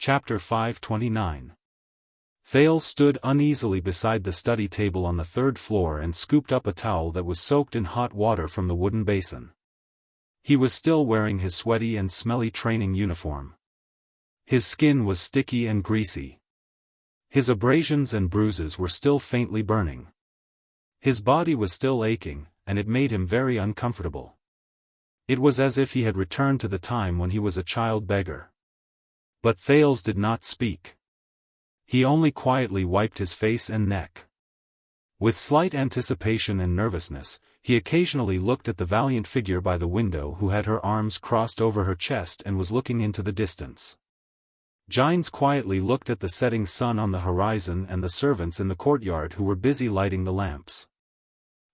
Chapter 529. Thales stood uneasily beside the study table on the third floor and scooped up a towel that was soaked in hot water from the wooden basin. He was still wearing his sweaty and smelly training uniform. His skin was sticky and greasy. His abrasions and bruises were still faintly burning. His body was still aching, and it made him very uncomfortable. It was as if he had returned to the time when he was a child beggar. But Thales did not speak. He only quietly wiped his face and neck. With slight anticipation and nervousness, he occasionally looked at the valiant figure by the window who had her arms crossed over her chest and was looking into the distance. Jianghu quietly looked at the setting sun on the horizon and the servants in the courtyard who were busy lighting the lamps.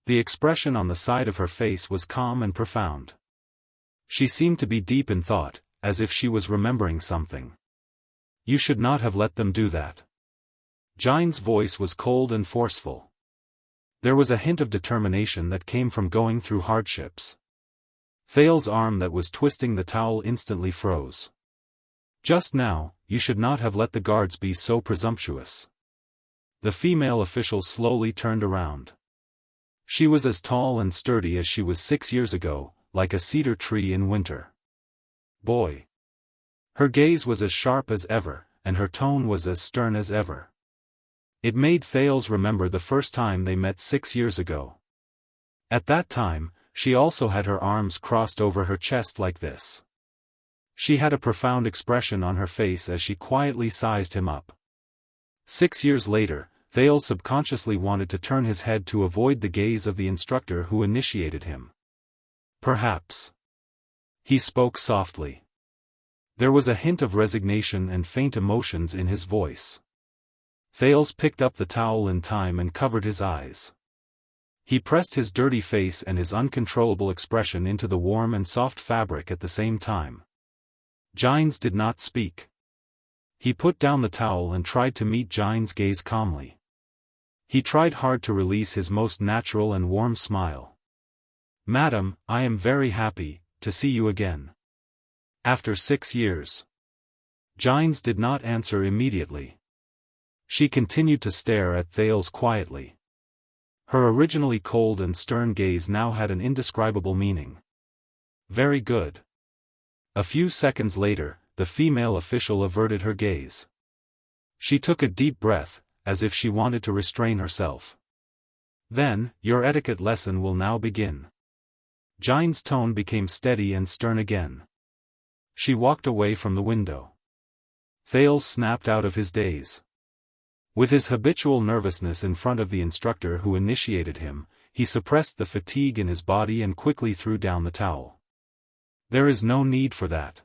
The expression on the side of her face was calm and profound. She seemed to be deep in thought, as if she was remembering something. "You should not have let them do that." Jianghu's voice was cold and forceful. There was a hint of determination that came from going through hardships. Thales' arm that was twisting the towel instantly froze. "Just now, you should not have let the guards be so presumptuous." The female official slowly turned around. She was as tall and sturdy as she was 6 years ago, like a cedar tree in winter. "Boy." Her gaze was as sharp as ever, and her tone was as stern as ever. It made Thales remember the first time they met 6 years ago. At that time, she also had her arms crossed over her chest like this. She had a profound expression on her face as she quietly sized him up. 6 years later, Thales subconsciously wanted to turn his head to avoid the gaze of the instructor who initiated him. "Perhaps." He spoke softly. There was a hint of resignation and faint emotions in his voice. Thales picked up the towel in time and covered his eyes. He pressed his dirty face and his uncontrollable expression into the warm and soft fabric at the same time. Jianghu did not speak. He put down the towel and tried to meet Jianghu's gaze calmly. He tried hard to release his most natural and warm smile. "Madam, I am very happy to see you again. After 6 years. Jianghu did not answer immediately. She continued to stare at Thales quietly. Her originally cold and stern gaze now had an indescribable meaning. "Very good." A few seconds later, the female official averted her gaze. She took a deep breath, as if she wanted to restrain herself. "Then, your etiquette lesson will now begin." Jianghu's tone became steady and stern again. She walked away from the window. Thales snapped out of his daze. With his habitual nervousness in front of the instructor who initiated him, he suppressed the fatigue in his body and quickly threw down the towel. "There is no need for that."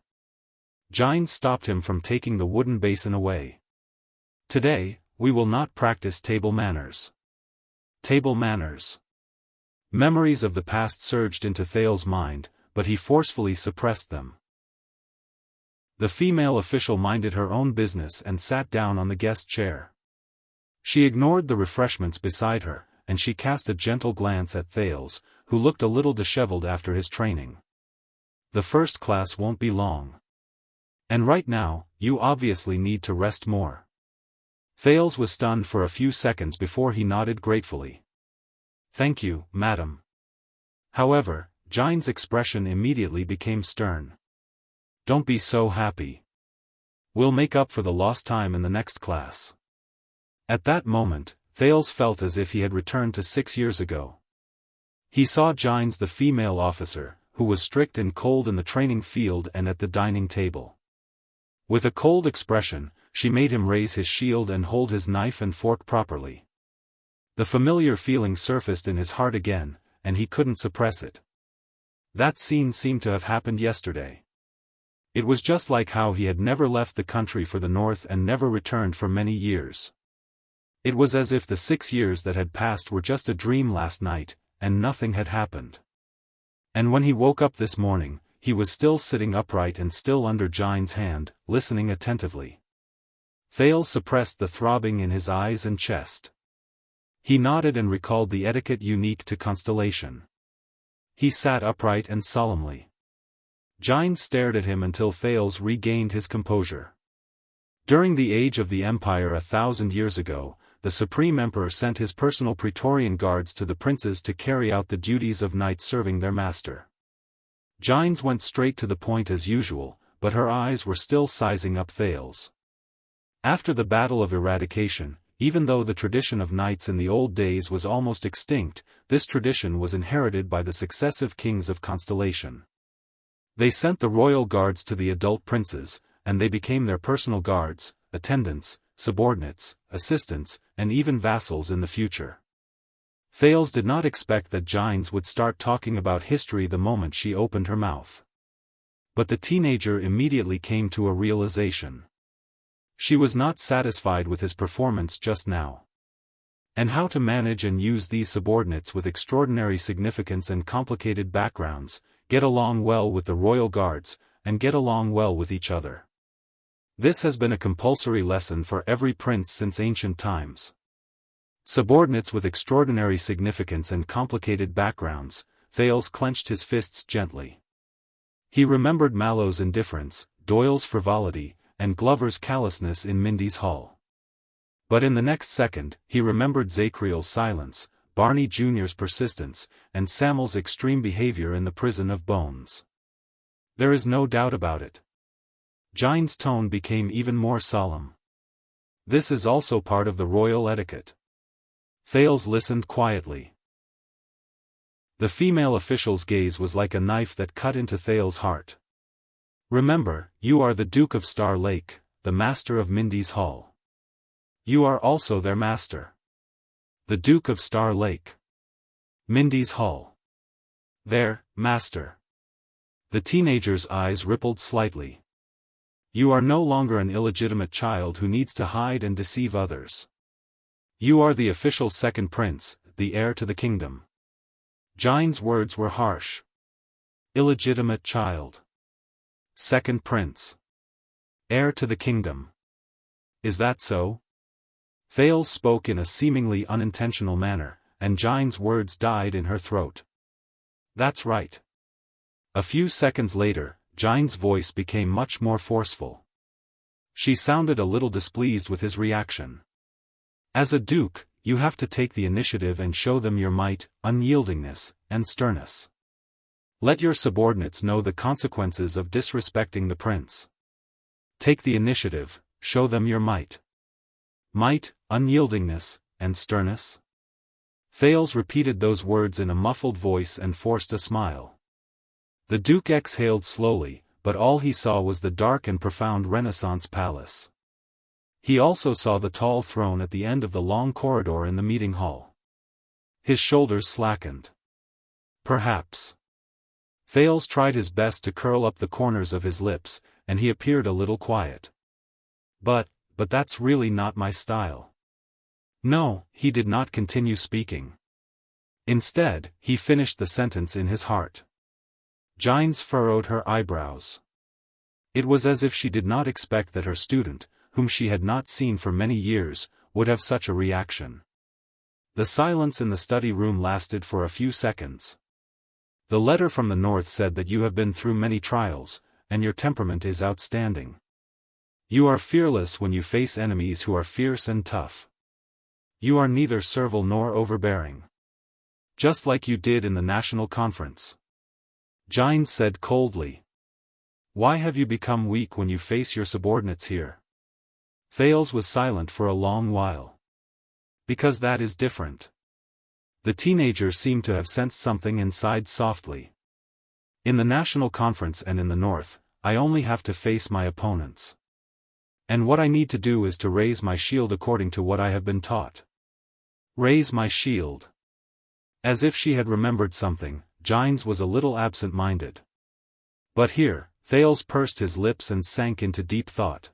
Jianghu stopped him from taking the wooden basin away. "Today, we will not practice table manners." Table manners. Memories of the past surged into Thales' mind, but he forcefully suppressed them. The female official minded her own business and sat down on the guest chair. She ignored the refreshments beside her, and she cast a gentle glance at Thales, who looked a little disheveled after his training. "The first class won't be long. And right now, you obviously need to rest more." Thales was stunned for a few seconds before he nodded gratefully. "Thank you, madam." However, Jianghu's expression immediately became stern. "Don't be so happy. We'll make up for the lost time in the next class." At that moment, Thales felt as if he had returned to 6 years ago. He saw Jianghu the female officer, who was strict and cold in the training field and at the dining table. With a cold expression, she made him raise his shield and hold his knife and fork properly. The familiar feeling surfaced in his heart again, and he couldn't suppress it. That scene seemed to have happened yesterday. It was just like how he had never left the country for the north and never returned for many years. It was as if the 6 years that had passed were just a dream last night, and nothing had happened. And when he woke up this morning, he was still sitting upright and still under Jianghu's hand, listening attentively. Thales suppressed the throbbing in his eyes and chest. He nodded and recalled the etiquette unique to Constellation. He sat upright and solemnly. Jianghu stared at him until Thales regained his composure. During the age of the Empire 1,000 years ago, the Supreme Emperor sent his personal Praetorian guards to the princes to carry out the duties of knights serving their master. Jianghu went straight to the point as usual, but her eyes were still sizing up Thales. After the Battle of Eradication, even though the tradition of knights in the old days was almost extinct, this tradition was inherited by the successive kings of Constellation. They sent the royal guards to the adult princes, and they became their personal guards, attendants, subordinates, assistants, and even vassals in the future. Thales did not expect that Jianghu would start talking about history the moment she opened her mouth. But the teenager immediately came to a realization. She was not satisfied with his performance just now. And how to manage and use these subordinates with extraordinary significance and complicated backgrounds, get along well with the royal guards, and get along well with each other. This has been a compulsory lesson for every prince since ancient times. Subordinates with extraordinary significance and complicated backgrounds. Thales clenched his fists gently. He remembered Mallow's indifference, Doyle's frivolity, and Glover's callousness in Mindy's hall. But in the next second, he remembered Zacriel's silence, Barney Jr.'s persistence, and Samuel's extreme behavior in the prison of bones. There is no doubt about it. Jianghu's tone became even more solemn. This is also part of the royal etiquette. Thales listened quietly. The female official's gaze was like a knife that cut into Thales' heart. Remember, you are the Duke of Star Lake, the master of Mindy's Hall. You are also their master. The Duke of Star Lake. Mindy's Hall. Their master. The teenager's eyes rippled slightly. You are no longer an illegitimate child who needs to hide and deceive others. You are the official second prince, the heir to the kingdom. Jianghu's words were harsh. Illegitimate child. Second prince. Heir to the kingdom. Is that so? Thales spoke in a seemingly unintentional manner, and Jianghu's words died in her throat. That's right. A few seconds later, Jianghu's voice became much more forceful. She sounded a little displeased with his reaction. As a duke, you have to take the initiative and show them your might, unyieldingness, and sternness. Let your subordinates know the consequences of disrespecting the prince. Take the initiative, show them your might. Might, unyieldingness, and sternness? Thales repeated those words in a muffled voice and forced a smile. The Duke exhaled slowly, but all he saw was the dark and profound Renaissance palace. He also saw the tall throne at the end of the long corridor in the meeting hall. His shoulders slackened. Perhaps. Thales tried his best to curl up the corners of his lips, and he appeared a little quiet. But that's really not my style. No, he did not continue speaking. Instead, he finished the sentence in his heart. Jianghu furrowed her eyebrows. It was as if she did not expect that her student, whom she had not seen for many years, would have such a reaction. The silence in the study room lasted for a few seconds. The letter from the north said that you have been through many trials, and your temperament is outstanding. You are fearless when you face enemies who are fierce and tough. You are neither servile nor overbearing. Just like you did in the national conference. Jianghu said coldly. Why have you become weak when you face your subordinates here? Thales was silent for a long while. Because that is different. The teenager seemed to have sensed something and sighed softly. In the national conference and in the north, I only have to face my opponents. And what I need to do is to raise my shield according to what I have been taught. Raise my shield. As if she had remembered something, Jianghu was a little absent-minded. But here, Thales pursed his lips and sank into deep thought.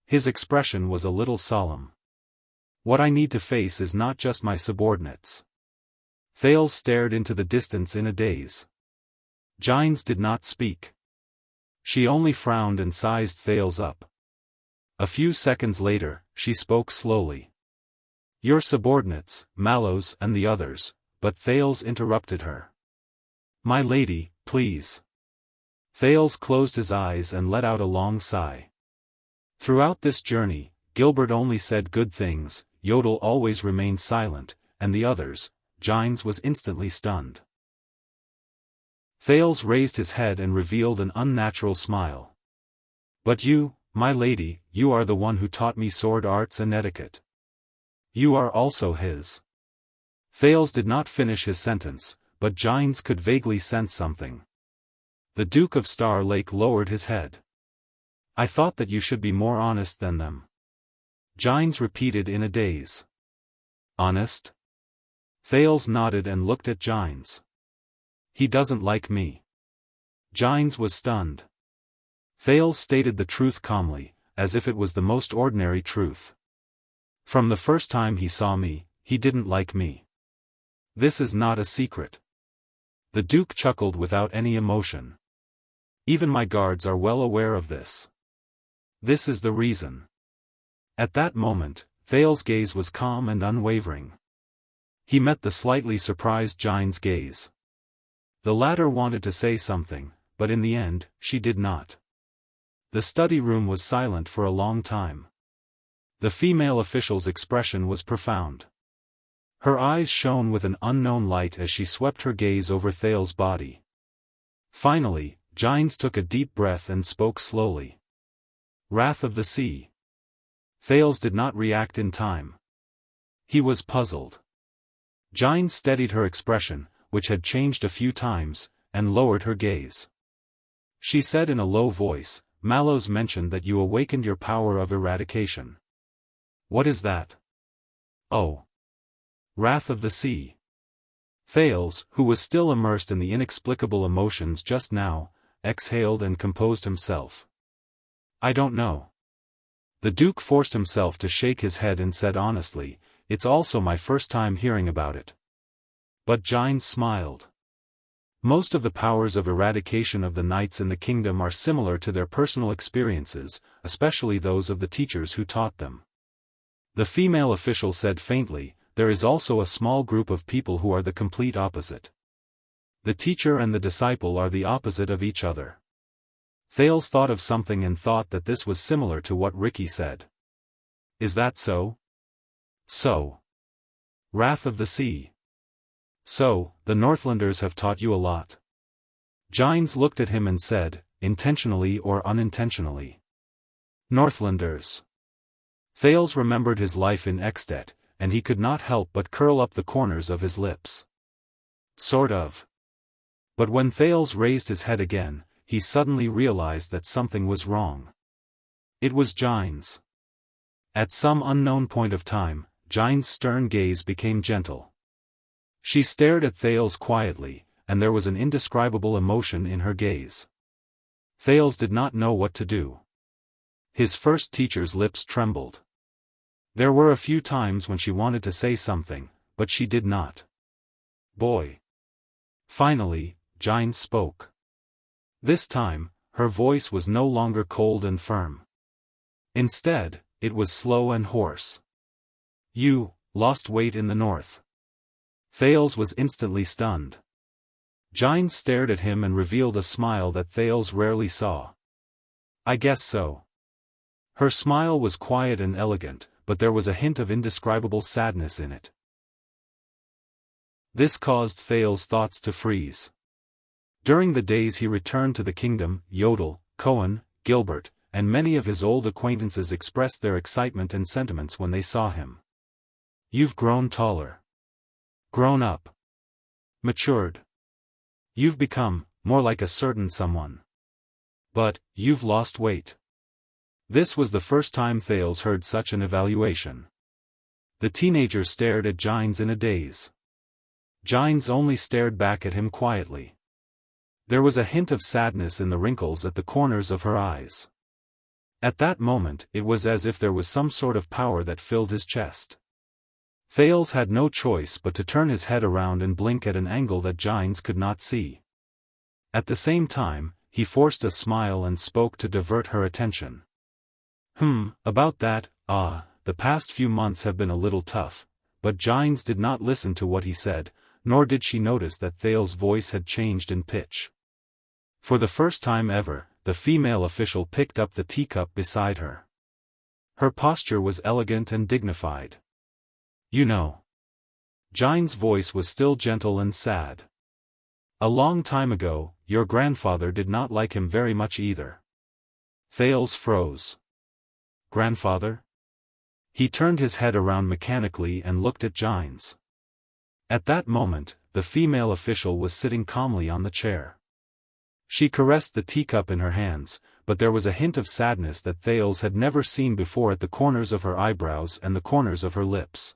His expression was a little solemn. What I need to face is not just my subordinates. Thales stared into the distance in a daze. Jianghu did not speak. She only frowned and sized Thales up. A few seconds later, she spoke slowly. Your subordinates, Mallows and the others, but Thales interrupted her. My lady, please. Thales closed his eyes and let out a long sigh. Throughout this journey, Gilbert only said good things, Yodel always remained silent, and the others, Gines was instantly stunned. Thales raised his head and revealed an unnatural smile. But you, my lady, you are the one who taught me sword arts and etiquette. You are also his. Thales did not finish his sentence, but Gines could vaguely sense something. The Duke of Star Lake lowered his head. I thought that you should be more honest than them. Gines repeated in a daze. Honest? Thales nodded and looked at Gines. He doesn't like me. Gines was stunned. Thales stated the truth calmly, as if it was the most ordinary truth. From the first time he saw me, he didn't like me. This is not a secret. The Duke chuckled without any emotion. Even my guards are well aware of this. This is the reason. At that moment, Thales' gaze was calm and unwavering. He met the slightly surprised Gines' gaze. The latter wanted to say something, but in the end, she did not. The study room was silent for a long time. The female official's expression was profound. Her eyes shone with an unknown light as she swept her gaze over Thales' body. Finally, Gines took a deep breath and spoke slowly. Wrath of the Sea. Thales did not react in time. He was puzzled. Gines steadied her expression, which had changed a few times, and lowered her gaze. She said in a low voice, Mallows mentioned that you awakened your power of eradication. What is that? Oh. Wrath of the Sea. Thales, who was still immersed in the inexplicable emotions just now, exhaled and composed himself. I don't know. The Duke forced himself to shake his head and said honestly, it's also my first time hearing about it. But Gines smiled. Most of the powers of eradication of the knights in the kingdom are similar to their personal experiences, especially those of the teachers who taught them. The female official said faintly, there is also a small group of people who are the complete opposite. The teacher and the disciple are the opposite of each other. Thales thought of something and thought that this was similar to what Ricky said. Is that so? So. Wrath of the Sea. So, the Northlanders have taught you a lot. Gines looked at him and said, intentionally or unintentionally. Northlanders. Thales remembered his life in Extet, and he could not help but curl up the corners of his lips. Sort of. But when Thales raised his head again, he suddenly realized that something was wrong. It was Gines. At some unknown point of time, Gines' stern gaze became gentle. She stared at Thales quietly, and there was an indescribable emotion in her gaze. Thales did not know what to do. His first teacher's lips trembled. There were a few times when she wanted to say something, but she did not. Boy. Finally, Gines spoke. This time, her voice was no longer cold and firm. Instead, it was slow and hoarse. You lost weight in the north. Thales was instantly stunned. Gines stared at him and revealed a smile that Thales rarely saw. I guess so. Her smile was quiet and elegant, but there was a hint of indescribable sadness in it. This caused Thales' thoughts to freeze. During the days he returned to the kingdom, Yodel, Cohen, Gilbert, and many of his old acquaintances expressed their excitement and sentiments when they saw him. You've grown taller. Grown up. Matured. You've become more like a certain someone. But you've lost weight. This was the first time Thales heard such an evaluation. The teenager stared at Gines in a daze. Gines only stared back at him quietly. There was a hint of sadness in the wrinkles at the corners of her eyes. At that moment it was as if there was some sort of power that filled his chest. Thales had no choice but to turn his head around and blink at an angle that Gines could not see. At the same time, he forced a smile and spoke to divert her attention. About that, the past few months have been a little tough, but Gines did not listen to what he said, nor did she notice that Thales' voice had changed in pitch. For the first time ever, the female official picked up the teacup beside her. Her posture was elegant and dignified. You know. Jiang's voice was still gentle and sad. A long time ago, your grandfather did not like him very much either. Thales froze. Grandfather? He turned his head around mechanically and looked at Jiang's. At that moment, the female official was sitting calmly on the chair. She caressed the teacup in her hands, but there was a hint of sadness that Thales had never seen before at the corners of her eyebrows and the corners of her lips.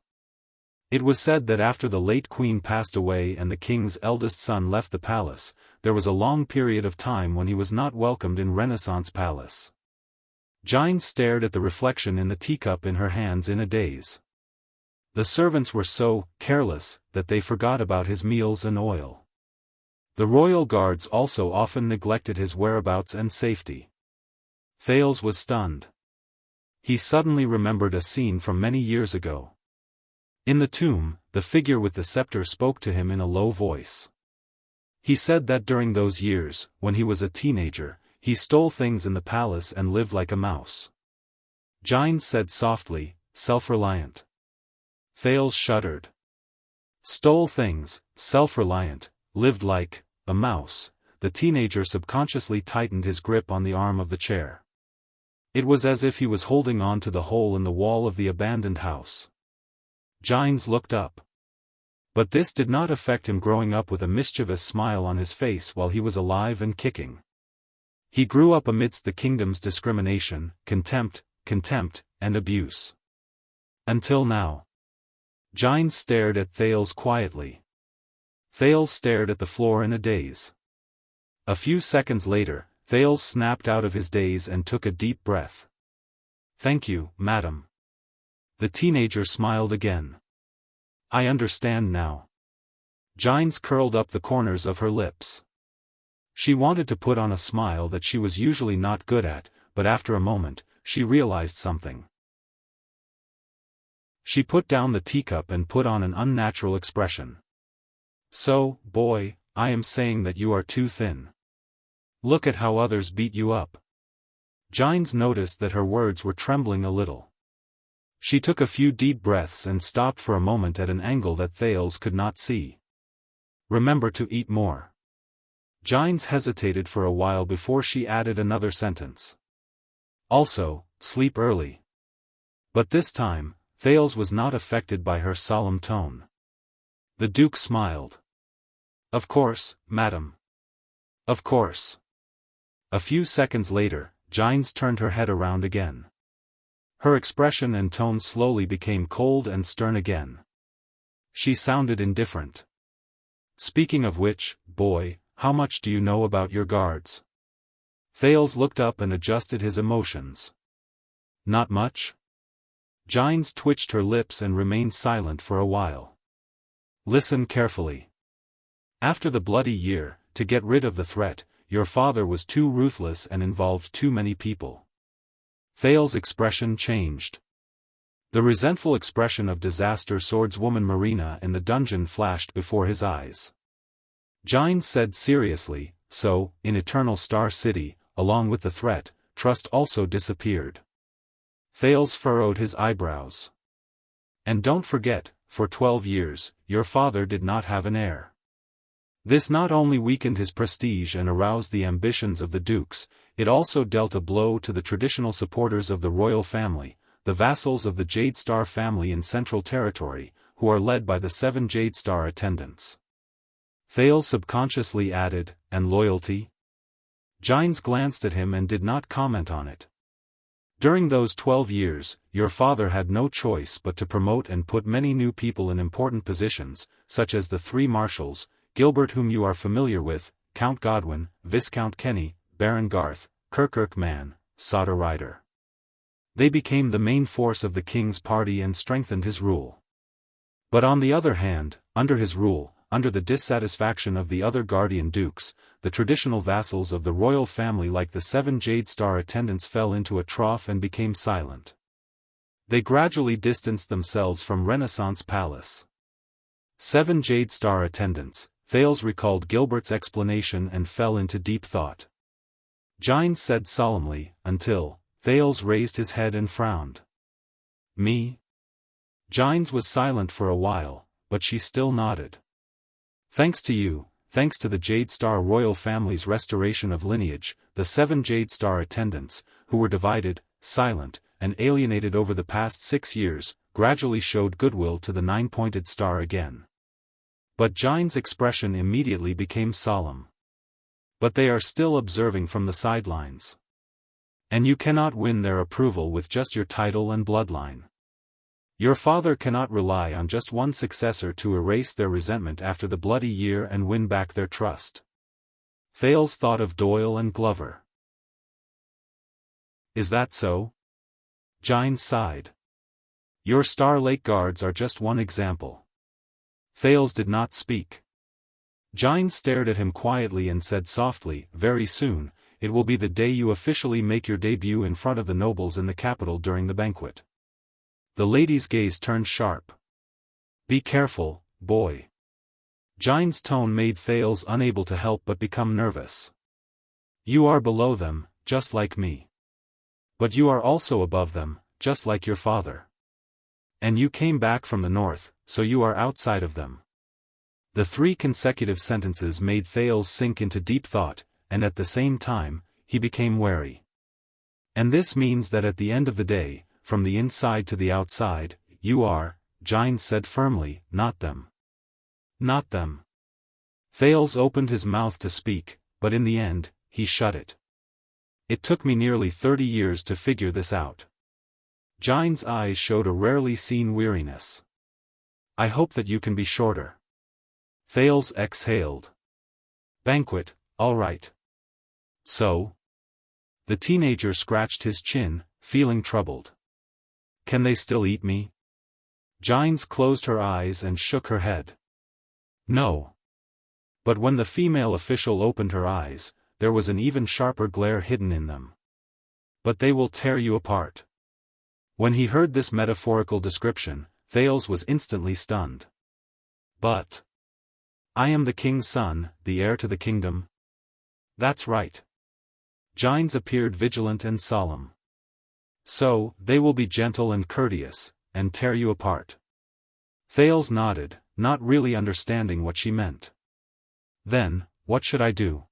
It was said that after the late queen passed away and the king's eldest son left the palace, there was a long period of time when he was not welcomed in Renaissance Palace. Jiang stared at the reflection in the teacup in her hands in a daze. The servants were so careless that they forgot about his meals and oil. The royal guards also often neglected his whereabouts and safety. Thales was stunned. He suddenly remembered a scene from many years ago. In the tomb, the figure with the scepter spoke to him in a low voice. He said that during those years, when he was a teenager, he stole things in the palace and lived like a mouse. Jiang said softly, self-reliant. Thales shuddered. Stole things, self-reliant, lived like a mouse. The teenager subconsciously tightened his grip on the arm of the chair. It was as if he was holding on to the hole in the wall of the abandoned house. Jiang looked up. But this did not affect him growing up with a mischievous smile on his face while he was alive and kicking. He grew up amidst the kingdom's discrimination, contempt, and abuse. Until now. Jiang stared at Thales quietly. Thales stared at the floor in a daze. A few seconds later, Thales snapped out of his daze and took a deep breath. Thank you, madam. The teenager smiled again. I understand now. Jiang curled up the corners of her lips. She wanted to put on a smile that she was usually not good at, but after a moment, she realized something. She put down the teacup and put on an unnatural expression. So, boy, I am saying that you are too thin. Look at how others beat you up. Jiang noticed that her words were trembling a little. She took a few deep breaths and stopped for a moment at an angle that Thales could not see. Remember to eat more. Jiang hesitated for a while before she added another sentence. Also, sleep early. But this time, Thales was not affected by her solemn tone. The Duke smiled. Of course, madam. Of course. A few seconds later, Jiang turned her head around again. Her expression and tone slowly became cold and stern again. She sounded indifferent. Speaking of which, boy, how much do you know about your guards? Thales looked up and adjusted his emotions. Not much? Jiang twitched her lips and remained silent for a while. Listen carefully. After the bloody year, to get rid of the threat, your father was too ruthless and involved too many people. Thales' expression changed. The resentful expression of disaster swordswoman Marina in the dungeon flashed before his eyes. Jiang said seriously, so, in Eternal Star City, along with the threat, trust also disappeared. Thales furrowed his eyebrows. And don't forget, for 12 years, your father did not have an heir. This not only weakened his prestige and aroused the ambitions of the dukes, it also dealt a blow to the traditional supporters of the royal family, the vassals of the Jade Star family in Central Territory, who are led by the 7 Jade Star attendants. Thales subconsciously added, and loyalty? Jiang glanced at him and did not comment on it. During those 12 years, your father had no choice but to promote and put many new people in important positions, such as the 3 marshals, Gilbert whom you are familiar with, Count Godwin, Viscount Kenny, Baron Garth, Kirkirk Man, Sada Ryder. They became the main force of the king's party and strengthened his rule. But on the other hand, under his rule, under the dissatisfaction of the other guardian dukes, the traditional vassals of the royal family like the 7 Jade Star attendants fell into a trough and became silent. They gradually distanced themselves from Renaissance Palace. 7 Jade Star attendants. Thales recalled Gilbert's explanation and fell into deep thought. Jiang said solemnly, until, Thales raised his head and frowned. Me? Jianghu was silent for a while, but she still nodded. Thanks to you, thanks to the Jade Star royal family's restoration of lineage, the 7 Jade Star attendants, who were divided, silent, and alienated over the past 6 years, gradually showed goodwill to the 9-pointed star again. But Jianghu's expression immediately became solemn. But they are still observing from the sidelines. And you cannot win their approval with just your title and bloodline. Your father cannot rely on just one successor to erase their resentment after the bloody year and win back their trust. Thales thought of Doyle and Glover. Is that so? Jianghu sighed. Your Star Lake Guards are just one example. Thales did not speak. Jianghu stared at him quietly and said softly, very soon, it will be the day you officially make your debut in front of the nobles in the capital during the banquet. The lady's gaze turned sharp. Be careful, boy. Jianghu's tone made Thales unable to help but become nervous. You are below them, just like me. But you are also above them, just like your father. And you came back from the north, so you are outside of them. The 3 consecutive sentences made Thales sink into deep thought, and at the same time, he became wary. And this means that at the end of the day, from the inside to the outside, you are, Jianghu said firmly, not them. Not them. Thales opened his mouth to speak, but in the end, he shut it. It took me nearly 30 years to figure this out. Jianghu's eyes showed a rarely seen weariness. I hope that you can be shorter. Thales exhaled. Banquet, all right. So? The teenager scratched his chin, feeling troubled. Can they still eat me? Jianghu closed her eyes and shook her head. No. But when the female official opened her eyes, there was an even sharper glare hidden in them. But they will tear you apart. When he heard this metaphorical description, Thales was instantly stunned. But I am the king's son, the heir to the kingdom. That's right. Jianghu appeared vigilant and solemn. So, they will be gentle and courteous, and tear you apart. Thales nodded, not really understanding what she meant. Then, what should I do?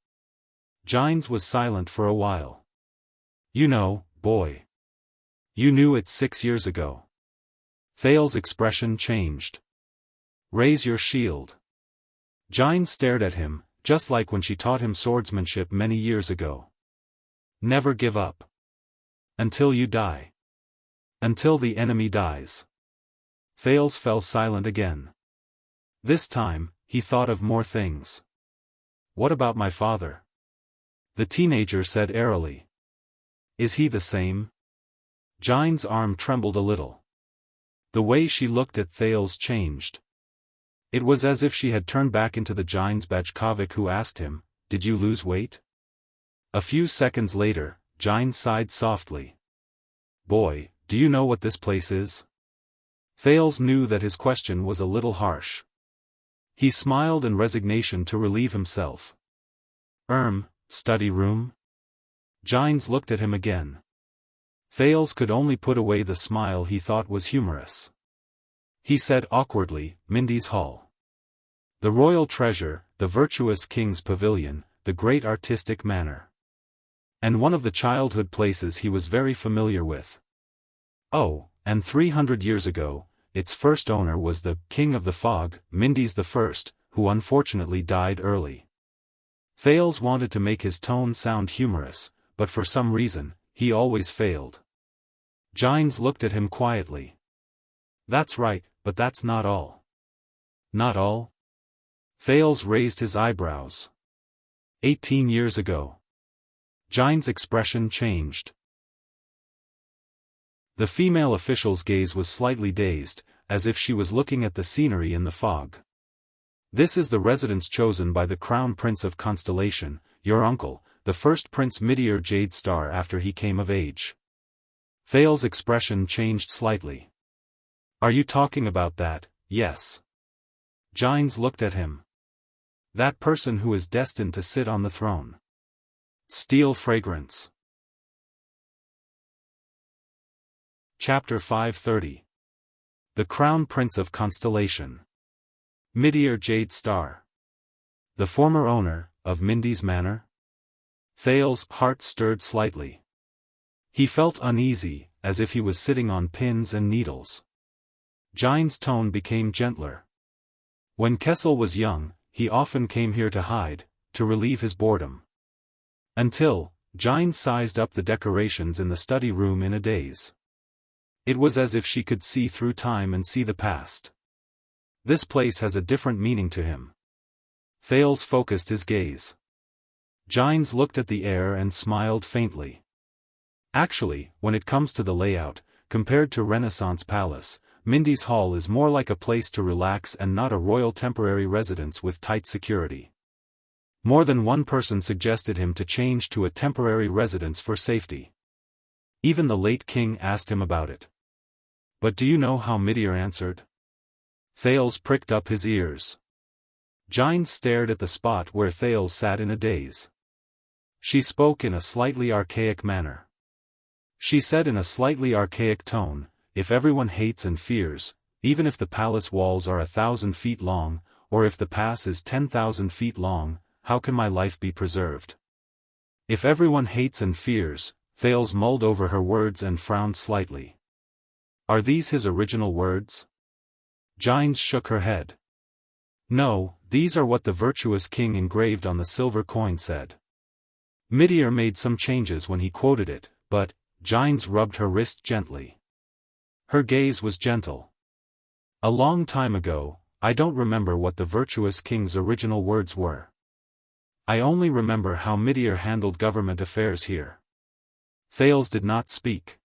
Jianghu was silent for a while. You know, boy. You knew it 6 years ago. Thales' expression changed. Raise your shield. Jianghu stared at him, just like when she taught him swordsmanship many years ago. Never give up. Until you die. Until the enemy dies. Thales fell silent again. This time, he thought of more things. What about my father? The teenager said airily. Is he the same? Jianghu's arm trembled a little. The way she looked at Thales changed. It was as if she had turned back into the Jianghu Bajkovic who asked him, did you lose weight? A few seconds later, Jianghu sighed softly. Boy, do you know what this place is? Thales knew that his question was a little harsh. He smiled in resignation to relieve himself. Study room? Jianghu looked at him again. Thales could only put away the smile he thought was humorous. He said awkwardly, Mindy's Hall. The royal treasure, the virtuous king's pavilion, the great artistic manor. And one of the childhood places he was very familiar with. Oh, and 300 years ago, its first owner was the King of the Fog, Mindy's the First, who unfortunately died early. Thales wanted to make his tone sound humorous, but for some reason, he always failed. Jianghu looked at him quietly. That's right, but that's not all. Not all? Thales raised his eyebrows. 18 years ago. Jianghu's expression changed. The female official's gaze was slightly dazed, as if she was looking at the scenery in the fog. This is the residence chosen by the Crown Prince of Constellation, your uncle, the first Prince Midir Jade Star after he came of age. Thales' expression changed slightly. Are you talking about that? Yes. Jianghu looked at him. That person who is destined to sit on the throne. Steel fragrance. Chapter 530. The Crown Prince of Constellation. Midir Jade Star. The former owner of Mindy's Manor? Thales's heart stirred slightly. He felt uneasy, as if he was sitting on pins and needles. Jine's tone became gentler. When Kessel was young, he often came here to hide, to relieve his boredom. Until, Jine sized up the decorations in the study room in a daze. It was as if she could see through time and see the past. This place has a different meaning to him. Thales focused his gaze. Jines looked at the air and smiled faintly. Actually, when it comes to the layout, compared to Renaissance Palace, Mindy's Hall is more like a place to relax and not a royal temporary residence with tight security. More than one person suggested him to change to a temporary residence for safety. Even the late king asked him about it. But do you know how Midir answered? Thales pricked up his ears. Jine stared at the spot where Thales sat in a daze. She spoke in a slightly archaic manner. She said in a slightly archaic tone, if everyone hates and fears, even if the palace walls are 1,000 feet long, or if the pass is 10,000 feet long, how can my life be preserved? If everyone hates and fears, Thales mulled over her words and frowned slightly. Are these his original words? Jines shook her head. No, these are what the virtuous king engraved on the silver coin said. Midir made some changes when he quoted it, but, Jines rubbed her wrist gently. Her gaze was gentle. A long time ago, I don't remember what the virtuous king's original words were. I only remember how Midir handled government affairs here. Thales did not speak.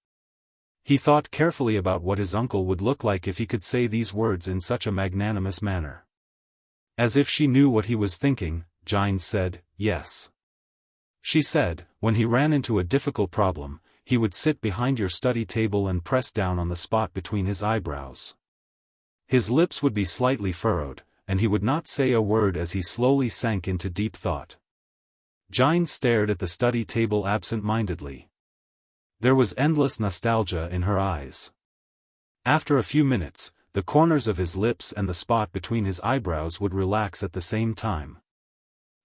He thought carefully about what his uncle would look like if he could say these words in such a magnanimous manner. As if she knew what he was thinking, Jines said, yes. She said, when he ran into a difficult problem, he would sit behind your study table and press down on the spot between his eyebrows. His lips would be slightly furrowed, and he would not say a word as he slowly sank into deep thought. Jines stared at the study table absent-mindedly. There was endless nostalgia in her eyes. After a few minutes, the corners of his lips and the spot between his eyebrows would relax at the same time.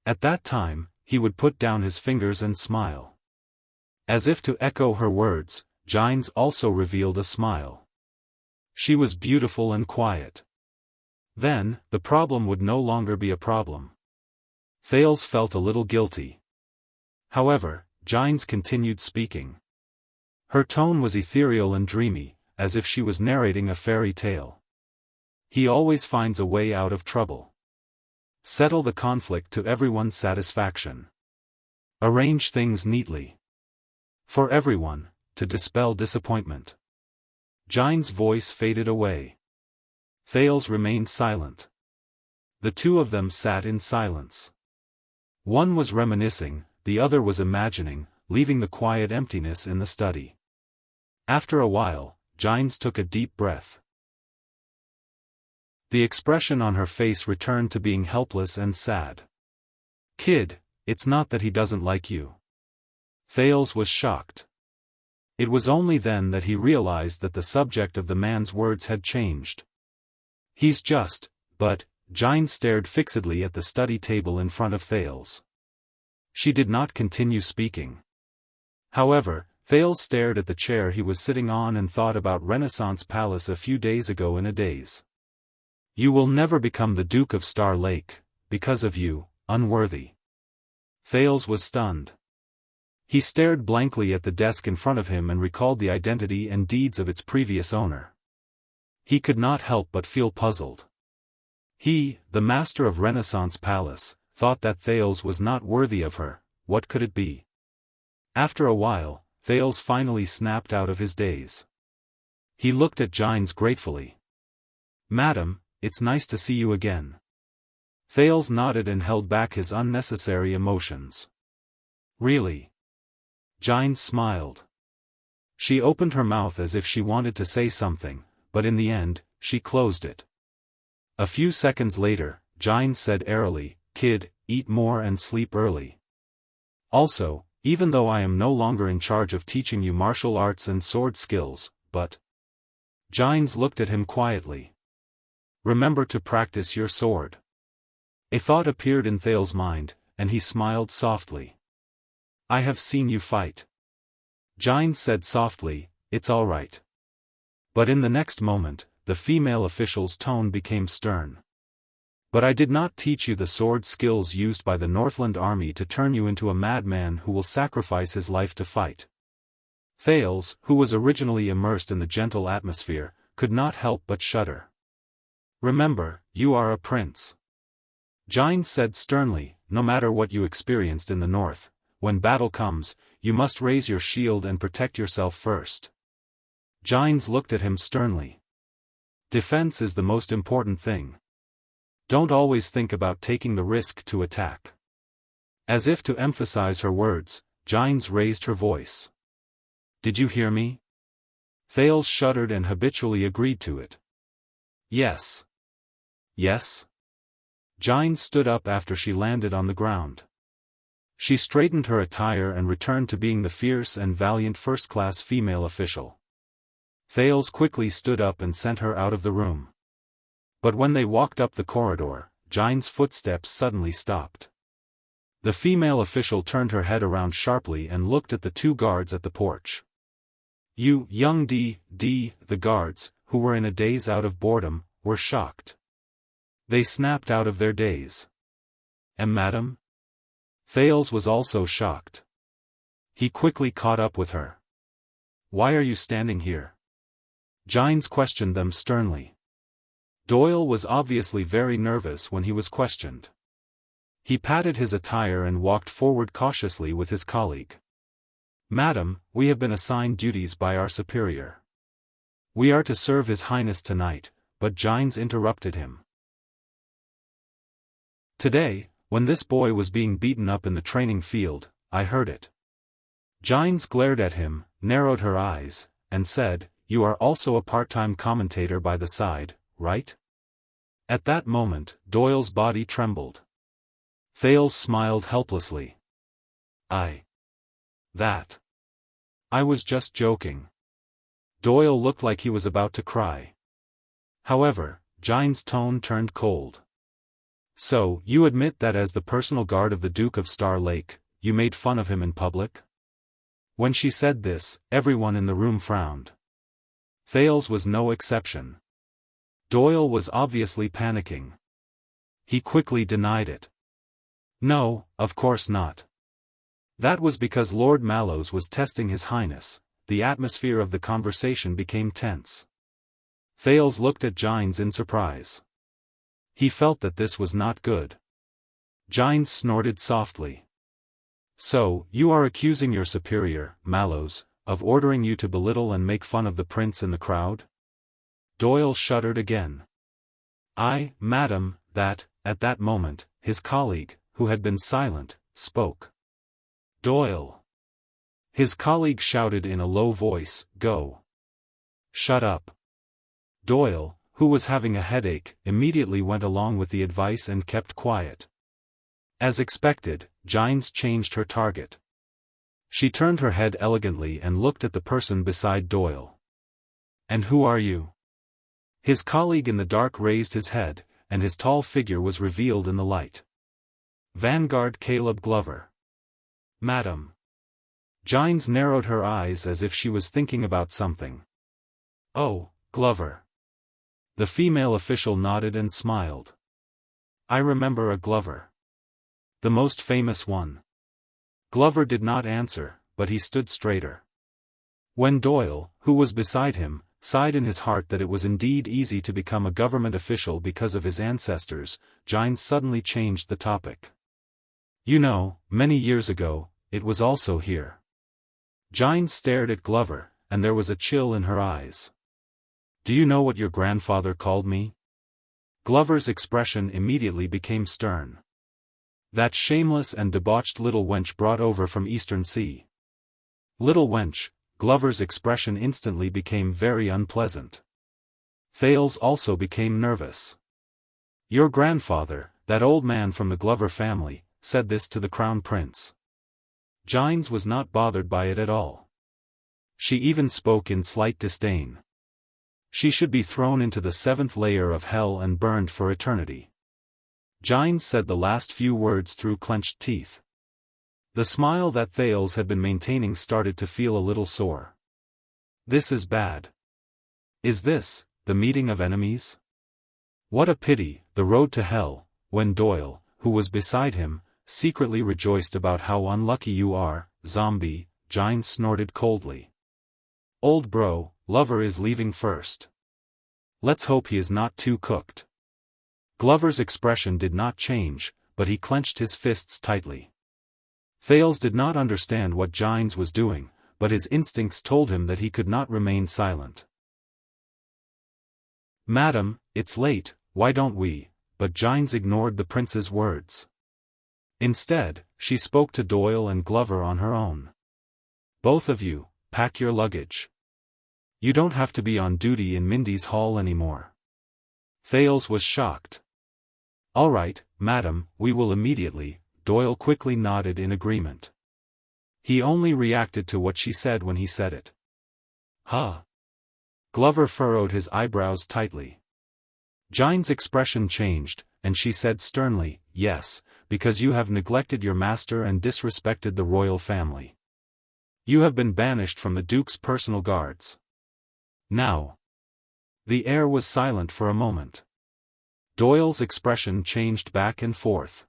At that time, he would put down his fingers and smile. As if to echo her words, Jines also revealed a smile. She was beautiful and quiet. Then, the problem would no longer be a problem. Thales felt a little guilty. However, Jines continued speaking. Her tone was ethereal and dreamy, as if she was narrating a fairy tale. He always finds a way out of trouble. Settle the conflict to everyone's satisfaction. Arrange things neatly. For everyone, to dispel disappointment. Jine's voice faded away. Thales remained silent. The two of them sat in silence. One was reminiscing, the other was imagining, leaving the quiet emptiness in the study. After a while, Jines took a deep breath. The expression on her face returned to being helpless and sad. Kid, it's not that he doesn't like you. Thales was shocked. It was only then that he realized that the subject of the man's words had changed. He's just, but, Jines stared fixedly at the study table in front of Thales. She did not continue speaking. However, Thales stared at the chair he was sitting on and thought about Renaissance Palace a few days ago in a daze. You will never become the Duke of Star Lake, because of you, unworthy. Thales was stunned. He stared blankly at the desk in front of him and recalled the identity and deeds of its previous owner. He could not help but feel puzzled. He, the master of Renaissance Palace, thought that Thales was not worthy of her. What could it be? After a while, Thales finally snapped out of his daze. He looked at Jines gratefully. Madam, it's nice to see you again. Thales nodded and held back his unnecessary emotions. Really? Jines smiled. She opened her mouth as if she wanted to say something, but in the end, she closed it. A few seconds later, Jines said airily, Kid, eat more and sleep early. Also, even though I am no longer in charge of teaching you martial arts and sword skills, but Jianghu looked at him quietly. Remember to practice your sword. A thought appeared in Thales's mind, and he smiled softly. I have seen you fight. Jianghu said softly, it's all right. But in the next moment, the female official's tone became stern. But I did not teach you the sword skills used by the Northland army to turn you into a madman who will sacrifice his life to fight. Thales, who was originally immersed in the gentle atmosphere, could not help but shudder. Remember, you are a prince. Jianghu said sternly, no matter what you experienced in the north, when battle comes, you must raise your shield and protect yourself first. Jianghu looked at him sternly. Defense is the most important thing. Don't always think about taking the risk to attack. As if to emphasize her words, Jianghu raised her voice. Did you hear me? Thales shuddered and habitually agreed to it. Yes. Yes? Jianghu stood up after she landed on the ground. She straightened her attire and returned to being the fierce and valiant first-class female official. Thales quickly stood up and sent her out of the room. But when they walked up the corridor, Jianghu's footsteps suddenly stopped. The female official turned her head around sharply and looked at the two guards at the porch. You, young the guards, who were in a daze out of boredom, were shocked. They snapped out of their daze. And madam? Thales was also shocked. He quickly caught up with her. Why are you standing here? Jianghu questioned them sternly. Doyle was obviously very nervous when he was questioned. He patted his attire and walked forward cautiously with his colleague. Madam, we have been assigned duties by our superior. We are to serve His Highness tonight, but Jianghu interrupted him. Today, when this boy was being beaten up in the training field, I heard it. Jianghu glared at him, narrowed her eyes, and said, You are also a part-time commentator by the side, right? At that moment, Doyle's body trembled. Thales smiled helplessly. I was just joking. Doyle looked like he was about to cry. However, Jianghu's tone turned cold. So, you admit that as the personal guard of the Duke of Star Lake, you made fun of him in public? When she said this, everyone in the room frowned. Thales was no exception. Doyle was obviously panicking. He quickly denied it. No, of course not. That was because Lord Mallows was testing His Highness. The atmosphere of the conversation became tense. Thales looked at Jianghu in surprise. He felt that this was not good. Jianghu snorted softly. So, you are accusing your superior, Mallows, of ordering you to belittle and make fun of the prince in the crowd? Doyle shuddered again. Madam, at that moment, his colleague, who had been silent, spoke. Doyle. His colleague shouted in a low voice, Go. Shut up. Doyle, who was having a headache, immediately went along with the advice and kept quiet. As expected, Jianghu changed her target. She turned her head elegantly and looked at the person beside Doyle. And who are you? His colleague in the dark raised his head, and his tall figure was revealed in the light. Vanguard Caleb Glover. Madam. Jianghu narrowed her eyes as if she was thinking about something. Oh, Glover. The female official nodded and smiled. I remember a Glover. The most famous one. Glover did not answer, but he stood straighter. When Doyle, who was beside him, sighed in his heart that it was indeed easy to become a government official because of his ancestors, Jianghu suddenly changed the topic. You know, many years ago, it was also here. Jianghu stared at Glover, and there was a chill in her eyes. Do you know what your grandfather called me? Glover's expression immediately became stern. That shameless and debauched little wench brought over from Eastern Sea. Little wench, Glover's expression instantly became very unpleasant. Thales also became nervous. Your grandfather, that old man from the Glover family, said this to the crown prince. Jianghu was not bothered by it at all. She even spoke in slight disdain. She should be thrown into the 7th layer of hell and burned for eternity. Jianghu said the last few words through clenched teeth. The smile that Thales had been maintaining started to feel a little sore. This is bad. Is this the meeting of enemies? What a pity, the road to hell, when Doyle, who was beside him, secretly rejoiced about how unlucky you are, zombie, Jianghu snorted coldly. Old bro, lover is leaving first. Let's hope he is not too cooked. Glover's expression did not change, but he clenched his fists tightly. Thales did not understand what Jianghu was doing, but his instincts told him that he could not remain silent. Madam, it's late, why don't we? But Jianghu ignored the prince's words. Instead, she spoke to Doyle and Glover on her own. Both of you, pack your luggage. You don't have to be on duty in Mindy's hall anymore. Thales was shocked. All right, madam, we will immediately, Doyle quickly nodded in agreement. He only reacted to what she said when he said it. Huh? Glover furrowed his eyebrows tightly. Jianghu's expression changed, and she said sternly, yes, because you have neglected your master and disrespected the royal family. You have been banished from the Duke's personal guards. Now. The air was silent for a moment. Doyle's expression changed back and forth.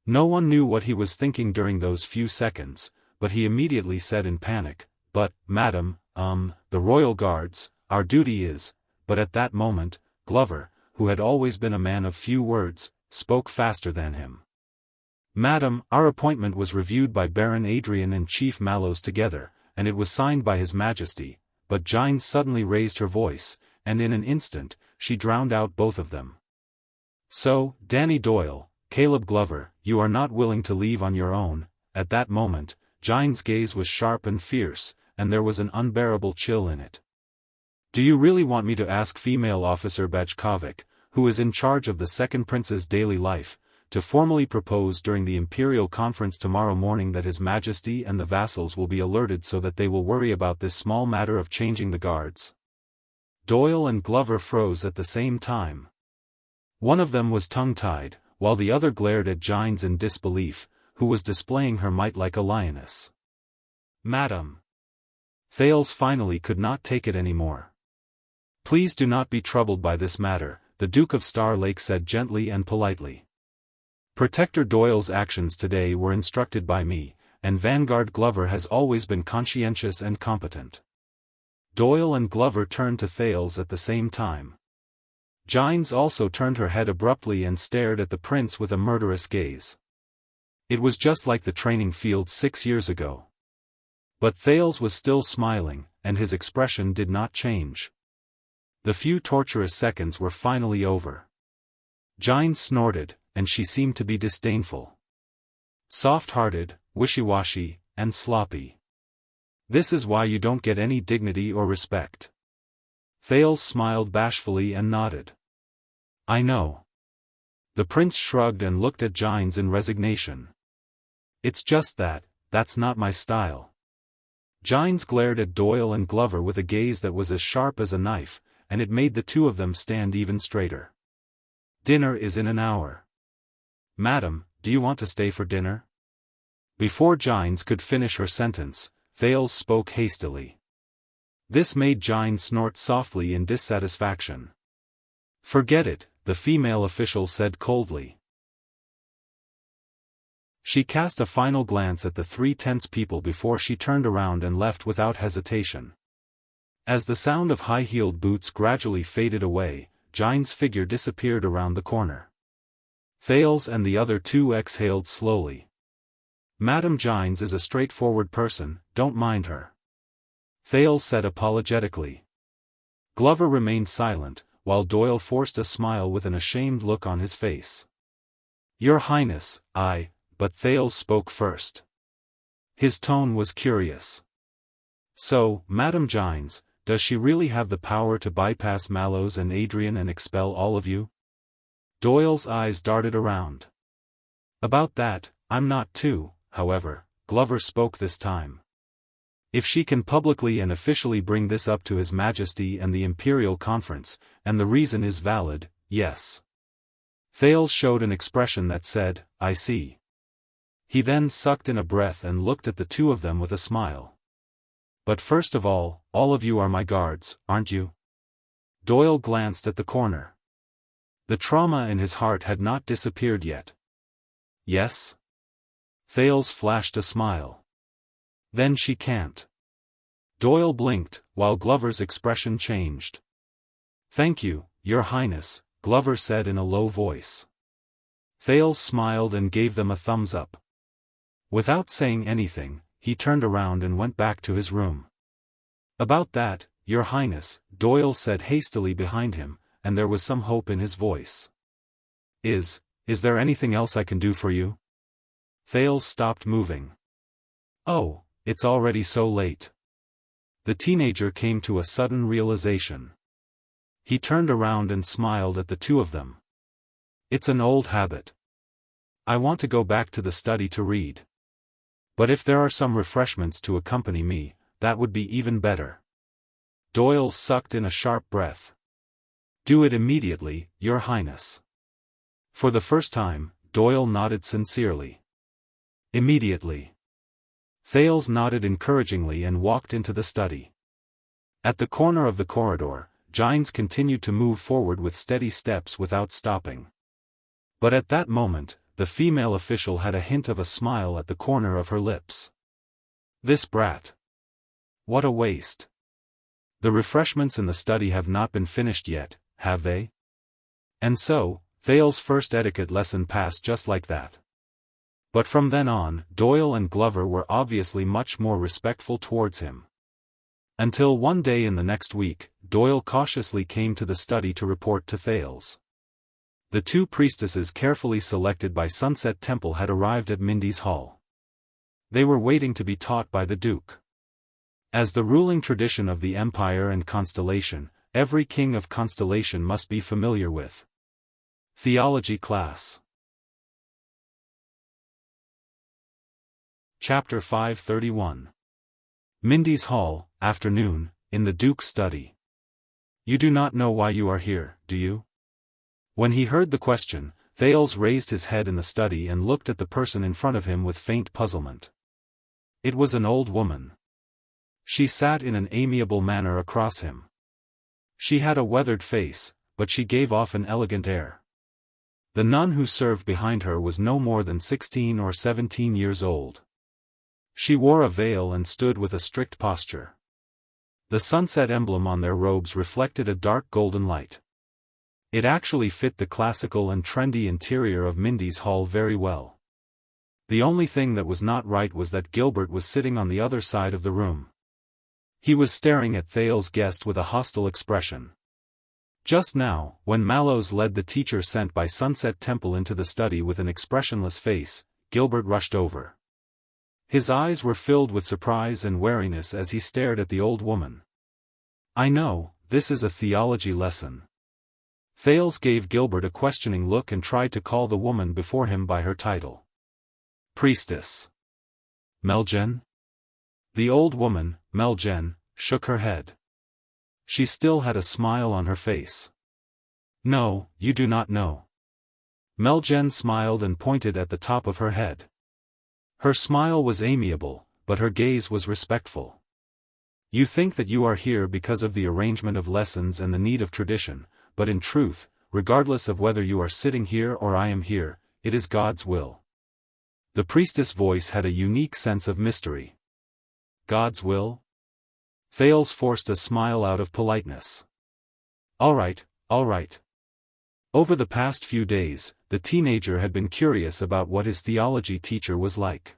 No one knew what he was thinking during those few seconds, but he immediately said in panic, but, madam, the royal guards, our duty is, but at that moment, Glover, who had always been a man of few words, spoke faster than him. Madam, our appointment was reviewed by Baron Adrian and Chief Mallows together, and it was signed by His Majesty, but Jianghu suddenly raised her voice, and in an instant, she drowned out both of them. So, Danny Doyle, Caleb Glover, you are not willing to leave on your own. At that moment, Jianghu's gaze was sharp and fierce, and there was an unbearable chill in it. Do you really want me to ask female officer Bajkovic, who is in charge of the second prince's daily life, to formally propose during the imperial conference tomorrow morning that His Majesty and the vassals will be alerted so that they will worry about this small matter of changing the guards? Doyle and Glover froze at the same time. One of them was tongue-tied, while the other glared at Jianghu in disbelief, who was displaying her might like a lioness. Madam. Thales finally could not take it anymore. Please do not be troubled by this matter, the Duke of Star Lake said gently and politely. Protector Doyle's actions today were instructed by me, and Vanguard Glover has always been conscientious and competent. Doyle and Glover turned to Thales at the same time. Jianghu also turned her head abruptly and stared at the prince with a murderous gaze. It was just like the training field 6 years ago. But Thales was still smiling, and his expression did not change. The few torturous seconds were finally over. Jianghu snorted, and she seemed to be disdainful. Soft-hearted, wishy-washy, and sloppy. This is why you don't get any dignity or respect. Thales smiled bashfully and nodded. I know. The prince shrugged and looked at Jianghu in resignation. It's just that, that's not my style. Jianghu glared at Doyle and Glover with a gaze that was as sharp as a knife, and it made the two of them stand even straighter. Dinner is in an hour. Madam, do you want to stay for dinner? Before Jianghu could finish her sentence, Thales spoke hastily. This made Jianghu snort softly in dissatisfaction. Forget it, the female official said coldly. She cast a final glance at the 3 tense people before she turned around and left without hesitation. As the sound of high-heeled boots gradually faded away, Jianghu's figure disappeared around the corner. Thales and the other 2 exhaled slowly. Madame Jianghu is a straightforward person, don't mind her. Thales said apologetically. Glover remained silent, while Doyle forced a smile with an ashamed look on his face. Your Highness, but Thales spoke first. His tone was curious. So, Madame Jianghu, does she really have the power to bypass Mallows and Adrian and expel all of you? Doyle's eyes darted around. About that, I'm not too, however, Glover spoke this time. If she can publicly and officially bring this up to His Majesty and the Imperial Conference, and the reason is valid, yes. Thales showed an expression that said, I see. He then sucked in a breath and looked at the two of them with a smile. But first of all of you are my guards, aren't you? Doyle glanced at the corner. The trauma in his heart had not disappeared yet. Yes? Thales flashed a smile. Then she can't. Doyle blinked, while Glover's expression changed. Thank you, Your Highness, Glover said in a low voice. Thales smiled and gave them a thumbs up. Without saying anything, he turned around and went back to his room. About that, Your Highness, Doyle said hastily behind him, and there was some hope in his voice. Is there anything else I can do for you? Thales stopped moving. Oh, it's already so late. The teenager came to a sudden realization. He turned around and smiled at the two of them. It's an old habit. I want to go back to the study to read. But if there are some refreshments to accompany me, that would be even better. Doyle sucked in a sharp breath. Do it immediately, Your Highness. For the first time, Doyle nodded sincerely. Immediately. Thales nodded encouragingly and walked into the study. At the corner of the corridor, Gines continued to move forward with steady steps without stopping. But at that moment, the female official had a hint of a smile at the corner of her lips. This brat. What a waste. The refreshments in the study have not been finished yet, have they? And so, Thales' first etiquette lesson passed just like that. But from then on, Doyle and Glover were obviously much more respectful towards him. Until one day in the next week, Doyle cautiously came to the study to report to Thales. The two priestesses carefully selected by Sunset Temple had arrived at Mindy's Hall. They were waiting to be taught by the Duke. As the ruling tradition of the Empire and Constellation, every king of Constellation must be familiar with. Theology class. Chapter 531. Mindy's Hall, afternoon, in the Duke's study. You do not know why you are here, do you? When he heard the question, Thales raised his head in the study and looked at the person in front of him with faint puzzlement. It was an old woman. She sat in an amiable manner across him. She had a weathered face, but she gave off an elegant air. The nun who served behind her was no more than 16 or 17 years old. She wore a veil and stood with a strict posture. The sunset emblem on their robes reflected a dark golden light. It actually fit the classical and trendy interior of Mindy's Hall very well. The only thing that was not right was that Gilbert was sitting on the other side of the room. He was staring at Thales' guest with a hostile expression. Just now, when Mallows led the teacher sent by Sunset Temple into the study with an expressionless face, Gilbert rushed over. His eyes were filled with surprise and wariness as he stared at the old woman. I know, this is a theology lesson. Thales gave Gilbert a questioning look and tried to call the woman before him by her title. Priestess. Meljen? The old woman, Meljen, shook her head. She still had a smile on her face. No, you do not know. Meljen smiled and pointed at the top of her head. Her smile was amiable, but her gaze was respectful. You think that you are here because of the arrangement of lessons and the need of tradition, but in truth, regardless of whether you are sitting here or I am here, it is God's will. The priestess' voice had a unique sense of mystery. God's will? Thales forced a smile out of politeness. All right. Over the past few days, the teenager had been curious about what his theology teacher was like.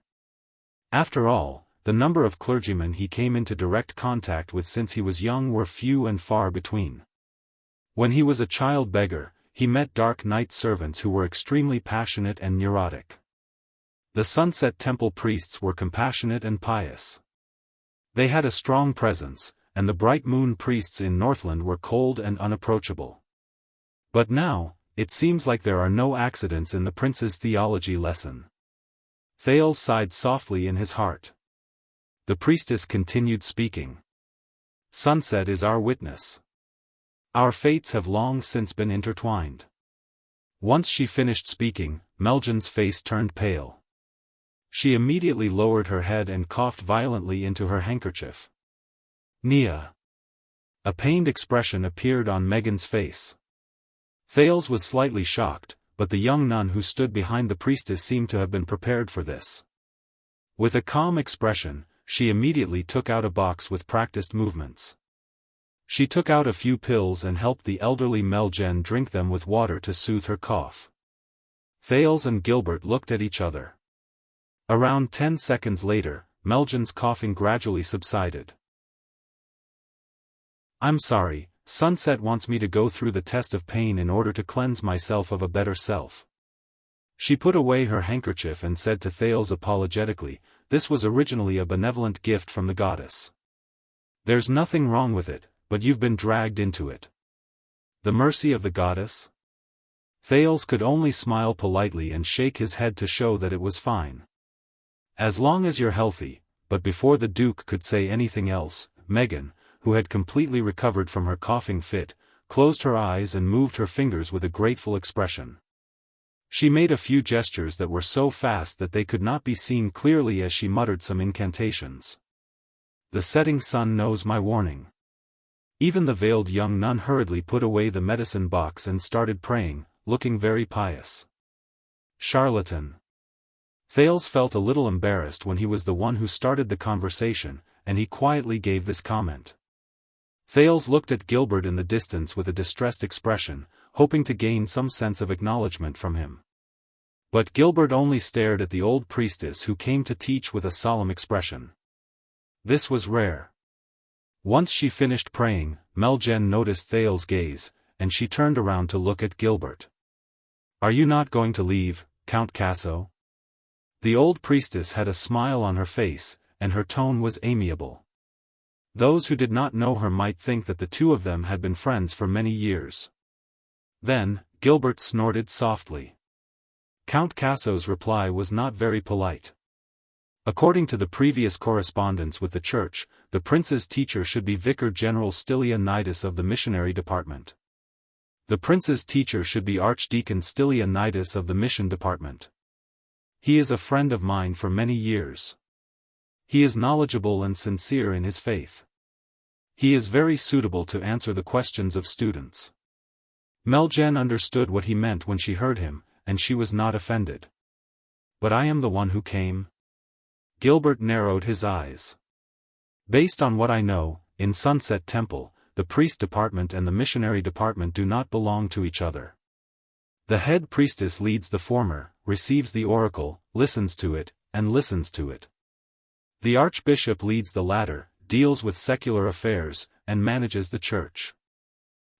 After all, the number of clergymen he came into direct contact with since he was young were few and far between. When he was a child beggar, he met dark night servants who were extremely passionate and neurotic. The Sunset Temple priests were compassionate and pious. They had a strong presence, and the Bright Moon priests in Northland were cold and unapproachable. But now, it seems like there are no accidents in the prince's theology lesson. Thales sighed softly in his heart. The priestess continued speaking. Sunset is our witness. Our fates have long since been intertwined. Once she finished speaking, Meljan's face turned pale. She immediately lowered her head and coughed violently into her handkerchief. Nia. A pained expression appeared on Megan's face. Thales was slightly shocked, but the young nun who stood behind the priestess seemed to have been prepared for this. With a calm expression, she immediately took out a box with practiced movements. She took out a few pills and helped the elderly Meljan drink them with water to soothe her cough. Thales and Gilbert looked at each other. Around 10 seconds later, Meljan's coughing gradually subsided. I'm sorry, Sunset wants me to go through the test of pain in order to cleanse myself of a better self. She put away her handkerchief and said to Thales apologetically, this was originally a benevolent gift from the goddess. There's nothing wrong with it, but you've been dragged into it. The mercy of the goddess? Thales could only smile politely and shake his head to show that it was fine. As long as you're healthy, but before the Duke could say anything else, Megan, who had completely recovered from her coughing fit, closed her eyes and moved her fingers with a grateful expression. She made a few gestures that were so fast that they could not be seen clearly as she muttered some incantations. The setting sun knows my warning. Even the veiled young nun hurriedly put away the medicine box and started praying, looking very pious. Charlatan. Thales felt a little embarrassed when he was the one who started the conversation, and he quietly gave this comment. Thales looked at Gilbert in the distance with a distressed expression, hoping to gain some sense of acknowledgement from him. But Gilbert only stared at the old priestess who came to teach with a solemn expression. This was rare. Once she finished praying, Meljan noticed Thales' gaze, and she turned around to look at Gilbert. Are you not going to leave, Count Casso? The old priestess had a smile on her face, and her tone was amiable. Those who did not know her might think that the two of them had been friends for many years. Then, Gilbert snorted softly. Count Casso's reply was not very polite. According to the previous correspondence with the church, the prince's teacher should be Vicar General Stylianides of the missionary department. The prince's teacher should be Archdeacon Stylianides of the mission department. He is a friend of mine for many years. He is knowledgeable and sincere in his faith. He is very suitable to answer the questions of students. Meljan understood what he meant when she heard him, and she was not offended. But I am the one who came? Gilbert narrowed his eyes. Based on what I know, in Sunset Temple, the priest department and the missionary department do not belong to each other. The head priestess leads the former, receives the oracle, listens to it, and listens to it. The archbishop leads the latter, deals with secular affairs, and manages the church.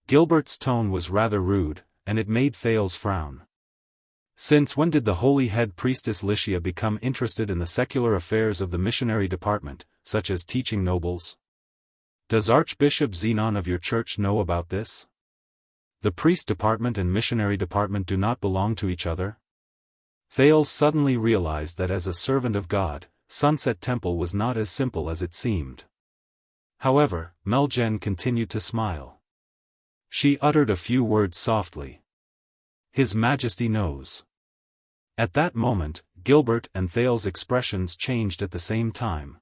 Gilbert's tone was rather rude, and it made Thales frown. Since when did the holy head priestess Lycia become interested in the secular affairs of the missionary department, such as teaching nobles? Does Archbishop Zenon of your church know about this? The priest department and missionary department do not belong to each other? Thales suddenly realized that as a servant of God, Sunset Temple was not as simple as it seemed. However, Meljan continued to smile. She uttered a few words softly. His Majesty knows. At that moment, Gilbert and Thales' expressions changed at the same time.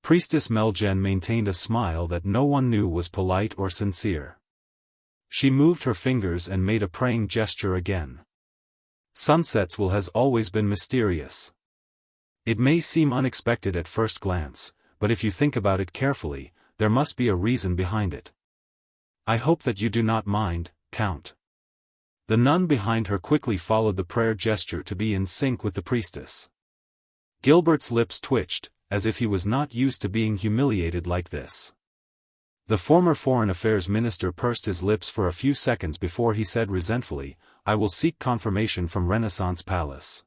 Priestess Meljan maintained a smile that no one knew was polite or sincere. She moved her fingers and made a praying gesture again. SunsetsWill has always been mysterious. It may seem unexpected at first glance, but if you think about it carefully, there must be a reason behind it. I hope that you do not mind, Count. The nun behind her quickly followed the prayer gesture to be in sync with the priestess. Gilbert's lips twitched, as if he was not used to being humiliated like this. The former Foreign Affairs Minister pursed his lips for a few seconds before he said resentfully, I will seek confirmation from Renaissance Palace.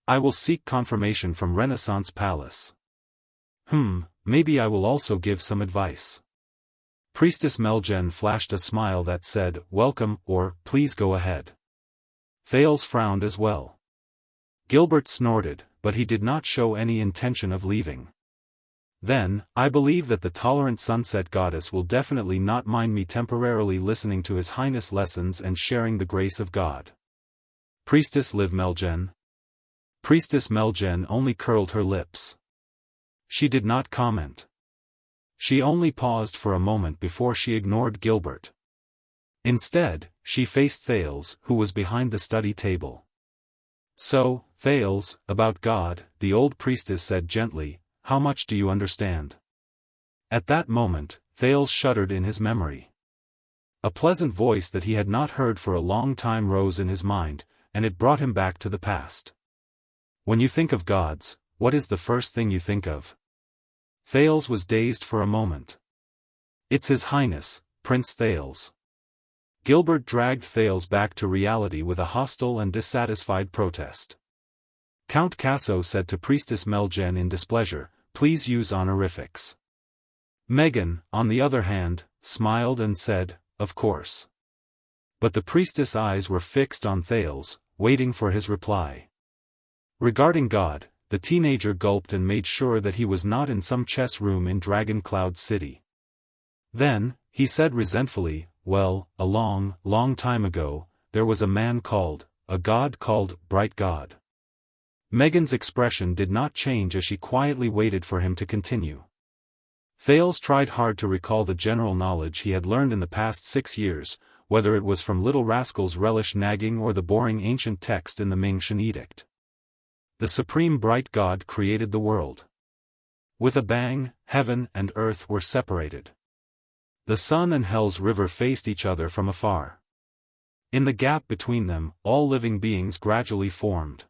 I will seek confirmation from Renaissance Palace. Maybe I will also give some advice. Priestess Meljan flashed a smile that said, welcome, or, please go ahead. Thales frowned as well. Gilbert snorted, but he did not show any intention of leaving. Then, I believe that the tolerant sunset goddess will definitely not mind me temporarily listening to His Highness' lessons and sharing the grace of God. Priestess Liv Melgen. Priestess Melgen only curled her lips. She did not comment. She only paused for a moment before she ignored Gilbert. Instead, she faced Thales, who was behind the study table. So, Thales, about God, the old priestess said gently, how much do you understand? At that moment, Thales shuddered in his memory. A pleasant voice that he had not heard for a long time rose in his mind, and it brought him back to the past. When you think of gods, what is the first thing you think of? Thales was dazed for a moment. It's His Highness, Prince Thales. Gilbert dragged Thales back to reality with a hostile and dissatisfied protest. Count Casso said to Priestess Melgen in displeasure, please use honorifics. Megan, on the other hand, smiled and said, of course. But the priestess' eyes were fixed on Thales, waiting for his reply. Regarding God, the teenager gulped and made sure that he was not in some chess room in Dragon Cloud City. Then, he said resentfully, well, a long, long time ago, there was a god called Bright God. Megan's expression did not change as she quietly waited for him to continue. Thales tried hard to recall the general knowledge he had learned in the past 6 years, whether it was from Little Rascal's relish nagging or the boring ancient text in the Ming-Shan Edict. The supreme bright God created the world. With a bang, heaven and earth were separated. The sun and hell's river faced each other from afar. In the gap between them, all living beings gradually formed.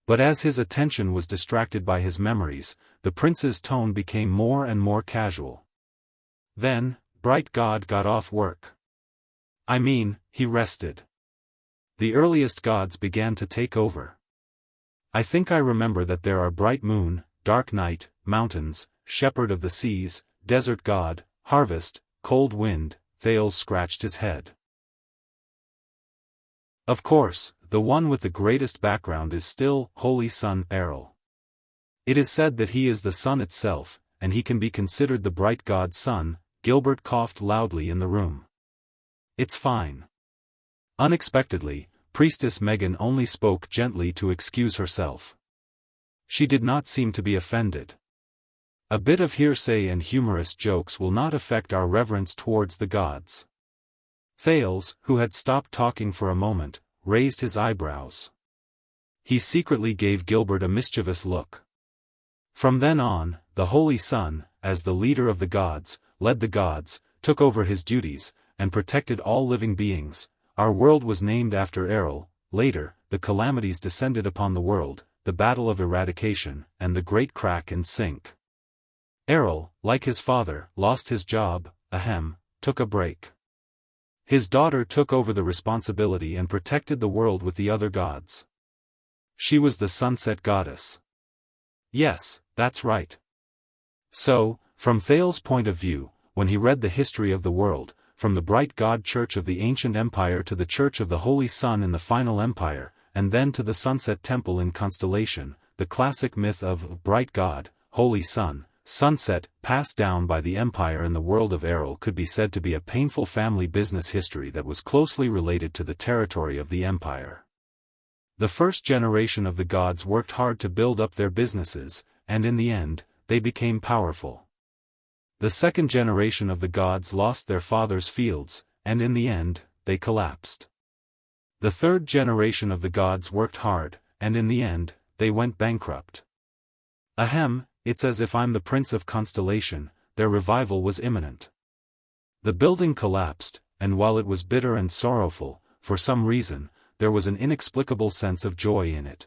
But as his attention was distracted by his memories, the prince's tone became more and more casual. Then, Bright God got off work. I mean, he rested. The earliest gods began to take over. I think I remember that there are bright moon, dark night, mountains, shepherd of the seas, desert god, harvest, cold wind. Thales scratched his head. Of course, the one with the greatest background is still Holy Sun Errol. It is said that he is the sun itself, and he can be considered the bright god's son. Gilbert coughed loudly in the room. It's fine. Unexpectedly, Priestess Megan only spoke gently to excuse herself. She did not seem to be offended. A bit of hearsay and humorous jokes will not affect our reverence towards the gods. Thales, who had stopped talking for a moment, raised his eyebrows. He secretly gave Gilbert a mischievous look. From then on, the Holy Sun, as the leader of the gods, led the gods, took over his duties, and protected all living beings. Our world was named after Errol. Later, the calamities descended upon the world, the Battle of Eradication, and the Great Crack and Sink. Errol, like his father, lost his job, took a break. His daughter took over the responsibility and protected the world with the other gods. She was the sunset goddess. Yes, that's right. So, from Thales' point of view, when he read the history of the world, from the bright God Church of the ancient empire to the Church of the Holy Sun in the final empire, and then to the Sunset Temple in Constellation, the classic myth of bright God, Holy Sun, Sunset, passed down by the empire in the world of Errol could be said to be a painful family business history that was closely related to the territory of the empire. The first generation of the gods worked hard to build up their businesses, and in the end, they became powerful. The second generation of the gods lost their father's fields, and in the end, they collapsed. The third generation of the gods worked hard, and in the end, they went bankrupt. It's as if I'm the Prince of Constellation. Their revival was imminent. The building collapsed, and while it was bitter and sorrowful, for some reason, there was an inexplicable sense of joy in it.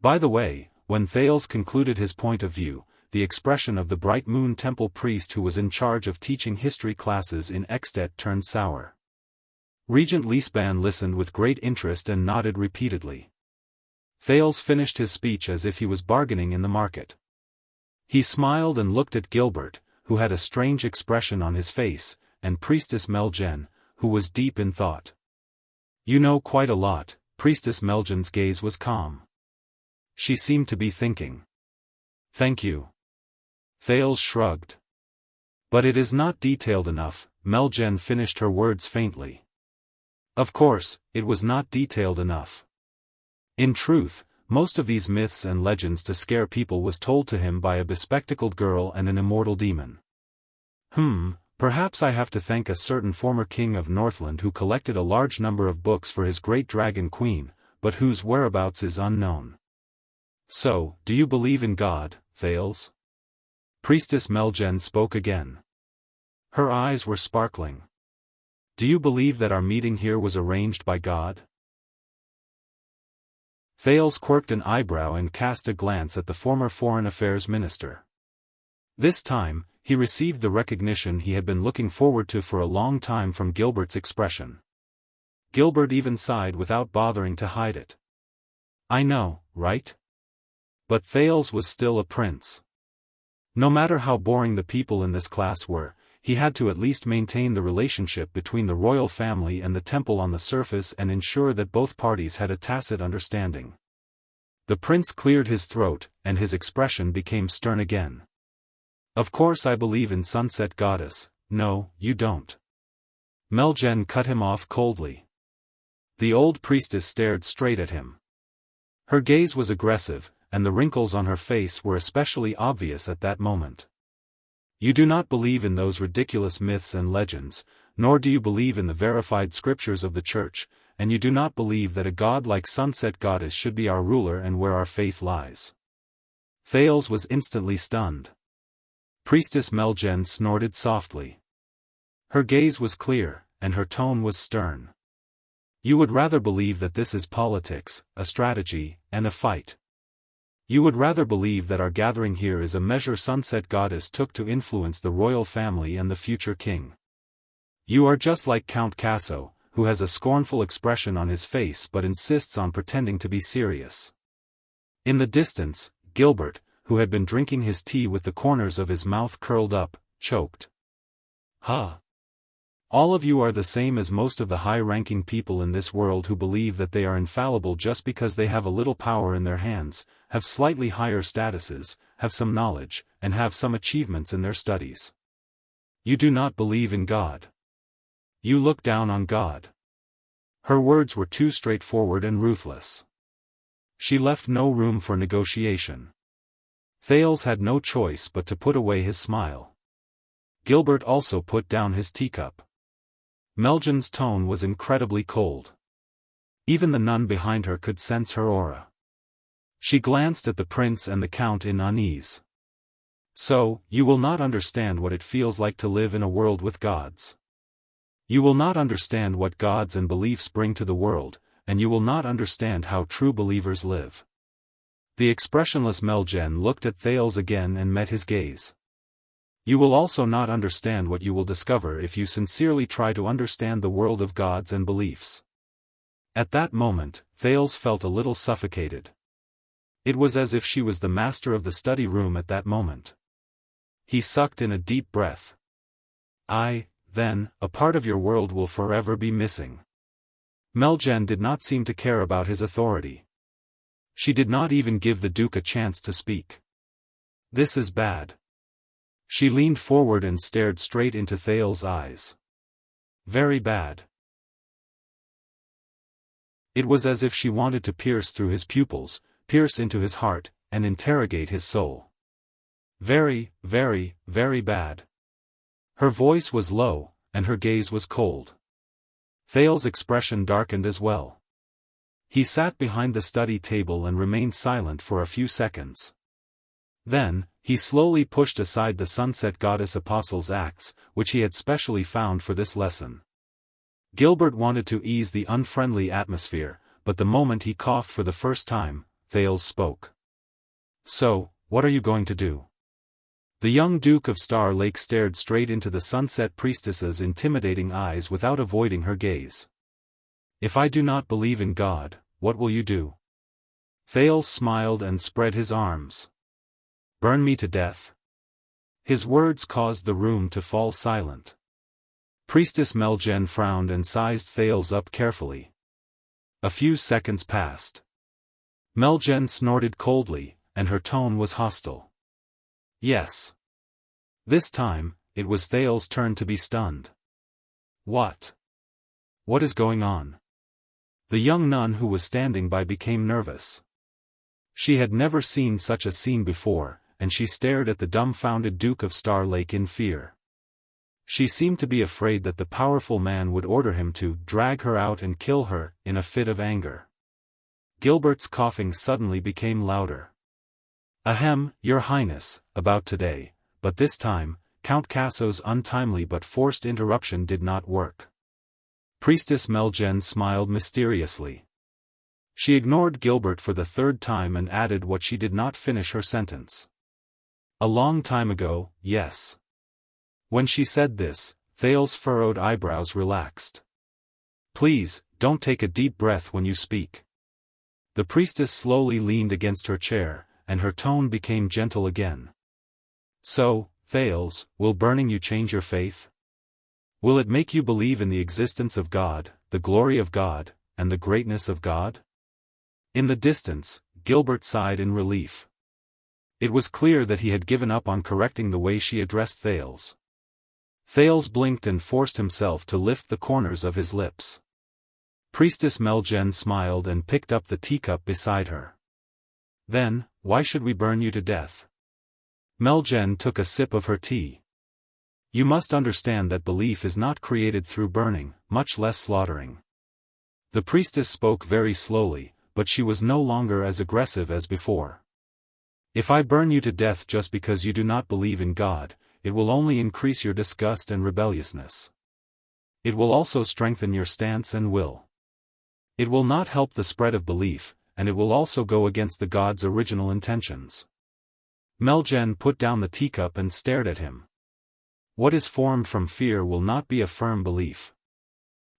By the way, when Thales concluded his point of view, the expression of the Bright Moon Temple priest who was in charge of teaching history classes in Extet turned sour. Regent Leespan listened with great interest and nodded repeatedly. Thales finished his speech as if he was bargaining in the market. He smiled and looked at Gilbert, who had a strange expression on his face, and Priestess Melgen, who was deep in thought. You know quite a lot. Priestess Melgen's gaze was calm. She seemed to be thinking. Thank you. Thales shrugged. But it is not detailed enough, Meljen finished her words faintly. Of course, it was not detailed enough. In truth, most of these myths and legends to scare people was told to him by a bespectacled girl and an immortal demon. Perhaps I have to thank a certain former king of Northland who collected a large number of books for his great dragon queen, but whose whereabouts is unknown. So, do you believe in God, Thales? Priestess Meljen spoke again. Her eyes were sparkling. Do you believe that our meeting here was arranged by God? Thales quirked an eyebrow and cast a glance at the former Foreign Affairs Minister. This time, he received the recognition he had been looking forward to for a long time from Gilbert's expression. Gilbert even sighed without bothering to hide it. I know, right? But Thales was still a prince. No matter how boring the people in this class were, he had to at least maintain the relationship between the royal family and the temple on the surface and ensure that both parties had a tacit understanding. The prince cleared his throat, and his expression became stern again. Of course I believe in Sunset Goddess. No, you don't. Meljen cut him off coldly. The old priestess stared straight at him. Her gaze was aggressive, and the wrinkles on her face were especially obvious at that moment. You do not believe in those ridiculous myths and legends, nor do you believe in the verified scriptures of the Church, and you do not believe that a god like Sunset Goddess should be our ruler and where our faith lies. Thales was instantly stunned. Priestess Meljen snorted softly. Her gaze was clear, and her tone was stern. You would rather believe that this is politics, a strategy, and a fight. You would rather believe that our gathering here is a measure Sunset Goddess took to influence the royal family and the future king. You are just like Count Casso, who has a scornful expression on his face but insists on pretending to be serious. In the distance, Gilbert, who had been drinking his tea with the corners of his mouth curled up, choked. Huh. All of you are the same as most of the high-ranking people in this world who believe that they are infallible just because they have a little power in their hands, have slightly higher statuses, have some knowledge, and have some achievements in their studies. You do not believe in God. You look down on God. Her words were too straightforward and ruthless. She left no room for negotiation. Thales had no choice but to put away his smile. Gilbert also put down his teacup. Meljen's tone was incredibly cold. Even the nun behind her could sense her aura. She glanced at the prince and the count in unease. So, you will not understand what it feels like to live in a world with gods. You will not understand what gods and beliefs bring to the world, and you will not understand how true believers live. The expressionless Meljen looked at Thales again and met his gaze. You will also not understand what you will discover if you sincerely try to understand the world of gods and beliefs. At that moment, Thales felt a little suffocated. It was as if she was the master of the study room at that moment. He sucked in a deep breath. Then, a part of your world will forever be missing. Meljen did not seem to care about his authority. She did not even give the Duke a chance to speak. This is bad. She leaned forward and stared straight into Thales' eyes. Very bad. It was as if she wanted to pierce through his pupils, pierce into his heart, and interrogate his soul. Very, very, very bad. Her voice was low, and her gaze was cold. Thales' expression darkened as well. He sat behind the study table and remained silent for a few seconds. Then, he slowly pushed aside the Sunset Goddess Apostle's axe, which he had specially found for this lesson. Gilbert wanted to ease the unfriendly atmosphere, but the moment he coughed for the first time, Thales spoke. So, what are you going to do? The young Duke of Star Lake stared straight into the Sunset Priestess's intimidating eyes without avoiding her gaze. If I do not believe in God, what will you do? Thales smiled and spread his arms. Burn me to death. His words caused the room to fall silent. Priestess Meljen frowned and sized Thales up carefully. A few seconds passed. Meljen snorted coldly, and her tone was hostile. Yes. This time, it was Thale's turn to be stunned. What? What is going on? The young nun who was standing by became nervous. She had never seen such a scene before, and she stared at the dumbfounded Duke of Star Lake in fear. She seemed to be afraid that the powerful man would order him to drag her out and kill her, in a fit of anger. Gilbert's coughing suddenly became louder. Ahem, Your Highness, about today, but this time, Count Casso's untimely but forced interruption did not work. Priestess Meljen smiled mysteriously. She ignored Gilbert for the third time and added what she did not finish her sentence. A long time ago, yes. When she said this, Thale's furrowed eyebrows relaxed. Please, don't take a deep breath when you speak. The priestess slowly leaned against her chair, and her tone became gentle again. So, Thales, will burning you change your faith? Will it make you believe in the existence of God, the glory of God, and the greatness of God? In the distance, Gilbert sighed in relief. It was clear that he had given up on correcting the way she addressed Thales. Thales blinked and forced himself to lift the corners of his lips. Priestess Meljen smiled and picked up the teacup beside her. Then, why should we burn you to death? Meljen took a sip of her tea. You must understand that belief is not created through burning, much less slaughtering. The priestess spoke very slowly, but she was no longer as aggressive as before. If I burn you to death just because you do not believe in God, it will only increase your disgust and rebelliousness. It will also strengthen your stance and will. It will not help the spread of belief, and it will also go against the God's original intentions. Meljen put down the teacup and stared at him. What is formed from fear will not be a firm belief.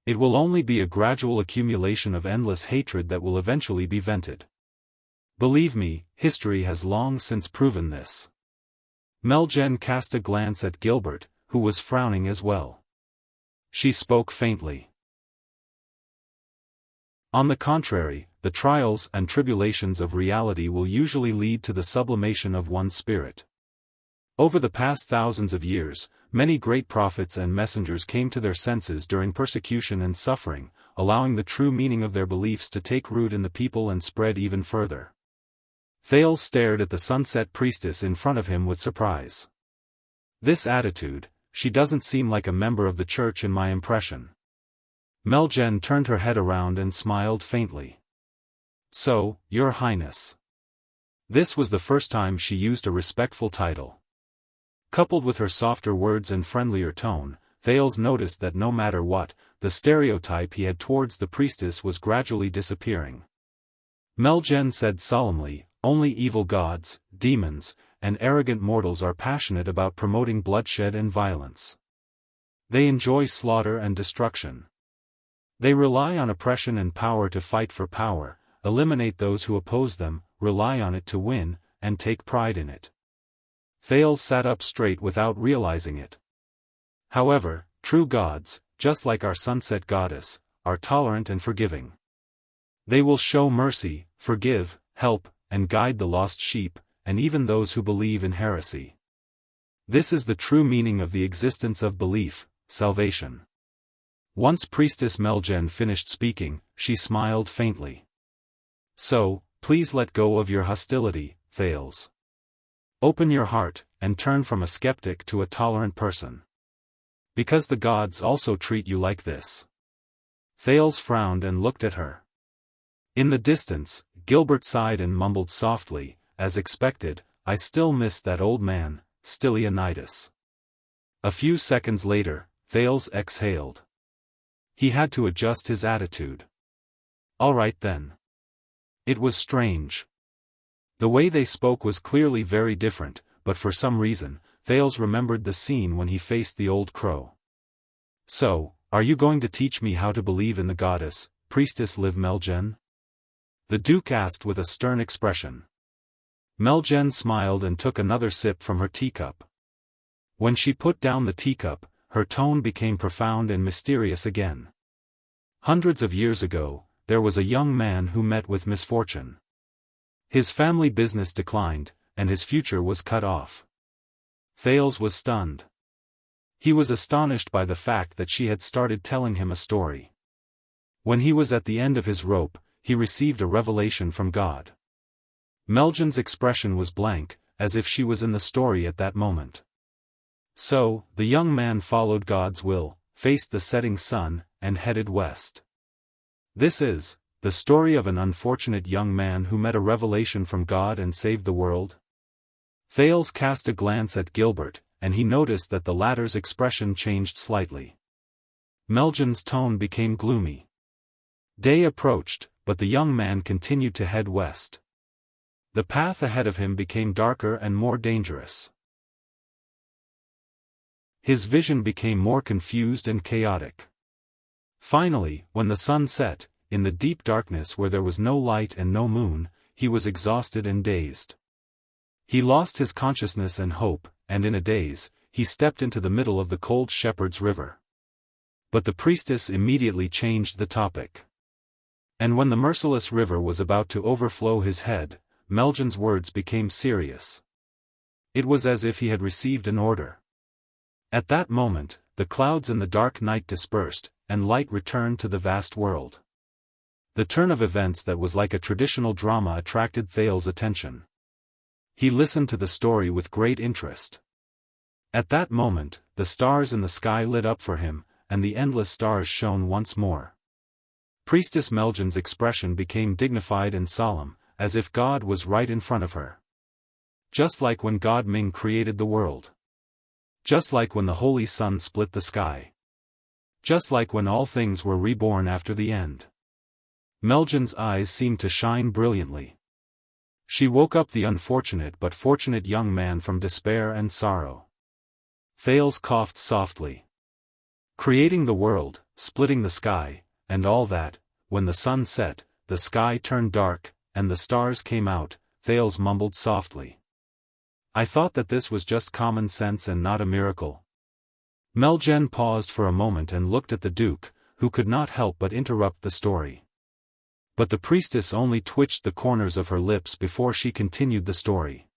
It will only be a gradual accumulation of endless hatred that will eventually be vented. Believe me, history has long since proven this. Meljen cast a glance at Gilbert, who was frowning as well. She spoke faintly. On the contrary, the trials and tribulations of reality will usually lead to the sublimation of one's spirit. Over the past thousands of years, many great prophets and messengers came to their senses during persecution and suffering, allowing the true meaning of their beliefs to take root in the people and spread even further. Thales stared at the sunset priestess in front of him with surprise. This attitude, she doesn't seem like a member of the church in my impression. Meljen turned her head around and smiled faintly. So, Your Highness. This was the first time she used a respectful title. Coupled with her softer words and friendlier tone, Thales noticed that no matter what, the stereotype he had towards the priestess was gradually disappearing. Meljen said solemnly, only evil gods, demons, and arrogant mortals are passionate about promoting bloodshed and violence. They enjoy slaughter and destruction. They rely on oppression and power to fight for power, eliminate those who oppose them, rely on it to win, and take pride in it. Thales sat up straight without realizing it. However, true gods, just like our sunset goddess, are tolerant and forgiving. They will show mercy, forgive, help, and guide the lost sheep, and even those who believe in heresy. This is the true meaning of the existence of belief, salvation. Once Priestess Meljen finished speaking, she smiled faintly. So, please let go of your hostility, Thales. Open your heart, and turn from a skeptic to a tolerant person. Because the gods also treat you like this. Thales frowned and looked at her. In the distance, Gilbert sighed and mumbled softly, as expected, I still miss that old man, Stylianides. A few seconds later, Thales exhaled. He had to adjust his attitude. All right then. It was strange. The way they spoke was clearly very different, but for some reason, Thales remembered the scene when he faced the old crow. So, are you going to teach me how to believe in the goddess, Priestess Liv Meljen? The Duke asked with a stern expression. Meljen smiled and took another sip from her teacup. When she put down the teacup, her tone became profound and mysterious again. Hundreds of years ago, there was a young man who met with misfortune. His family business declined, and his future was cut off. Thales was stunned. He was astonished by the fact that she had started telling him a story. When he was at the end of his rope, he received a revelation from God. Meljan's expression was blank, as if she was in the story at that moment. So, the young man followed God's will, faced the setting sun, and headed west. This is the story of an unfortunate young man who met a revelation from God and saved the world. Thales cast a glance at Gilbert, and he noticed that the latter's expression changed slightly. Meljan's tone became gloomy. Day approached, but the young man continued to head west. The path ahead of him became darker and more dangerous. His vision became more confused and chaotic. Finally, when the sun set, in the deep darkness where there was no light and no moon, he was exhausted and dazed. He lost his consciousness and hope, and in a daze, he stepped into the middle of the cold shepherd's river. But the priestess immediately changed the topic. And when the merciless river was about to overflow his head, Meljan's words became serious. It was as if he had received an order. At that moment, the clouds in the dark night dispersed, and light returned to the vast world. The turn of events that was like a traditional drama attracted Thales' attention. He listened to the story with great interest. At that moment, the stars in the sky lit up for him, and the endless stars shone once more. Priestess Meljan's expression became dignified and solemn, as if God was right in front of her. Just like when God Ming created the world. Just like when the holy sun split the sky. Just like when all things were reborn after the end. Meljan's eyes seemed to shine brilliantly. She woke up the unfortunate but fortunate young man from despair and sorrow. Thales coughed softly. Creating the world, splitting the sky, and all that, when the sun set, the sky turned dark, and the stars came out, Thales mumbled softly. I thought that this was just common sense and not a miracle. Meljan paused for a moment and looked at the Duke, who could not help but interrupt the story. But the priestess only twitched the corners of her lips before she continued the story.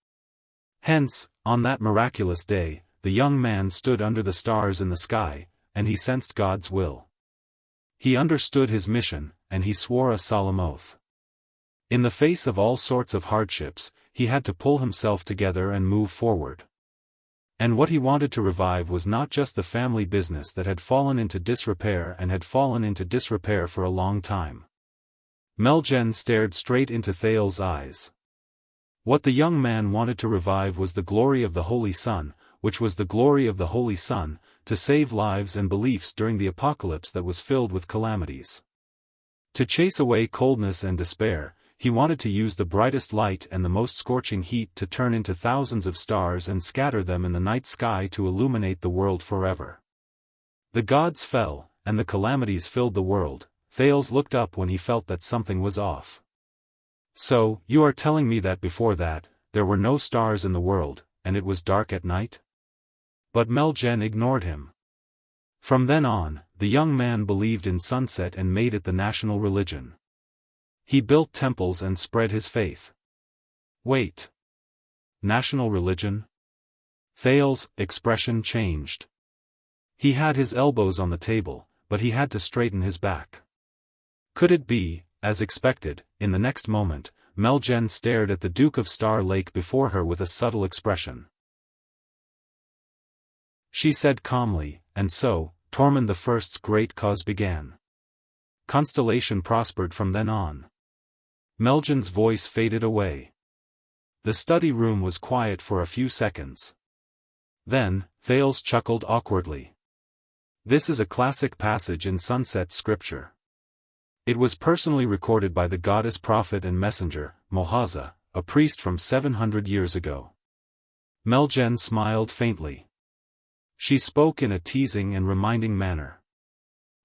Hence, on that miraculous day, the young man stood under the stars in the sky, and he sensed God's will. He understood his mission, and he swore a solemn oath. In the face of all sorts of hardships, he had to pull himself together and move forward. And what he wanted to revive was not just the family business that had fallen into disrepair and had fallen into disrepair for a long time. Meljan stared straight into Thales' eyes. What the young man wanted to revive was the glory of the Holy Sun, which was the glory of the Holy Sun, to save lives and beliefs during the apocalypse that was filled with calamities. To chase away coldness and despair, he wanted to use the brightest light and the most scorching heat to turn into thousands of stars and scatter them in the night sky to illuminate the world forever. The gods fell, and the calamities filled the world. Thales looked up when he felt that something was off. So, you are telling me that before that, there were no stars in the world, and it was dark at night? But Meljan ignored him. From then on, the young man believed in sunset and made it the national religion. He built temples and spread his faith. Wait. National religion? Thales' expression changed. He had his elbows on the table, but he had to straighten his back. Could it be, as expected, in the next moment, Meljan stared at the Duke of Star Lake before her with a subtle expression. She said calmly, and so, Tormund I's great cause began. Constellation prospered from then on. Meljan's voice faded away. The study room was quiet for a few seconds. Then, Thales chuckled awkwardly. This is a classic passage in sunset scripture. It was personally recorded by the goddess prophet and messenger, Mohaza, a priest from 700 years ago. Meljan smiled faintly. She spoke in a teasing and reminding manner.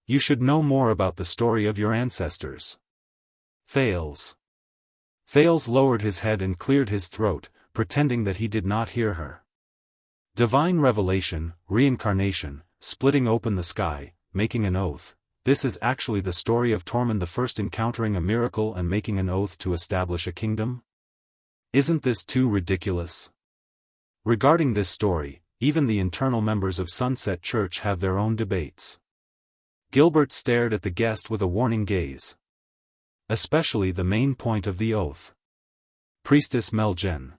You should know more about the story of your ancestors. Thales. Thales lowered his head and cleared his throat, pretending that he did not hear her. Divine revelation, reincarnation, splitting open the sky, making an oath. This is actually the story of Tormund I encountering a miracle and making an oath to establish a kingdom? Isn't this too ridiculous? Regarding this story, even the internal members of Sunset Church have their own debates. Gilbert stared at the guest with a warning gaze. Especially the main point of the oath. Priestess Meljen.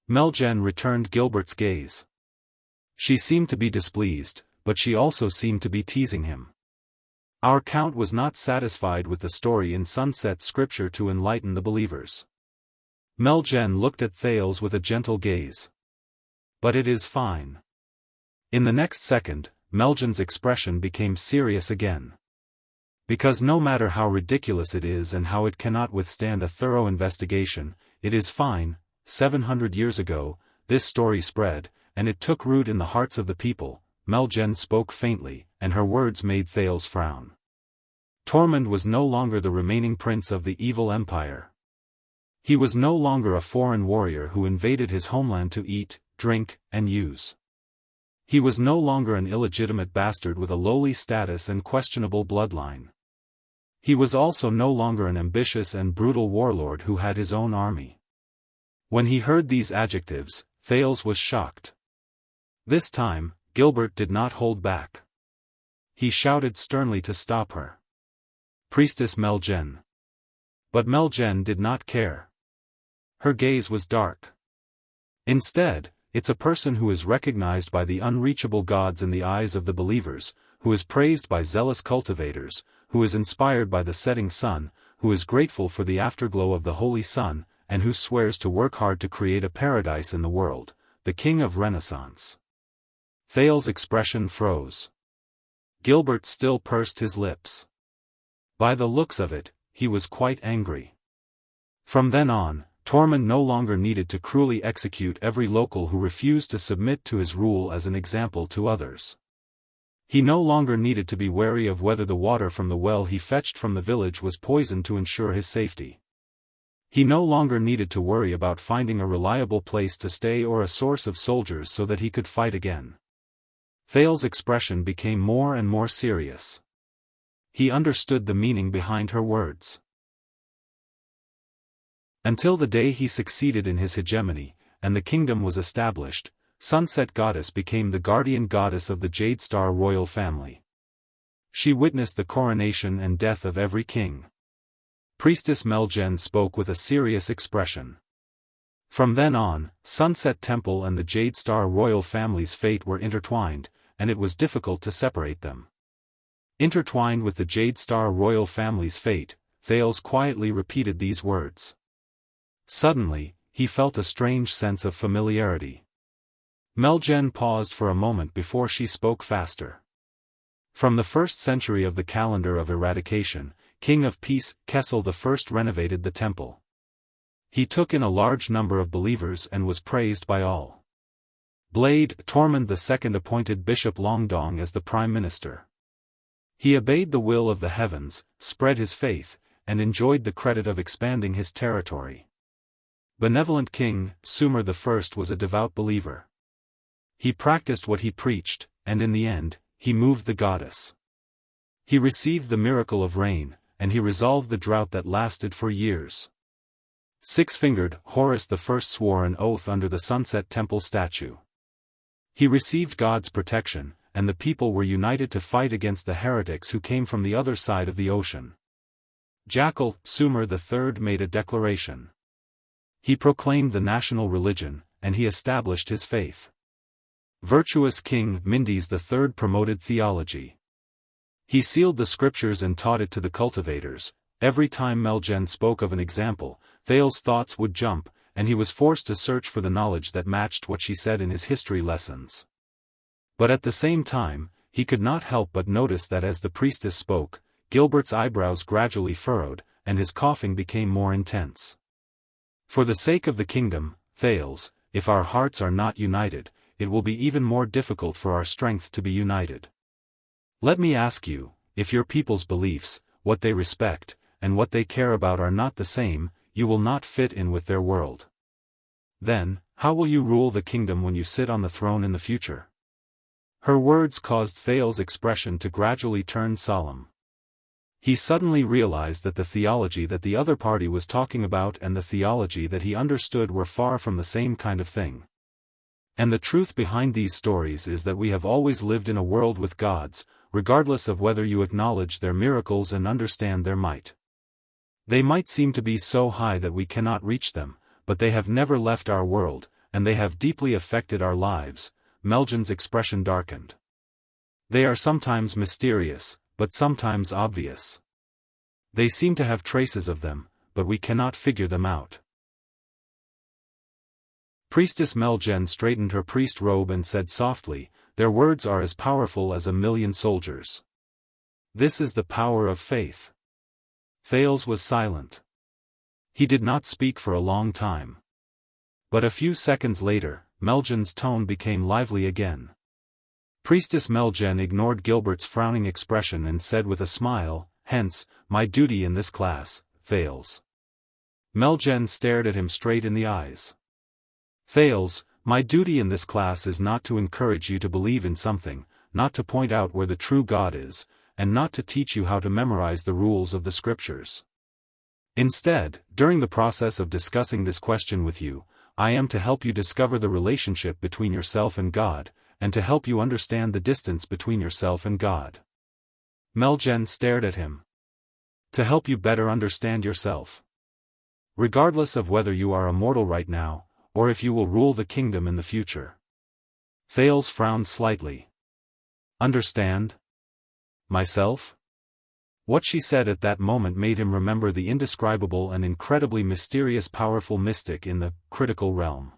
Meljen returned Gilbert's gaze. She seemed to be displeased, but she also seemed to be teasing him. Our count was not satisfied with the story in Sunset Scripture to enlighten the believers. Meljen looked at Thales with a gentle gaze. But it is fine. In the next second, Meljen's expression became serious again. Because no matter how ridiculous it is and how it cannot withstand a thorough investigation, it is fine. 700 years ago, this story spread, and it took root in the hearts of the people. Meljen spoke faintly, and her words made Thales frown. Tormund was no longer the remaining prince of the evil empire. He was no longer a foreign warrior who invaded his homeland to eat, drink, and use. He was no longer an illegitimate bastard with a lowly status and questionable bloodline. He was also no longer an ambitious and brutal warlord who had his own army. When he heard these adjectives, Thales was shocked. This time, Gilbert did not hold back. He shouted sternly to stop her. Priestess Meljen. But Meljen did not care. Her gaze was dark. Instead, it's a person who is recognized by the unreachable gods in the eyes of the believers, who is praised by zealous cultivators, who is inspired by the setting sun, who is grateful for the afterglow of the holy sun, and who swears to work hard to create a paradise in the world, the king of Renaissance. Thales' expression froze. Gilbert still pursed his lips. By the looks of it, he was quite angry. From then on, Tormund no longer needed to cruelly execute every local who refused to submit to his rule as an example to others. He no longer needed to be wary of whether the water from the well he fetched from the village was poisoned to ensure his safety. He no longer needed to worry about finding a reliable place to stay or a source of soldiers so that he could fight again. Thales' expression became more and more serious. He understood the meaning behind her words. Until the day he succeeded in his hegemony, and the kingdom was established, Sunset Goddess became the guardian goddess of the Jade Star royal family. She witnessed the coronation and death of every king. Priestess Meljen spoke with a serious expression. From then on, Sunset Temple and the Jade Star royal family's fate were intertwined, and it was difficult to separate them. Intertwined with the Jade Star royal family's fate, Thales quietly repeated these words. Suddenly, he felt a strange sense of familiarity. Meljen paused for a moment before she spoke faster. From the 1st century of the calendar of eradication, King of Peace, Kessel I renovated the temple. He took in a large number of believers and was praised by all. Blade Tormund II appointed Bishop Longdong as the prime minister. He obeyed the will of the heavens, spread his faith, and enjoyed the credit of expanding his territory. Benevolent King Sumer I was a devout believer. He practiced what he preached, and in the end, he moved the goddess. He received the miracle of rain, and he resolved the drought that lasted for years. Six-fingered Horus I swore an oath under the Sunset Temple statue. He received God's protection, and the people were united to fight against the heretics who came from the other side of the ocean. Jackal Sumer III made a declaration. He proclaimed the national religion, and he established his faith. Virtuous King Mindes III promoted theology. He sealed the scriptures and taught it to the cultivators. Every time Meljen spoke of an example, Thales' thoughts would jump, and he was forced to search for the knowledge that matched what she said in his history lessons. But at the same time, he could not help but notice that as the priestess spoke, Gilbert's eyebrows gradually furrowed, and his coughing became more intense. For the sake of the kingdom, Thales, if our hearts are not united, it will be even more difficult for our strength to be united. Let me ask you, if your people's beliefs, what they respect, and what they care about are not the same, you will not fit in with their world. Then, how will you rule the kingdom when you sit on the throne in the future? Her words caused Thales' expression to gradually turn solemn. He suddenly realized that the theology that the other party was talking about and the theology that he understood were far from the same kind of thing. And the truth behind these stories is that we have always lived in a world with gods, regardless of whether you acknowledge their miracles and understand their might. They might seem to be so high that we cannot reach them, but they have never left our world, and they have deeply affected our lives. Meljan's expression darkened. They are sometimes mysterious, but sometimes obvious. They seem to have traces of them, but we cannot figure them out. Priestess Meljan straightened her priest robe and said softly, "Their words are as powerful as 1,000,000 soldiers. This is the power of faith." Thales was silent. He did not speak for a long time. But a few seconds later, Meljan's tone became lively again. Priestess Meljan ignored Gilbert's frowning expression and said with a smile, "Hence, my duty in this class, Thales." Meljan stared at him straight in the eyes. "Thales, my duty in this class is not to encourage you to believe in something, not to point out where the true God is, and not to teach you how to memorize the rules of the scriptures. Instead, during the process of discussing this question with you, I am to help you discover the relationship between yourself and God, and to help you understand the distance between yourself and God." Meljan stared at him. "To help you better understand yourself. Regardless of whether you are immortal right now, or if you will rule the kingdom in the future." Thales frowned slightly. "Understand? Myself?" What she said at that moment made him remember the indescribable and incredibly mysterious powerful mystic in the critical realm.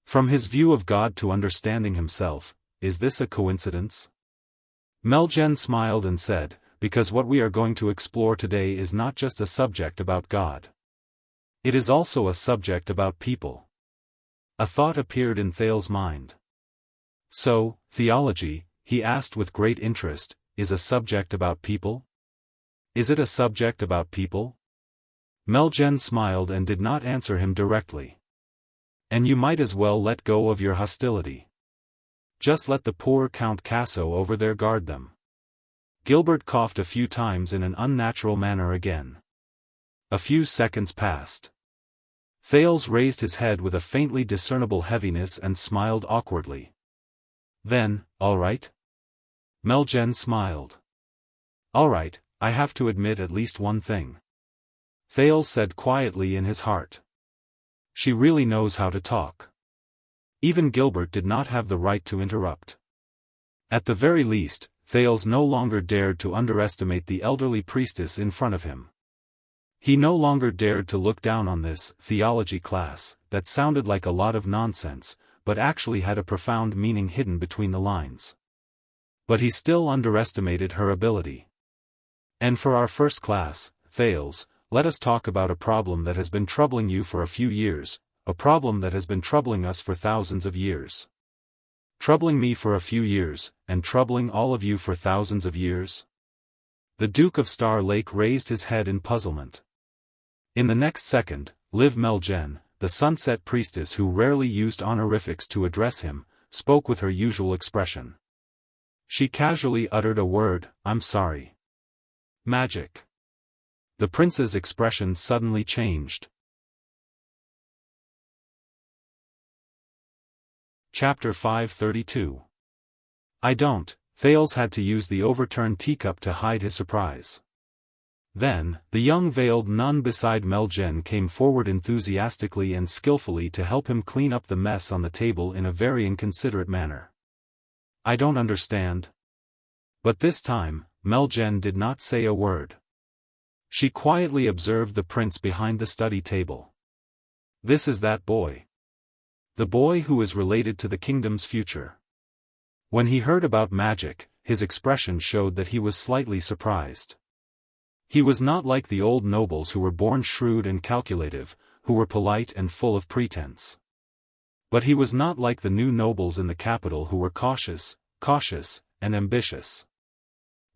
From his view of God to understanding himself, is this a coincidence? Meljan smiled and said, "Because what we are going to explore today is not just a subject about God. It is also a subject about people." A thought appeared in Thales' mind. "So, theology," he asked with great interest, "is a subject about people? Is it a subject about people?" Meljan smiled and did not answer him directly. "And you might as well let go of your hostility. Just let the poor Count Casso over there guard them." Gilbert coughed a few times in an unnatural manner again. A few seconds passed. Thales raised his head with a faintly discernible heaviness and smiled awkwardly. "Then, all right?" Meljan smiled. "All right, I have to admit at least one thing," Thales said quietly in his heart. "She really knows how to talk." Even Gilbert did not have the right to interrupt. At the very least, Thales no longer dared to underestimate the elderly priestess in front of him. He no longer dared to look down on this theology class that sounded like a lot of nonsense, but actually had a profound meaning hidden between the lines. But he still underestimated her ability. "And for our first class, Thales, let us talk about a problem that has been troubling you for a few years, a problem that has been troubling us for thousands of years." "Troubling me for a few years, and troubling all of you for thousands of years?" The Duke of Star Lake raised his head in puzzlement. In the next second, Liv Meljan, the Sunset Priestess who rarely used honorifics to address him, spoke with her usual expression. She casually uttered a word, "I'm sorry." "Magic." The prince's expression suddenly changed. Chapter 532. "I don't." Thales had to use the overturned teacup to hide his surprise. Then, the young veiled nun beside Meljan came forward enthusiastically and skillfully to help him clean up the mess on the table in a very inconsiderate manner. "I don't understand." But this time, Meljan did not say a word. She quietly observed the prince behind the study table. "This is that boy. The boy who is related to the kingdom's future." When he heard about magic, his expression showed that he was slightly surprised. He was not like the old nobles who were born shrewd and calculative, who were polite and full of pretense. But he was not like the new nobles in the capital who were cautious, and ambitious.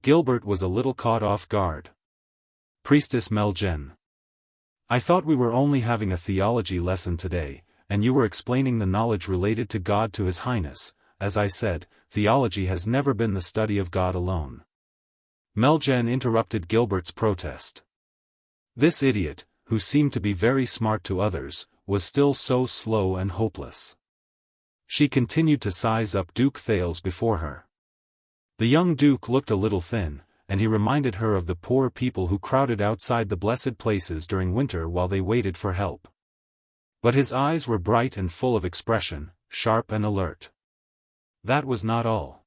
Gilbert was a little caught off guard. "Priestess Meljan. I thought we were only having a theology lesson today, and you were explaining the knowledge related to God to His Highness. As I said, theology has never been the study of God alone. Meljen interrupted Gilbert's protest. This idiot, who seemed to be very smart to others, was still so slow and hopeless. She continued to size up Duke Thales before her. The young Duke looked a little thin, and he reminded her of the poor people who crowded outside the blessed places during winter while they waited for help. But his eyes were bright and full of expression, sharp and alert. That was not all.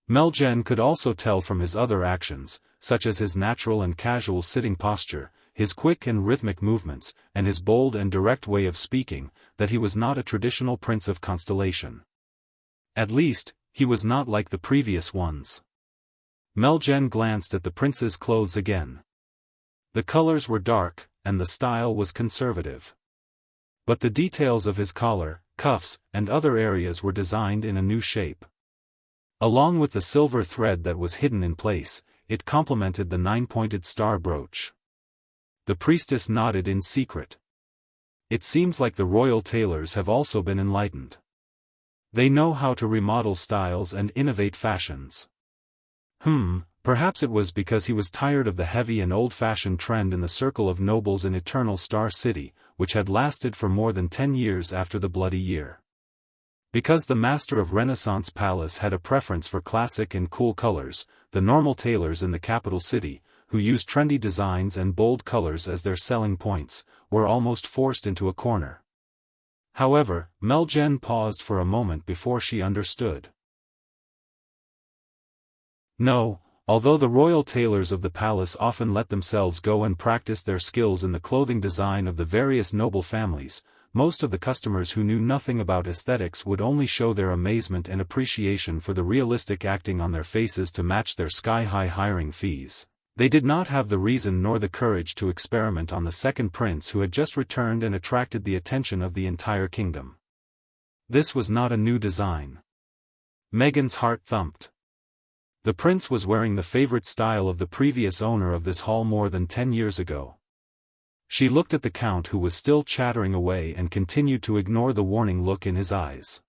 Meljen could also tell from his other actions, such as his natural and casual sitting posture, his quick and rhythmic movements, and his bold and direct way of speaking, that he was not a traditional prince of Constellation. At least, he was not like the previous ones. Meljen glanced at the prince's clothes again. The colors were dark, and the style was conservative. But the details of his collar, cuffs, and other areas were designed in a new shape. Along with the silver thread that was hidden in place, it complemented the 9-pointed star brooch. The priestess nodded in secret. It seems like the royal tailors have also been enlightened. They know how to remodel styles and innovate fashions. Perhaps it was because he was tired of the heavy and old-fashioned trend in the circle of nobles in Eternal Star City, which had lasted for more than 10 years after the Bloody Year. Because the master of Renaissance Palace had a preference for classic and cool colors, the normal tailors in the capital city, who used trendy designs and bold colors as their selling points, were almost forced into a corner. However, Meljen paused for a moment before she understood. No, although the royal tailors of the palace often let themselves go and practice their skills in the clothing design of the various noble families, most of the customers who knew nothing about aesthetics would only show their amazement and appreciation for the realistic acting on their faces to match their sky-high hiring fees. They did not have the reason nor the courage to experiment on the second prince who had just returned and attracted the attention of the entire kingdom. This was not a new design. Megan's heart thumped. The prince was wearing the favorite style of the previous owner of this hall more than 10 years ago. She looked at the count who was still chattering away and continued to ignore the warning look in his eyes.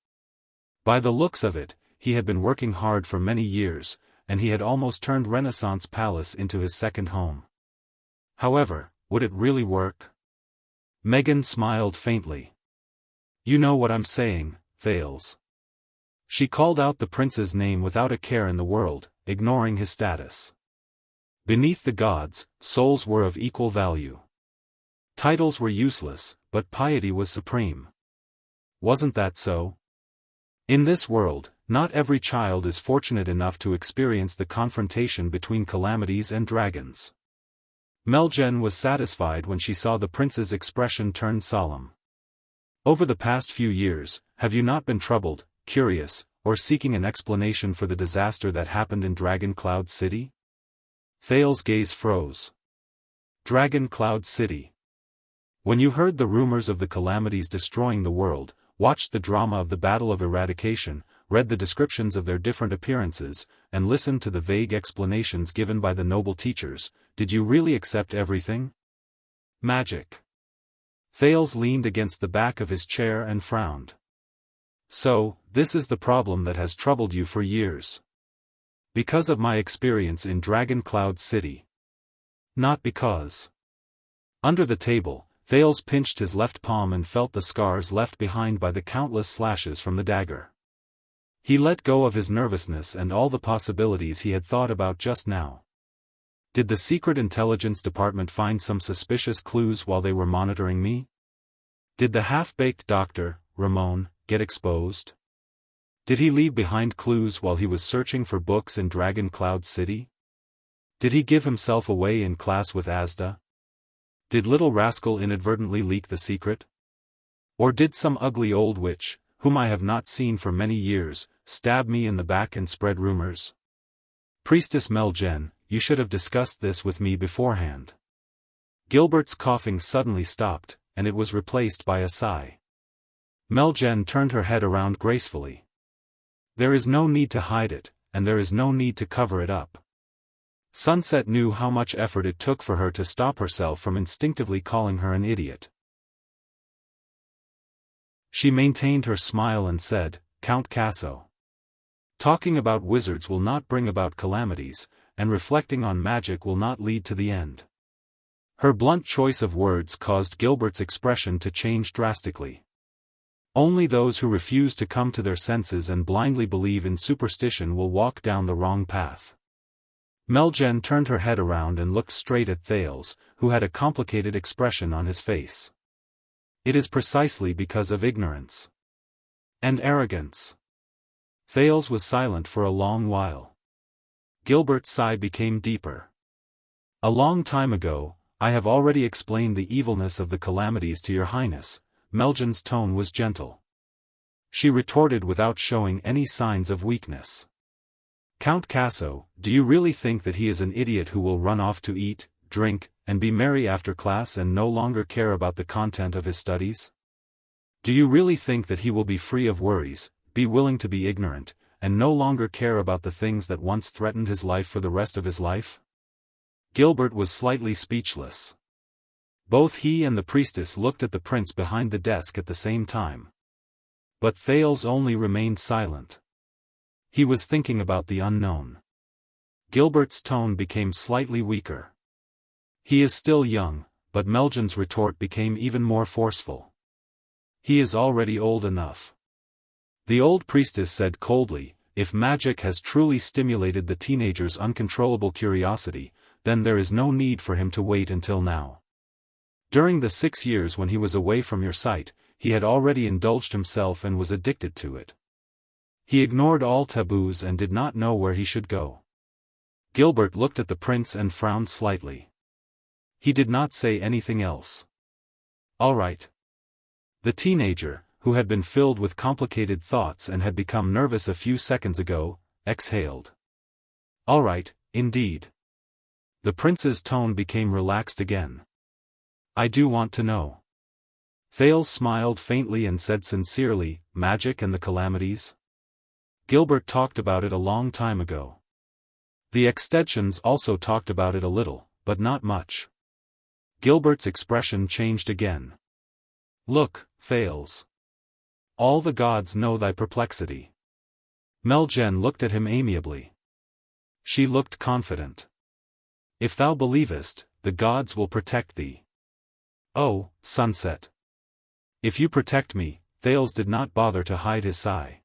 By the looks of it, he had been working hard for many years, and he had almost turned Renaissance Palace into his second home. However, would it really work? Megan smiled faintly. You know what I'm saying, Thales. She called out the prince's name without a care in the world, ignoring his status. Beneath the gods, souls were of equal value. Titles were useless, but piety was supreme. Wasn't that so? In this world, not every child is fortunate enough to experience the confrontation between calamities and dragons. Meljen was satisfied when she saw the prince's expression turn solemn. Over the past few years, have you not been troubled, curious, or seeking an explanation for the disaster that happened in Dragon Cloud City? Thales' gaze froze. Dragon Cloud City. When you heard the rumors of the calamities destroying the world, watched the drama of the Battle of Eradication, read the descriptions of their different appearances, and listened to the vague explanations given by the noble teachers, did you really accept everything? Magic. Thales leaned against the back of his chair and frowned. So, this is the problem that has troubled you for years. Because of my experience in Dragon Cloud City. Not because. Under the table, Thales pinched his left palm and felt the scars left behind by the countless slashes from the dagger. He let go of his nervousness and all the possibilities he had thought about just now. Did the Secret Intelligence Department find some suspicious clues while they were monitoring me? Did the half-baked doctor, Ramon, get exposed? Did he leave behind clues while he was searching for books in Dragon Cloud City? Did he give himself away in class with Asda? Did little rascal inadvertently leak the secret? Or did some ugly old witch, whom I have not seen for many years, stab me in the back and spread rumors? Priestess Meljen, you should have discussed this with me beforehand. Gilbert's coughing suddenly stopped, and it was replaced by a sigh. Meljen turned her head around gracefully. There is no need to hide it, and there is no need to cover it up. Sunset knew how much effort it took for her to stop herself from instinctively calling her an idiot. She maintained her smile and said, Count Casso. Talking about wizards will not bring about calamities, and reflecting on magic will not lead to the end. Her blunt choice of words caused Gilbert's expression to change drastically. Only those who refuse to come to their senses and blindly believe in superstition will walk down the wrong path. Meljen turned her head around and looked straight at Thales, who had a complicated expression on his face. It is precisely because of ignorance and arrogance. Thales was silent for a long while. Gilbert's sigh became deeper. A long time ago, I have already explained the evilness of the calamities to your highness. Meljen's tone was gentle. She retorted without showing any signs of weakness. Count Casso, do you really think that he is an idiot who will run off to eat, drink, and be merry after class and no longer care about the content of his studies? Do you really think that he will be free of worries, be willing to be ignorant, and no longer care about the things that once threatened his life for the rest of his life? Gilbert was slightly speechless. Both he and the priestess looked at the prince behind the desk at the same time. But Thales only remained silent. He was thinking about the unknown. Gilbert's tone became slightly weaker. He is still young, but Meljen's retort became even more forceful. He is already old enough. The old priestess said coldly, if magic has truly stimulated the teenager's uncontrollable curiosity, then there is no need for him to wait until now. During the 6 years when he was away from your sight, he had already indulged himself and was addicted to it. He ignored all taboos and did not know where he should go. Gilbert looked at the prince and frowned slightly. He did not say anything else. All right. The teenager, who had been filled with complicated thoughts and had become nervous a few seconds ago, exhaled. All right, indeed. The prince's tone became relaxed again. I do want to know. Thales smiled faintly and said sincerely, magic and the calamities? Gilbert talked about it a long time ago. The extensions also talked about it a little, but not much. Gilbert's expression changed again. Look, Thales. All the gods know thy perplexity. Meljen looked at him amiably. She looked confident. If thou believest, the gods will protect thee. Oh, sunset. If you protect me, Thales did not bother to hide his sigh.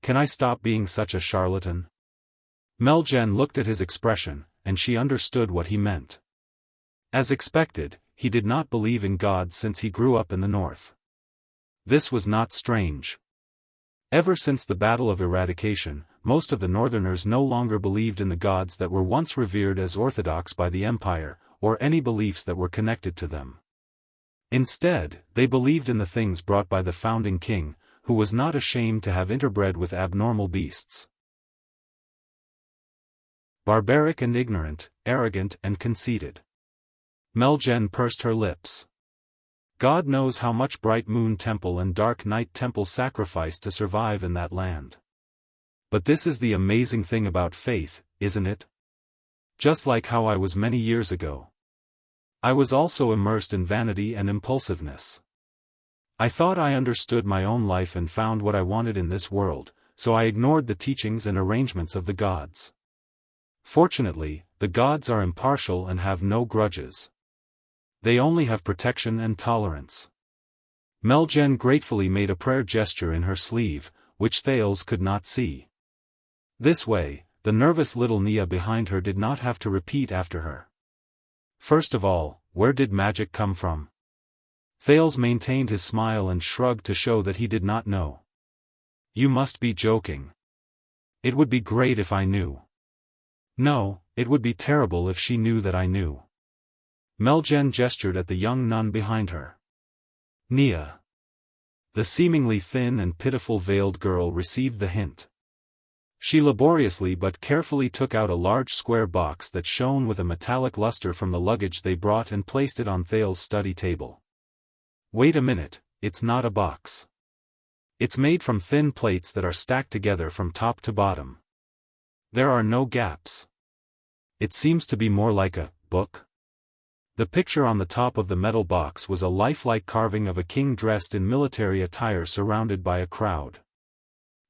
Can I stop being such a charlatan? Meljen looked at his expression, and she understood what he meant. As expected, he did not believe in God since he grew up in the north. This was not strange. Ever since the Battle of Eradication, most of the northerners no longer believed in the gods that were once revered as orthodox by the empire, or any beliefs that were connected to them. Instead, they believed in the things brought by the founding king, who was not ashamed to have interbred with abnormal beasts. Barbaric and ignorant, arrogant and conceited. Meljen pursed her lips. God knows how much Bright Moon Temple and Dark Night Temple sacrificed to survive in that land. But this is the amazing thing about faith, isn't it? Just like how I was many years ago. I was also immersed in vanity and impulsiveness. I thought I understood my own life and found what I wanted in this world, so I ignored the teachings and arrangements of the gods. Fortunately, the gods are impartial and have no grudges. They only have protection and tolerance. Meljen gratefully made a prayer gesture in her sleeve, which Thales could not see. This way, the nervous little Nia behind her did not have to repeat after her. First of all, where did magic come from? Thales maintained his smile and shrugged to show that he did not know. You must be joking. It would be great if I knew. No, it would be terrible if she knew that I knew. Meljen gestured at the young nun behind her. Nia. The seemingly thin and pitiful veiled girl received the hint. She laboriously but carefully took out a large square box that shone with a metallic luster from the luggage they brought and placed it on Thales' study table. Wait a minute, it's not a box. It's made from thin plates that are stacked together from top to bottom. There are no gaps. It seems to be more like a book. The picture on the top of the metal box was a lifelike carving of a king dressed in military attire surrounded by a crowd.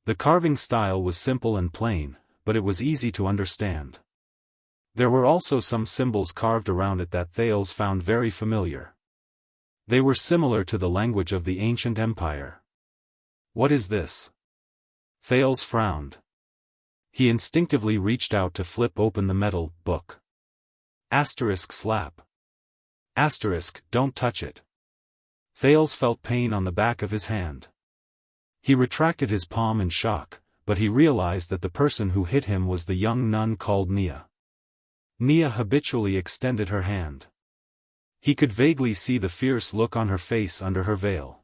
The carving style was simple and plain, but it was easy to understand. There were also some symbols carved around it that Thales found very familiar. They were similar to the language of the ancient empire. What is this? Thales frowned. He instinctively reached out to flip open the metal book. Asterisk slap. Asterisk, don't touch it. Thales felt pain on the back of his hand. He retracted his palm in shock, but he realized that the person who hit him was the young nun called Nia. Nia habitually extended her hand. He could vaguely see the fierce look on her face under her veil.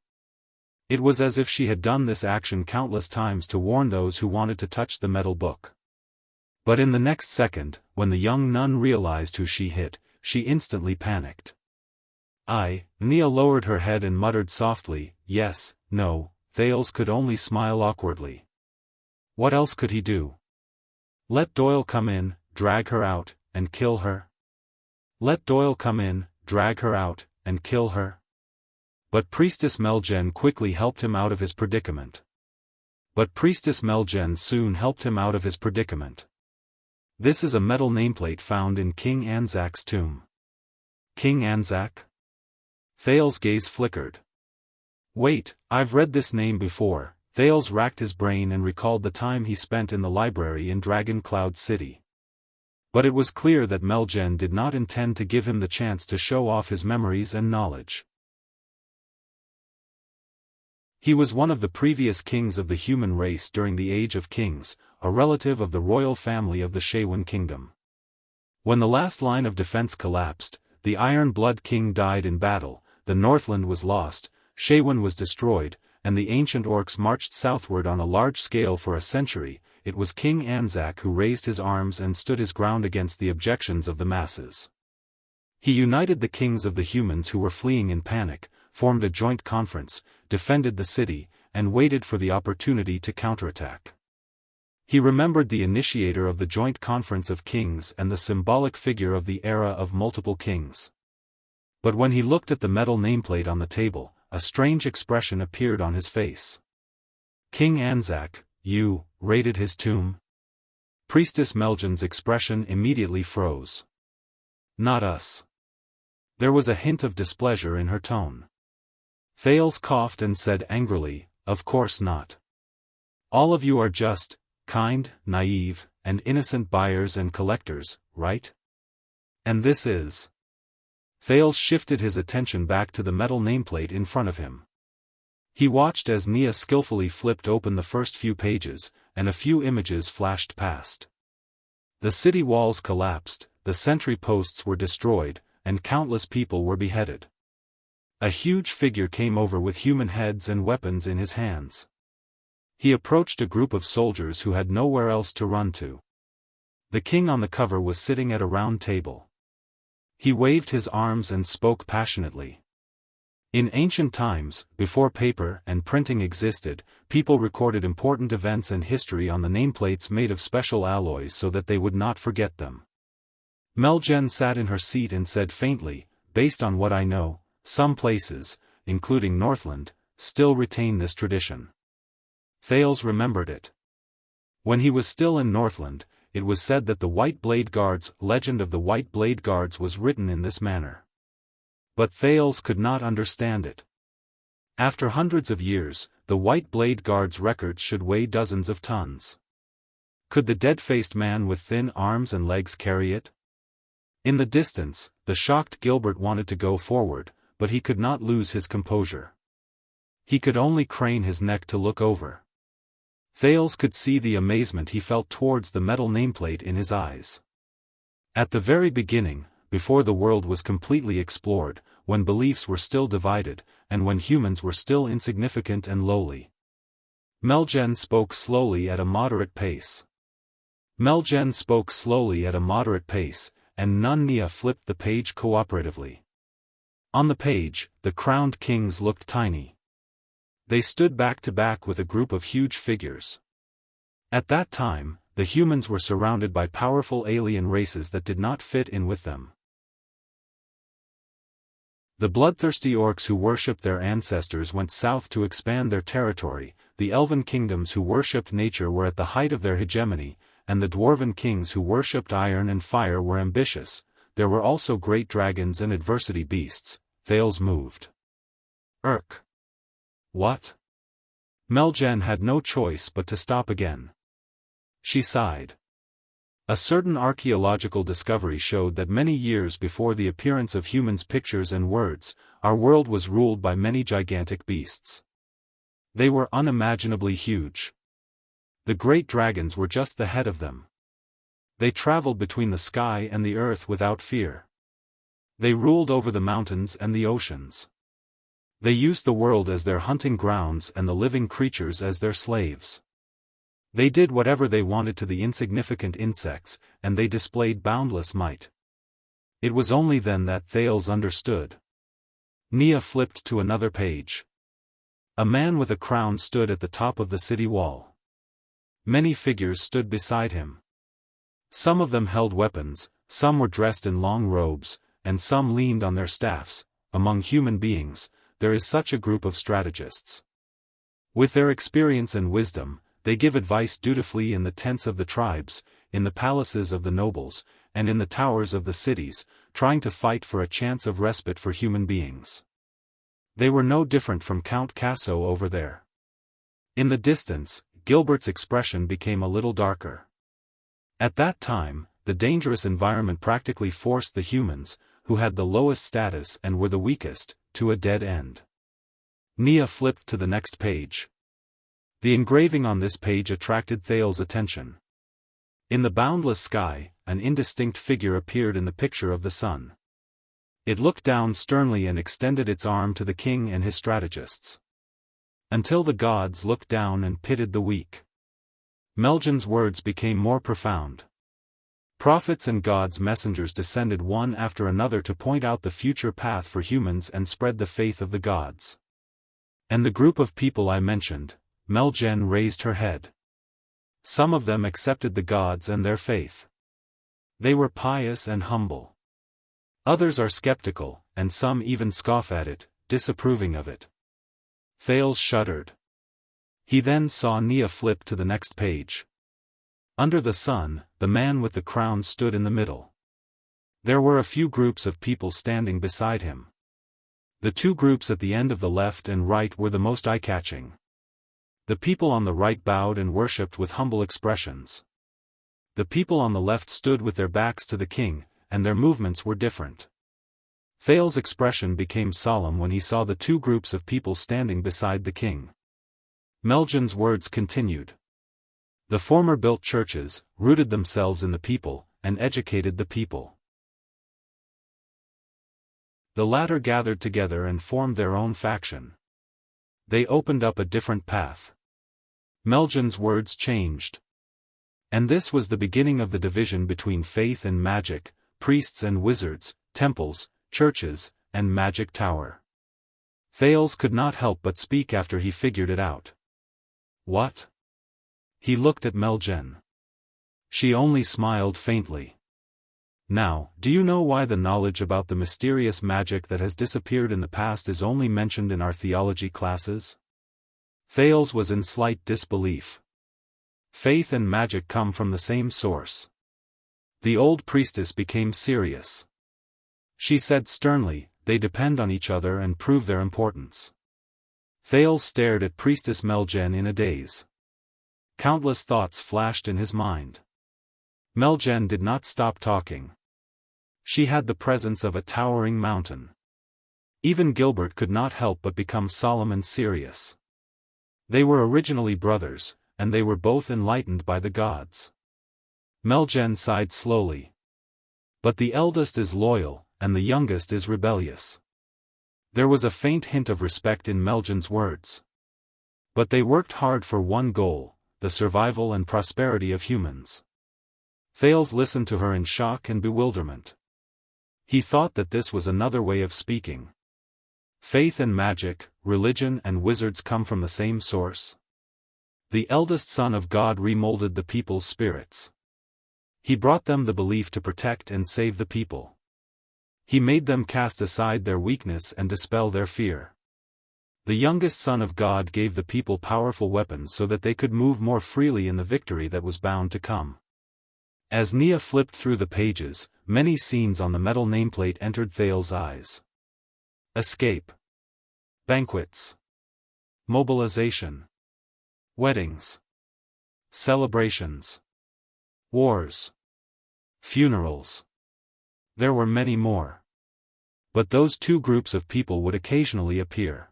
It was as if she had done this action countless times to warn those who wanted to touch the metal book. But in the next second, when the young nun realized who she hit, she instantly panicked. Nia lowered her head and muttered softly, yes, no. Thales could only smile awkwardly. What else could he do? Let Doyle come in, drag her out, and kill her? Let Doyle come in, drag her out, and kill her? But Priestess Meljen quickly helped him out of his predicament. This is a metal nameplate found in King Anzac's tomb. King Anzac? Thales' gaze flickered. Wait, I've read this name before. Thales racked his brain and recalled the time he spent in the library in Dragon Cloud City. But it was clear that Meljen did not intend to give him the chance to show off his memories and knowledge. He was one of the previous kings of the human race during the Age of Kings, a relative of the royal family of the Shaywin Kingdom. When the last line of defense collapsed, the Iron Blood King died in battle, the Northland was lost, Shaywin was destroyed, and the ancient orcs marched southward on a large scale for a century. It was King Anzac who raised his arms and stood his ground against the objections of the masses. He united the kings of the humans who were fleeing in panic, formed a joint conference, defended the city, and waited for the opportunity to counterattack. He remembered the initiator of the joint conference of kings and the symbolic figure of the era of multiple kings. But when he looked at the metal nameplate on the table, a strange expression appeared on his face. King Anzac, you raided his tomb? Priestess Meljen's expression immediately froze. Not us. There was a hint of displeasure in her tone. Thales coughed and said angrily, of course not. All of you are just, kind, naive, and innocent buyers and collectors, right? And this is... Thales shifted his attention back to the metal nameplate in front of him. He watched as Nia skillfully flipped open the first few pages, and a few images flashed past. The city walls collapsed, the sentry posts were destroyed, and countless people were beheaded. A huge figure came over with human heads and weapons in his hands. He approached a group of soldiers who had nowhere else to run to. The king on the cover was sitting at a round table. He waved his arms and spoke passionately. In ancient times, before paper and printing existed, people recorded important events and history on the nameplates made of special alloys so that they would not forget them. Meljen sat in her seat and said faintly, based on what I know, some places, including Northland, still retain this tradition. Thales remembered it. When he was still in Northland, it was said that the White Blade Guard's legend of the White Blade Guards was written in this manner. But Thales could not understand it. After hundreds of years, the White Blade Guard's records should weigh dozens of tons. Could the dead-faced man with thin arms and legs carry it? In the distance, the shocked Gilbert wanted to go forward, but he could not lose his composure. He could only crane his neck to look over. Thales could see the amazement he felt towards the metal nameplate in his eyes. At the very beginning, before the world was completely explored, when beliefs were still divided, and when humans were still insignificant and lowly. Meljen spoke slowly at a moderate pace. And Nun Nia flipped the page cooperatively. On the page, the crowned kings looked tiny. They stood back to back with a group of huge figures. At that time, the humans were surrounded by powerful alien races that did not fit in with them. The bloodthirsty orcs who worshipped their ancestors went south to expand their territory, the elven kingdoms who worshipped nature were at the height of their hegemony, and the dwarven kings who worshipped iron and fire were ambitious. There were also great dragons and adversity beasts. Thales moved. What? Meljen had no choice but to stop again. She sighed. A certain archaeological discovery showed that many years before the appearance of humans' pictures and words, our world was ruled by many gigantic beasts. They were unimaginably huge. The great dragons were just the head of them. They traveled between the sky and the earth without fear. They ruled over the mountains and the oceans. They used the world as their hunting grounds and the living creatures as their slaves. They did whatever they wanted to the insignificant insects, and they displayed boundless might. It was only then that Thales understood. Nia flipped to another page. A man with a crown stood at the top of the city wall. Many figures stood beside him. Some of them held weapons, some were dressed in long robes, and some leaned on their staffs. Among human beings, there is such a group of strategists. With their experience and wisdom, they give advice dutifully in the tents of the tribes, in the palaces of the nobles, and in the towers of the cities, trying to fight for a chance of respite for human beings. They were no different from Count Casso over there. In the distance, Gilbert's expression became a little darker. At that time, the dangerous environment practically forced the humans, who had the lowest status and were the weakest, to a dead end. Nia flipped to the next page. The engraving on this page attracted Thales' attention. In the boundless sky, an indistinct figure appeared in the picture of the sun. It looked down sternly and extended its arm to the king and his strategists. Until the gods looked down and pitied the weak. Meljen's words became more profound. Prophets and gods' messengers descended one after another to point out the future path for humans and spread the faith of the gods. And the group of people I mentioned, Meljen raised her head. Some of them accepted the gods and their faith. They were pious and humble. Others are skeptical, and some even scoff at it, disapproving of it. Thales shuddered. He then saw Nia flip to the next page. Under the sun, the man with the crown stood in the middle. There were a few groups of people standing beside him. The two groups at the end of the left and right were the most eye-catching. The people on the right bowed and worshipped with humble expressions. The people on the left stood with their backs to the king, and their movements were different. Thales' expression became solemn when he saw the two groups of people standing beside the king. Meljen's words continued. The former built churches, rooted themselves in the people, and educated the people. The latter gathered together and formed their own faction. They opened up a different path. Meljen's words changed. And this was the beginning of the division between faith and magic, priests and wizards, temples, churches, and magic tower. Thales could not help but speak after he figured it out. What? He looked at Meljen. She only smiled faintly. Now, do you know why the knowledge about the mysterious magic that has disappeared in the past is only mentioned in our theology classes? Thales was in slight disbelief. Faith and magic come from the same source. The old priestess became serious. She said sternly, they depend on each other and prove their importance. Thales stared at Priestess Meljen in a daze. Countless thoughts flashed in his mind. Meljen did not stop talking. She had the presence of a towering mountain. Even Gilbert could not help but become solemn and serious. They were originally brothers, and they were both enlightened by the gods. Meljen sighed slowly. But the eldest is loyal, and the youngest is rebellious. There was a faint hint of respect in Meljen's words. But they worked hard for one goal, the survival and prosperity of humans. Thales listened to her in shock and bewilderment. He thought that this was another way of speaking. Faith and magic, religion and wizards come from the same source. The eldest son of God remolded the people's spirits. He brought them the belief to protect and save the people. He made them cast aside their weakness and dispel their fear. The youngest son of God gave the people powerful weapons so that they could move more freely in the victory that was bound to come. As Nia flipped through the pages, many scenes on the metal nameplate entered Thale's eyes. Escape. Banquets. Mobilization. Weddings. Celebrations. Wars. Funerals. There were many more. But those two groups of people would occasionally appear.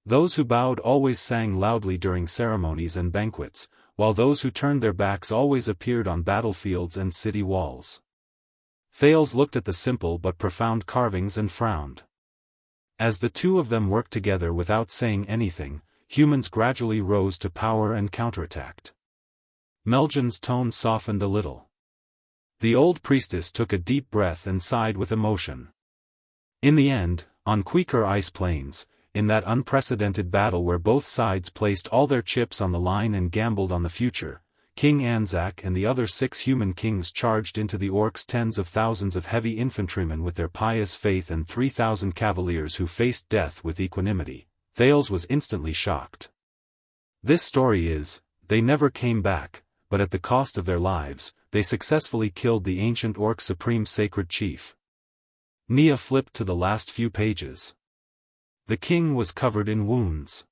Those who bowed always sang loudly during ceremonies and banquets, while those who turned their backs always appeared on battlefields and city walls. Thales looked at the simple but profound carvings and frowned. As the two of them worked together without saying anything, humans gradually rose to power and counterattacked. Meljan's tone softened a little. The old priestess took a deep breath and sighed with emotion. In the end, on Quaker ice plains, in that unprecedented battle where both sides placed all their chips on the line and gambled on the future, King Anzac and the other 6 human kings charged into the orcs, tens of thousands of heavy infantrymen with their pious faith and 3,000 cavaliers who faced death with equanimity. Thales was instantly shocked. This story is, they never came back, but at the cost of their lives, they successfully killed the ancient orc supreme sacred chief. Nia flipped to the last few pages. The king was covered in wounds.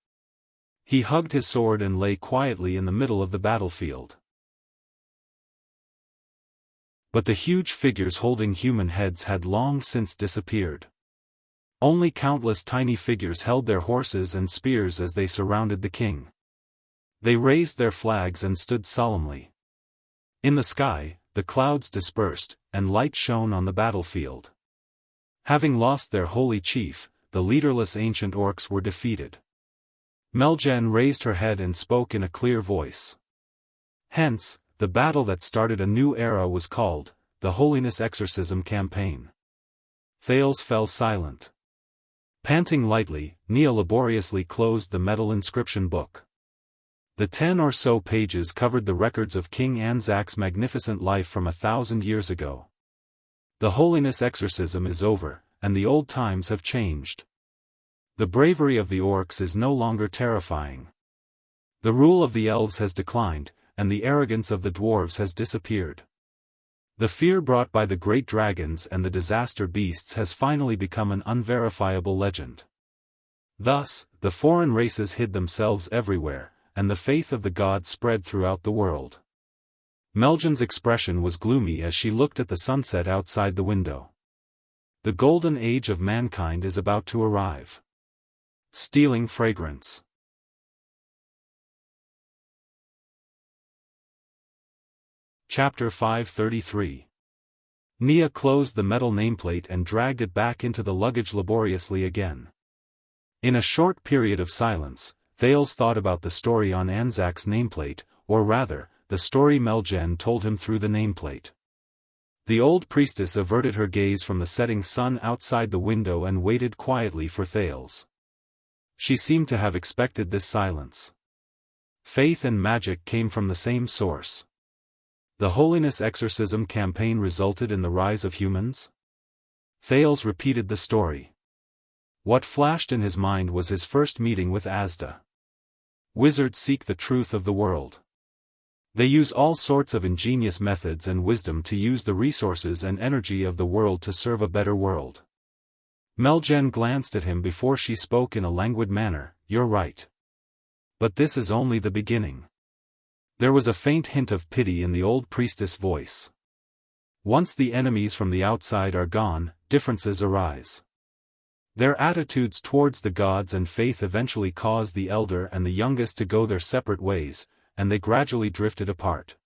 He hugged his sword and lay quietly in the middle of the battlefield. But the huge figures holding human heads had long since disappeared. Only countless tiny figures held their horses and spears as they surrounded the king. They raised their flags and stood solemnly. In the sky, the clouds dispersed, and light shone on the battlefield. Having lost their holy chief, the leaderless ancient orcs were defeated. Meljan raised her head and spoke in a clear voice. Hence, the battle that started a new era was called, the Holiness Exorcism Campaign. Thales fell silent. Panting lightly, Nia laboriously closed the metal inscription book. The 10 or so pages covered the records of King Anzac's magnificent life from 1,000 years ago. The Holiness Exorcism is over, and the old times have changed. The bravery of the orcs is no longer terrifying. The rule of the elves has declined, and the arrogance of the dwarves has disappeared. The fear brought by the great dragons and the disaster beasts has finally become an unverifiable legend. Thus, the foreign races hid themselves everywhere, and the faith of the gods spread throughout the world. Meljan's expression was gloomy as she looked at the sunset outside the window. The golden age of mankind is about to arrive. Stealing fragrance. Chapter 533. Nia closed the metal nameplate and dragged it back into the luggage laboriously again. In a short period of silence, Thales thought about the story on Anzac's nameplate, or rather, the story Meljan told him through the nameplate. The old priestess averted her gaze from the setting sun outside the window and waited quietly for Thales. She seemed to have expected this silence. Faith and magic came from the same source. The Holiness Exorcism Campaign resulted in the rise of humans? Thales repeated the story. What flashed in his mind was his first meeting with Asda. Wizards seek the truth of the world. They use all sorts of ingenious methods and wisdom to use the resources and energy of the world to serve a better world. Meljan glanced at him before she spoke in a languid manner. You're right. But this is only the beginning. There was a faint hint of pity in the old priestess' voice. Once the enemies from the outside are gone, differences arise. Their attitudes towards the gods and faith eventually caused the elder and the youngest to go their separate ways, and they gradually drifted apart.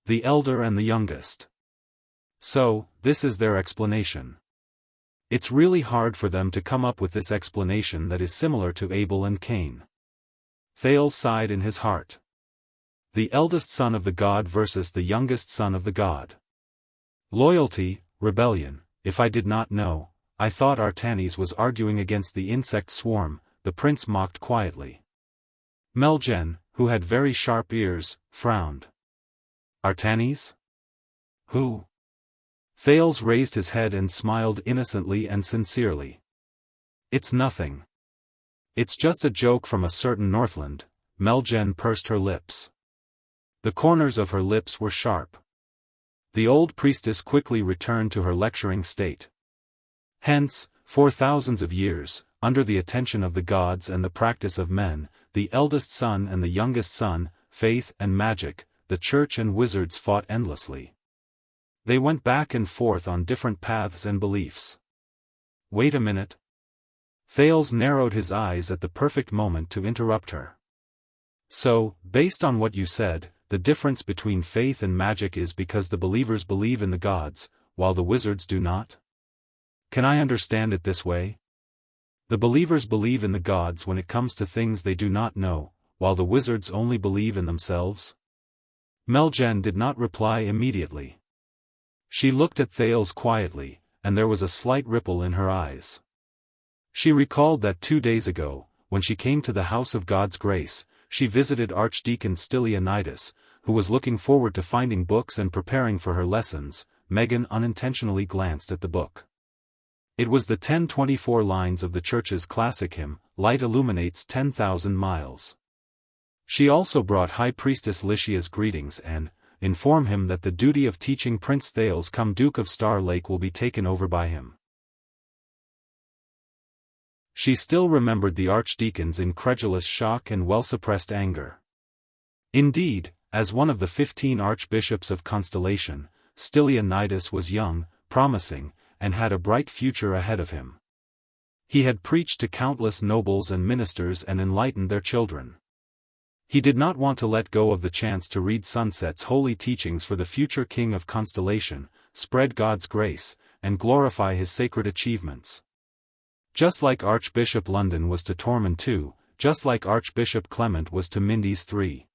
The elder and the youngest. So, this is their explanation. It's really hard for them to come up with this explanation that is similar to Abel and Cain. Thales sighed in his heart. The eldest son of the god versus the youngest son of the god. Loyalty, rebellion. If I did not know, I thought Artanis was arguing against the insect swarm, the prince mocked quietly. Meljan, who had very sharp ears, frowned. Artanis? Who? Thales raised his head and smiled innocently and sincerely. It's nothing. It's just a joke from a certain Northland. Meljan pursed her lips. The corners of her lips were sharp. The old priestess quickly returned to her lecturing state. Hence, for thousands of years, under the attention of the gods and the practice of men, the eldest son and the youngest son, faith and magic, the church and wizards fought endlessly. They went back and forth on different paths and beliefs. Wait a minute. Thales narrowed his eyes at the perfect moment to interrupt her. So, based on what you said, the difference between faith and magic is because the believers believe in the gods, while the wizards do not? Can I understand it this way? The believers believe in the gods when it comes to things they do not know, while the wizards only believe in themselves? Meljen did not reply immediately. She looked at Thales quietly, and there was a slight ripple in her eyes. She recalled that 2 days ago, when she came to the house of God's grace, she visited Archdeacon Stylianides, who was looking forward to finding books and preparing for her lessons. Megan unintentionally glanced at the book. It was the 1024 lines of the church's classic hymn, Light Illuminates 10,000 Miles. She also brought High Priestess Lycia's greetings and informed him that the duty of teaching Prince Thales come Duke of Star Lake will be taken over by him. She still remembered the archdeacon's incredulous shock and well-suppressed anger. Indeed, as one of the 15 archbishops of Constellation, Stylianides was young, promising, and had a bright future ahead of him. He had preached to countless nobles and ministers and enlightened their children. He did not want to let go of the chance to read Sunset's holy teachings for the future king of Constellation, spread God's grace, and glorify his sacred achievements. Just like Archbishop London was to Tormund II, just like Archbishop Clement was to Mindes III.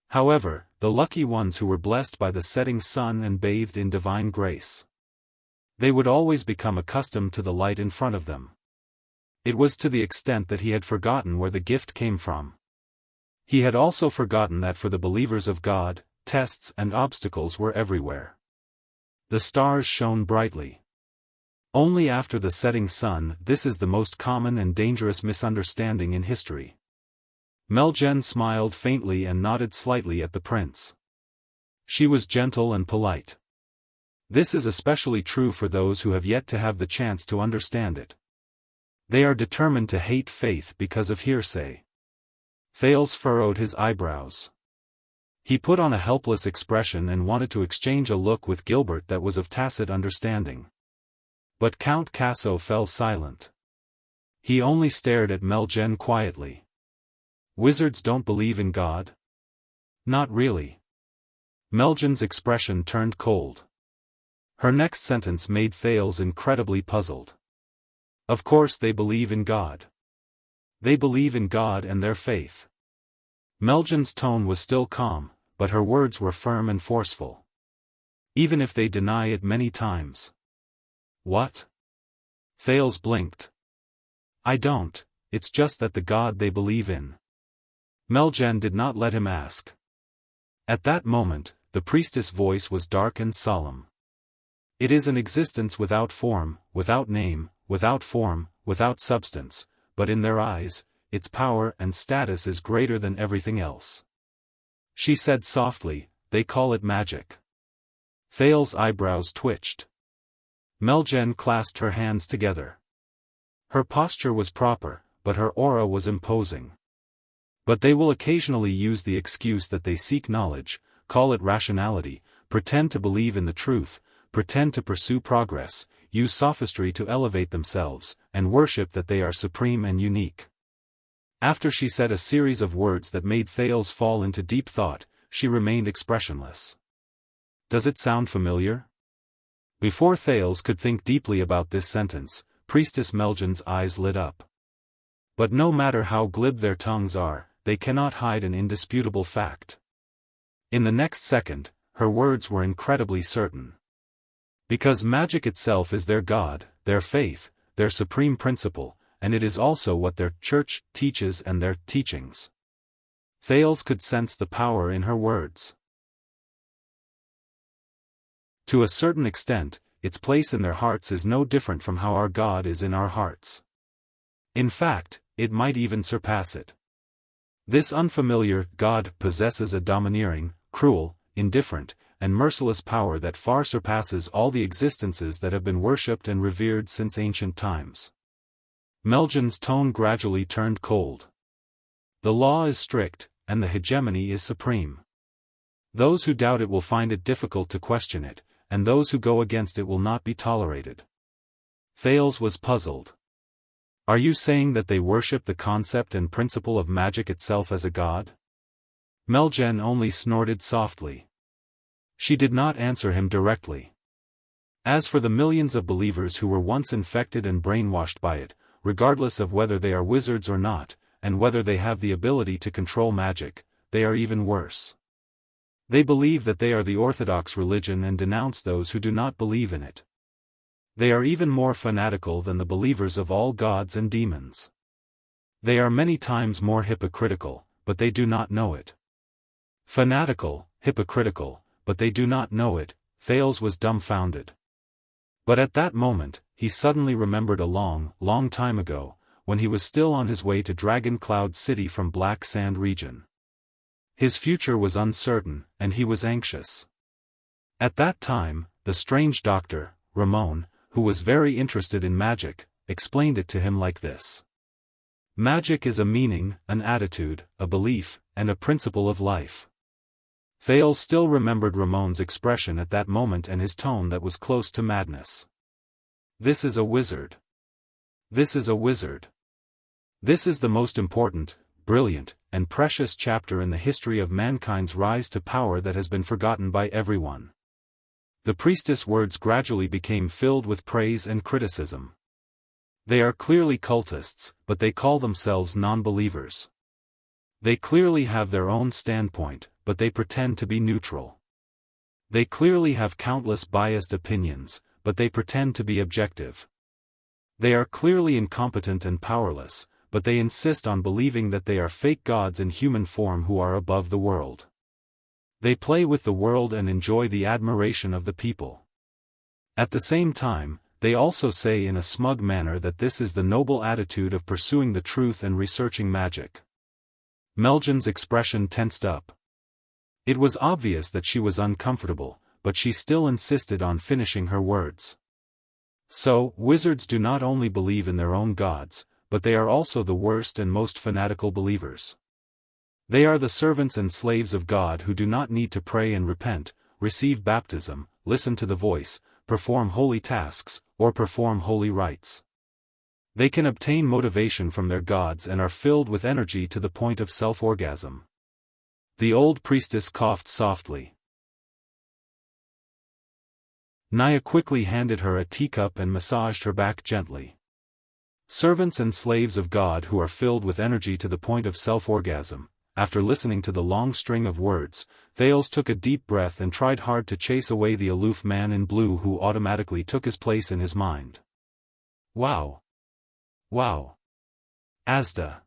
However, the lucky ones who were blessed by the setting sun and bathed in divine grace. They would always become accustomed to the light in front of them. It was to the extent that he had forgotten where the gift came from. He had also forgotten that for the believers of God, tests and obstacles were everywhere. The stars shone brightly. Only after the setting sun. This is the most common and dangerous misunderstanding in history. Meljen smiled faintly and nodded slightly at the prince. She was gentle and polite. This is especially true for those who have yet to have the chance to understand it. They are determined to hate faith because of hearsay. Thales furrowed his eyebrows. He put on a helpless expression and wanted to exchange a look with Gilbert that was of tacit understanding. But Count Casso fell silent. He only stared at Meljen quietly. Wizards don't believe in God? Not really. Meljen's expression turned cold. Her next sentence made Thales incredibly puzzled. Of course they believe in God. They believe in God and their faith. Meljen's tone was still calm, but her words were firm and forceful. Even if they deny it many times. What? Thales blinked. I don't, it's just that the God they believe in. Meljen did not let him ask. At that moment, the priestess' voice was dark and solemn. It is an existence without form, without name, without form, without substance, but in their eyes, its power and status is greater than everything else. She said softly, they call it magic. Thales' eyebrows twitched. Meljen clasped her hands together. Her posture was proper, but her aura was imposing. But they will occasionally use the excuse that they seek knowledge, call it rationality, pretend to believe in the truth, pretend to pursue progress, use sophistry to elevate themselves, and worship that they are supreme and unique. After she said a series of words that made Thales fall into deep thought, she remained expressionless. Does it sound familiar? Before Thales could think deeply about this sentence, Priestess Meljen's eyes lit up. But no matter how glib their tongues are, they cannot hide an indisputable fact. In the next second, her words were incredibly certain. Because magic itself is their God, their faith, their supreme principle, and it is also what their church teaches and their teachings. Thales could sense the power in her words. To a certain extent, its place in their hearts is no different from how our God is in our hearts. In fact, it might even surpass it. This unfamiliar God possesses a domineering, cruel, indifferent, and merciless power that far surpasses all the existences that have been worshipped and revered since ancient times. Meljan's tone gradually turned cold. The law is strict, and the hegemony is supreme. Those who doubt it will find it difficult to question it, and those who go against it will not be tolerated. Thales was puzzled. Are you saying that they worship the concept and principle of magic itself as a god? Meljan only snorted softly. She did not answer him directly. As for the millions of believers who were once infected and brainwashed by it, regardless of whether they are wizards or not, and whether they have the ability to control magic, they are even worse. They believe that they are the orthodox religion and denounce those who do not believe in it. They are even more fanatical than the believers of all gods and demons. They are many times more hypocritical, but they do not know it. Fanatical, hypocritical, but they do not know it. Thales was dumbfounded. But at that moment, he suddenly remembered a long, long time ago, when he was still on his way to Dragon Cloud City from Black Sand region. His future was uncertain, and he was anxious. At that time, the strange doctor, Ramon, who was very interested in magic, explained it to him like this. Magic is a meaning, an attitude, a belief, and a principle of life. Thales still remembered Ramon's expression at that moment and his tone that was close to madness. This is a wizard. This is a wizard. This is the most important, brilliant, and precious chapter in the history of mankind's rise to power that has been forgotten by everyone. The priestess' words gradually became filled with praise and criticism. They are clearly cultists, but they call themselves non-believers. They clearly have their own standpoint, but they pretend to be neutral. They clearly have countless biased opinions, but they pretend to be objective. They are clearly incompetent and powerless, but they insist on believing that they are fake gods in human form who are above the world. They play with the world and enjoy the admiration of the people. At the same time, they also say in a smug manner that this is the noble attitude of pursuing the truth and researching magic. Meljan's expression tensed up. It was obvious that she was uncomfortable, but she still insisted on finishing her words. So, wizards do not only believe in their own gods, but they are also the worst and most fanatical believers. They are the servants and slaves of God who do not need to pray and repent, receive baptism, listen to the voice, perform holy tasks, or perform holy rites. They can obtain motivation from their gods and are filled with energy to the point of self-orgasm. The old priestess coughed softly. Naya quickly handed her a teacup and massaged her back gently. Servants and slaves of God who are filled with energy to the point of self-orgasm. After listening to the long string of words, Thales took a deep breath and tried hard to chase away the aloof man in blue who automatically took his place in his mind. Wow! Wow! Asda!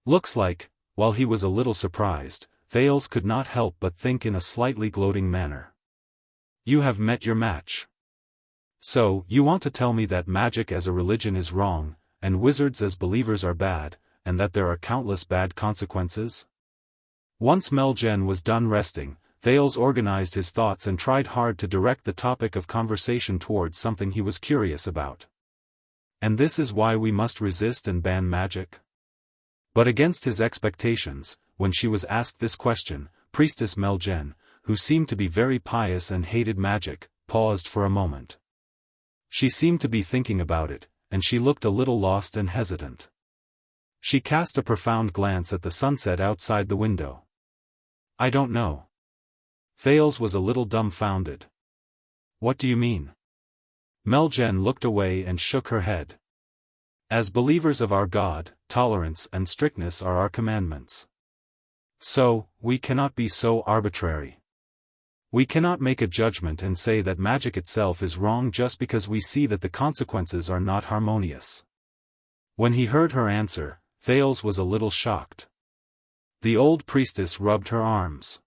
Looks like, while he was a little surprised, Thales could not help but think in a slightly gloating manner. You have met your match. So, you want to tell me that magic as a religion is wrong, and wizards as believers are bad, and that there are countless bad consequences? Once Meljan was done resting, Thales organized his thoughts and tried hard to direct the topic of conversation towards something he was curious about. And this is why we must resist and ban magic? But against his expectations, when she was asked this question, Priestess Meljan, who seemed to be very pious and hated magic, paused for a moment. She seemed to be thinking about it, and she looked a little lost and hesitant. She cast a profound glance at the sunset outside the window. I don't know. Thales was a little dumbfounded. What do you mean? Meljan looked away and shook her head. As believers of our God, tolerance and strictness are our commandments. So, we cannot be so arbitrary. We cannot make a judgment and say that magic itself is wrong just because we see that the consequences are not harmonious. When he heard her answer, Thales was a little shocked. The old priestess rubbed her arms.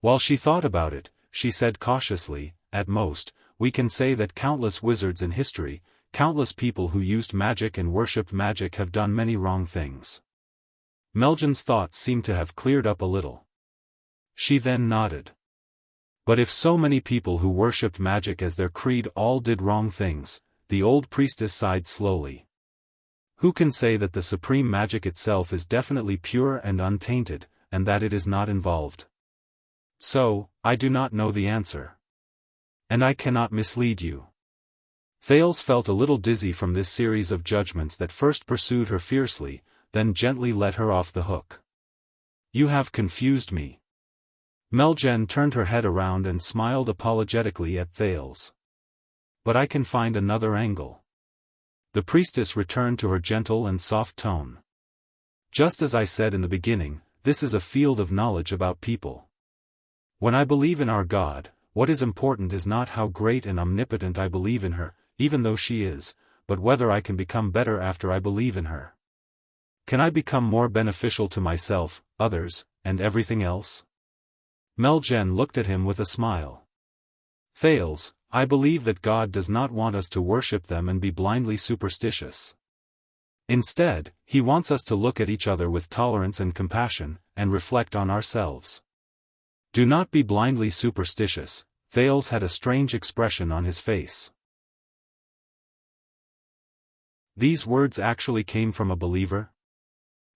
While she thought about it, she said cautiously, at most, we can say that countless wizards in history, countless people who used magic and worshipped magic have done many wrong things. Meljan's thoughts seemed to have cleared up a little. She then nodded. But if so many people who worshipped magic as their creed all did wrong things, the old priestess sighed slowly. Who can say that the supreme magic itself is definitely pure and untainted, and that it is not involved? So, I do not know the answer. And I cannot mislead you. Thales felt a little dizzy from this series of judgments that first pursued her fiercely, then gently let her off the hook. You have confused me. Meljen turned her head around and smiled apologetically at Thales. But I can find another angle. The priestess returned to her gentle and soft tone. Just as I said in the beginning, this is a field of knowledge about people. When I believe in our God, what is important is not how great and omnipotent I believe in her, even though she is, but whether I can become better after I believe in her. Can I become more beneficial to myself, others, and everything else? Meljen looked at him with a smile. Thales, I believe that God does not want us to worship them and be blindly superstitious. Instead, he wants us to look at each other with tolerance and compassion, and reflect on ourselves. Do not be blindly superstitious. Thales had a strange expression on his face. These words actually came from a believer?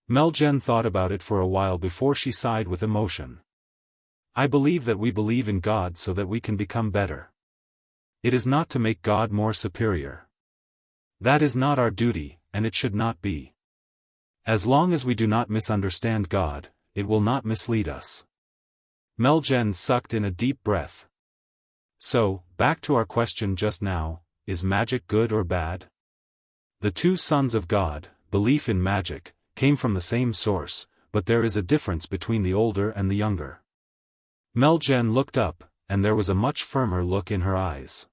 Meljen thought about it for a while before she sighed with emotion. I believe that we believe in God so that we can become better. It is not to make God more superior. That is not our duty, and it should not be. As long as we do not misunderstand God, it will not mislead us. Meljen sucked in a deep breath. So, back to our question just now, is magic good or bad? The two sons of God, belief in magic, came from the same source, but there is a difference between the older and the younger. Meljen looked up, and there was a much firmer look in her eyes.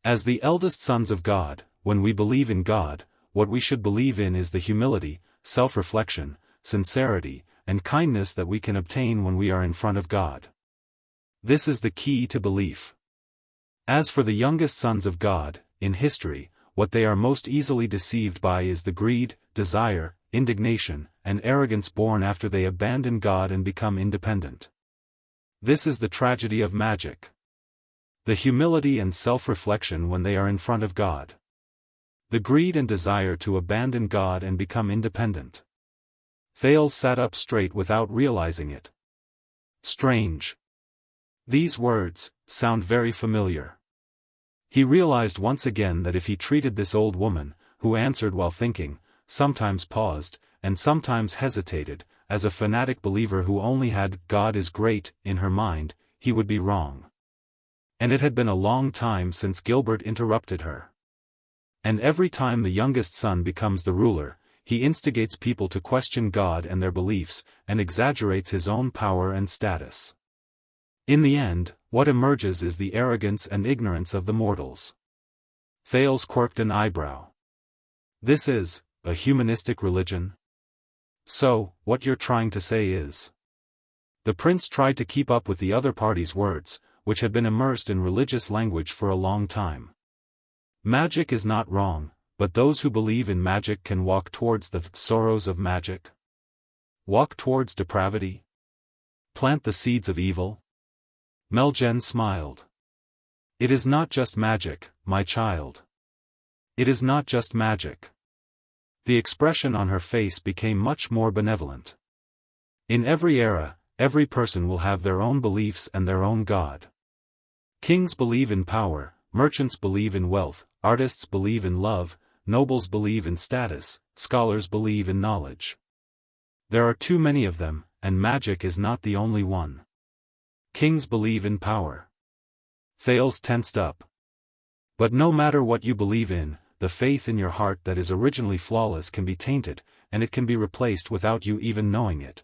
As the eldest sons of God, when we believe in God, what we should believe in is the humility, self-reflection, sincerity, and kindness that we can obtain when we are in front of God. This is the key to belief. As for the youngest sons of God, in history, what they are most easily deceived by is the greed, desire, indignation, and arrogance born after they abandon God and become independent. This is the tragedy of magic. The humility and self-reflection when they are in front of God. The greed and desire to abandon God and become independent. Thales sat up straight without realizing it. Strange. These words sound very familiar. He realized once again that if he treated this old woman, who answered while thinking, sometimes paused, and sometimes hesitated, as a fanatic believer who only had "God is great" in her mind, he would be wrong. And it had been a long time since Gilbert interrupted her. And every time the youngest son becomes the ruler, he instigates people to question God and their beliefs, and exaggerates his own power and status. In the end, what emerges is the arrogance and ignorance of the mortals. Thales quirked an eyebrow. This is a humanistic religion? So, what you're trying to say is... The prince tried to keep up with the other party's words, which had been immersed in religious language for a long time. Magic is not wrong, but those who believe in magic can walk towards the sorrows of magic. Walk towards depravity? Plant the seeds of evil? Meljen smiled. It is not just magic, my child. It is not just magic. The expression on her face became much more benevolent. In every era, every person will have their own beliefs and their own God. Kings believe in power, merchants believe in wealth, artists believe in love, nobles believe in status, scholars believe in knowledge. There are too many of them, and magic is not the only one. Kings believe in power. Thales tensed up. But no matter what you believe in, the faith in your heart that is originally flawless can be tainted, and it can be replaced without you even knowing it.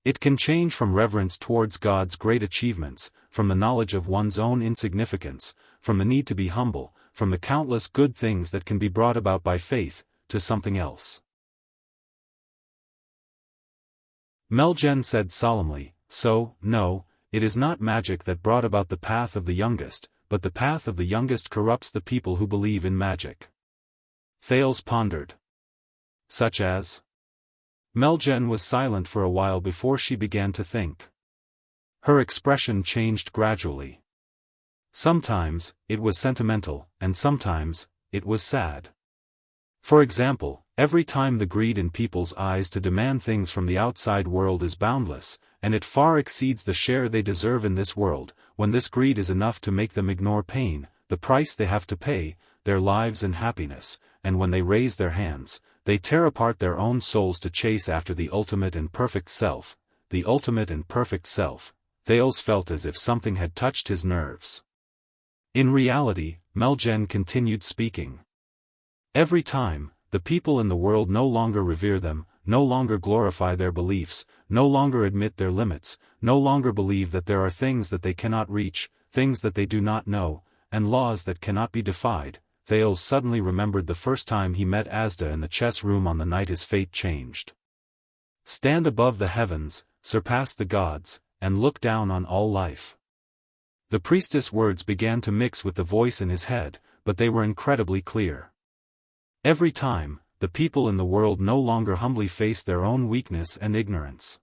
It can change from reverence towards God's great achievements, from the knowledge of one's own insignificance, from the need to be humble, from the countless good things that can be brought about by faith, to something else. Meljen said solemnly, so, no, it is not magic that brought about the path of the youngest, but the path of the youngest corrupts the people who believe in magic. Thales pondered. Such as? Meljen was silent for a while before she began to think. Her expression changed gradually. Sometimes, it was sentimental, and sometimes, it was sad. For example, every time the greed in people's eyes to demand things from the outside world is boundless, and it far exceeds the share they deserve in this world, when this greed is enough to make them ignore pain, the price they have to pay, their lives and happiness, and when they raise their hands, they tear apart their own souls to chase after the ultimate and perfect self, the ultimate and perfect self, Thales felt as if something had touched his nerves. In reality, Meljen continued speaking. Every time, the people in the world no longer revere them, no longer glorify their beliefs, no longer admit their limits, no longer believe that there are things that they cannot reach, things that they do not know, and laws that cannot be defied. Thales suddenly remembered the first time he met Asda in the chess room on the night his fate changed. Stand above the heavens, surpass the gods, and look down on all life. The priestess' words began to mix with the voice in his head, but they were incredibly clear. Every time, the people in the world no longer humbly face their own weakness and ignorance.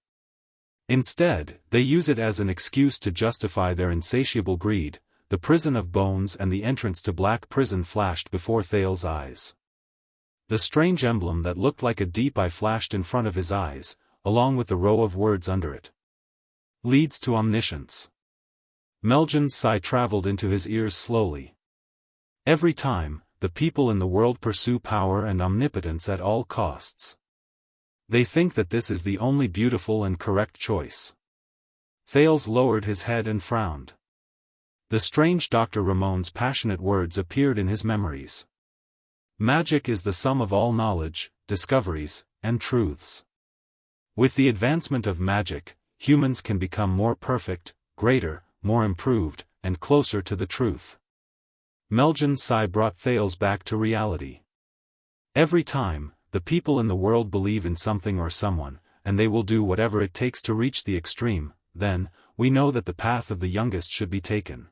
Instead, they use it as an excuse to justify their insatiable greed. The prison of bones and the entrance to Black Prison flashed before Thales' eyes. The strange emblem that looked like a deep eye flashed in front of his eyes, along with the row of words under it. Leads to omniscience. Meljen's sigh traveled into his ears slowly. Every time, the people in the world pursue power and omnipotence at all costs. They think that this is the only beautiful and correct choice. Thales lowered his head and frowned. The strange Dr. Ramon's passionate words appeared in his memories. Magic is the sum of all knowledge, discoveries, and truths. With the advancement of magic, humans can become more perfect, greater, more improved, and closer to the truth. Meljen's sigh brought Thales back to reality. Every time, the people in the world believe in something or someone, and they will do whatever it takes to reach the extreme, then, we know that the path of the youngest should be taken.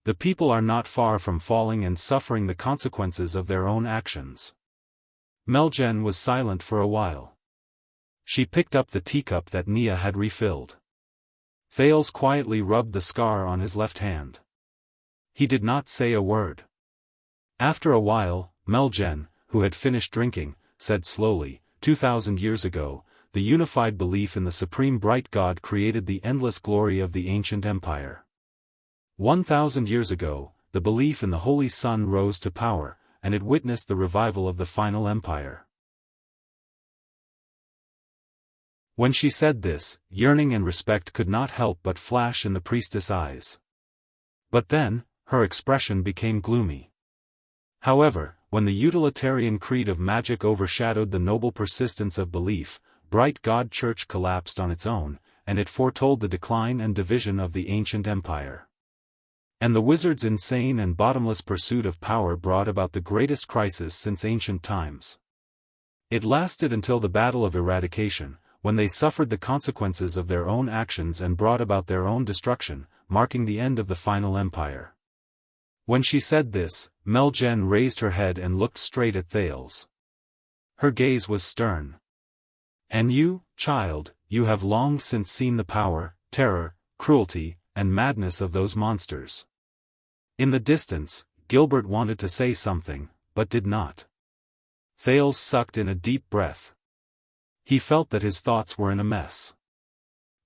The people are not far from falling and suffering the consequences of their own actions. Meljen was silent for a while. She picked up the teacup that Nia had refilled. Thales quietly rubbed the scar on his left hand. He did not say a word. After a while, Meljen, who had finished drinking, said slowly, 2,000 years ago, the unified belief in the supreme bright God created the endless glory of the ancient empire. 1,000 years ago, the belief in the Holy Sun rose to power, and it witnessed the revival of the final empire. When she said this, yearning and respect could not help but flash in the priestess' eyes. But then, her expression became gloomy. However, when the utilitarian creed of magic overshadowed the noble persistence of belief, bright God Church collapsed on its own, and it foretold the decline and division of the ancient empire. And the wizards' insane and bottomless pursuit of power brought about the greatest crisis since ancient times. It lasted until the Battle of Eradication, when they suffered the consequences of their own actions and brought about their own destruction, marking the end of the final empire. When she said this, Meljen raised her head and looked straight at Thales. Her gaze was stern. And you, child, you have long since seen the power, terror, cruelty, and madness of those monsters. In the distance, Gilbert wanted to say something, but did not. Thales sucked in a deep breath. He felt that his thoughts were in a mess.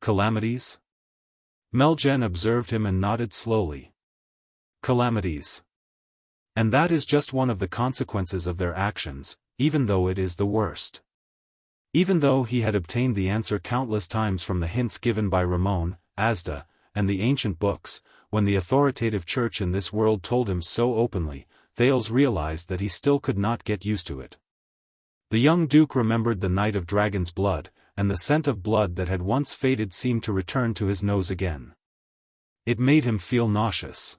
Calamities? Meljen observed him and nodded slowly. Calamities. And that is just one of the consequences of their actions, even though it is the worst. Even though he had obtained the answer countless times from the hints given by Ramon, Asda, and the ancient books, when the authoritative church in this world told him so openly, Thales realized that he still could not get used to it. The young duke remembered the night of dragon's blood, and the scent of blood that had once faded seemed to return to his nose again. It made him feel nauseous.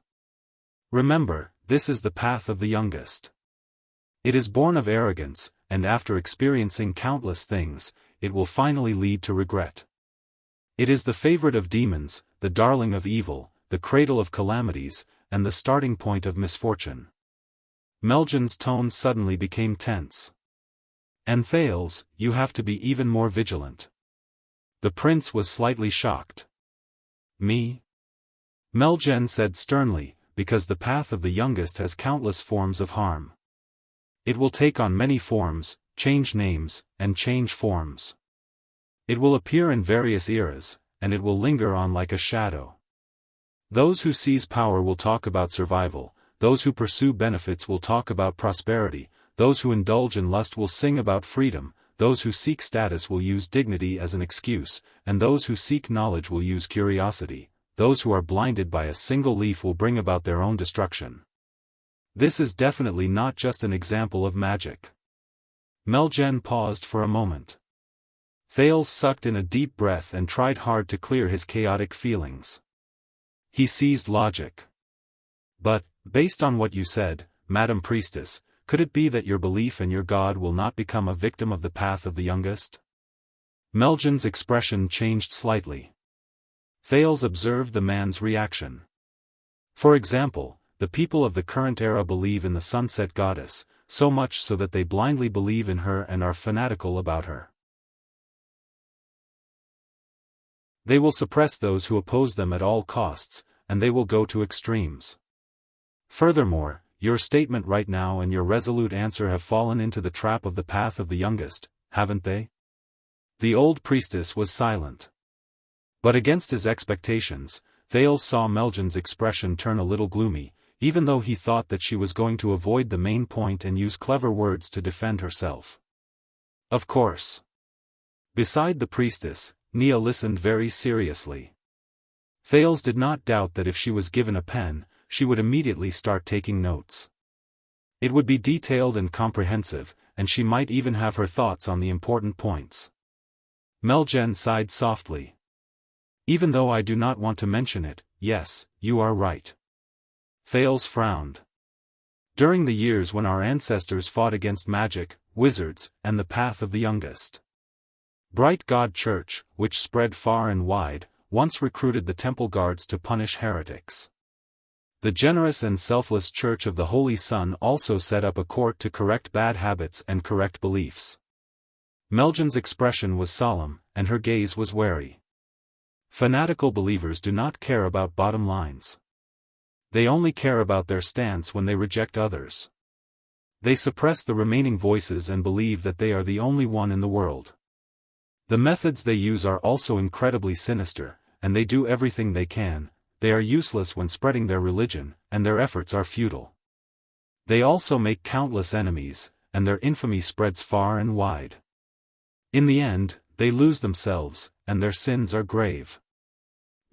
Remember, this is the path of the youngest. It is born of arrogance, and after experiencing countless things, it will finally lead to regret. It is the favorite of demons, the darling of evil, the cradle of calamities, and the starting point of misfortune. Meljen's tone suddenly became tense. And Thales, you have to be even more vigilant. The prince was slightly shocked. Me? Melgen said sternly, because the path of the youngest has countless forms of harm. It will take on many forms, change names, and change forms. It will appear in various eras, and it will linger on like a shadow. Those who seize power will talk about survival, those who pursue benefits will talk about prosperity, those who indulge in lust will sing about freedom, those who seek status will use dignity as an excuse, and those who seek knowledge will use curiosity. Those who are blinded by a single leaf will bring about their own destruction. This is definitely not just an example of magic. Melgen paused for a moment. Thales sucked in a deep breath and tried hard to clear his chaotic feelings. He seized logic. But, based on what you said, Madam Priestess, could it be that your belief in your god will not become a victim of the path of the youngest? Melgen's expression changed slightly. Thales observed the man's reaction. For example, the people of the current era believe in the sunset goddess, so much so that they blindly believe in her and are fanatical about her. They will suppress those who oppose them at all costs, and they will go to extremes. Furthermore, your statement right now and your resolute answer have fallen into the trap of the path of the youngest, haven't they? The old priestess was silent. But against his expectations, Thales saw Melgen's expression turn a little gloomy, even though he thought that she was going to avoid the main point and use clever words to defend herself. Of course. Beside the priestess, Nia listened very seriously. Thales did not doubt that if she was given a pen, she would immediately start taking notes. It would be detailed and comprehensive, and she might even have her thoughts on the important points. Melgen sighed softly. Even though I do not want to mention it, yes, you are right. Thales frowned. During the years when our ancestors fought against magic, wizards, and the path of the youngest, Bright God Church, which spread far and wide, once recruited the temple guards to punish heretics. The generous and selfless Church of the Holy Sun also set up a court to correct bad habits and correct beliefs. Melgen's expression was solemn, and her gaze was wary. Fanatical believers do not care about bottom lines. They only care about their stance when they reject others. They suppress the remaining voices and believe that they are the only one in the world. The methods they use are also incredibly sinister, and they do everything they can. They are useless when spreading their religion, and their efforts are futile. They also make countless enemies, and their infamy spreads far and wide. In the end, they lose themselves, and their sins are grave.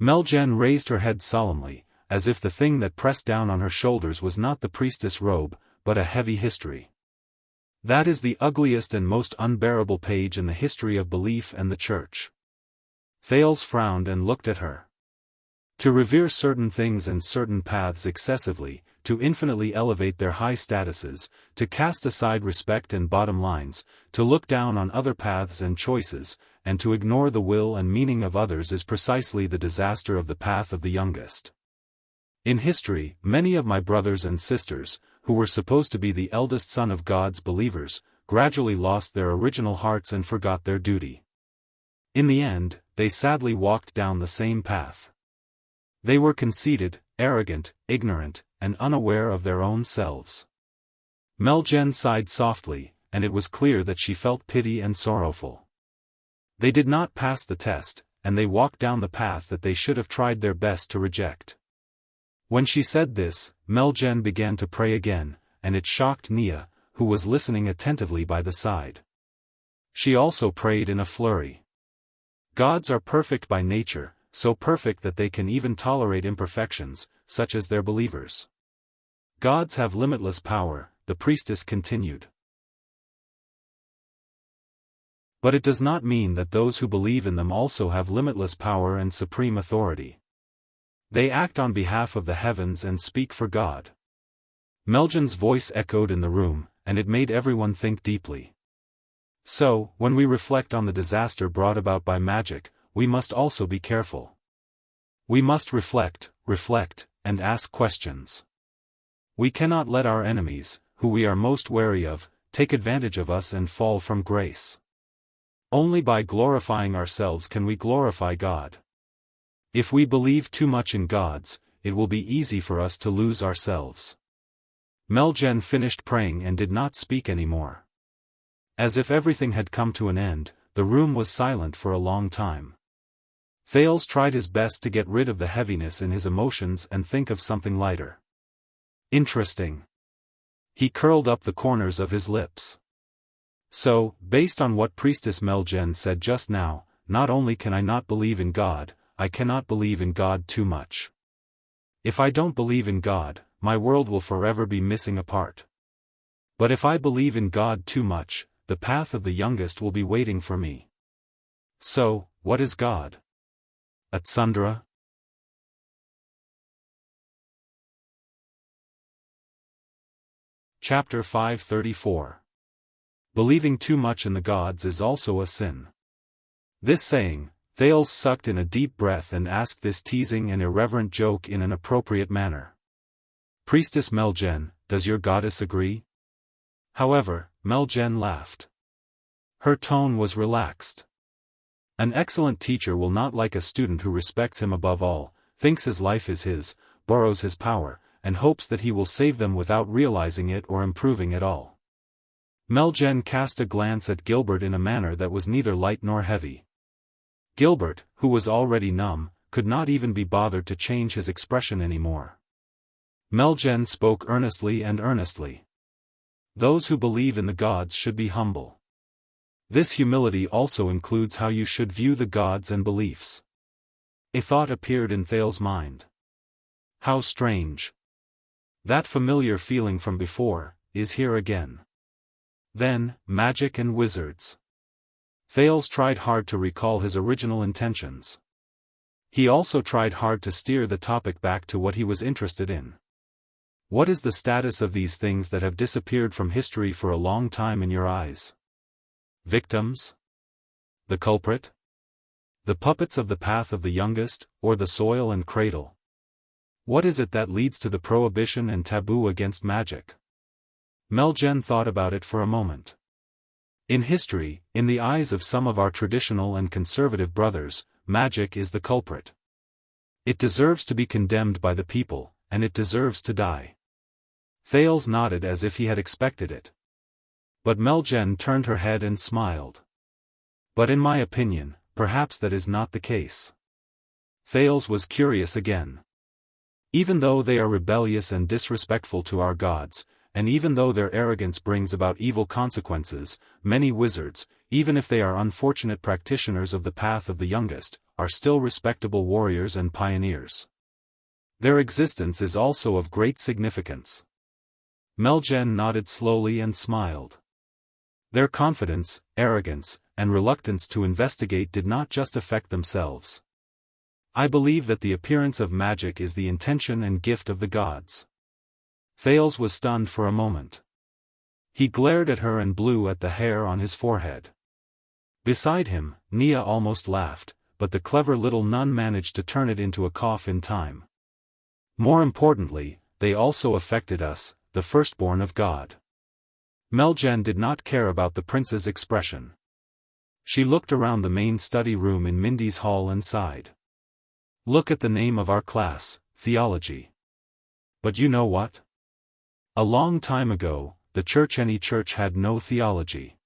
Melgen raised her head solemnly, as if the thing that pressed down on her shoulders was not the priestess robe, but a heavy history. That is the ugliest and most unbearable page in the history of belief and the Church. Thales frowned and looked at her. To revere certain things and certain paths excessively, to infinitely elevate their high statuses, to cast aside respect and bottom lines, to look down on other paths and choices, and to ignore the will and meaning of others is precisely the disaster of the path of the youngest. In history, many of my brothers and sisters, who were supposed to be the eldest son of God's believers, gradually lost their original hearts and forgot their duty. In the end, they sadly walked down the same path. They were conceited, arrogant, ignorant, and unaware of their own selves. Melgen sighed softly, and it was clear that she felt pity and sorrowful. They did not pass the test, and they walked down the path that they should have tried their best to reject. When she said this, Melgen began to pray again, and it shocked Nia, who was listening attentively by the side. She also prayed in a flurry. Gods are perfect by nature, so perfect that they can even tolerate imperfections, such as their believers. Gods have limitless power, the priestess continued. But it does not mean that those who believe in them also have limitless power and supreme authority. They act on behalf of the heavens and speak for God. Melgen's voice echoed in the room, and it made everyone think deeply. So, when we reflect on the disaster brought about by magic, we must also be careful. We must reflect, and ask questions. We cannot let our enemies, who we are most wary of, take advantage of us and fall from grace. Only by glorifying ourselves can we glorify God. If we believe too much in gods, it will be easy for us to lose ourselves. Melgen finished praying and did not speak anymore. As if everything had come to an end, the room was silent for a long time. Thales tried his best to get rid of the heaviness in his emotions and think of something lighter. Interesting. He curled up the corners of his lips. So, based on what Priestess Melgen said just now, not only can I not believe in God, I cannot believe in God too much. If I don't believe in God, my world will forever be missing a part. But if I believe in God too much, the path of the youngest will be waiting for me. So, what is God? Atsundara? Chapter 534. Believing too much in the gods is also a sin. This saying, Thales sucked in a deep breath and asked this teasing and irreverent joke in an appropriate manner. Priestess Melgen, does your goddess agree? However, Melgen laughed. Her tone was relaxed. An excellent teacher will not like a student who respects him above all, thinks his life is his, borrows his power, and hopes that he will save them without realizing it or improving at all. Melgen cast a glance at Gilbert in a manner that was neither light nor heavy. Gilbert, who was already numb, could not even be bothered to change his expression anymore. Melgen spoke earnestly and earnestly. Those who believe in the gods should be humble. This humility also includes how you should view the gods and beliefs. A thought appeared in Thales' mind. How strange. That familiar feeling from before is here again. Then, magic and wizards. Thales tried hard to recall his original intentions. He also tried hard to steer the topic back to what he was interested in. What is the status of these things that have disappeared from history for a long time in your eyes? Victims? The culprit? The puppets of the path of the youngest, or the soil and cradle? What is it that leads to the prohibition and taboo against magic? Melgen thought about it for a moment. In history, in the eyes of some of our traditional and conservative brothers, magic is the culprit. It deserves to be condemned by the people, and it deserves to die. Thales nodded as if he had expected it. But Melgen turned her head and smiled. But in my opinion, perhaps that is not the case. Thales was curious again. Even though they are rebellious and disrespectful to our gods, and even though their arrogance brings about evil consequences, many wizards, even if they are unfortunate practitioners of the path of the youngest, are still respectable warriors and pioneers. Their existence is also of great significance. Melgen nodded slowly and smiled. Their confidence, arrogance, and reluctance to investigate did not just affect themselves. I believe that the appearance of magic is the intention and gift of the gods. Thales was stunned for a moment. He glared at her and blew at the hair on his forehead. Beside him, Nia almost laughed, but the clever little nun managed to turn it into a cough in time. More importantly, they also affected us, the firstborn of God. Melgen did not care about the prince's expression. She looked around the main study room in Mindy's hall and sighed. Look at the name of our class, theology. But you know what? A long time ago, any church had no theology.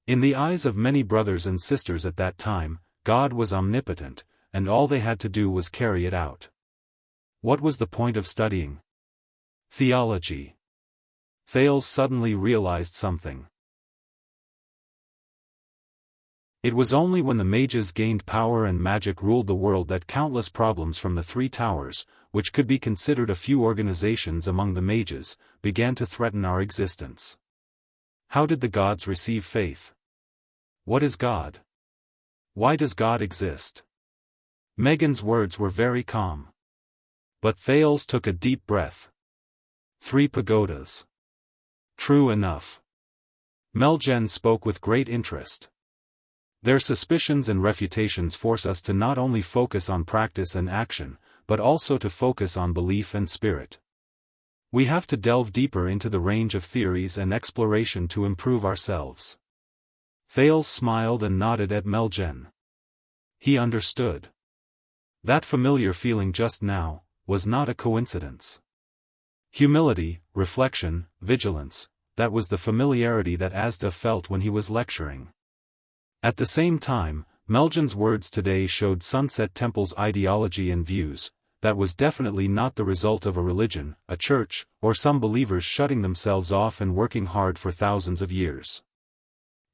In the eyes of many brothers and sisters at that time, God was omnipotent, and all they had to do was carry it out. What was the point of studying theology? Thales suddenly realized something. It was only when the mages gained power and magic ruled the world that countless problems from the Three Towers, which could be considered a few organizations among the mages, began to threaten our existence. How did the gods receive faith? What is God? Why does God exist? Megan's words were very calm. But Thales took a deep breath. 3 pagodas. True enough. Melgen spoke with great interest. Their suspicions and refutations force us to not only focus on practice and action, but also to focus on belief and spirit. We have to delve deeper into the range of theories and exploration to improve ourselves. Thales smiled and nodded at Melgen. He understood. That familiar feeling just now was not a coincidence. Humility, reflection, vigilance, that was the familiarity that Asda felt when he was lecturing. At the same time, Meljan's words today showed Sunset Temple's ideology and views. That was definitely not the result of a religion, a church, or some believers shutting themselves off and working hard for thousands of years.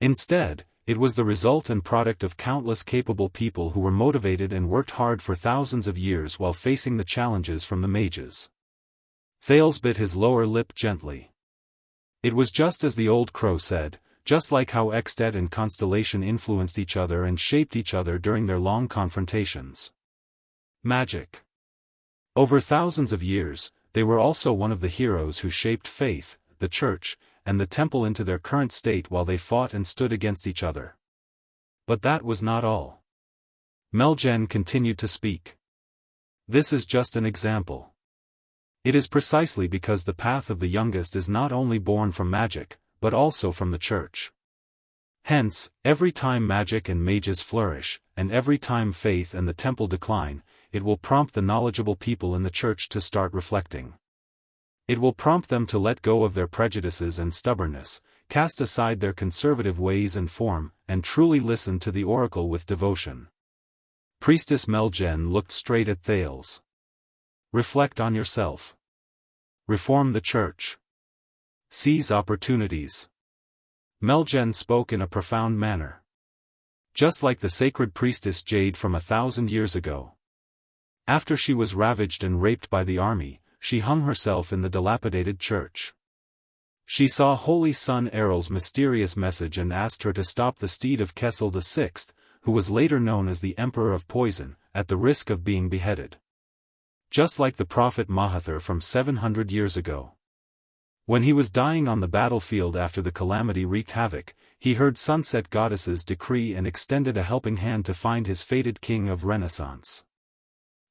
Instead, it was the result and product of countless capable people who were motivated and worked hard for thousands of years while facing the challenges from the mages. Thales bit his lower lip gently. It was just as the old crow said, just like how Extet and Constellation influenced each other and shaped each other during their long confrontations. Magic. Over thousands of years, they were also one of the heroes who shaped faith, the church, and the temple into their current state while they fought and stood against each other. But that was not all. Meljan continued to speak. This is just an example. It is precisely because the path of the youngest is not only born from magic, but also from the church. Hence, every time magic and mages flourish, and every time faith and the temple decline, it will prompt the knowledgeable people in the church to start reflecting. It will prompt them to let go of their prejudices and stubbornness, cast aside their conservative ways and form, and truly listen to the oracle with devotion. Priestess Meljan looked straight at Thales. Reflect on yourself. Reform the church. Seize opportunities. Meljan spoke in a profound manner. Just like the sacred priestess Jade from 1,000 years ago. After she was ravaged and raped by the army, she hung herself in the dilapidated church. She saw Holy Son Errol's mysterious message and asked her to stop the steed of Kessel VI, who was later known as the Emperor of Poison, at the risk of being beheaded. Just like the prophet Mahathir from 700 years ago. When he was dying on the battlefield after the calamity wreaked havoc, he heard sunset goddesses decree and extended a helping hand to find his fated king of Renaissance.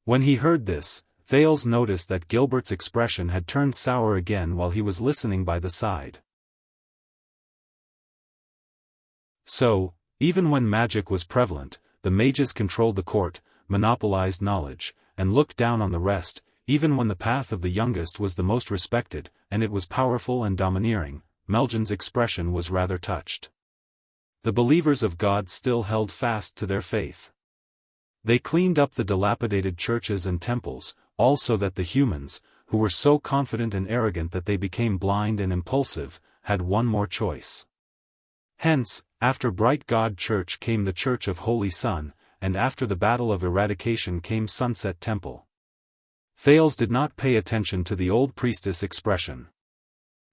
When he heard this, Thales noticed that Gilbert's expression had turned sour again while he was listening by the side. So, even when magic was prevalent, the mages controlled the court, monopolized knowledge, and looked down on the rest, even when the path of the youngest was the most respected, and it was powerful and domineering, Meljan's expression was rather touched. The believers of God still held fast to their faith. They cleaned up the dilapidated churches and temples, all so that the humans, who were so confident and arrogant that they became blind and impulsive, had one more choice. Hence, after Bright God Church came the Church of Holy Sun, and after the Battle of Eradication came Sunset Temple. Thales did not pay attention to the old priestess expression.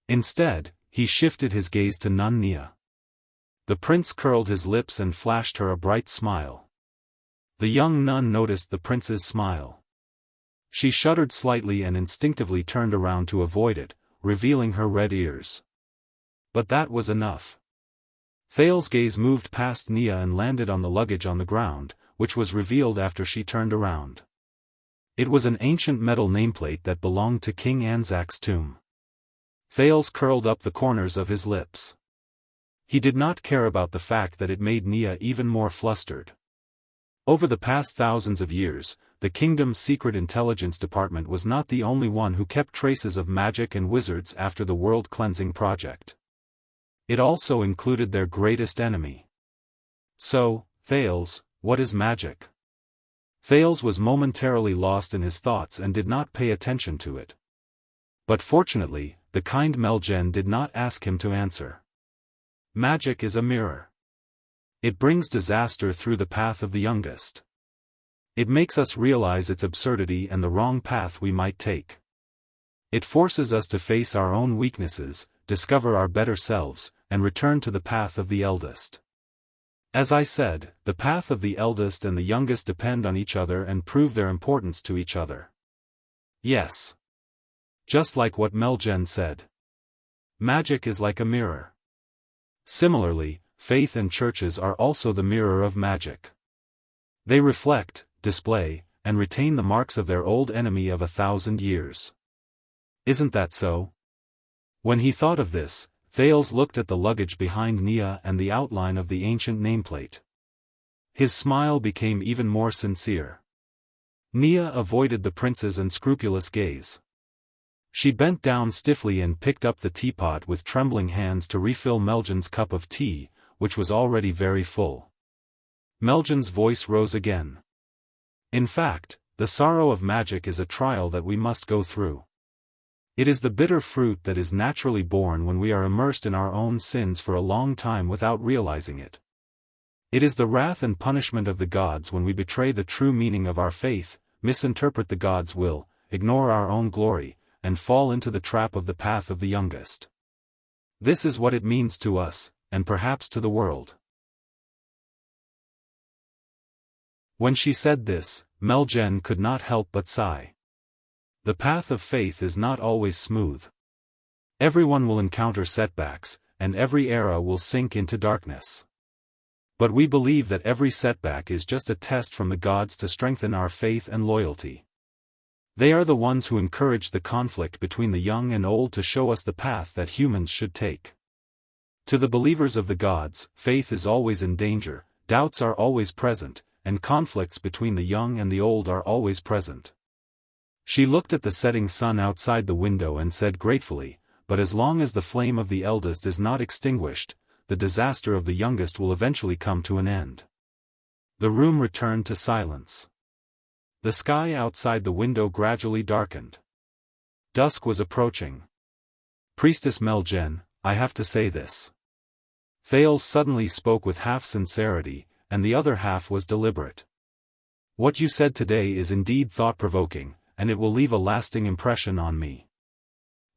Instead, he shifted his gaze to Nun Nia. The prince curled his lips and flashed her a bright smile. The young nun noticed the prince's smile. She shuddered slightly and instinctively turned around to avoid it, revealing her red ears. But that was enough. Thales' gaze moved past Nia and landed on the luggage on the ground, which was revealed after she turned around. It was an ancient metal nameplate that belonged to King Anzac's tomb. Thales curled up the corners of his lips. He did not care about the fact that it made Nia even more flustered. Over the past thousands of years, the kingdom's secret intelligence department was not the only one who kept traces of magic and wizards after the world cleansing project. It also included their greatest enemy. So, Thales, what is magic? Thales was momentarily lost in his thoughts and did not pay attention to it. But fortunately, the kind Meljan did not ask him to answer. Magic is a mirror. It brings disaster through the path of the youngest. It makes us realize its absurdity and the wrong path we might take. It forces us to face our own weaknesses, discover our better selves, and return to the path of the eldest. As I said, the path of the eldest and the youngest depend on each other and prove their importance to each other. Yes. Just like what Meljan said. Magic is like a mirror. Similarly, faith and churches are also the mirror of magic. They reflect, display, and retain the marks of their old enemy of 1,000 years. Isn't that so? When he thought of this, Thales looked at the luggage behind Nia and the outline of the ancient nameplate. His smile became even more sincere. Nia avoided the prince's unscrupulous gaze. She bent down stiffly and picked up the teapot with trembling hands to refill Meljan's cup of tea, which was already very full. Meljan's voice rose again. In fact, the sorrow of magic is a trial that we must go through. It is the bitter fruit that is naturally born when we are immersed in our own sins for a long time without realizing it. It is the wrath and punishment of the gods when we betray the true meaning of our faith, misinterpret the gods' will, ignore our own glory, and fall into the trap of the path of the youngest. This is what it means to us, and perhaps to the world. When she said this, Meljan could not help but sigh. The path of faith is not always smooth. Everyone will encounter setbacks, and every era will sink into darkness. But we believe that every setback is just a test from the gods to strengthen our faith and loyalty. They are the ones who encourage the conflict between the young and old to show us the path that humans should take. To the believers of the gods, faith is always in danger, doubts are always present, and conflicts between the young and the old are always present. She looked at the setting sun outside the window and said gratefully, but as long as the flame of the eldest is not extinguished, the disaster of the youngest will eventually come to an end. The room returned to silence. The sky outside the window gradually darkened. Dusk was approaching. Priestess Meljan, I have to say this. Thales suddenly spoke with half sincerity, and the other half was deliberate. What you said today is indeed thought-provoking, and it will leave a lasting impression on me.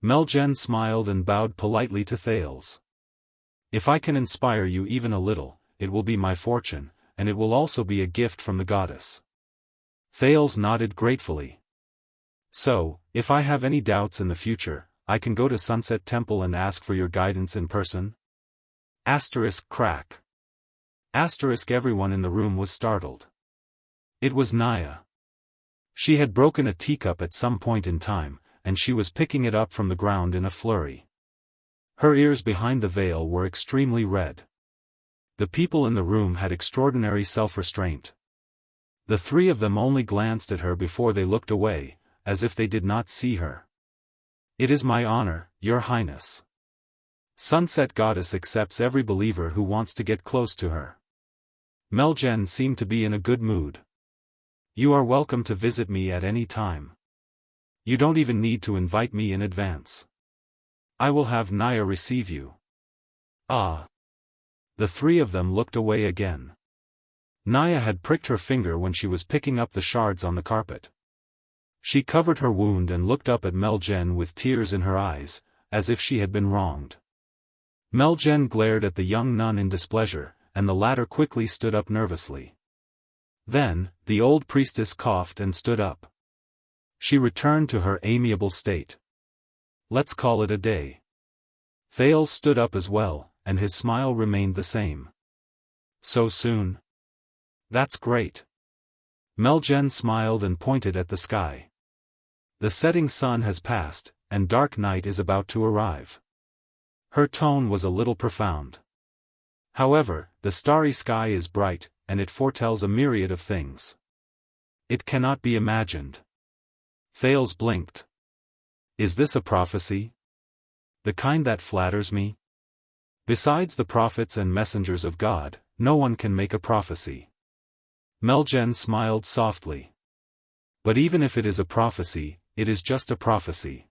Meljan smiled and bowed politely to Thales. If I can inspire you even a little, it will be my fortune, and it will also be a gift from the goddess. Thales nodded gratefully. So, if I have any doubts in the future, I can go to Sunset Temple and ask for your guidance in person? Crack. Everyone in the room was startled. It was Naya. She had broken a teacup at some point in time, and she was picking it up from the ground in a flurry. Her ears behind the veil were extremely red. The people in the room had extraordinary self-restraint. The three of them only glanced at her before they looked away, as if they did not see her. It is my honor, Your Highness. Sunset Goddess accepts every believer who wants to get close to her. Meljan seemed to be in a good mood. You are welcome to visit me at any time. You don't even need to invite me in advance. I will have Naya receive you. Ah. The three of them looked away again. Naya had pricked her finger when she was picking up the shards on the carpet. She covered her wound and looked up at Meljan with tears in her eyes, as if she had been wronged. Meljan glared at the young nun in displeasure, and the latter quickly stood up nervously. Then, the old priestess coughed and stood up. She returned to her amiable state. Let's call it a day. Thales stood up as well, and his smile remained the same. So soon? That's great. Meljan smiled and pointed at the sky. The setting sun has passed, and dark night is about to arrive. Her tone was a little profound. However, the starry sky is bright, and it foretells a myriad of things. It cannot be imagined. Thales blinked. Is this a prophecy? The kind that flatters me? Besides the prophets and messengers of God, no one can make a prophecy. Meljan smiled softly. But even if it is a prophecy, it is just a prophecy.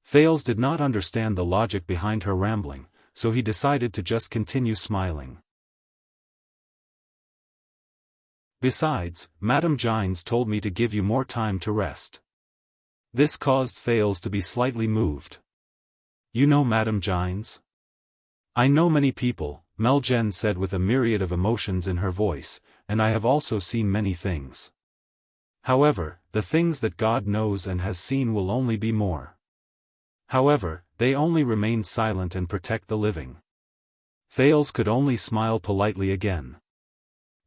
Thales did not understand the logic behind her rambling, so he decided to just continue smiling. Besides, Madame Gines told me to give you more time to rest. This caused Thales to be slightly moved. You know Madame Gines? I know many people, Meljan said with a myriad of emotions in her voice, and I have also seen many things. However, the things that God knows and has seen will only be more. However, they only remain silent and protect the living. Thales could only smile politely again.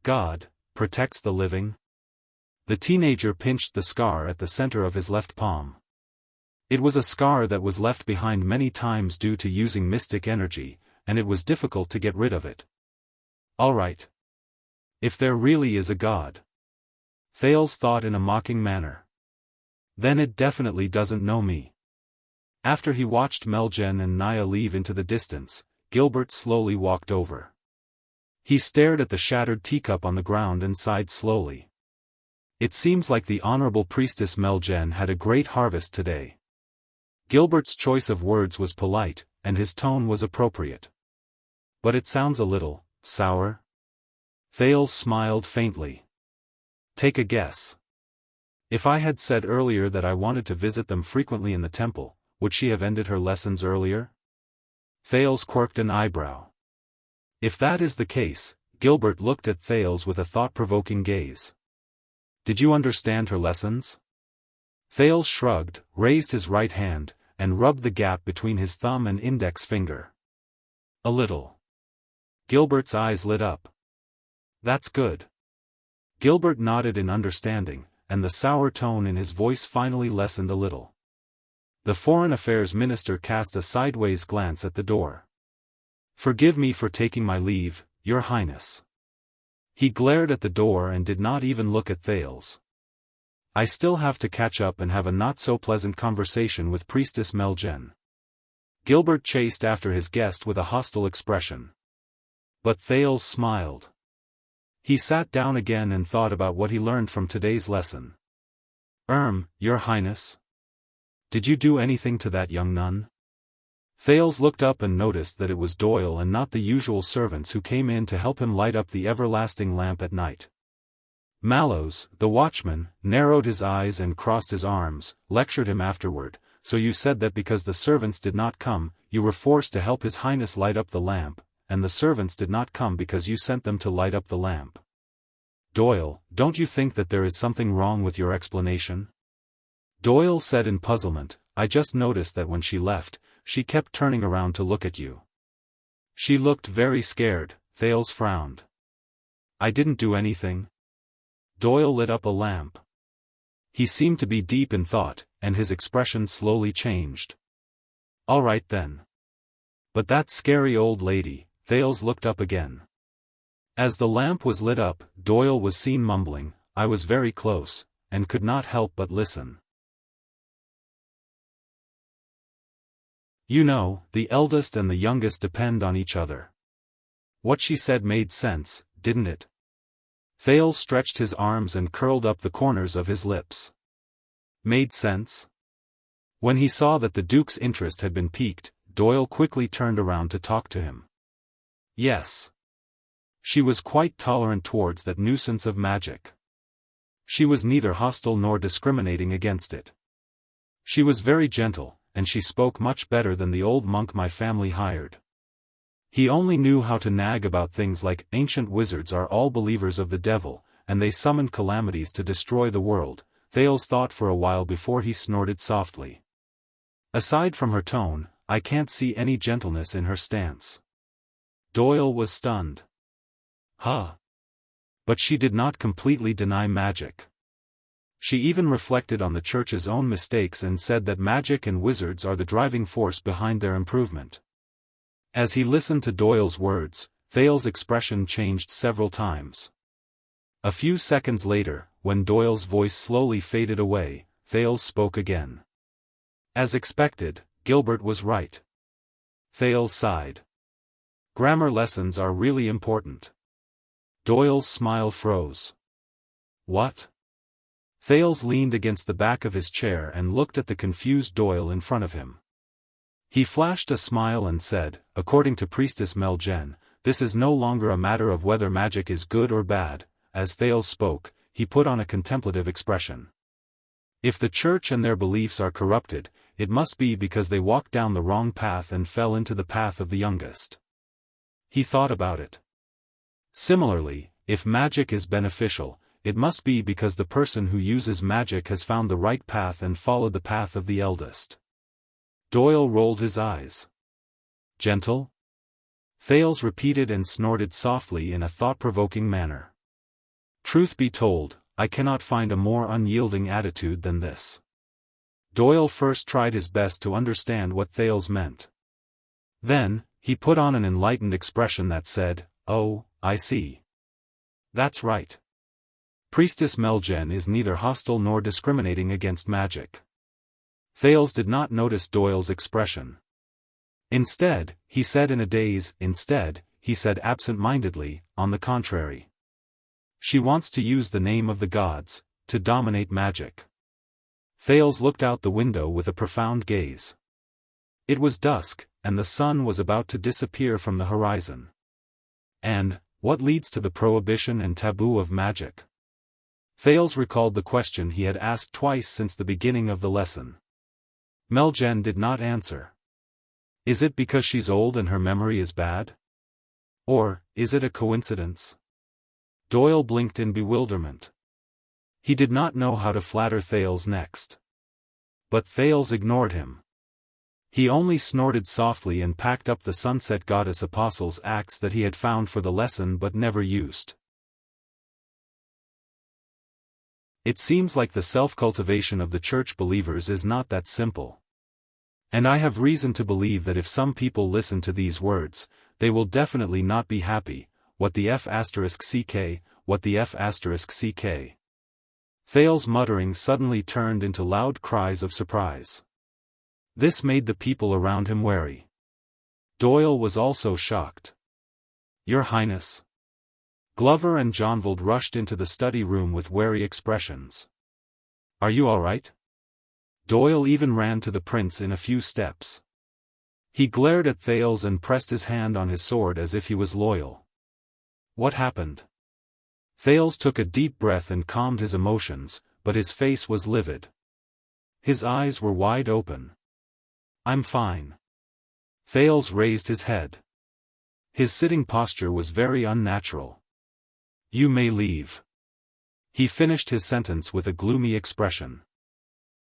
God protects the living? The teenager pinched the scar at the center of his left palm. It was a scar that was left behind many times due to using mystic energy, and it was difficult to get rid of it. All right. If there really is a God. Thales thought in a mocking manner. Then it definitely doesn't know me. After he watched Meljen and Naya leave into the distance, Gilbert slowly walked over. He stared at the shattered teacup on the ground and sighed slowly. It seems like the Honorable Priestess Meljen had a great harvest today. Gilbert's choice of words was polite, and his tone was appropriate. But it sounds a little sour. Thales smiled faintly. Take a guess. If I had said earlier that I wanted to visit them frequently in the temple, would she have ended her lessons earlier? Thales quirked an eyebrow. If that is the case, Gilbert looked at Thales with a thought-provoking gaze. Did you understand her lessons? Thales shrugged, raised his right hand, and rubbed the gap between his thumb and index finger. A little. Gilbert's eyes lit up. That's good. Gilbert nodded in understanding, and the sour tone in his voice finally lessened a little. The Foreign Affairs Minister cast a sideways glance at the door. Forgive me for taking my leave, Your Highness. He glared at the door and did not even look at Thales. I still have to catch up and have a not-so-pleasant conversation with Priestess Meljen. Gilbert chased after his guest with a hostile expression. But Thales smiled. He sat down again and thought about what he learned from today's lesson. Your Highness? Did you do anything to that young nun? Thales looked up and noticed that it was Doyle and not the usual servants who came in to help him light up the everlasting lamp at night. Mallows, the watchman, narrowed his eyes and crossed his arms, lectured him afterward. So you said that because the servants did not come, you were forced to help His Highness light up the lamp, and the servants did not come because you sent them to light up the lamp. Doyle, don't you think that there is something wrong with your explanation? Doyle said in puzzlement, I just noticed that when she left, she kept turning around to look at you. She looked very scared. Thales frowned. I didn't do anything. Doyle lit up a lamp. He seemed to be deep in thought, and his expression slowly changed. All right then. But that scary old lady. Thales looked up again. As the lamp was lit up, Doyle was seen mumbling, I was very close, and could not help but listen. You know, the eldest and the youngest depend on each other. What she said made sense, didn't it? Thales stretched his arms and curled up the corners of his lips. Made sense? When he saw that the Duke's interest had been piqued, Doyle quickly turned around to talk to him. Yes. She was quite tolerant towards that nuisance of magic. She was neither hostile nor discriminating against it. She was very gentle, and she spoke much better than the old monk my family hired. He only knew how to nag about things like, ancient wizards are all believers of the devil, and they summoned calamities to destroy the world. Thales thought for a while before he snorted softly. Aside from her tone, I can't see any gentleness in her stance. Doyle was stunned. Huh. But she did not completely deny magic. She even reflected on the church's own mistakes and said that magic and wizards are the driving force behind their improvement. As he listened to Doyle's words, Thales' expression changed several times. A few seconds later, when Doyle's voice slowly faded away, Thales spoke again. As expected, Gilbert was right. Thales sighed. Grammar lessons are really important. Doyle's smile froze. What? Thales leaned against the back of his chair and looked at the confused Doyle in front of him. He flashed a smile and said, according to Priestess Meljen, this is no longer a matter of whether magic is good or bad. As Thales spoke, he put on a contemplative expression. If the church and their beliefs are corrupted, it must be because they walked down the wrong path and fell into the path of the youngest. He thought about it. Similarly, if magic is beneficial, it must be because the person who uses magic has found the right path and followed the path of the eldest. Doyle rolled his eyes. Gentle? Thales repeated and snorted softly in a thought-provoking manner. Truth be told, I cannot find a more unyielding attitude than this. Doyle first tried his best to understand what Thales meant. Then, he put on an enlightened expression that said, oh, I see. That's right. Priestess Meljen is neither hostile nor discriminating against magic. Thales did not notice Doyle's expression. Instead, he said in a daze, he said absent-mindedly, on the contrary. She wants to use the name of the gods, to dominate magic. Thales looked out the window with a profound gaze. It was dusk, and the sun was about to disappear from the horizon. And, what leads to the prohibition and taboo of magic? Thales recalled the question he had asked twice since the beginning of the lesson. Meljen did not answer. Is it because she's old and her memory is bad? Or, is it a coincidence? Doyle blinked in bewilderment. He did not know how to flatter Thales next. But Thales ignored him. He only snorted softly and packed up the Sunset Goddess Apostle's axe that he had found for the lesson but never used. It seems like the self-cultivation of the church believers is not that simple. And I have reason to believe that if some people listen to these words, they will definitely not be happy. What the F***ck, what the F***ck. Thales' muttering suddenly turned into loud cries of surprise. This made the people around him wary. Doyle was also shocked. Your Highness. Glover and Jonvald rushed into the study room with wary expressions. Are you all right? Doyle even ran to the prince in a few steps. He glared at Thales and pressed his hand on his sword as if he was loyal. What happened? Thales took a deep breath and calmed his emotions, but his face was livid. His eyes were wide open. I'm fine. Thales raised his head. His sitting posture was very unnatural. You may leave. He finished his sentence with a gloomy expression.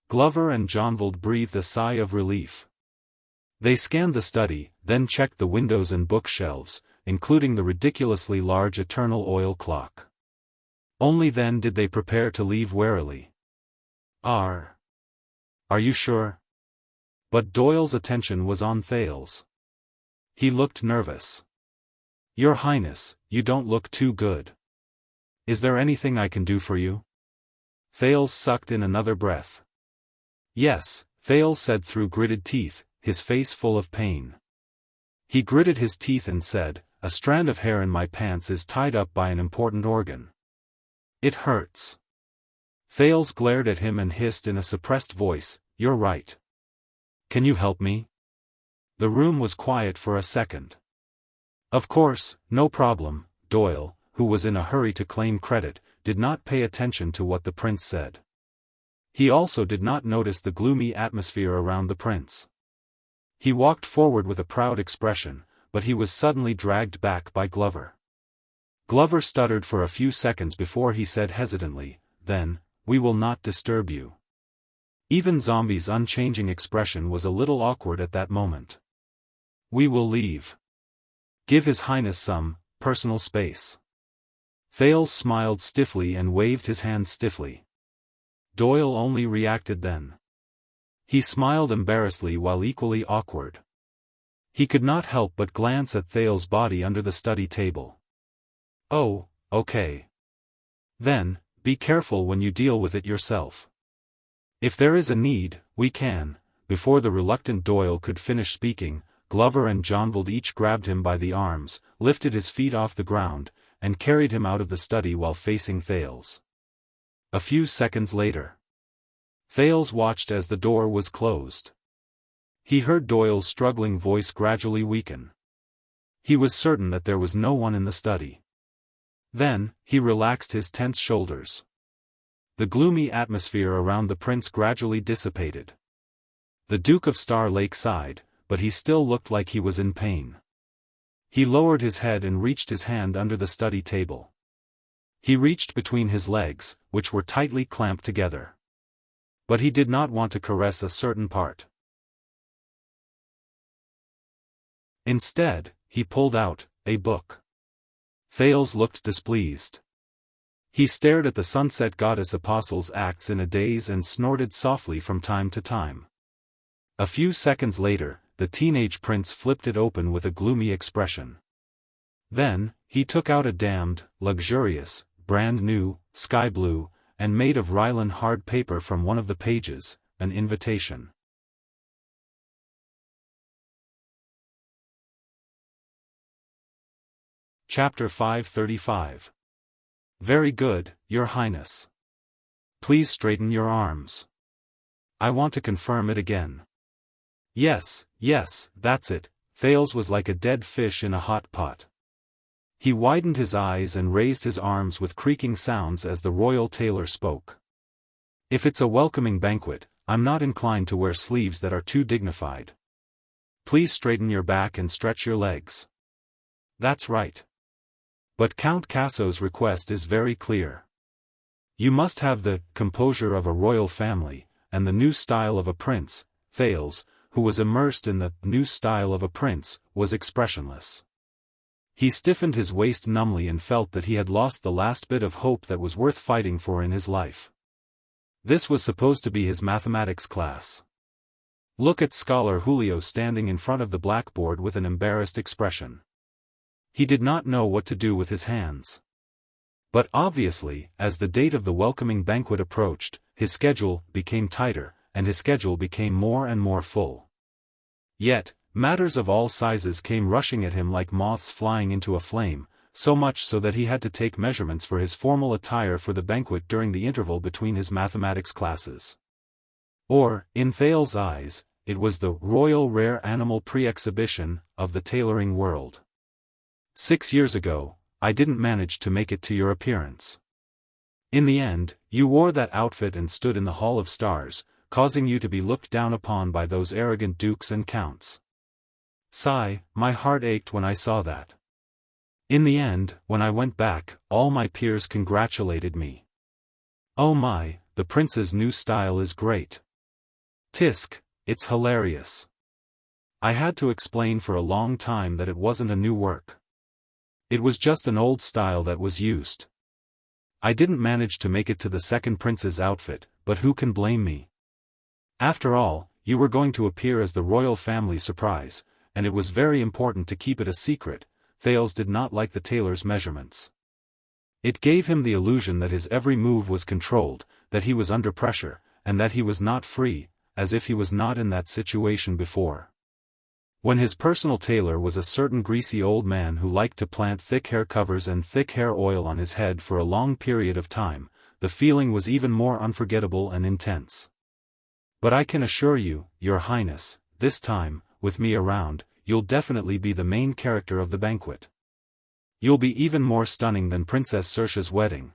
Glover and Jonvald breathed a sigh of relief. They scanned the study, then checked the windows and bookshelves, including the ridiculously large eternal oil clock. Only then did they prepare to leave warily. Are you sure? But Doyle's attention was on Thales. He looked nervous. Your Highness, you don't look too good. Is there anything I can do for you? Thales sucked in another breath. Yes, Thales said through gritted teeth, his face full of pain. He gritted his teeth and said, a strand of hair in my pants is tied up by an important organ. It hurts. Thales glared at him and hissed in a suppressed voice, you're right. Can you help me? The room was quiet for a second. Of course, no problem. Doyle, who was in a hurry to claim credit, did not pay attention to what the prince said. He also did not notice the gloomy atmosphere around the prince. He walked forward with a proud expression, but he was suddenly dragged back by Glover. Glover stuttered for a few seconds before he said hesitantly, then, we will not disturb you. Even Zombie's unchanging expression was a little awkward at that moment. We will leave. Give His Highness some personal space. Thales smiled stiffly and waved his hand stiffly. Doyle only reacted then. He smiled embarrassedly while equally awkward. He could not help but glance at Thales' body under the study table. Oh, okay. Then, be careful when you deal with it yourself. If there is a need, we can. Before the reluctant Doyle could finish speaking, Glover and Jonvald each grabbed him by the arms, lifted his feet off the ground, and carried him out of the study while facing Thales. A few seconds later, Thales watched as the door was closed. He heard Doyle's struggling voice gradually weaken. He was certain that there was no one in the study. Then, he relaxed his tense shoulders. The gloomy atmosphere around the prince gradually dissipated. The Duke of Star Lake sighed, but he still looked like he was in pain. He lowered his head and reached his hand under the study table. He reached between his legs, which were tightly clamped together. But he did not want to caress a certain part. Instead, he pulled out a book. Thales looked displeased. He stared at the Sunset Goddess Apostle's axe in a daze and snorted softly from time to time. A few seconds later, the teenage prince flipped it open with a gloomy expression. Then, he took out a damned, luxurious, brand new, sky blue, and made of Rylan hard paper from one of the pages, an invitation. Chapter 535. Very good, Your Highness. Please straighten your arms. I want to confirm it again. Yes, that's it. Thales was like a dead fish in a hot pot. He widened his eyes and raised his arms with creaking sounds as the royal tailor spoke. If it's a welcoming banquet, I'm not inclined to wear sleeves that are too dignified. Please straighten your back and stretch your legs. That's right. But Count Casso's request is very clear. You must have the composure of a royal family, and the new style of a prince. Thales, who was immersed in the new style of a prince, was expressionless. He stiffened his waist numbly and felt that he had lost the last bit of hope that was worth fighting for in his life. This was supposed to be his mathematics class. Look at Scholar Julio standing in front of the blackboard with an embarrassed expression. He did not know what to do with his hands. But obviously, as the date of the welcoming banquet approached, his schedule became tighter, and his schedule became more and more full. Yet, matters of all sizes came rushing at him like moths flying into a flame, so much so that he had to take measurements for his formal attire for the banquet during the interval between his mathematics classes. Or, in Thales' eyes, it was the royal rare animal pre-exhibition of the tailoring world. 6 years ago, I didn't manage to make it to your appearance. In the end, you wore that outfit and stood in the Hall of Stars, causing you to be looked down upon by those arrogant dukes and counts. Sigh, my heart ached when I saw that. In the end, when I went back, all my peers congratulated me. Oh my, the prince's new style is great. Tisk, it's hilarious. I had to explain for a long time that it wasn't a new work. It was just an old style that was used. I didn't manage to make it to the second prince's outfit, but who can blame me? After all, you were going to appear as the royal family surprise, and it was very important to keep it a secret. Thales did not like the tailor's measurements. It gave him the illusion that his every move was controlled, that he was under pressure, and that he was not free, as if he was not in that situation before. When his personal tailor was a certain greasy old man who liked to plant thick hair covers and thick hair oil on his head for a long period of time, the feeling was even more unforgettable and intense. But I can assure you, Your Highness, this time, with me around, you'll definitely be the main character of the banquet. You'll be even more stunning than Princess Saoirse's wedding.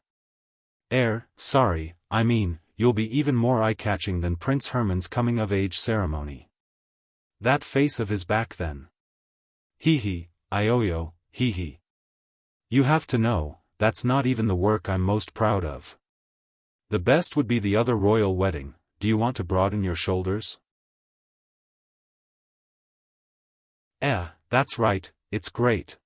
Sorry, I mean, you'll be even more eye-catching than Prince Herman's coming-of-age ceremony. That face of his back then. Hee, Ioyo, hee. You have to know, that's not even the work I'm most proud of. The best would be the other royal wedding. Do you want to broaden your shoulders? That's right, it's great.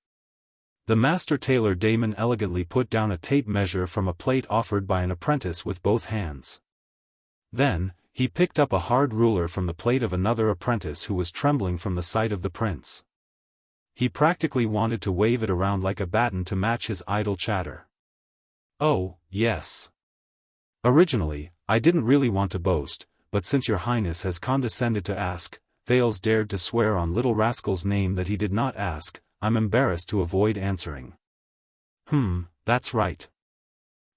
The master tailor Damon elegantly put down a tape measure from a plate offered by an apprentice with both hands. Then, he picked up a hard ruler from the plate of another apprentice who was trembling from the sight of the prince. He practically wanted to wave it around like a baton to match his idle chatter. Oh, yes. Originally, I didn't really want to boast, but since your highness has condescended to ask, Thales dared to swear on little rascal's name that he did not ask, I'm embarrassed to avoid answering. That's right.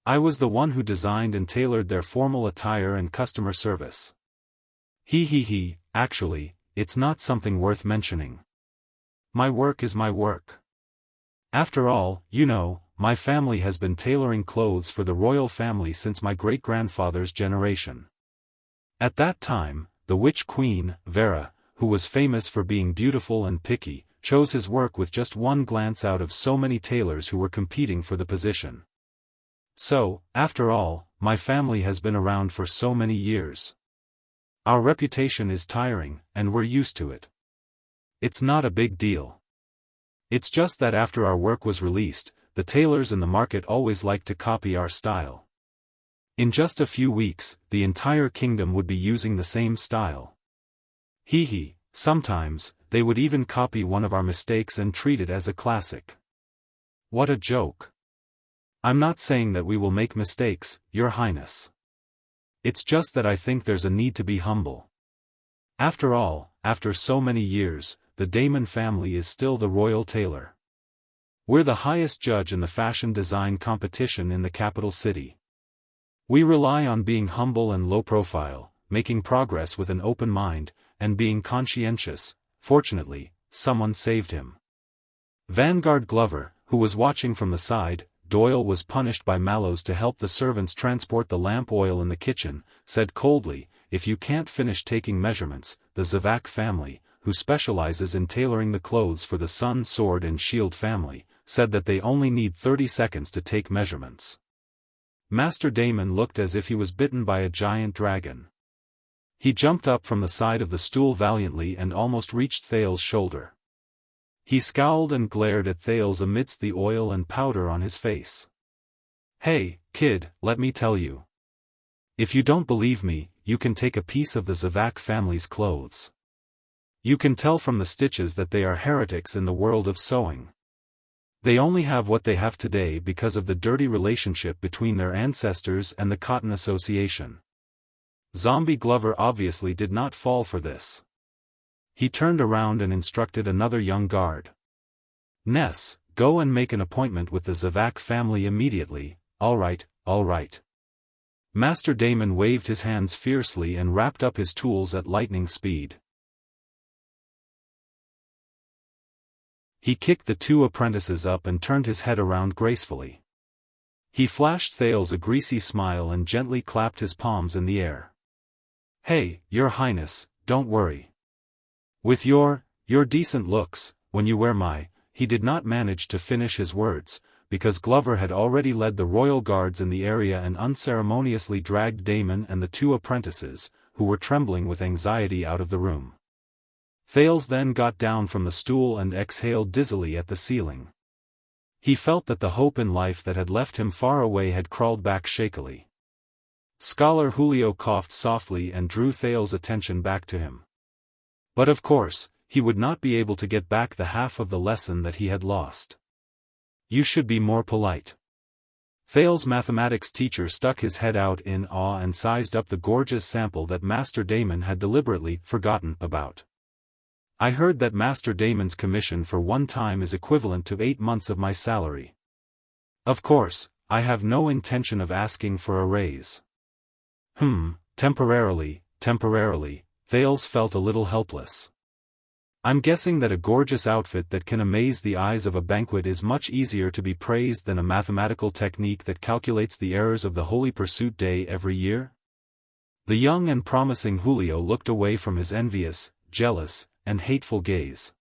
I was the one who designed and tailored their formal attire and customer service. Actually, it's not something worth mentioning. My work is my work. After all, you know, my family has been tailoring clothes for the royal family since my great-grandfather's generation. At that time, the witch queen, Vera, who was famous for being beautiful and picky, chose his work with just one glance out of so many tailors who were competing for the position. So, after all, my family has been around for so many years. Our reputation is tiring, and we're used to it. It's not a big deal. It's just that after our work was released, the tailors in the market always liked to copy our style. In just a few weeks, the entire kingdom would be using the same style. Sometimes, they would even copy one of our mistakes and treat it as a classic. What a joke. I'm not saying that we will make mistakes, Your Highness. It's just that I think there's a need to be humble. After all, after so many years, the Damon family is still the royal tailor. We're the highest judge in the fashion design competition in the capital city. We rely on being humble and low profile, making progress with an open mind, and being conscientious. Fortunately, someone saved him. Vanguard Glover, who was watching from the side, Doyle was punished by Mallows to help the servants transport the lamp oil in the kitchen, said coldly, if you can't finish taking measurements, the Zavak family, who specializes in tailoring the clothes for the Sun, Sword and Shield family, said that they only need 30 seconds to take measurements. Master Damon looked as if he was bitten by a giant dragon. He jumped up from the side of the stool valiantly and almost reached Thale's shoulder. He scowled and glared at Thales amidst the oil and powder on his face. Hey, kid, let me tell you. If you don't believe me, you can take a piece of the Zavak family's clothes. You can tell from the stitches that they are heretics in the world of sewing. They only have what they have today because of the dirty relationship between their ancestors and the Cotton Association. Zombie Glover obviously did not fall for this. He turned around and instructed another young guard. Ness, go and make an appointment with the Zavak family immediately. All right, all right. Master Damon waved his hands fiercely and wrapped up his tools at lightning speed. He kicked the two apprentices up and turned his head around gracefully. He flashed Thales a greasy smile and gently clapped his palms in the air. Hey, Your Highness, don't worry. With your decent looks, when you wear my, he did not manage to finish his words, because Glover had already led the royal guards in the area and unceremoniously dragged Damon and the two apprentices, who were trembling with anxiety, out of the room. Thales then got down from the stool and exhaled dizzily at the ceiling. He felt that the hope in life that had left him far away had crawled back shakily. Scholar Julio coughed softly and drew Thales' attention back to him. But of course, he would not be able to get back the half of the lesson that he had lost. You should be more polite. Thales' mathematics teacher stuck his head out in awe and sized up the gorgeous sample that Master Damon had deliberately forgotten about. I heard that Master Damon's commission for one time is equivalent to 8 months of my salary. Of course, I have no intention of asking for a raise. Temporarily, Thales felt a little helpless. I'm guessing that a gorgeous outfit that can amaze the eyes of a banquet is much easier to be praised than a mathematical technique that calculates the errors of the Holy Pursuit Day every year? The young and promising Julio looked away from his envious, jealous, and hateful gaze.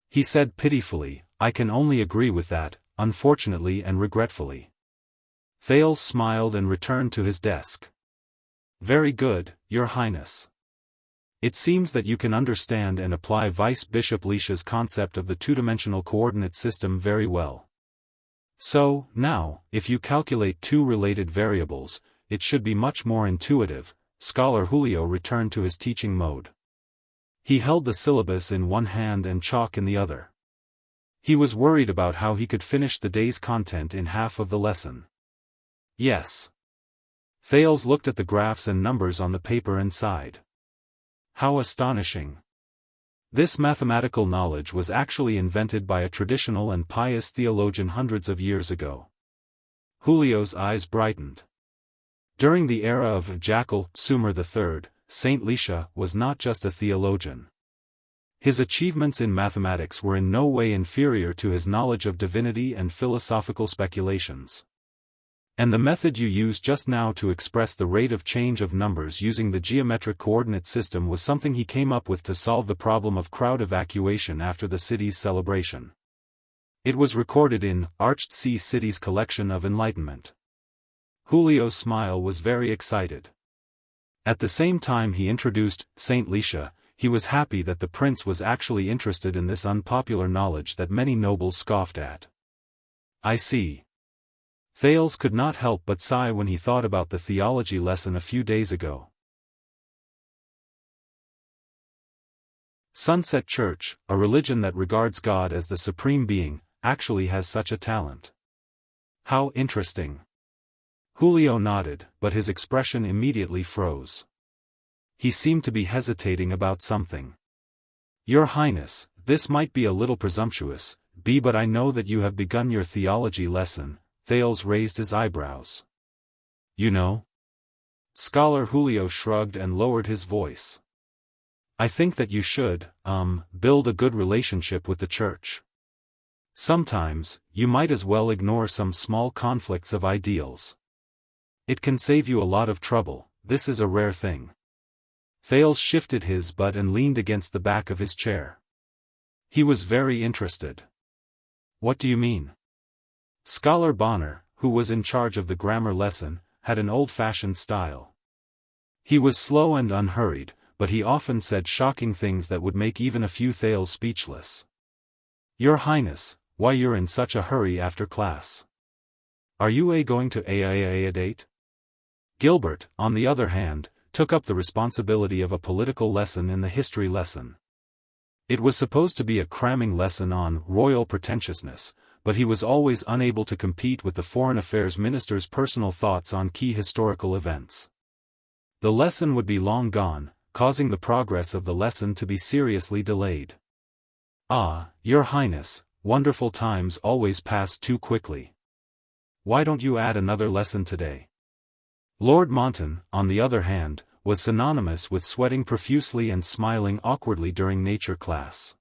He said pitifully, I can only agree with that, unfortunately and regretfully. Thales smiled and returned to his desk. Very good, Your Highness. It seems that you can understand and apply Vice Bishop Lisha's concept of the two-dimensional coordinate system very well. So, now, if you calculate two related variables, it should be much more intuitive. Scholar Julio returned to his teaching mode. He held the syllabus in one hand and chalk in the other. He was worried about how he could finish the day's content in half of the lesson. Yes. Thales looked at the graphs and numbers on the paper and sighed. How astonishing. This mathematical knowledge was actually invented by a traditional and pious theologian hundreds of years ago. Julio's eyes brightened. During the era of Jackal Sumer III, Saint Lisha was not just a theologian. His achievements in mathematics were in no way inferior to his knowledge of divinity and philosophical speculations. And the method you used just now to express the rate of change of numbers using the geometric coordinate system was something he came up with to solve the problem of crowd evacuation after the city's celebration. It was recorded in Arched Sea City's collection of enlightenment. Julio's smile was very excited. At the same time he introduced Saint Lisha, he was happy that the prince was actually interested in this unpopular knowledge that many nobles scoffed at. I see. Thales could not help but sigh when he thought about the theology lesson a few days ago. Sunset Church, a religion that regards God as the supreme being, actually has such a talent. How interesting. Julio nodded, but his expression immediately froze. He seemed to be hesitating about something. Your Highness, this might be a little presumptuous, but I know that you have begun your theology lesson. Thales raised his eyebrows. You know? Scholar Julio shrugged and lowered his voice. I think that you should, build a good relationship with the church. Sometimes, you might as well ignore some small conflicts of ideals. It can save you a lot of trouble. This is a rare thing. Thales shifted his butt and leaned against the back of his chair. He was very interested. What do you mean? Scholar Bonner, who was in charge of the grammar lesson, had an old-fashioned style. He was slow and unhurried, but he often said shocking things that would make even a few Thales speechless. Your Highness, why you're in such a hurry after class? Are you going to a date? Gilbert, on the other hand, took up the responsibility of a political lesson in the history lesson. It was supposed to be a cramming lesson on royal pretentiousness, but he was always unable to compete with the foreign affairs minister's personal thoughts on key historical events. The lesson would be long gone, causing the progress of the lesson to be seriously delayed. Ah, Your Highness, wonderful times always pass too quickly. Why don't you add another lesson today? Lord Monton, on the other hand, was synonymous with sweating profusely and smiling awkwardly during nature class.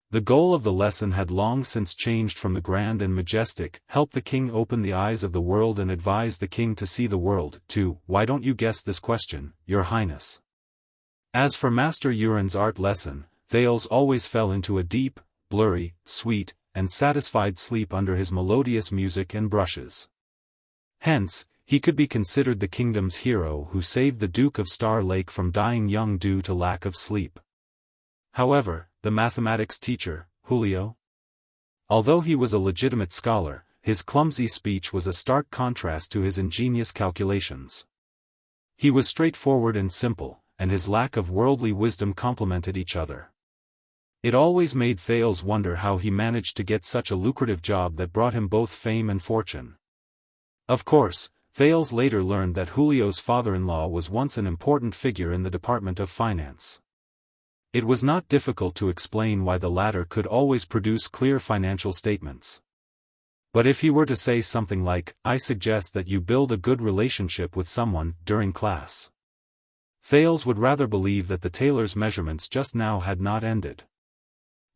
The goal of the lesson had long since changed from the grand and majestic, help the king open the eyes of the world and advise the king to see the world, to, why don't you guess this question, Your Highness? As for Master Urin's art lesson, Thales always fell into a deep, blurry, sweet, and satisfied sleep under his melodious music and brushes. Hence, he could be considered the kingdom's hero who saved the Duke of Star Lake from dying young due to lack of sleep. However, the mathematics teacher, Julio? Although he was a legitimate scholar, his clumsy speech was a stark contrast to his ingenious calculations. He was straightforward and simple, and his lack of worldly wisdom complemented each other. It always made Thales wonder how he managed to get such a lucrative job that brought him both fame and fortune. Of course, Thales later learned that Julio's father-in-law was once an important figure in the Department of Finance. It was not difficult to explain why the latter could always produce clear financial statements. But if he were to say something like, I suggest that you build a good relationship with someone, during class, Thales would rather believe that the tailor's measurements just now had not ended.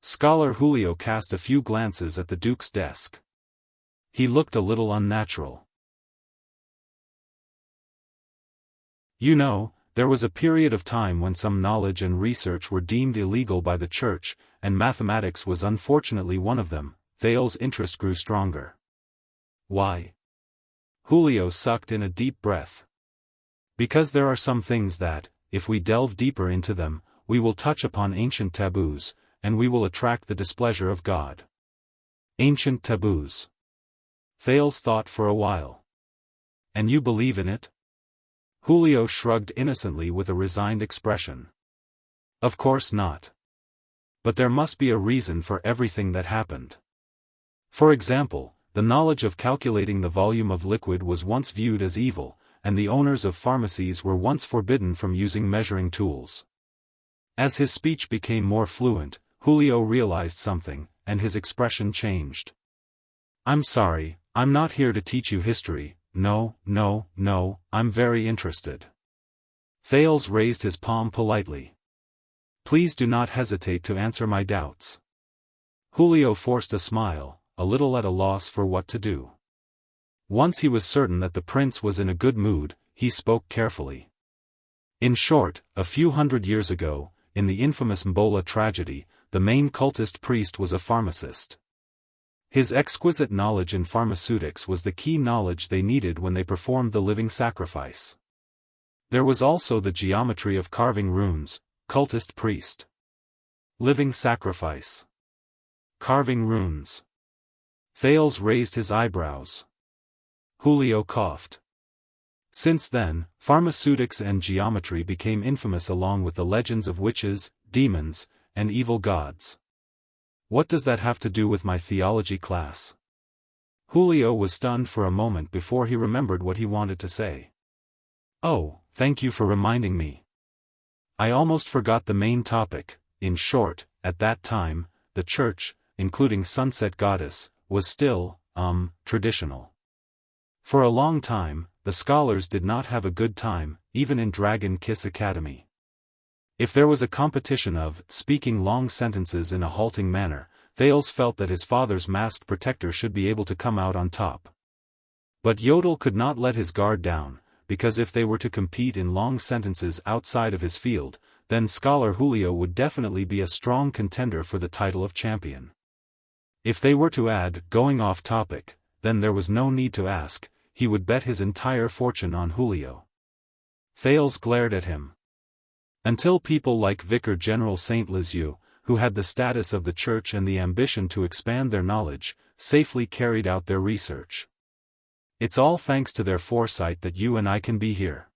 Scholar Julio cast a few glances at the Duke's desk. He looked a little unnatural. You know, there was a period of time when some knowledge and research were deemed illegal by the church, and mathematics was unfortunately one of them. Thales' interest grew stronger. Why? Julio sucked in a deep breath. Because there are some things that, if we delve deeper into them, we will touch upon ancient taboos, and we will attract the displeasure of God. Ancient taboos. Thales thought for a while. And you believe in it? Julio shrugged innocently with a resigned expression. Of course not. But there must be a reason for everything that happened. For example, the knowledge of calculating the volume of liquid was once viewed as evil, and the owners of pharmacies were once forbidden from using measuring tools. As his speech became more fluent, Julio realized something, and his expression changed. I'm sorry, I'm not here to teach you history. No, I'm very interested. Thales raised his palm politely. Please do not hesitate to answer my doubts. Julio forced a smile, a little at a loss for what to do. Once he was certain that the prince was in a good mood, he spoke carefully. In short, a few hundred years ago, in the infamous Mbola tragedy, the main cultist priest was a pharmacist. His exquisite knowledge in pharmaceutics was the key knowledge they needed when they performed the living sacrifice. There was also the geometry of carving runes, cultist priest. Living sacrifice. Carving runes. Thales raised his eyebrows. Julio coughed. Since then, pharmaceutics and geometry became infamous along with the legends of witches, demons, and evil gods. What does that have to do with my theology class? Julio was stunned for a moment before he remembered what he wanted to say. "Oh, thank you for reminding me. I almost forgot the main topic." In short, at that time, the church, including Sunset Goddess, was still, traditional. For a long time, the scholars did not have a good time, even in Dragon Kiss Academy. If there was a competition of speaking long sentences in a halting manner, Thales felt that his father's masked protector should be able to come out on top. But Yodel could not let his guard down, because if they were to compete in long sentences outside of his field, then Scholar Julio would definitely be a strong contender for the title of champion. If they were to add going off topic, then there was no need to ask, he would bet his entire fortune on Julio. Thales glared at him. Until people like Vicar General Saint Lisieux, who had the status of the church and the ambition to expand their knowledge, safely carried out their research. It's all thanks to their foresight that you and I can be here.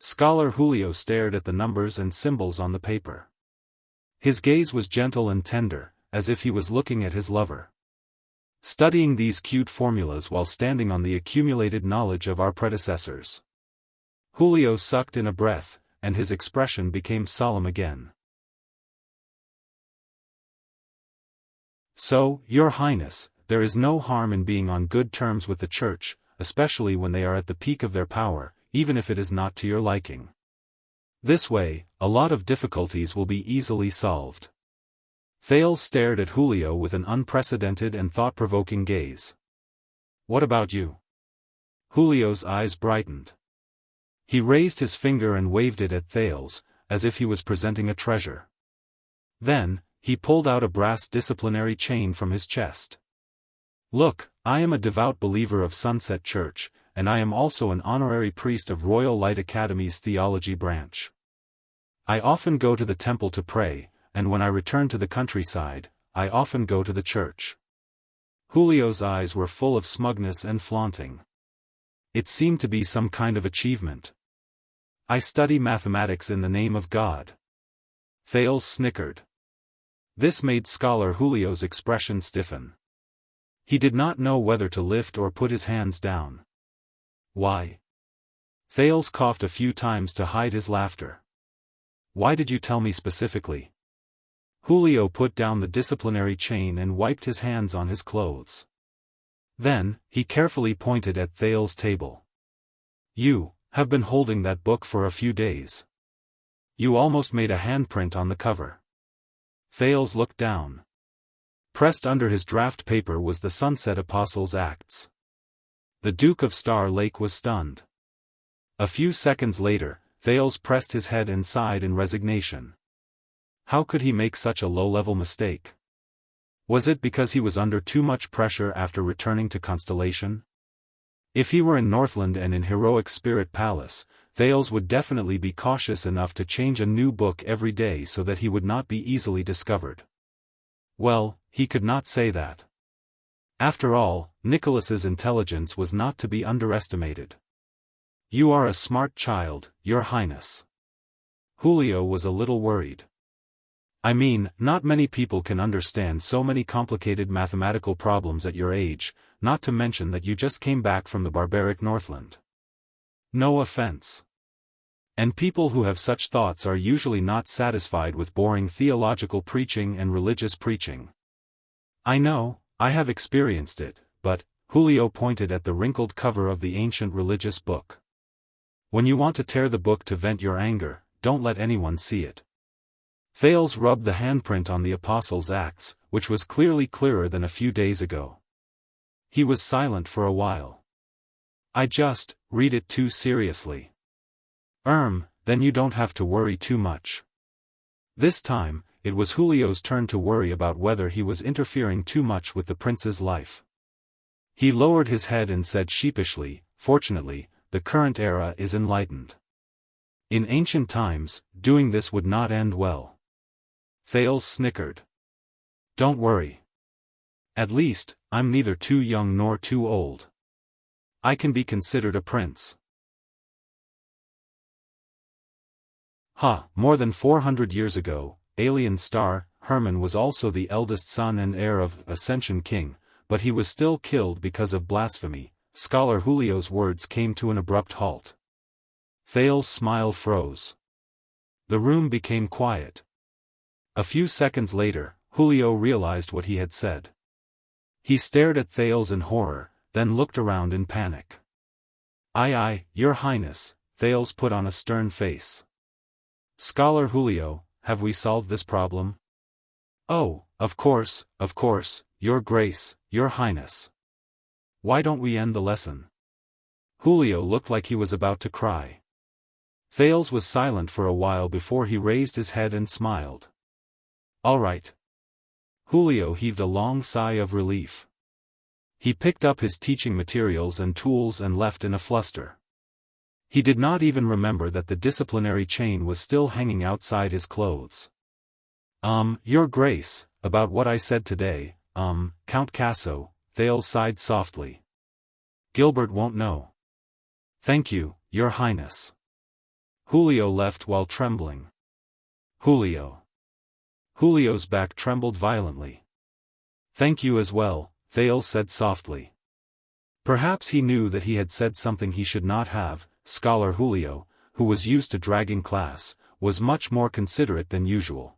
Scholar Julio stared at the numbers and symbols on the paper. His gaze was gentle and tender, as if he was looking at his lover. Studying these cute formulas while standing on the accumulated knowledge of our predecessors. Julio sucked in a breath, and his expression became solemn again. "So, Your Highness, there is no harm in being on good terms with the church, especially when they are at the peak of their power, even if it is not to your liking. This way, a lot of difficulties will be easily solved." Thales stared at Julio with an unprecedented and thought-provoking gaze. "What about you?" Julio's eyes brightened. He raised his finger and waved it at Thales, as if he was presenting a treasure. Then, he pulled out a brass disciplinary chain from his chest. "Look, I am a devout believer of Sunset Church, and I am also an honorary priest of Royal Light Academy's theology branch. I often go to the temple to pray, and when I return to the countryside, I often go to the church." Julio's eyes were full of smugness and flaunting. It seemed to be some kind of achievement. "I study mathematics in the name of God." Thales snickered. This made Scholar Julio's expression stiffen. He did not know whether to lift or put his hands down. "Why?" Thales coughed a few times to hide his laughter. "Why did you tell me specifically?" Julio put down the disciplinary chain and wiped his hands on his clothes. Then, he carefully pointed at Thales' table. "You have been holding that book for a few days. You almost made a handprint on the cover." Thales looked down. Pressed under his draft paper was the Sunset Apostles' Acts. The Duke of Star Lake was stunned. A few seconds later, Thales pressed his head and sighed in resignation. How could he make such a low-level mistake? Was it because he was under too much pressure after returning to Constellation? If he were in Northland and in Heroic Spirit Palace, Thales would definitely be cautious enough to change a new book every day so that he would not be easily discovered. Well, he could not say that. After all, Nicholas's intelligence was not to be underestimated. "You are a smart child, Your Highness." Julio was a little worried. "I mean, not many people can understand so many complicated mathematical problems at your age, not to mention that you just came back from the barbaric Northland. No offense. And people who have such thoughts are usually not satisfied with boring theological preaching and religious preaching. I know, I have experienced it, but," Julio pointed at the wrinkled cover of the ancient religious book. "When you want to tear the book to vent your anger, don't let anyone see it." Thales rubbed the handprint on the Apostles' Acts, which was clearly clearer than a few days ago. He was silent for a while. "I just read it too seriously." Then you don't have to worry too much." This time, it was Julio's turn to worry about whether he was interfering too much with the prince's life. He lowered his head and said sheepishly, "Fortunately, the current era is enlightened. In ancient times, doing this would not end well." Thales snickered. "Don't worry. At least, I'm neither too young nor too old. I can be considered a prince." More than 400 years ago, alien star, Herman was also the eldest son and heir of Ascension King, but he was still killed because of blasphemy. Scholar Julio's words came to an abrupt halt. Thales' smile froze. The room became quiet. A few seconds later, Julio realized what he had said. He stared at Thales in horror, then looked around in panic. Aye, Your Highness, Thales put on a stern face. Scholar Julio, have we solved this problem? Oh, of course, Your Grace, Your Highness. Why don't we end the lesson? Julio looked like he was about to cry. Thales was silent for a while before he raised his head and smiled. All right. Julio heaved a long sigh of relief. He picked up his teaching materials and tools and left in a fluster. He did not even remember that the disciplinary chain was still hanging outside his clothes. Your Grace, about what I said today, Count Casso, Thales sighed softly. Gilbert won't know. Thank you, Your Highness. Julio left while trembling. Julio's back trembled violently. Thank you as well, Thales said softly. Perhaps he knew that he had said something he should not have. Scholar Julio, who was used to dragging class, was much more considerate than usual.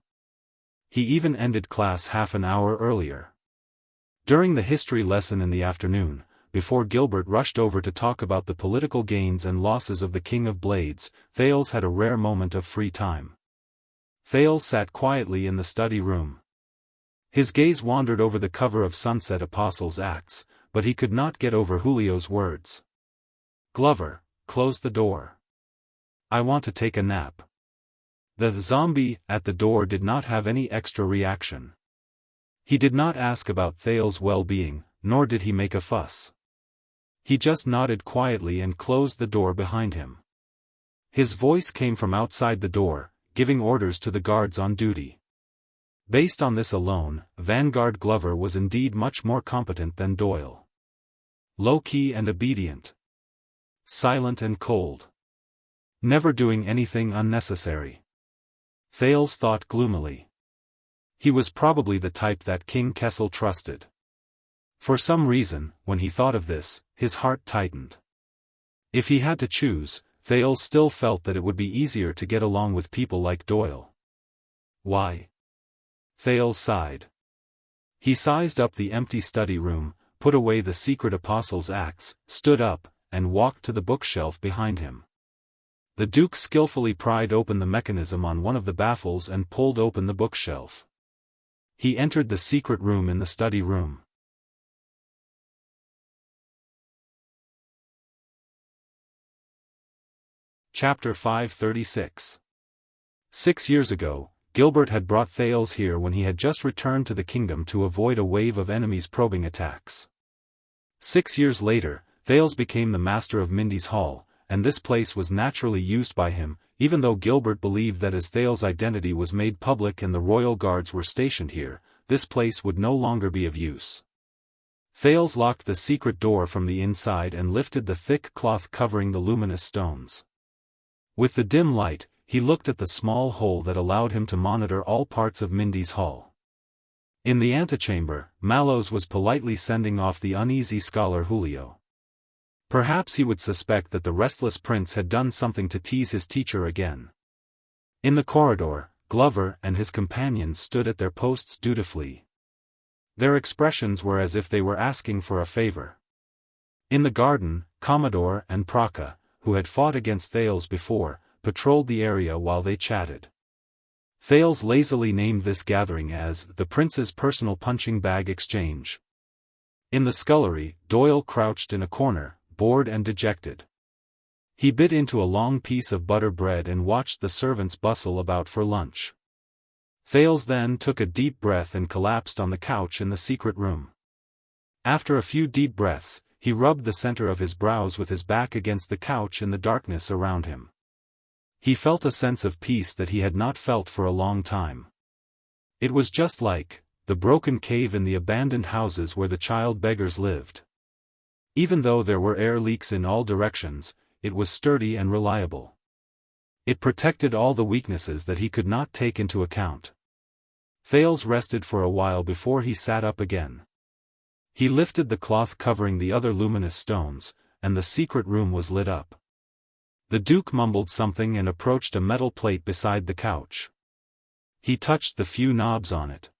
He even ended class half an hour earlier. During the history lesson in the afternoon, before Gilbert rushed over to talk about the political gains and losses of the King of Blades, Thales had a rare moment of free time. Thales sat quietly in the study room. His gaze wandered over the cover of Sunset Apostles' Acts, but he could not get over Julio's words. Glover, close the door. I want to take a nap. The zombie at the door did not have any extra reaction. He did not ask about Thales' well-being, nor did he make a fuss. He just nodded quietly and closed the door behind him. His voice came from outside the door, giving orders to the guards on duty. Based on this alone, Vanguard Glover was indeed much more competent than Doyle. Low-key and obedient. Silent and cold. Never doing anything unnecessary. Thales thought gloomily. He was probably the type that King Kessel trusted. For some reason, when he thought of this, his heart tightened. If he had to choose, Thales still felt that it would be easier to get along with people like Doyle. Why? Thales sighed. He sized up the empty study room, put away the secret Apostles' Acts, stood up, and walked to the bookshelf behind him. The Duke skillfully pried open the mechanism on one of the baffles and pulled open the bookshelf. He entered the secret room in the study room. Chapter 536. 6 years ago, Gilbert had brought Thales here when he had just returned to the kingdom to avoid a wave of enemies' probing attacks. 6 years later, Thales became the master of Mindy's Hall, and this place was naturally used by him, even though Gilbert believed that as Thales' identity was made public and the royal guards were stationed here, this place would no longer be of use. Thales locked the secret door from the inside and lifted the thick cloth covering the luminous stones. With the dim light, he looked at the small hole that allowed him to monitor all parts of Mindy's Hall. In the antechamber, Mallows was politely sending off the uneasy scholar Julio. Perhaps he would suspect that the restless prince had done something to tease his teacher again. In the corridor, Glover and his companions stood at their posts dutifully. Their expressions were as if they were asking for a favor. In the garden, Commodore and Praka, who had fought against Thales before, patrolled the area while they chatted. Thales lazily named this gathering as the Prince's Personal Punching Bag Exchange. In the scullery, Doyle crouched in a corner, bored and dejected. He bit into a long piece of butter bread and watched the servants bustle about for lunch. Thales then took a deep breath and collapsed on the couch in the secret room. After a few deep breaths, he rubbed the center of his brows with his back against the couch in the darkness around him. He felt a sense of peace that he had not felt for a long time. It was just like the broken cave in the abandoned houses where the child beggars lived. Even though there were air leaks in all directions, it was sturdy and reliable. It protected all the weaknesses that he could not take into account. Thales rested for a while before he sat up again. He lifted the cloth covering the other luminous stones, and the secret room was lit up. The Duke mumbled something and approached a metal plate beside the couch. He touched the few knobs on it.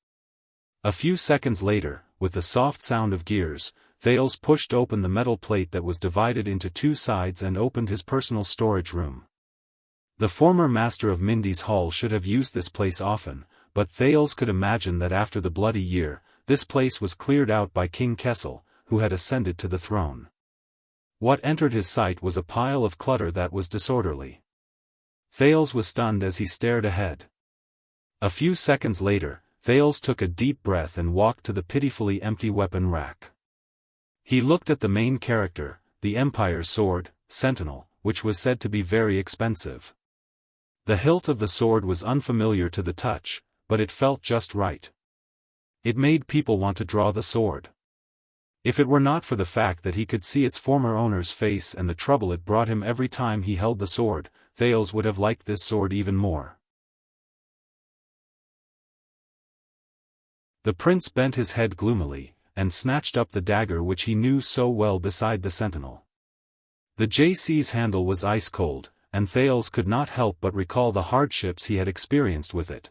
A few seconds later, with the soft sound of gears, Thales pushed open the metal plate that was divided into two sides and opened his personal storage room. The former master of Mindy's Hall should have used this place often, but Thales could imagine that after the Bloody Year, this place was cleared out by King Kessel, who had ascended to the throne. What entered his sight was a pile of clutter that was disorderly. Thales was stunned as he stared ahead. A few seconds later, Thales took a deep breath and walked to the pitifully empty weapon rack. He looked at the main character, the Empire's sword, Sentinel, which was said to be very expensive. The hilt of the sword was unfamiliar to the touch, but it felt just right. It made people want to draw the sword. If it were not for the fact that he could see its former owner's face and the trouble it brought him every time he held the sword, Thales would have liked this sword even more. The prince bent his head gloomily, and snatched up the dagger which he knew so well beside the sentinel. The JC's handle was ice cold, and Thales could not help but recall the hardships he had experienced with it.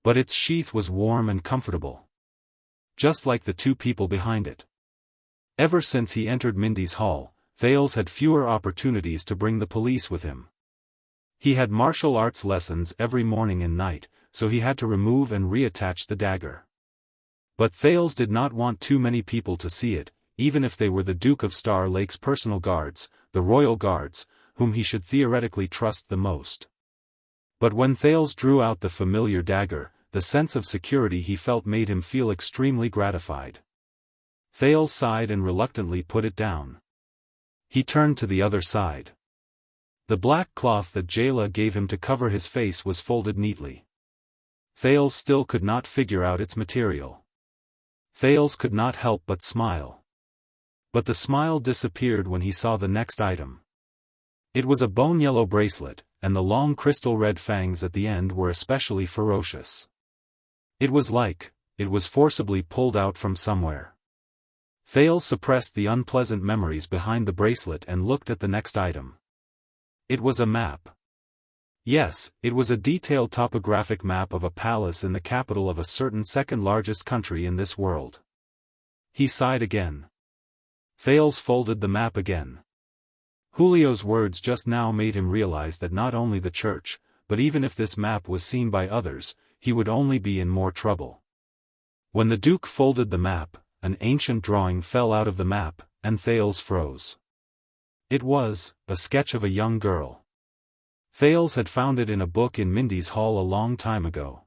But its sheath was warm and comfortable. Just like the two people behind it. Ever since he entered Mindy's Hall, Thales had fewer opportunities to bring the police with him. He had martial arts lessons every morning and night, so he had to remove and reattach the dagger. But Thales did not want too many people to see it, even if they were the Duke of Star Lake's personal guards, the royal guards, whom he should theoretically trust the most. But when Thales drew out the familiar dagger, the sense of security he felt made him feel extremely gratified. Thales sighed and reluctantly put it down. He turned to the other side. The black cloth that Jayla gave him to cover his face was folded neatly. Thales still could not figure out its material. Thales could not help but smile. But the smile disappeared when he saw the next item. It was a bone-yellow bracelet, and the long crystal-red fangs at the end were especially ferocious. It was forcibly pulled out from somewhere. Thales suppressed the unpleasant memories behind the bracelet and looked at the next item. It was a map. Yes, it was a detailed topographic map of a palace in the capital of a certain second-largest country in this world. He sighed again. Thales folded the map again. Julio's words just now made him realize that not only the church, but even if this map was seen by others, he would only be in more trouble. When the Duke folded the map, an ancient drawing fell out of the map, and Thales froze. It was a sketch of a young girl. Thales had found it in a book in Mindy's Hall a long time ago.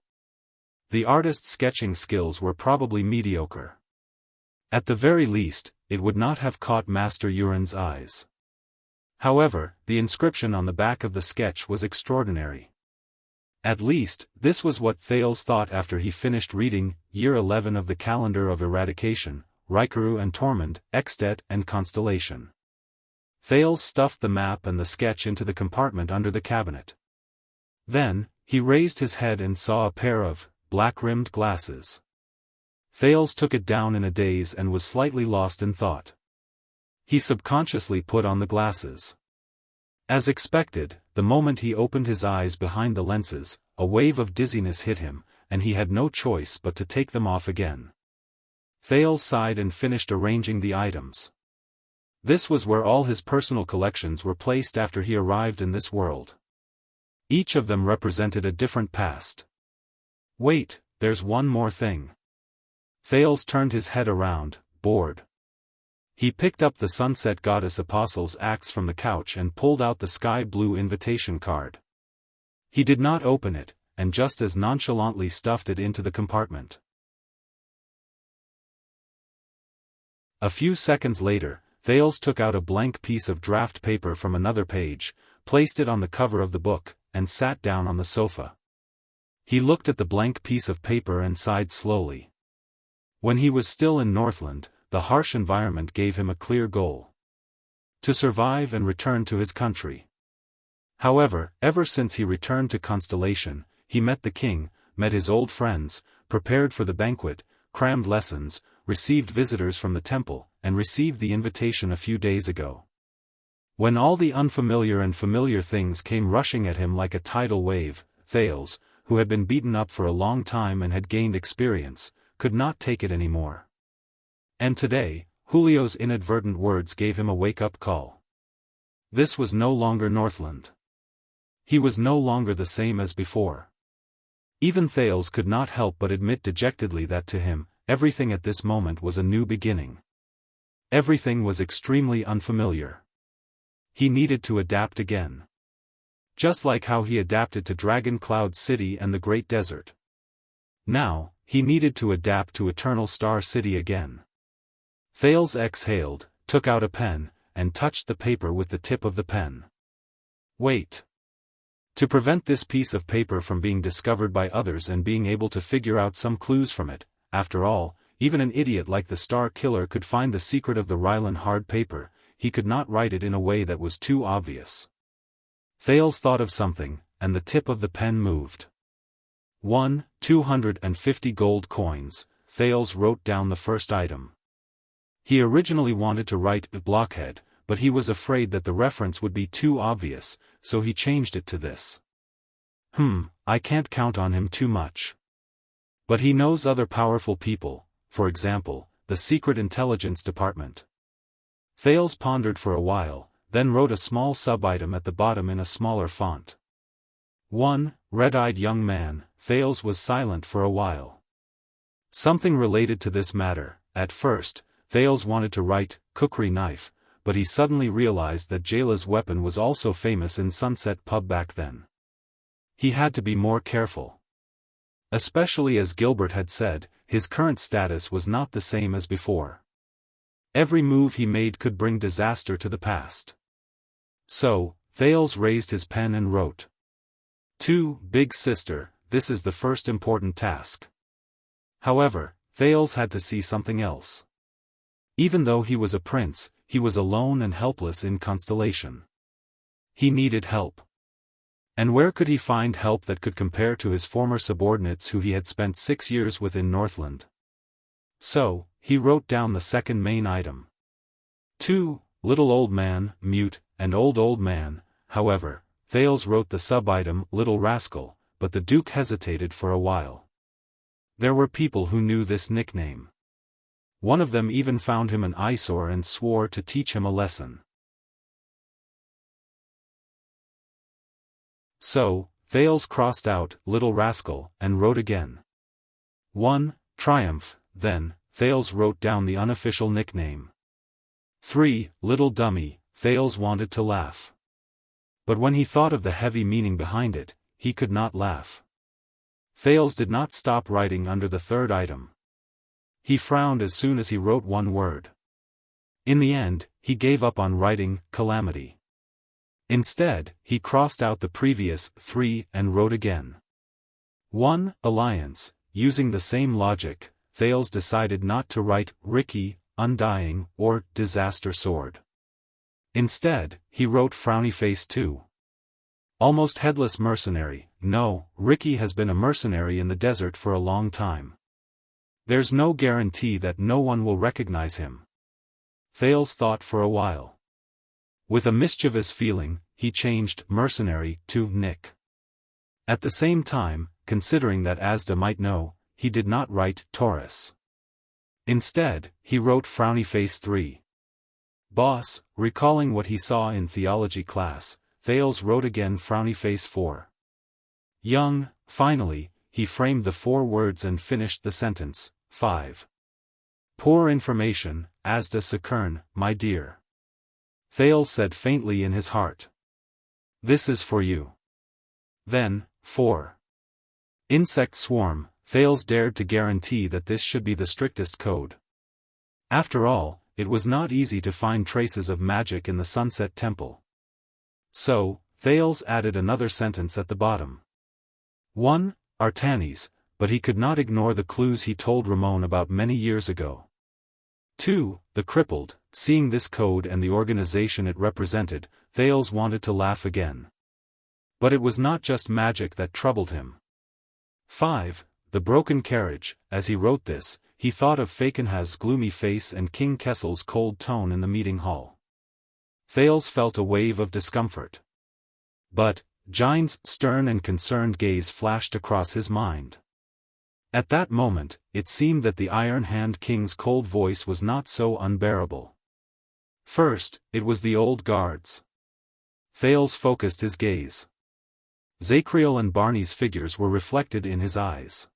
The artist's sketching skills were probably mediocre. At the very least, it would not have caught Master Yuren's eyes. However, the inscription on the back of the sketch was extraordinary. At least, this was what Thales thought after he finished reading Year 11 of the Calendar of Eradication, Rikaru and Tormund, Extet and Constellation. Thales stuffed the map and the sketch into the compartment under the cabinet. Then, he raised his head and saw a pair of black-rimmed glasses. Thales took it down in a daze and was slightly lost in thought. He subconsciously put on the glasses. As expected, the moment he opened his eyes behind the lenses, a wave of dizziness hit him, and he had no choice but to take them off again. Thales sighed and finished arranging the items. This was where all his personal collections were placed after he arrived in this world. Each of them represented a different past. Wait, there's one more thing. Thales turned his head around, bored. He picked up the Sunset Goddess Apostle's axe from the couch and pulled out the sky-blue invitation card. He did not open it, and just as nonchalantly stuffed it into the compartment. A few seconds later, Thales took out a blank piece of draft paper from another page, placed it on the cover of the book, and sat down on the sofa. He looked at the blank piece of paper and sighed slowly. When he was still in Northland, the harsh environment gave him a clear goal. To survive and return to his country. However, ever since he returned to Constellation, he met the king, met his old friends, prepared for the banquet, crammed lessons, received visitors from the temple, and received the invitation a few days ago. When all the unfamiliar and familiar things came rushing at him like a tidal wave, Thales, who had been beaten up for a long time and had gained experience, could not take it any more. And today, Julio's inadvertent words gave him a wake-up call. This was no longer Northland. He was no longer the same as before. Even Thales could not help but admit dejectedly that to him, everything at this moment was a new beginning. Everything was extremely unfamiliar. He needed to adapt again. Just like how he adapted to Dragon Cloud City and the Great Desert. Now, he needed to adapt to Eternal Star City again. Thales exhaled, took out a pen, and touched the paper with the tip of the pen. Wait. To prevent this piece of paper from being discovered by others and being able to figure out some clues from it, after all, even an idiot like the Star Killer could find the secret of the Rylan hard paper, he could not write it in a way that was too obvious. Thales thought of something, and the tip of the pen moved. 250 gold coins, Thales wrote down the first item. He originally wanted to write blockhead, but he was afraid that the reference would be too obvious, so he changed it to this. I can't count on him too much. But he knows other powerful people, for example, the Secret Intelligence Department. Thales pondered for a while, then wrote a small sub-item at the bottom in a smaller font. Red-eyed young man. Thales was silent for a while. Something related to this matter. At first, Thales wanted to write, cookery knife, but he suddenly realized that Jayla's weapon was also famous in Sunset Pub back then. He had to be more careful. Especially as Gilbert had said, his current status was not the same as before. Every move he made could bring disaster to the past. So, Thales raised his pen and wrote. Big sister, this is the first important task. However, Thales had to see something else. Even though he was a prince, he was alone and helpless in Constellation. He needed help. And where could he find help that could compare to his former subordinates who he had spent 6 years with in Northland? So, he wrote down the second main item. Little old man, mute, and old man. However, Thales wrote the sub-item, little rascal, but the Duke hesitated for a while. There were people who knew this nickname. One of them even found him an eyesore and swore to teach him a lesson. So, Thales crossed out, little rascal, and wrote again. Triumph, then, Thales wrote down the unofficial nickname. Little dummy, Thales wanted to laugh. But when he thought of the heavy meaning behind it, he could not laugh. Thales did not stop writing under the third item. He frowned as soon as he wrote one word. In the end, he gave up on writing, calamity. Instead, he crossed out the previous 3 and wrote again. Alliance. Using the same logic, Thales decided not to write, Ricky, undying, or disaster sword. Instead, he wrote frowny face 2. Almost headless mercenary. No, Ricky has been a mercenary in the desert for a long time. There's no guarantee that no one will recognize him. Thales thought for a while. With a mischievous feeling, he changed mercenary to Nick. At the same time, considering that Asda might know, he did not write Taurus. Instead, he wrote frowny face 3. Boss, recalling what he saw in theology class, Thales wrote again frowny face 4. Young, finally, he framed the 4 words and finished the sentence, 5. Poor information, Asda Sakern, my dear. Thales said faintly in his heart. This is for you. Then, 4. Insect swarm, Thales dared to guarantee that this should be the strictest code. After all, it was not easy to find traces of magic in the Sunset Temple. So, Thales added another sentence at the bottom. 1. Artanis, but he could not ignore the clues he told Ramon about many years ago. 2. The crippled. Seeing this code and the organization it represented, Thales wanted to laugh again. But it was not just magic that troubled him. 5. The broken carriage. As he wrote this, he thought of Fakenhaz's gloomy face and King Kessel's cold tone in the meeting hall. Thales felt a wave of discomfort. But, Jine's stern and concerned gaze flashed across his mind. At that moment, it seemed that the Iron Hand King's cold voice was not so unbearable. First, it was the old guards. Thales focused his gaze. Zacriel and Barney's figures were reflected in his eyes.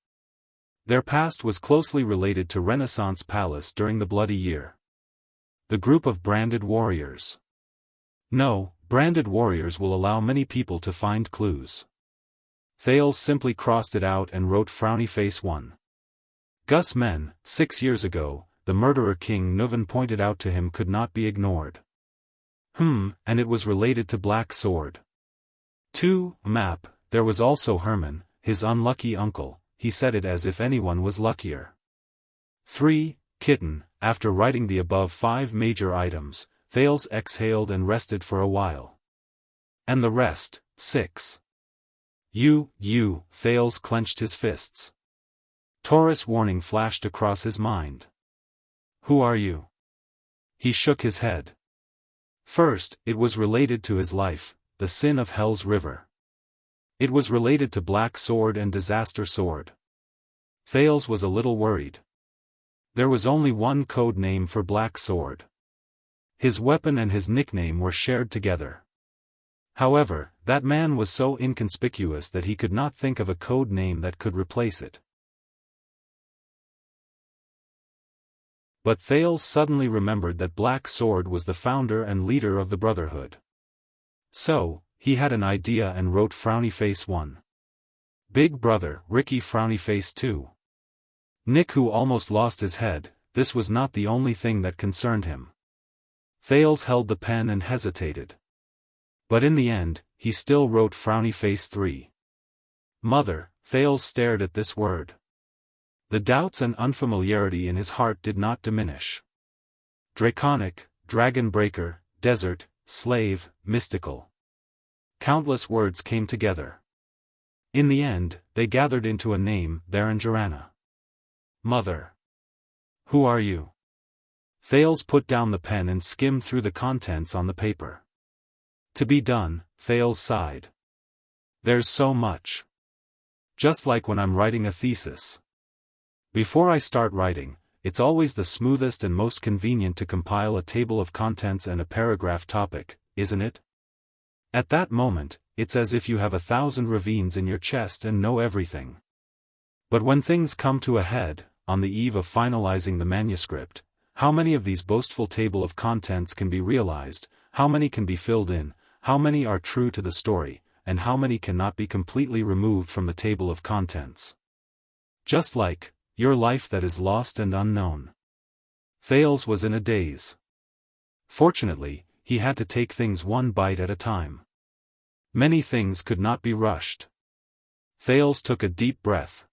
Their past was closely related to Renaissance Palace during the Bloody Year. The group of branded warriors. No, branded warriors will allow many people to find clues. Thales simply crossed it out and wrote Frowny Face 1. Gus Men, 6 years ago, the murderer King Nuvan pointed out to him could not be ignored. And it was related to Black Sword. 2. Map, there was also Herman, his unlucky uncle, he said it as if anyone was luckier. 3. Kitten, after writing the above 5 major items, Thales exhaled and rested for a while. And the rest, 6. Thales clenched his fists. Taurus warning flashed across his mind. Who are you? He shook his head. First, it was related to his life, the sin of Hell's River. It was related to Black Sword and Disaster Sword. Thales was a little worried. There was only one code name for Black Sword. His weapon and his nickname were shared together. However, that man was so inconspicuous that he could not think of a code name that could replace it. But Thales suddenly remembered that Black Sword was the founder and leader of the Brotherhood. So, he had an idea and wrote Frowny Face 1. Big Brother, Ricky Frowny Face 2. Nick, who almost lost his head, this was not the only thing that concerned him. Thales held the pen and hesitated. But in the end, he still wrote Frowny Face 3. Mother, Thales stared at this word. The doubts and unfamiliarity in his heart did not diminish. Draconic, Dragon Breaker, Desert, Slave, Mystical. Countless words came together. In the end, they gathered into a name, Varanjarana. Mother. Who are you? Thales put down the pen and skimmed through the contents on the paper. To be done, Thales sighed. There's so much. Just like when I'm writing a thesis. Before I start writing, it's always the smoothest and most convenient to compile a table of contents and a paragraph topic, isn't it? At that moment, it's as if you have 1,000 ravines in your chest and know everything. But when things come to a head, on the eve of finalizing the manuscript, how many of these boastful table of contents can be realized, how many can be filled in, how many are true to the story, and how many cannot be completely removed from the table of contents? Just like your life that is lost and unknown. Thales was in a daze. Fortunately, he had to take things one bite at a time. Many things could not be rushed. Thales took a deep breath.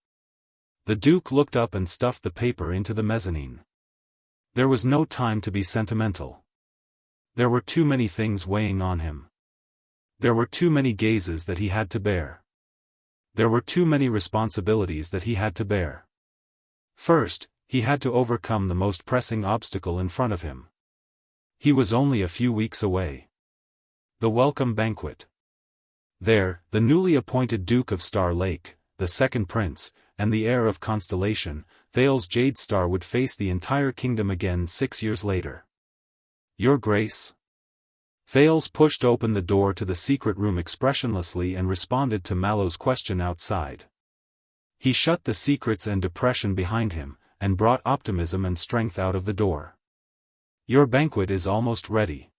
The Duke looked up and stuffed the paper into the mezzanine. There was no time to be sentimental. There were too many things weighing on him. There were too many gazes that he had to bear. There were too many responsibilities that he had to bear. First, he had to overcome the most pressing obstacle in front of him. He was only a few weeks away. The welcome banquet. There, the newly appointed Duke of Star Lake, the second prince, and the heir of Constellation, Thales Jade Star would face the entire kingdom again 6 years later. Your Grace? Thales pushed open the door to the secret room expressionlessly and responded to Mallow's question outside. He shut the secrets and depression behind him, and brought optimism and strength out of the door. Your banquet is almost ready.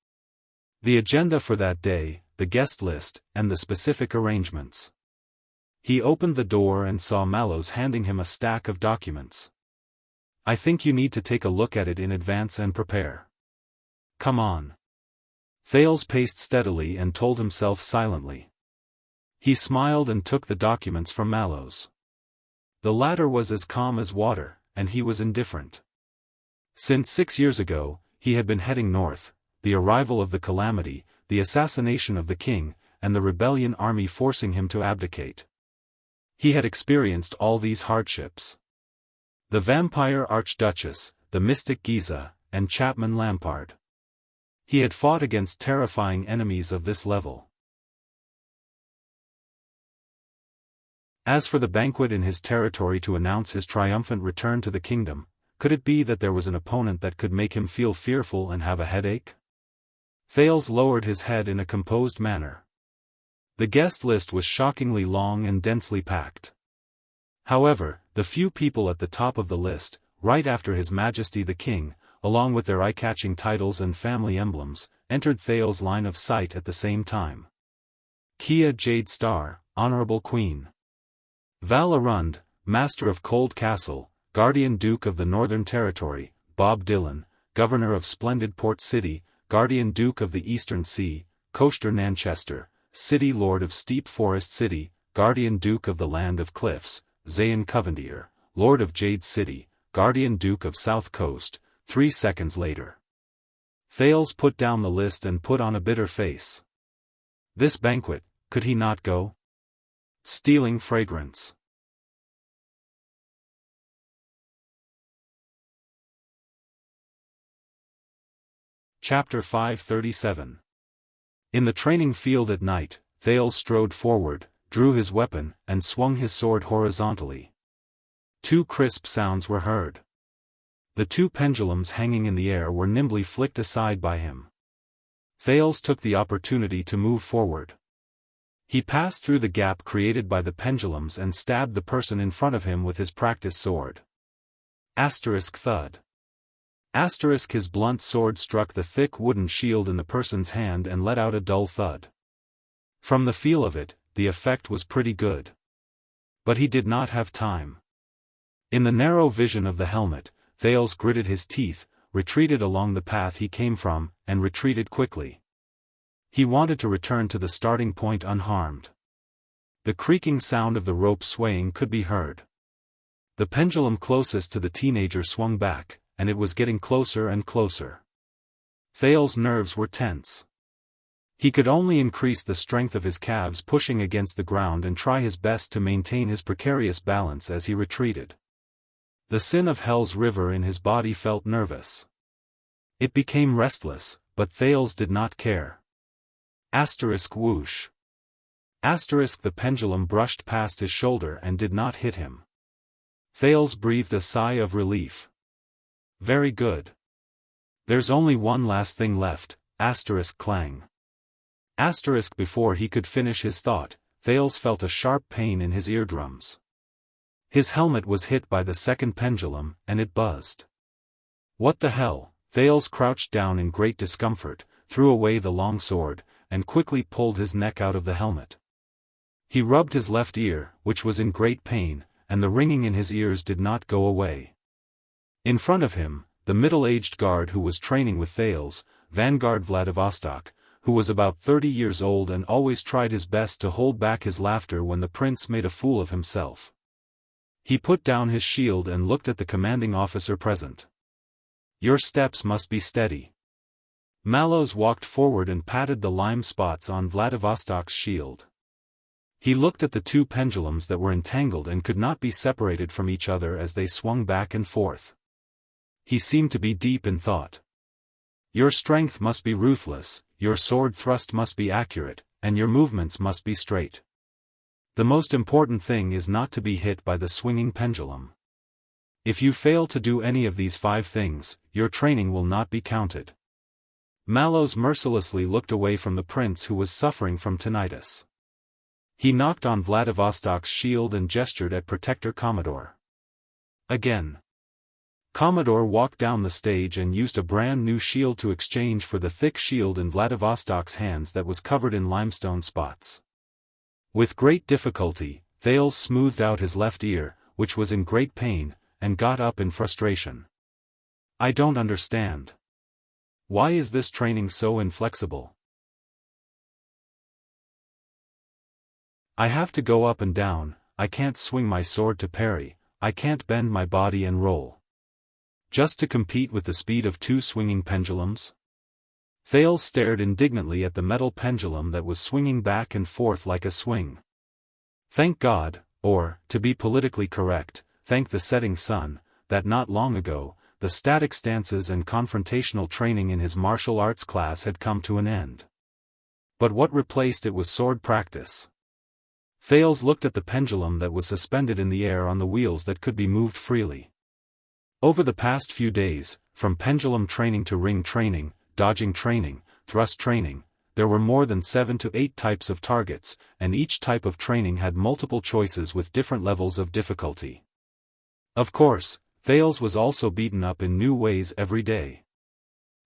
The agenda for that day, the guest list, and the specific arrangements. He opened the door and saw Mallows handing him a stack of documents. I think you need to take a look at it in advance and prepare. Come on. Thales paced steadily and told himself silently. He smiled and took the documents from Mallows. The latter was as calm as water, and he was indifferent. Since 6 years ago, he had been heading north, the arrival of the calamity, the assassination of the king, and the rebellion army forcing him to abdicate. He had experienced all these hardships. The vampire archduchess, the mystic Giza, and Chapman Lampard. He had fought against terrifying enemies of this level. As for the banquet in his territory to announce his triumphant return to the kingdom, could it be that there was an opponent that could make him feel fearful and have a headache? Thales lowered his head in a composed manner. The guest list was shockingly long and densely packed. However, the few people at the top of the list, right after His Majesty the King, along with their eye-catching titles and family emblems, entered Thales' line of sight at the same time. Kia Jade Star, Honorable Queen. Val Arund, Master of Cold Castle, Guardian Duke of the Northern Territory, Bob Dylan, Governor of Splendid Port City, Guardian Duke of the Eastern Sea, Coaster Nanchester, City Lord of Steep Forest City, Guardian Duke of the Land of Cliffs, Zayn Covendier, Lord of Jade City, Guardian Duke of South Coast. 3 seconds later. Thales put down the list and put on a bitter face. This banquet, could he not go? Stealing fragrance. Chapter 537. In the training field at night, Thales strode forward, drew his weapon, and swung his sword horizontally. 2 crisp sounds were heard. The 2 pendulums hanging in the air were nimbly flicked aside by him. Thales took the opportunity to move forward. He passed through the gap created by the pendulums and stabbed the person in front of him with his practice sword. Asterisk thud. Asterisk his blunt sword struck the thick wooden shield in the person's hand and let out a dull thud. From the feel of it, the effect was pretty good. But he did not have time. In the narrow vision of the helmet, Thales gritted his teeth, retreated along the path he came from, and retreated quickly. He wanted to return to the starting point unharmed. The creaking sound of the rope swaying could be heard. The pendulum closest to the teenager swung back, and it was getting closer and closer. Thales' nerves were tense. He could only increase the strength of his calves pushing against the ground and try his best to maintain his precarious balance as he retreated. The sin of Hell's river in his body felt nervous. It became restless, but Thales did not care. Asterisk whoosh. Asterisk the pendulum brushed past his shoulder and did not hit him. Thales breathed a sigh of relief. Very good. There's only one last thing left, asterisk clang. Asterisk before he could finish his thought, Thales felt a sharp pain in his eardrums. His helmet was hit by the second pendulum, and it buzzed. What the hell? Thales crouched down in great discomfort, threw away the long sword, and quickly pulled his neck out of the helmet. He rubbed his left ear, which was in great pain, and the ringing in his ears did not go away. In front of him, the middle-aged guard who was training with Thales, Vanguard Vladivostok, who was about 30 years old and always tried his best to hold back his laughter when the prince made a fool of himself. He put down his shield and looked at the commanding officer present. Your steps must be steady. Mallows walked forward and patted the lime spots on Vladivostok's shield. He looked at the 2 pendulums that were entangled and could not be separated from each other as they swung back and forth. He seemed to be deep in thought. Your strength must be ruthless, your sword thrust must be accurate, and your movements must be straight. The most important thing is not to be hit by the swinging pendulum. If you fail to do any of these 5 things, your training will not be counted. Mallows mercilessly looked away from the prince who was suffering from tinnitus. He knocked on Vladivostok's shield and gestured at Protector Commodore. Again. Commodore walked down the stage and used a brand new shield to exchange for the thick shield in Vladivostok's hands that was covered in limestone spots. With great difficulty, Thales smoothed out his left ear, which was in great pain, and got up in frustration. I don't understand. Why is this training so inflexible? I have to go up and down, I can't swing my sword to parry, I can't bend my body and roll. Just to compete with the speed of 2 swinging pendulums? Thales stared indignantly at the metal pendulum that was swinging back and forth like a swing. Thank God, or, to be politically correct, thank the setting sun, that not long ago, the static stances and confrontational training in his martial arts class had come to an end. But what replaced it was sword practice. Thales looked at the pendulum that was suspended in the air on the wheels that could be moved freely. Over the past few days, from pendulum training to ring training, dodging training, thrust training, there were more than 7 to 8 types of targets, and each type of training had multiple choices with different levels of difficulty. Of course, Thales was also beaten up in new ways every day.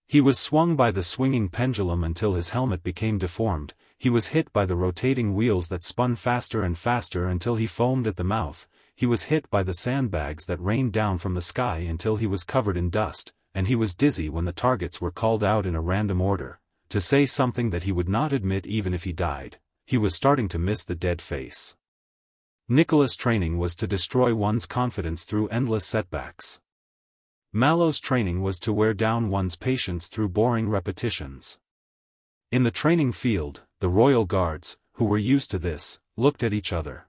He was swung by the swinging pendulum until his helmet became deformed, he was hit by the rotating wheels that spun faster and faster until he foamed at the mouth, he was hit by the sandbags that rained down from the sky until he was covered in dust, and he was dizzy when the targets were called out in a random order. To say something that he would not admit even if he died, he was starting to miss the dead face. Nicholas' training was to destroy one's confidence through endless setbacks. Mallow's training was to wear down one's patience through boring repetitions. In the training field, the royal guards, who were used to this, looked at each other.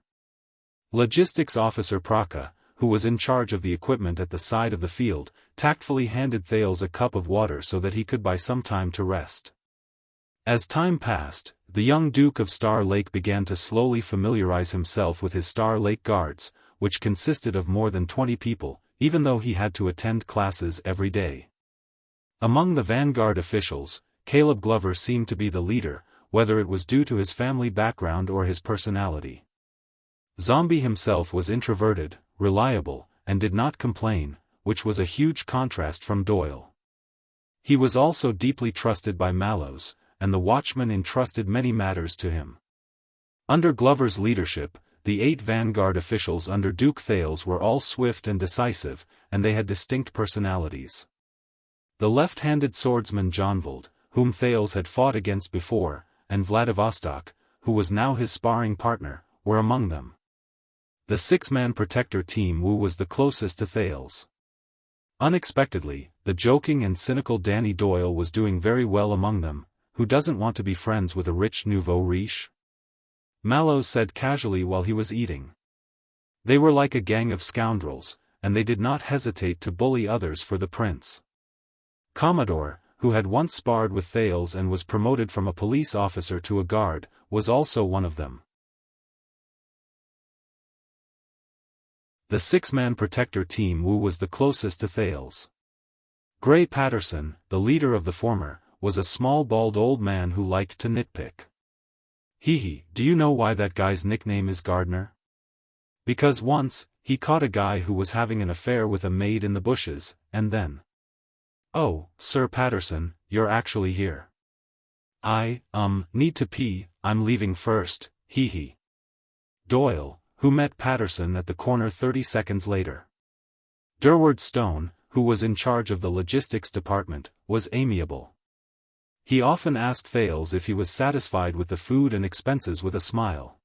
Logistics officer Praka, who was in charge of the equipment at the side of the field, tactfully handed Thales a cup of water so that he could buy some time to rest. As time passed, the young Duke of Star Lake began to slowly familiarize himself with his Star Lake Guards, which consisted of more than 20 people, even though he had to attend classes every day. Among the vanguard officials, Caleb Glover seemed to be the leader, whether it was due to his family background or his personality. Zombie himself was introverted, reliable, and did not complain, which was a huge contrast from Doyle. He was also deeply trusted by Mallows, and the Watchman entrusted many matters to him. Under Glover's leadership, the 8 vanguard officials under Duke Thales were all swift and decisive, and they had distinct personalities. The left-handed swordsman Johnvold, whom Thales had fought against before, and Vladivostok, who was now his sparring partner, were among them. The 6-man protector team Wu was the closest to Thales. Unexpectedly, the joking and cynical Danny Doyle was doing very well among them. Who doesn't want to be friends with a rich nouveau riche? Mallows said casually while he was eating. They were like a gang of scoundrels, and they did not hesitate to bully others for the prince. Commodore, who had once sparred with Thales and was promoted from a police officer to a guard, was also one of them. The 6-man protector team Wu was the closest to Thales. Gray Patterson, the leader of the former, was a small bald old man who liked to nitpick. Hee, do you know why that guy's nickname is Gardener? Because once, he caught a guy who was having an affair with a maid in the bushes, and then... Oh, Sir Patterson, you're actually here. I, need to pee, I'm leaving first, hee. Doyle, who met Patterson at the corner 30 seconds later. Durward Stone, who was in charge of the logistics department, was amiable. He often asked Thales if he was satisfied with the food and expenses with a smile.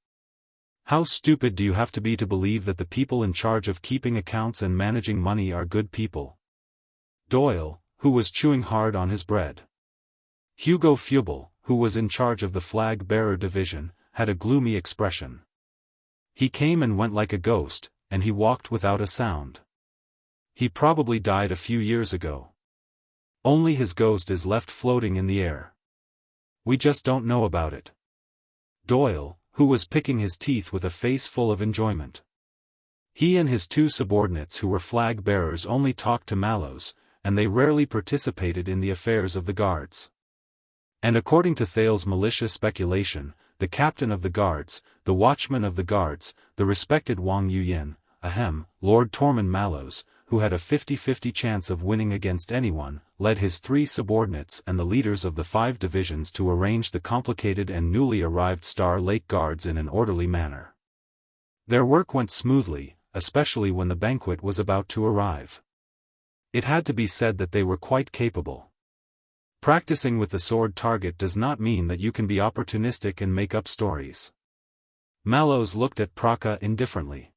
How stupid do you have to be to believe that the people in charge of keeping accounts and managing money are good people? Doyle, who was chewing hard on his bread. Hugo Fubel, who was in charge of the flag-bearer division, had a gloomy expression. He came and went like a ghost, and he walked without a sound. He probably died a few years ago. Only his ghost is left floating in the air. We just don't know about it. Doyle, who was picking his teeth with a face full of enjoyment. He and his 2 subordinates who were flag-bearers only talked to Mallows, and they rarely participated in the affairs of the guards. And according to Thales' malicious speculation, the captain of the guards, the watchman of the guards, the respected Wang Yuyin, Lord Tormund Mallows, who had a 50-50 chance of winning against anyone, led his 3 subordinates and the leaders of the 5 divisions to arrange the complicated and newly arrived Star Lake Guards in an orderly manner. Their work went smoothly, especially when the banquet was about to arrive. It had to be said that they were quite capable. Practicing with the sword target does not mean that you can be opportunistic and make up stories. Mallows looked at Praka indifferently.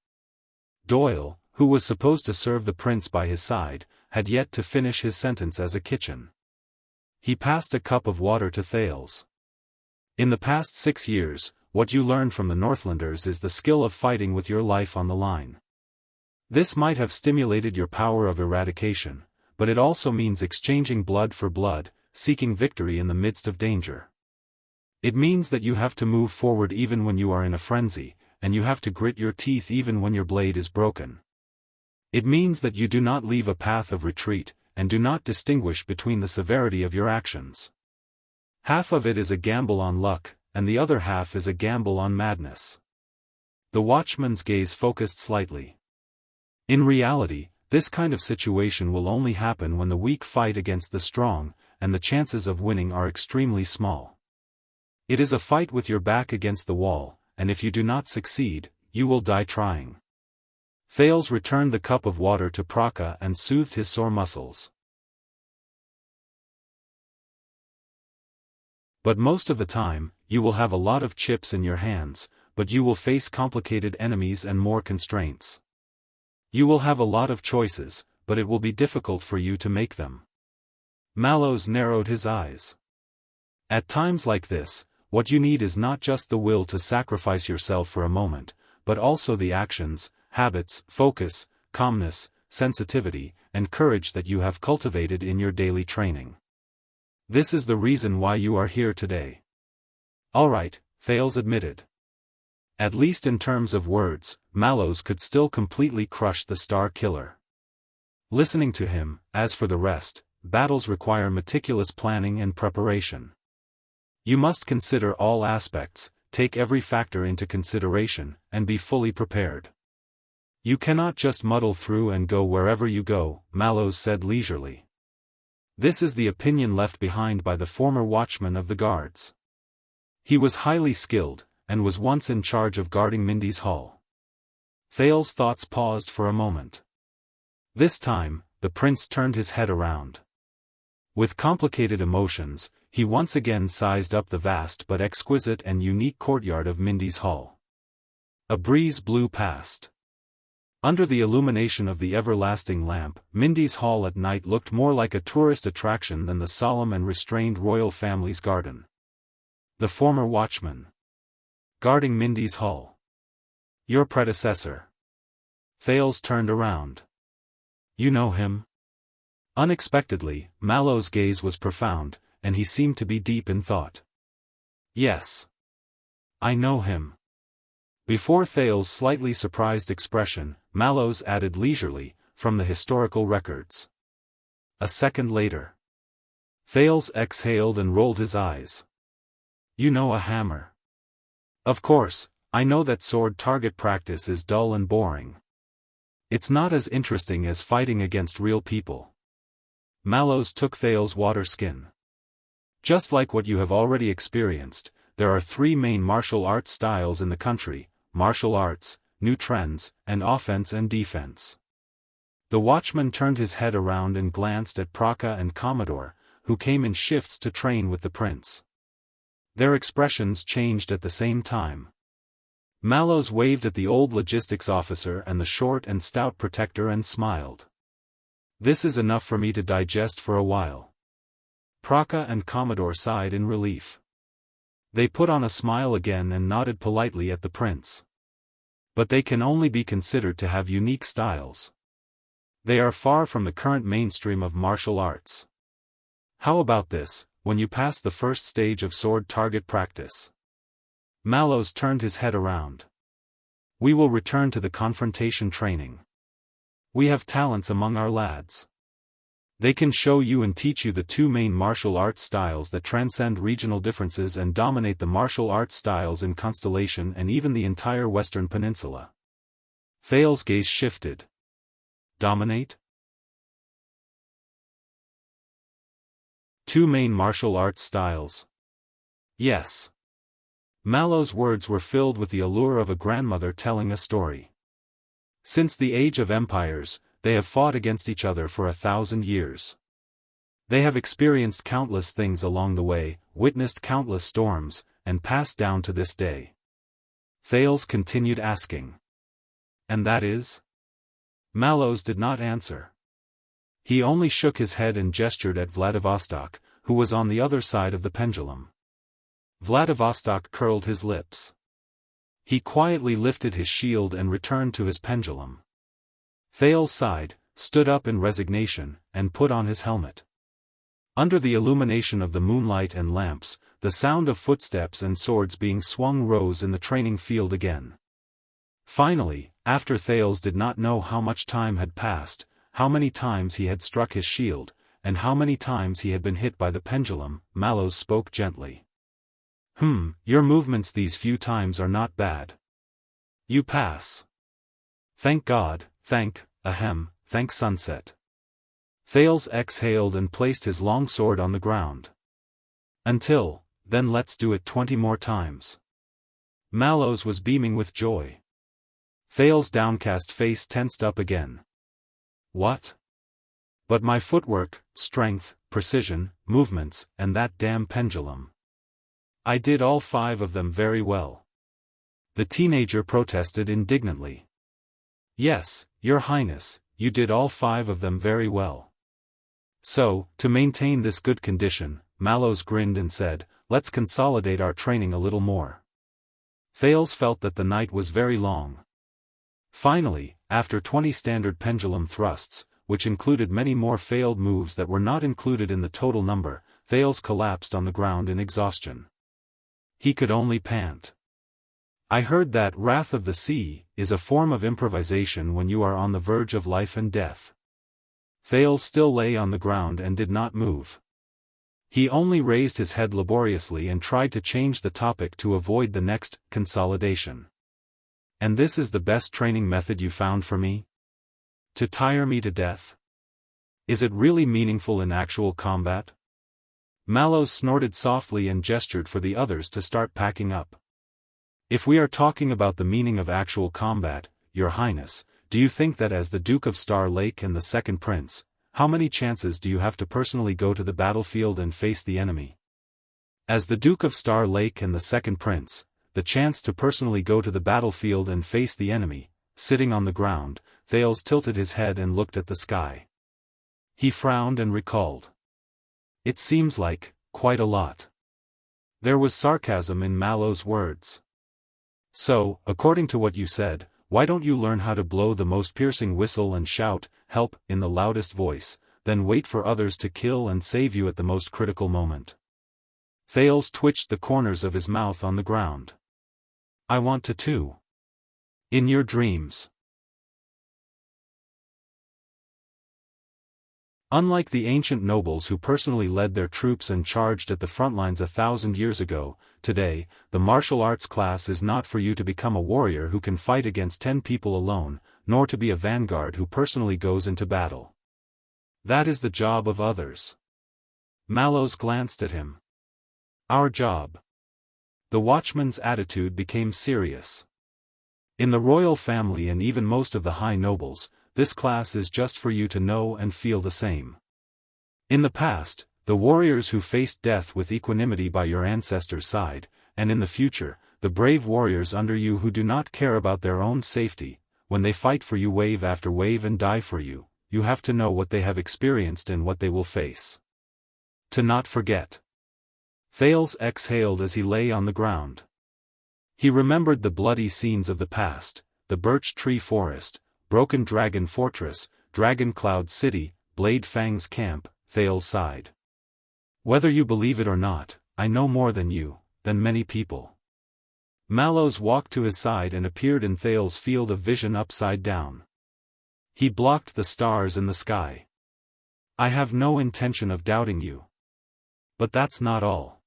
Doyle, who was supposed to serve the prince by his side, had yet to finish his sentence as a kitchen. He passed a cup of water to Thales. In the past 6 years, what you learned from the Northlanders is the skill of fighting with your life on the line. This might have stimulated your power of eradication, but it also means exchanging blood for blood, seeking victory in the midst of danger. It means that you have to move forward even when you are in a frenzy, and you have to grit your teeth even when your blade is broken. It means that you do not leave a path of retreat, and do not distinguish between the severity of your actions. Half of it is a gamble on luck, and the other half is a gamble on madness. The watchman's gaze focused slightly. In reality, this kind of situation will only happen when the weak fight against the strong, and the chances of winning are extremely small. It is a fight with your back against the wall, and if you do not succeed, you will die trying. Thales returned the cup of water to Praka and soothed his sore muscles. But most of the time, you will have a lot of chips in your hands, but you will face complicated enemies and more constraints. You will have a lot of choices, but it will be difficult for you to make them. Mallows narrowed his eyes. At times like this, what you need is not just the will to sacrifice yourself for a moment, but also the actions, habits, focus, calmness, sensitivity, and courage that you have cultivated in your daily training. This is the reason why you are here today. All right, Thales admitted. At least in terms of words, Mallows could still completely crush the Star Killer. Listening to him, as for the rest, battles require meticulous planning and preparation. You must consider all aspects, take every factor into consideration, and be fully prepared. You cannot just muddle through and go wherever you go, Mallows said leisurely. This is the opinion left behind by the former watchman of the guards. He was highly skilled, and was once in charge of guarding Mindy's hall. Thales' thoughts paused for a moment. This time, the prince turned his head around. With complicated emotions, he once again sized up the vast but exquisite and unique courtyard of Mindy's hall. A breeze blew past. Under the illumination of the everlasting lamp, Mindy's hall at night looked more like a tourist attraction than the solemn and restrained royal family's garden. The former watchman. Guarding Mindy's hall. Your predecessor. Thales turned around. You know him? Unexpectedly, Mallows' gaze was profound, and he seemed to be deep in thought. Yes. I know him. Before Thales' slightly surprised expression, Mallows added leisurely, from the historical records. A second later. Thales exhaled and rolled his eyes. You know a hammer. Of course, I know that sword target practice is dull and boring. It's not as interesting as fighting against real people. Mallows took Thales' water skin. Just like what you have already experienced, there are 3 main martial arts styles in the country: martial arts, new trends, and offense and defense. The watchman turned his head around and glanced at Praka and Commodore, who came in shifts to train with the prince. Their expressions changed at the same time. Mallows waved at the old logistics officer and the short and stout protector and smiled. This is enough for me to digest for a while. Praka and Commodore sighed in relief. They put on a smile again and nodded politely at the prince. But they can only be considered to have unique styles. They are far from the current mainstream of martial arts. How about this, when you pass the first stage of sword target practice? Mallows turned his head around. We will return to the confrontation training. We have talents among our lads. They can show you and teach you the 2 main martial arts styles that transcend regional differences and dominate the martial arts styles in Constellation and even the entire Western Peninsula. Thales' gaze shifted. Dominate? 2 main martial arts styles. Yes. Mallows' words were filled with the allure of a grandmother telling a story. Since the age of empires, they have fought against each other for 1,000 years. They have experienced countless things along the way, witnessed countless storms, and passed down to this day. Thales continued asking. And that is? Mallows did not answer. He only shook his head and gestured at Vladivostok, who was on the other side of the pendulum. Vladivostok curled his lips. He quietly lifted his shield and returned to his pendulum. Thales sighed, stood up in resignation, and put on his helmet. Under the illumination of the moonlight and lamps, the sound of footsteps and swords being swung rose in the training field again. Finally, after Thales did not know how much time had passed, how many times he had struck his shield, and how many times he had been hit by the pendulum, Mallows spoke gently. Your movements these few times are not bad. You pass. Thank God, thank sunset. Thales exhaled and placed his long sword on the ground. Then let's do it 20 more times. Mallows was beaming with joy. Thales' downcast face tensed up again. What? But my footwork, strength, precision, movements, and that damn pendulum. I did all 5 of them very well. The teenager protested indignantly. Yes, Your Highness, you did all 5 of them very well. So, to maintain this good condition, Mallows grinned and said, let's consolidate our training a little more. Thales felt that the night was very long. Finally, after 20 standard pendulum thrusts, which included many more failed moves that were not included in the total number, Thales collapsed on the ground in exhaustion. He could only pant. I heard that Wrath of the Sea is a form of improvisation when you are on the verge of life and death. Thales still lay on the ground and did not move. He only raised his head laboriously and tried to change the topic to avoid the next consolidation. And this is the best training method you found for me? To tire me to death? Is it really meaningful in actual combat? Mallows snorted softly and gestured for the others to start packing up. If we are talking about the meaning of actual combat, Your Highness, do you think that as the Duke of Star Lake and the second prince, how many chances do you have to personally go to the battlefield and face the enemy? As the Duke of Star Lake and the second prince, the chance to personally go to the battlefield and face the enemy, sitting on the ground, Thales tilted his head and looked at the sky. He frowned and recalled. It seems like, quite a lot. There was sarcasm in Mallows' words. So, according to what you said, why don't you learn how to blow the most piercing whistle and shout, help, in the loudest voice, then wait for others to kill and save you at the most critical moment? Thales twitched the corners of his mouth on the ground. I want to too. In your dreams. Unlike the ancient nobles who personally led their troops and charged at the front lines 1,000 years ago, today, the martial arts class is not for you to become a warrior who can fight against 10 people alone, nor to be a vanguard who personally goes into battle. That is the job of others. Mallows glanced at him. Our job. The watchman's attitude became serious. In the royal family and even most of the high nobles, this class is just for you to know and feel the same. In the past, the warriors who faced death with equanimity by your ancestors' side, and in the future, the brave warriors under you who do not care about their own safety, when they fight for you wave after wave and die for you, you have to know what they have experienced and what they will face. To not forget. Thales exhaled as he lay on the ground. He remembered the bloody scenes of the past, the birch tree forest, Broken Dragon Fortress, Dragon Cloud City, Blade Fang's camp. Thales sighed. Whether you believe it or not, I know more than you, than many people. Mallows walked to his side and appeared in Thales' field of vision upside down. He blocked the stars in the sky. I have no intention of doubting you. But that's not all.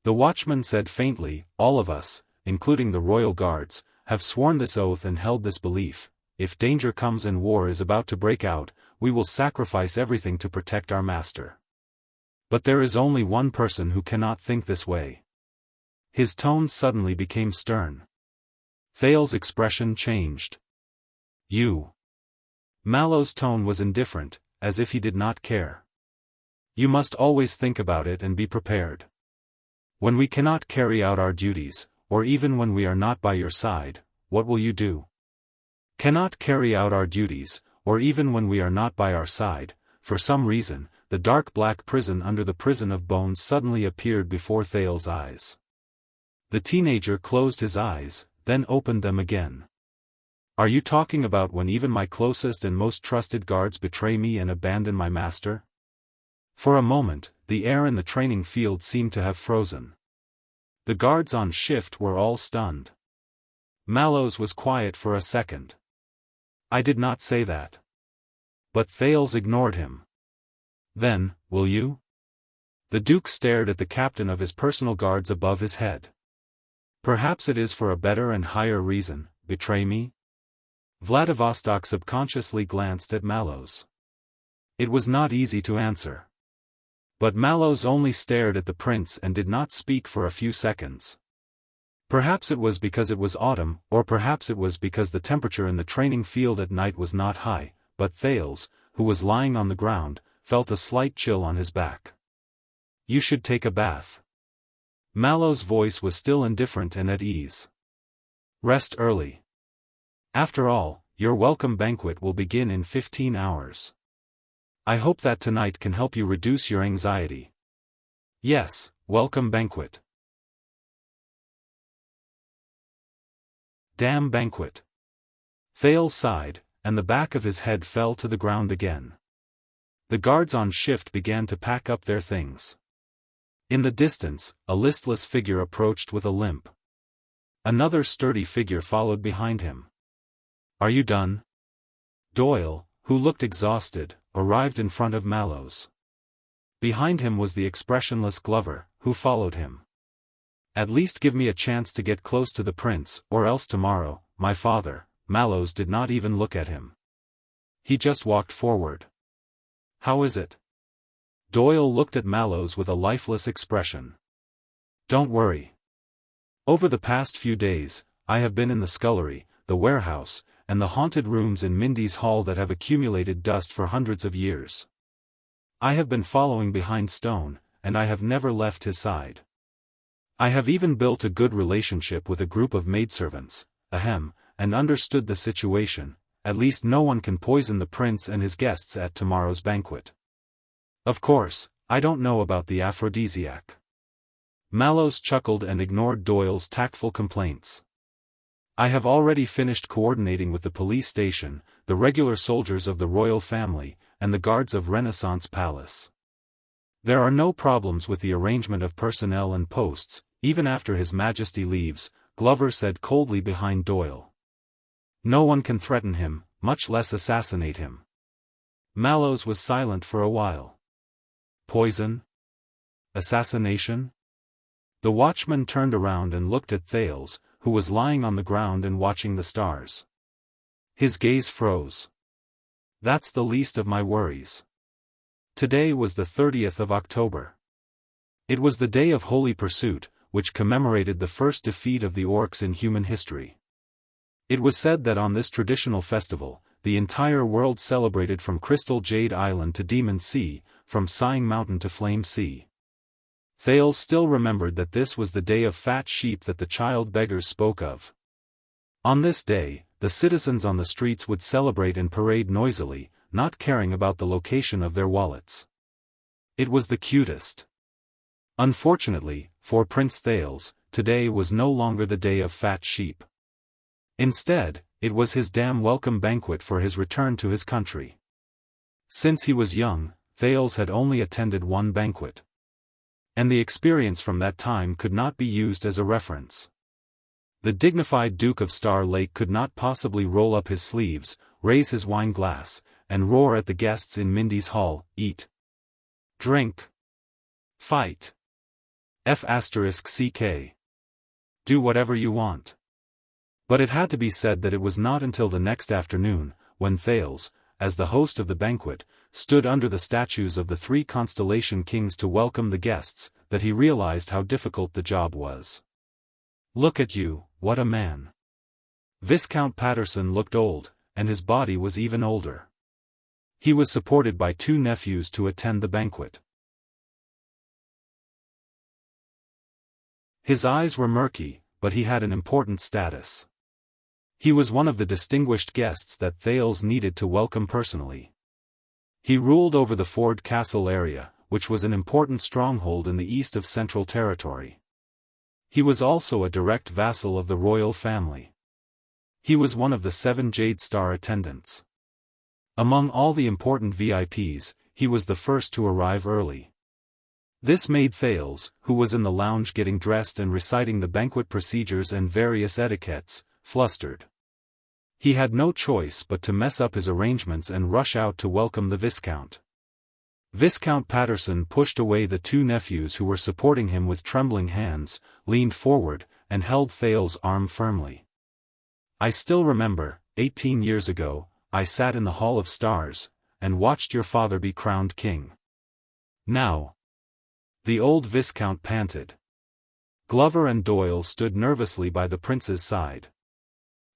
The watchman said faintly, all of us, including the royal guards, have sworn this oath and held this belief. If danger comes and war is about to break out, we will sacrifice everything to protect our master. But there is only one person who cannot think this way. His tone suddenly became stern. Thales' expression changed. You. Mallows' tone was indifferent, as if he did not care. You must always think about it and be prepared. When we cannot carry out our duties, or even when we are not by your side, what will you do? Cannot carry out our duties, or even when we are not by our side, for some reason, the dark black prison under the prison of bones suddenly appeared before Thales' eyes. The teenager closed his eyes, then opened them again. Are you talking about when even my closest and most trusted guards betray me and abandon my master? For a moment, the air in the training field seemed to have frozen. The guards on shift were all stunned. Mallows was quiet for a second. I did not say that. But Thales ignored him. Then, will you? The Duke stared at the captain of his personal guards above his head. Perhaps it is for a better and higher reason, betray me? Vladivostok subconsciously glanced at Mallows. It was not easy to answer. But Mallows only stared at the prince and did not speak for a few seconds. Perhaps it was because it was autumn, or perhaps it was because the temperature in the training field at night was not high, but Thales, who was lying on the ground, felt a slight chill on his back. You should take a bath. Mallows' voice was still indifferent and at ease. Rest early. After all, your welcome banquet will begin in 15 hours. I hope that tonight can help you reduce your anxiety. Yes, welcome banquet. Damn banquet. Thales sighed, and the back of his head fell to the ground again. The guards on shift began to pack up their things. In the distance, a listless figure approached with a limp. Another sturdy figure followed behind him. Are you done? Doyle, who looked exhausted, arrived in front of Mallows. Behind him was the expressionless Glover, who followed him. At least give me a chance to get close to the prince, or else tomorrow, my father. Mallows did not even look at him. He just walked forward. How is it? Doyle looked at Mallows with a lifeless expression. Don't worry. Over the past few days, I have been in the scullery, the warehouse, and the haunted rooms in Mindy's hall that have accumulated dust for hundreds of years. I have been following behind Stone, and I have never left his side. I have even built a good relationship with a group of maidservants, and understood the situation. At least no one can poison the prince and his guests at tomorrow's banquet. Of course, I don't know about the aphrodisiac. Mallows chuckled and ignored Doyle's tactful complaints. I have already finished coordinating with the police station, the regular soldiers of the royal family, and the guards of Renaissance Palace. There are no problems with the arrangement of personnel and posts, even after His Majesty leaves, Glover said coldly behind Doyle. No one can threaten him, much less assassinate him. Mallows was silent for a while. Poison? Assassination? The watchman turned around and looked at Thales, who was lying on the ground and watching the stars. His gaze froze. That's the least of my worries. Today was the 30th of October. It was the day of Holy Pursuit, which commemorated the first defeat of the orcs in human history. It was said that on this traditional festival, the entire world celebrated from Crystal Jade Island to Demon Sea, from Sighing Mountain to Flame Sea. Thales still remembered that this was the day of fat sheep that the child beggars spoke of. On this day, the citizens on the streets would celebrate and parade noisily, not caring about the location of their wallets. It was the cutest. Unfortunately, for Prince Thales, today was no longer the day of fat sheep. Instead, it was his damn welcome banquet for his return to his country. Since he was young, Thales had only attended one banquet. And the experience from that time could not be used as a reference. The dignified Duke of Star Lake could not possibly roll up his sleeves, raise his wine glass, and roar at the guests in Mindy's hall, eat, drink, fight, *CK. Do whatever you want. But it had to be said that it was not until the next afternoon, when Thales, as the host of the banquet, stood under the statues of the three constellation kings to welcome the guests, that he realized how difficult the job was. Look at you, what a man. Viscount Patterson looked old, and his body was even older. He was supported by two nephews to attend the banquet. His eyes were murky, but he had an important status. He was one of the distinguished guests that Thales needed to welcome personally. He ruled over the Ford Castle area, which was an important stronghold in the east of Central Territory. He was also a direct vassal of the royal family. He was one of the 7 Jade Star attendants. Among all the important VIPs, he was the first to arrive early. This made Thales, who was in the lounge getting dressed and reciting the banquet procedures and various etiquettes, flustered. He had no choice but to mess up his arrangements and rush out to welcome the Viscount. Viscount Patterson pushed away the 2 nephews who were supporting him with trembling hands, leaned forward, and held Thales' arm firmly. "I still remember, 18 years ago, I sat in the Hall of Stars, and watched your father be crowned king. Now." The old Viscount panted. Glover and Doyle stood nervously by the prince's side.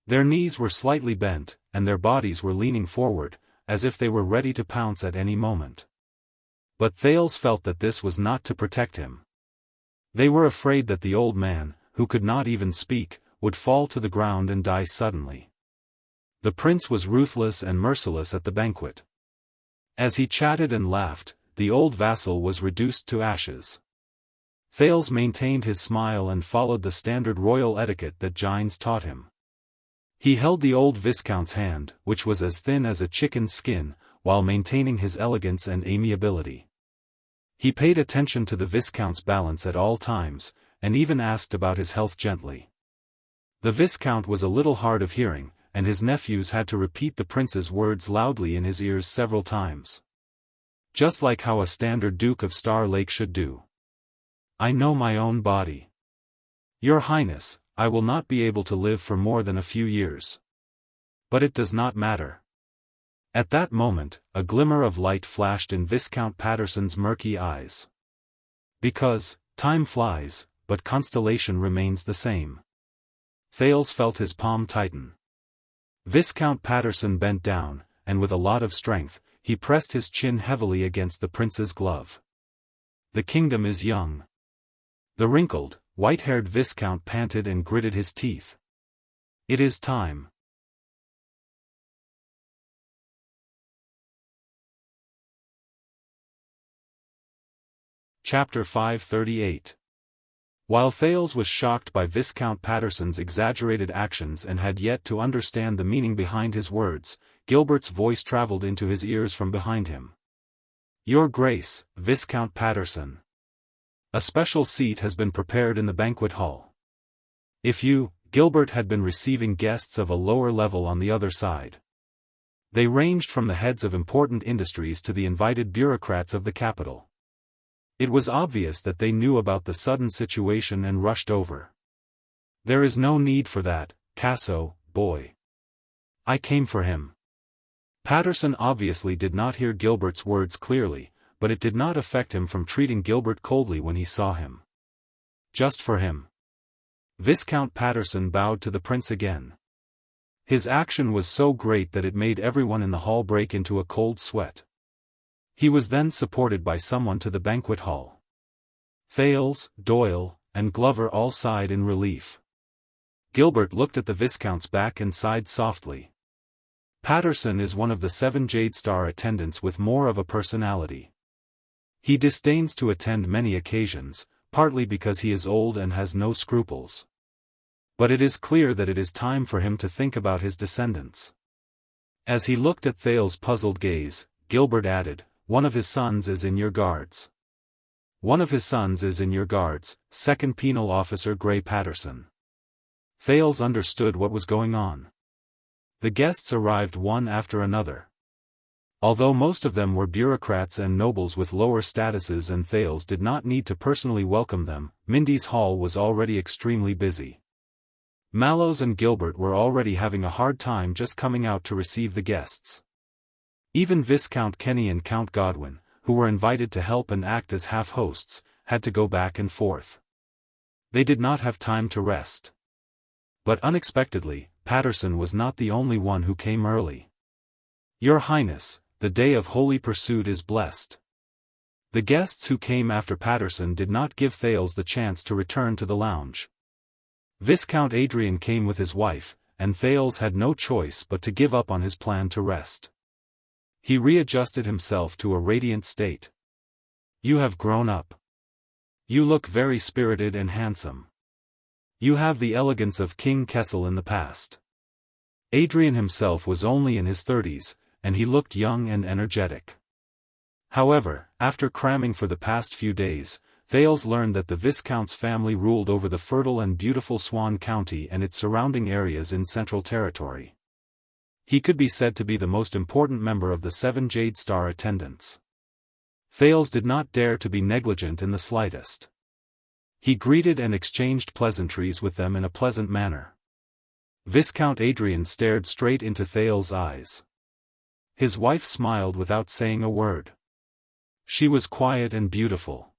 Their knees were slightly bent, and their bodies were leaning forward, as if they were ready to pounce at any moment. But Thales felt that this was not to protect him. They were afraid that the old man, who could not even speak, would fall to the ground and die suddenly. The prince was ruthless and merciless at the banquet. As he chatted and laughed, the old vassal was reduced to ashes. Thales maintained his smile and followed the standard royal etiquette that Gines taught him. He held the old Viscount's hand, which was as thin as a chicken's skin, while maintaining his elegance and amiability. He paid attention to the Viscount's balance at all times, and even asked about his health gently. The Viscount was a little hard of hearing, and his nephews had to repeat the prince's words loudly in his ears several times. Just like how a standard Duke of Star Lake should do. "I know my own body. Your Highness, I will not be able to live for more than a few years. But it does not matter." At that moment, a glimmer of light flashed in Viscount Patterson's murky eyes. "Because, time flies, but constellation remains the same." Thales felt his palm tighten. Viscount Patterson bent down, and with a lot of strength, he pressed his chin heavily against the prince's glove. "The kingdom is young." The wrinkled, white-haired Viscount panted and gritted his teeth. "It is time." Chapter 538. While Thales was shocked by Viscount Patterson's exaggerated actions and had yet to understand the meaning behind his words, Gilbert's voice traveled into his ears from behind him. "Your Grace, Viscount Patterson. A special seat has been prepared in the banquet hall. If you," Gilbert had been receiving guests of a lower level on the other side. They ranged from the heads of important industries to the invited bureaucrats of the capital. It was obvious that they knew about the sudden situation and rushed over. "There is no need for that, Casso, boy. I came for him." Patterson obviously did not hear Gilbert's words clearly, but it did not affect him from treating Gilbert coldly when he saw him. "Just for him." Viscount Patterson bowed to the prince again. His action was so great that it made everyone in the hall break into a cold sweat. He was then supported by someone to the banquet hall. Thales, Doyle, and Glover all sighed in relief. Gilbert looked at the Viscount's back and sighed softly. Patterson is one of the 7 Jade Star attendants with more of a personality. He disdains to attend many occasions, partly because he is old and has no scruples. But it is clear that it is time for him to think about his descendants. As he looked at Thales' puzzled gaze, Gilbert added, "One of his sons is in your guards." "One of his sons is in your guards," Second Penal Officer Gray Patterson. Thales understood what was going on. The guests arrived one after another. Although most of them were bureaucrats and nobles with lower statuses and Thales did not need to personally welcome them, Mindy's hall was already extremely busy. Mallows and Gilbert were already having a hard time just coming out to receive the guests. Even Viscount Kenny and Count Godwin, who were invited to help and act as half-hosts, had to go back and forth. They did not have time to rest. But unexpectedly, Patterson was not the only one who came early. "Your Highness, the day of holy pursuit is blessed." The guests who came after Patterson did not give Thales the chance to return to the lounge. Viscount Adrian came with his wife, and Thales had no choice but to give up on his plan to rest. He readjusted himself to a radiant state. "You have grown up. You look very spirited and handsome. You have the elegance of King Kessel in the past." Adrian himself was only in his 30s, and he looked young and energetic. However, after cramming for the past few days, Thales learned that the Viscount's family ruled over the fertile and beautiful Swan County and its surrounding areas in Central Territory. He could be said to be the most important member of the 7 Jade Star attendants. Thales did not dare to be negligent in the slightest. He greeted and exchanged pleasantries with them in a pleasant manner. Viscount Adrian stared straight into Thales' eyes. His wife smiled without saying a word. She was quiet and beautiful.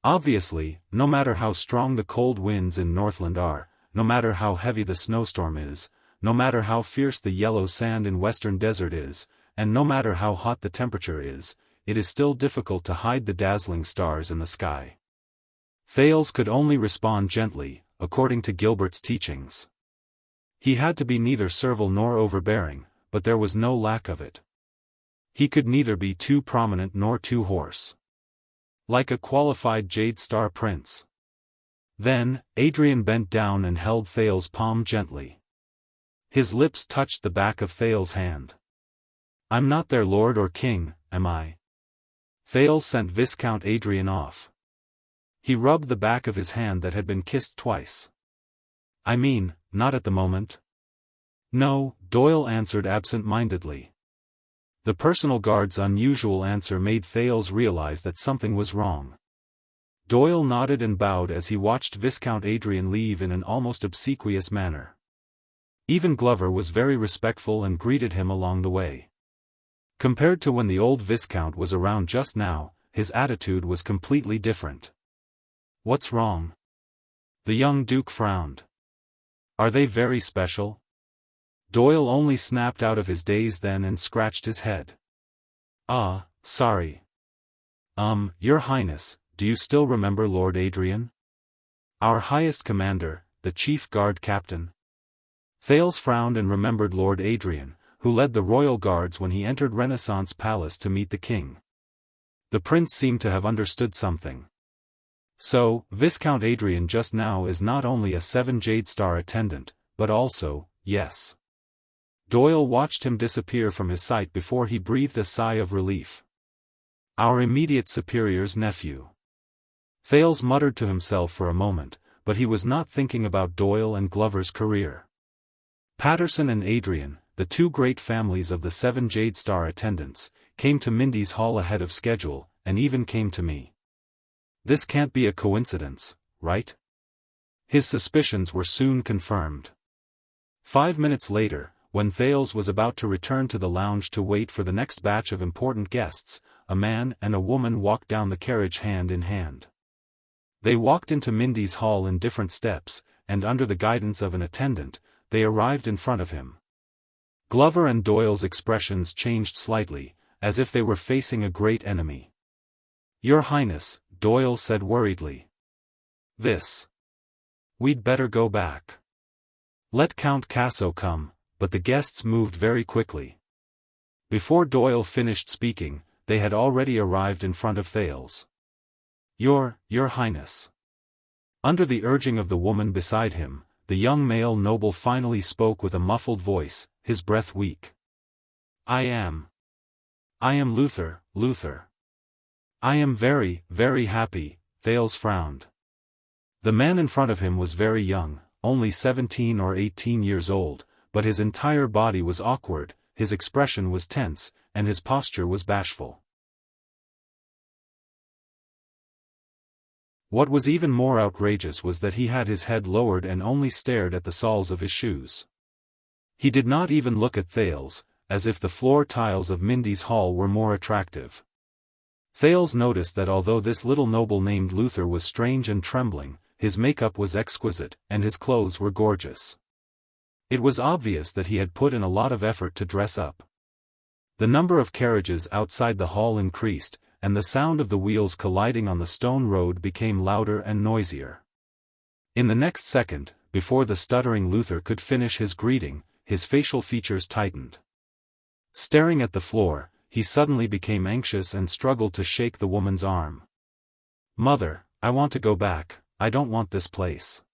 Obviously, no matter how strong the cold winds in Northland are, no matter how heavy the snowstorm is, no matter how fierce the yellow sand in Western Desert is, and no matter how hot the temperature is, it is still difficult to hide the dazzling stars in the sky. Thales could only respond gently, according to Gilbert's teachings. He had to be neither servile nor overbearing, but there was no lack of it. He could neither be too prominent nor too hoarse. Like a qualified Jade Star prince. Then, Adrian bent down and held Thales' palm gently. His lips touched the back of Thales' hand. "I'm not their lord or king, am I?" Thales sent Viscount Adrian off. He rubbed the back of his hand that had been kissed twice. "I mean, not at the moment." "No," Doyle answered absent-mindedly. The personal guard's unusual answer made Thales realize that something was wrong. Doyle nodded and bowed as he watched Viscount Adrian leave in an almost obsequious manner. Even Glover was very respectful and greeted him along the way. Compared to when the old Viscount was around just now, his attitude was completely different. "What's wrong?" The young Duke frowned. "Are they very special?" Doyle only snapped out of his daze then and scratched his head. Sorry. Your Highness, do you still remember Lord Adrian? Our highest commander, the chief guard captain?" Thales frowned and remembered Lord Adrian, who led the royal guards when he entered Renaissance Palace to meet the king. The prince seemed to have understood something. So, Viscount Adrian just now is not only a 7 Jade Star attendant, but also, yes. Doyle watched him disappear from his sight before he breathed a sigh of relief. "Our immediate superior's nephew." Thales muttered to himself for a moment, but he was not thinking about Doyle and Glover's career. Patterson and Adrian, the 2 great families of the 7 Jade Star attendants, came to Mindy's Hall ahead of schedule, and even came to me. This can't be a coincidence, right? His suspicions were soon confirmed. 5 minutes later, when Thales was about to return to the lounge to wait for the next batch of important guests, a man and a woman walked down the carriage hand in hand. They walked into Mindy's Hall in different steps, and under the guidance of an attendant, they arrived in front of him. Glover and Doyle's expressions changed slightly, as if they were facing a great enemy. "Your Highness," Doyle said worriedly. We'd better go back. Let Count Casso come." But the guests moved very quickly. Before Doyle finished speaking, they had already arrived in front of Thales. Your Highness." Under the urging of the woman beside him, the young male noble finally spoke with a muffled voice, his breath weak. I am Luther. I am very, very happy," Thales frowned. The man in front of him was very young, only 17 or 18 years old, but his entire body was awkward, his expression was tense, and his posture was bashful. What was even more outrageous was that he had his head lowered and only stared at the soles of his shoes. He did not even look at Thales, as if the floor tiles of Mindy's Hall were more attractive. Thales noticed that although this little noble named Luther was strange and trembling, his makeup was exquisite, and his clothes were gorgeous. It was obvious that he had put in a lot of effort to dress up. The number of carriages outside the hall increased, and the sound of the wheels colliding on the stone road became louder and noisier. In the next second, before the stuttering Luther could finish his greeting, his facial features tightened. Staring at the floor, he suddenly became anxious and struggled to shake the woman's arm. "Mother, I want to go back, I don't want this place."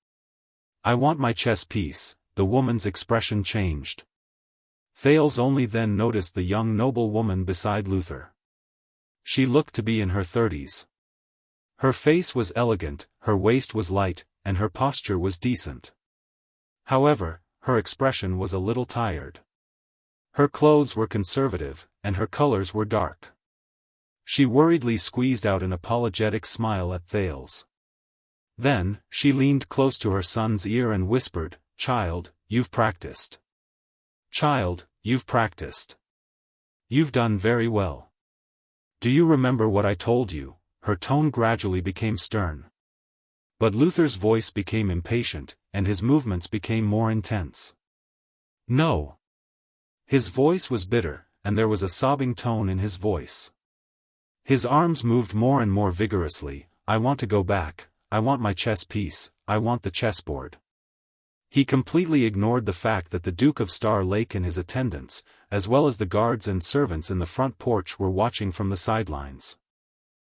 I want my chess piece." The woman's expression changed. Thales only then noticed the young noble woman beside Luther. She looked to be in her 30s. Her face was elegant, her waist was light, and her posture was decent. However, her expression was a little tired. Her clothes were conservative, and her colors were dark. She worriedly squeezed out an apologetic smile at Thales. Then, she leaned close to her son's ear and whispered, "Child, you've practiced. Child, you've practiced. You've done very well. Do you remember what I told you?" Her tone gradually became stern. But Luther's voice became impatient, and his movements became more intense. "No." His voice was bitter, and there was a sobbing tone in his voice. His arms moved more and more vigorously. "I want to go back, I want my chess piece, I want the chessboard." He completely ignored the fact that the Duke of Star Lake and his attendants, as well as the guards and servants in the front porch, were watching from the sidelines.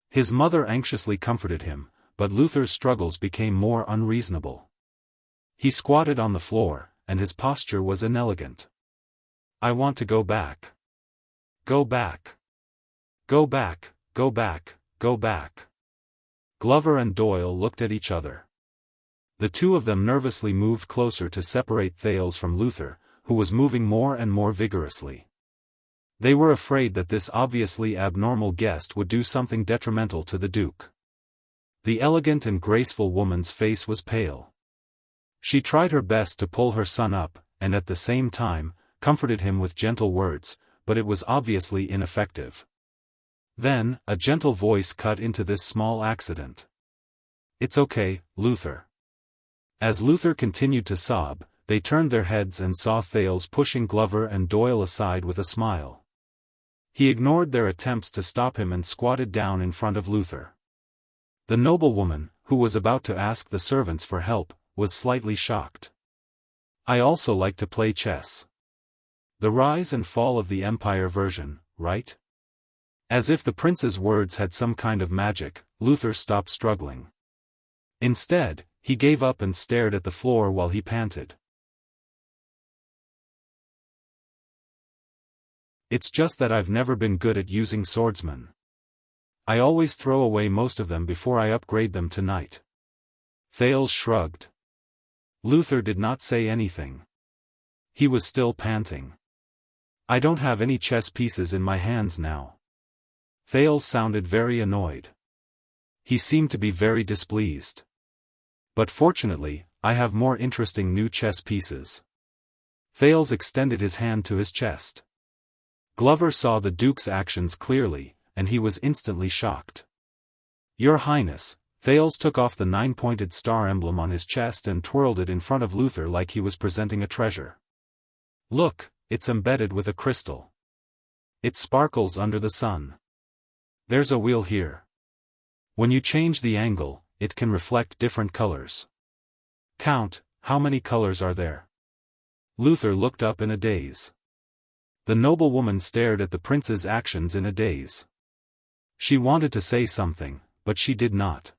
His mother anxiously comforted him, but Luther's struggles became more unreasonable. He squatted on the floor, and his posture was inelegant. "I want to go back. Go back. Go back, go back, go back." Glover and Doyle looked at each other. The two of them nervously moved closer to separate Thales from Luther, who was moving more and more vigorously. They were afraid that this obviously abnormal guest would do something detrimental to the Duke. The elegant and graceful woman's face was pale. She tried her best to pull her son up, and at the same time, comforted him with gentle words, but it was obviously ineffective. Then, a gentle voice cut into this small accident. "It's okay, Luther." As Luther continued to sob, they turned their heads and saw Thales pushing Glover and Doyle aside with a smile. He ignored their attempts to stop him and squatted down in front of Luther. The noblewoman, who was about to ask the servants for help, was slightly shocked. "I also like to play chess. The Rise and Fall of the Empire version, right?" As if the prince's words had some kind of magic, Luther stopped struggling. Instead, he gave up and stared at the floor while he panted. "It's just that I've never been good at using swordsmen. I always throw away most of them before I upgrade them tonight." Thales shrugged. Luther did not say anything. He was still panting. "I don't have any chess pieces in my hands now." Thales sounded very annoyed. He seemed to be very displeased. "But fortunately, I have more interesting new chess pieces." Thales extended his hand to his chest. Glover saw the Duke's actions clearly, and he was instantly shocked. "Your Highness," Thales took off the 9-pointed star emblem on his chest and twirled it in front of Luther like he was presenting a treasure. "Look, it's embedded with a crystal. It sparkles under the sun. There's a wheel here. When you change the angle, it can reflect different colors. Count, how many colors are there?" Luther looked up in a daze. The noblewoman stared at the prince's actions in a daze. She wanted to say something, but she did not.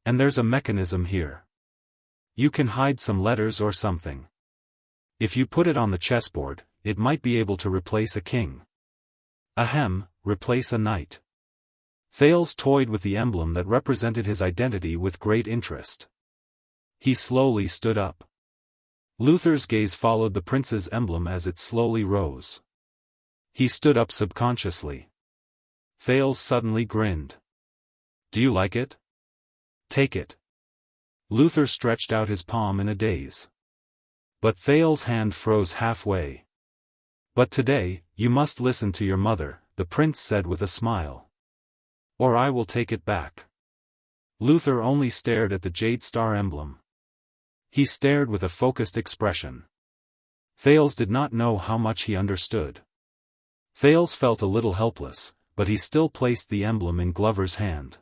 "And there's a mechanism here. You can hide some letters or something. If you put it on the chessboard, it might be able to replace a king. Ahem, replace a knight." Thales toyed with the emblem that represented his identity with great interest. He slowly stood up. Luther's gaze followed the prince's emblem as it slowly rose. He stood up subconsciously. Thales suddenly grinned. "Do you like it? Take it." Luther stretched out his palm in a daze. But Thales' hand froze halfway. "But today, you must listen to your mother," the prince said with a smile. "Or I will take it back." Luther only stared at the jade star emblem. He stared with a focused expression. Thales did not know how much he understood. Thales felt a little helpless, but he still placed the emblem in Glover's hand.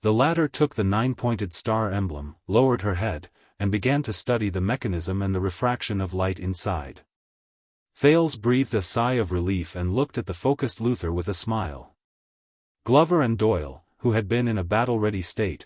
The latter took the 9-pointed star emblem, lowered her head, and began to study the mechanism and the refraction of light inside. Thales breathed a sigh of relief and looked at the focused Luther with a smile. Glover and Doyle, who had been in a battle-ready state,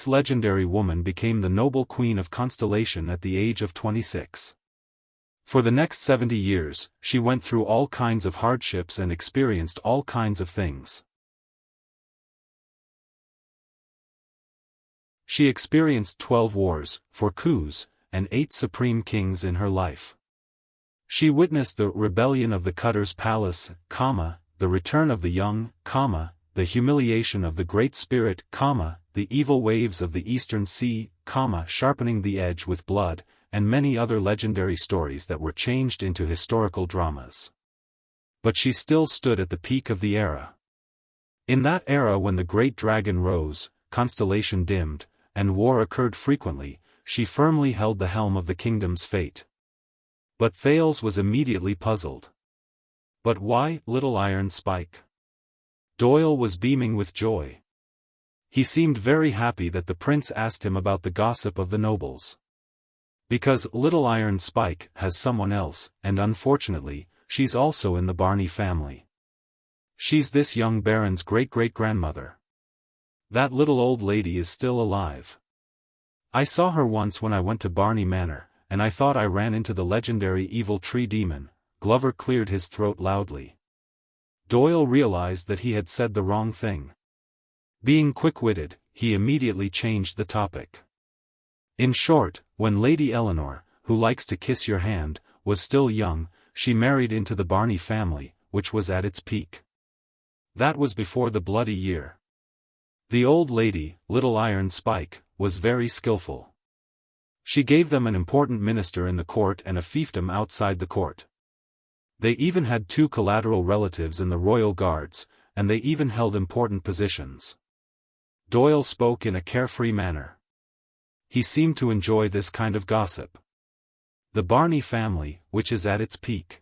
this legendary woman became the noble queen of constellation at the age of 26. For the next 70 years, she went through all kinds of hardships and experienced all kinds of things. She experienced 12 wars, 4 coups, and 8 supreme kings in her life. She witnessed the rebellion of the Cutter's palace, the return of the young, the humiliation of the Great Spirit, the evil waves of the Eastern Sea, sharpening the edge with blood, and many other legendary stories that were changed into historical dramas. But she still stood at the peak of the era. In that era when the great dragon rose, constellation dimmed, and war occurred frequently, she firmly held the helm of the kingdom's fate. But Thales was immediately puzzled. But why, little Iron Spike? Doyle was beaming with joy. He seemed very happy that the prince asked him about the gossip of the nobles. Because little Iron Spike has someone else, and unfortunately, she's also in the Barney family. She's this young baron's great-great-grandmother. That little old lady is still alive. I saw her once when I went to Barney Manor, and I thought I ran into the legendary evil tree demon. Glover cleared his throat loudly. Doyle realized that he had said the wrong thing. Being quick-witted, he immediately changed the topic. In short, when Lady Eleanor, who likes to kiss your hand, was still young, she married into the Barney family, which was at its peak. That was before the bloody year. The old lady, little Iron Spike, was very skillful. She gave them an important minister in the court and a fiefdom outside the court. They even had 2 collateral relatives in the royal guards, and they even held important positions. Doyle spoke in a carefree manner. He seemed to enjoy this kind of gossip. The Barney family, which is at its peak.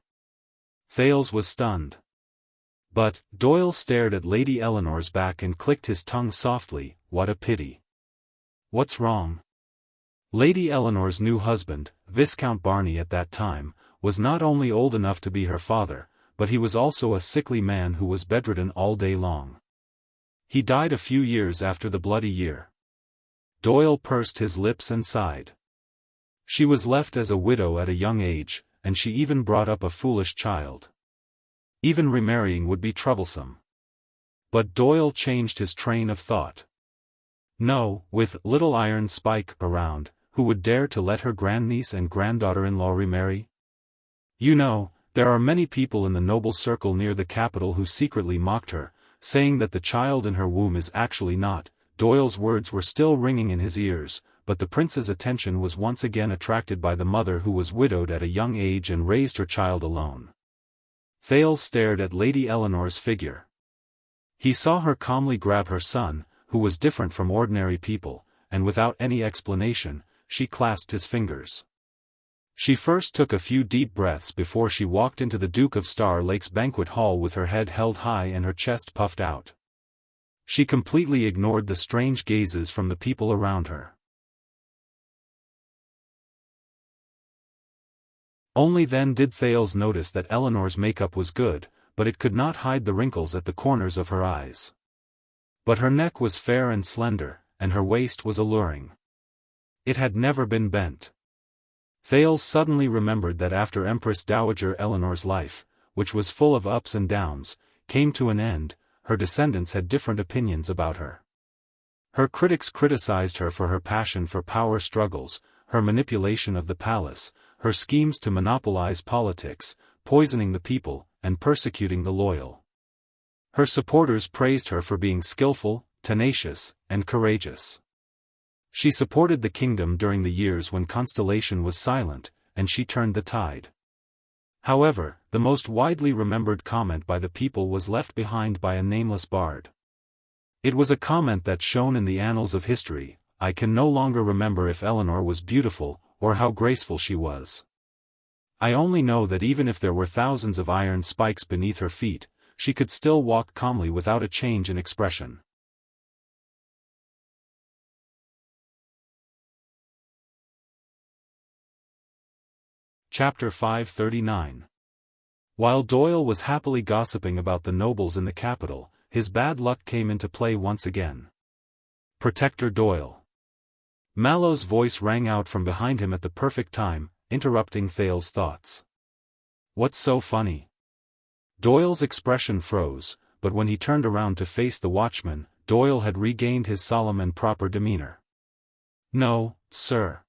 Thales was stunned. But, Doyle stared at Lady Eleanor's back and clicked his tongue softly. What a pity. What's wrong? Lady Eleanor's new husband, Viscount Barney at that time, was not only old enough to be her father, but he was also a sickly man who was bedridden all day long. He died a few years after the bloody year. Doyle pursed his lips and sighed. She was left as a widow at a young age, and she even brought up a foolish child. Even remarrying would be troublesome. But Doyle changed his train of thought. No, with little Iron Spike around, who would dare to let her grandniece and granddaughter-in-law remarry? You know, there are many people in the noble circle near the capital who secretly mocked her, saying that the child in her womb is actually not. Doyle's words were still ringing in his ears, but the prince's attention was once again attracted by the mother who was widowed at a young age and raised her child alone. Thales stared at Lady Eleanor's figure. He saw her calmly grab her son, who was different from ordinary people, and without any explanation, she clasped his fingers. She first took a few deep breaths before she walked into the Duke of Star Lake's banquet hall with her head held high and her chest puffed out. She completely ignored the strange gazes from the people around her. Only then did Thales notice that Eleanor's makeup was good, but it could not hide the wrinkles at the corners of her eyes. But her neck was fair and slender, and her waist was alluring. It had never been bent. Thales suddenly remembered that after Empress Dowager Eleanor's life, which was full of ups and downs, came to an end, her descendants had different opinions about her. Her critics criticized her for her passion for power struggles, her manipulation of the palace, her schemes to monopolize politics, poisoning the people, and persecuting the loyal. Her supporters praised her for being skillful, tenacious, and courageous. She supported the kingdom during the years when Constellation was silent, and she turned the tide. However, the most widely remembered comment by the people was left behind by a nameless bard. It was a comment that shone in the annals of history. I can no longer remember if Eleanor was beautiful, or how graceful she was. I only know that even if there were thousands of iron spikes beneath her feet, she could still walk calmly without a change in expression. Chapter 539. While Doyle was happily gossiping about the nobles in the capital, his bad luck came into play once again. Protector Doyle. Mallow's voice rang out from behind him at the perfect time, interrupting Thales' thoughts. What's so funny? Doyle's expression froze, but when he turned around to face the watchman, Doyle had regained his solemn and proper demeanor. No, sir.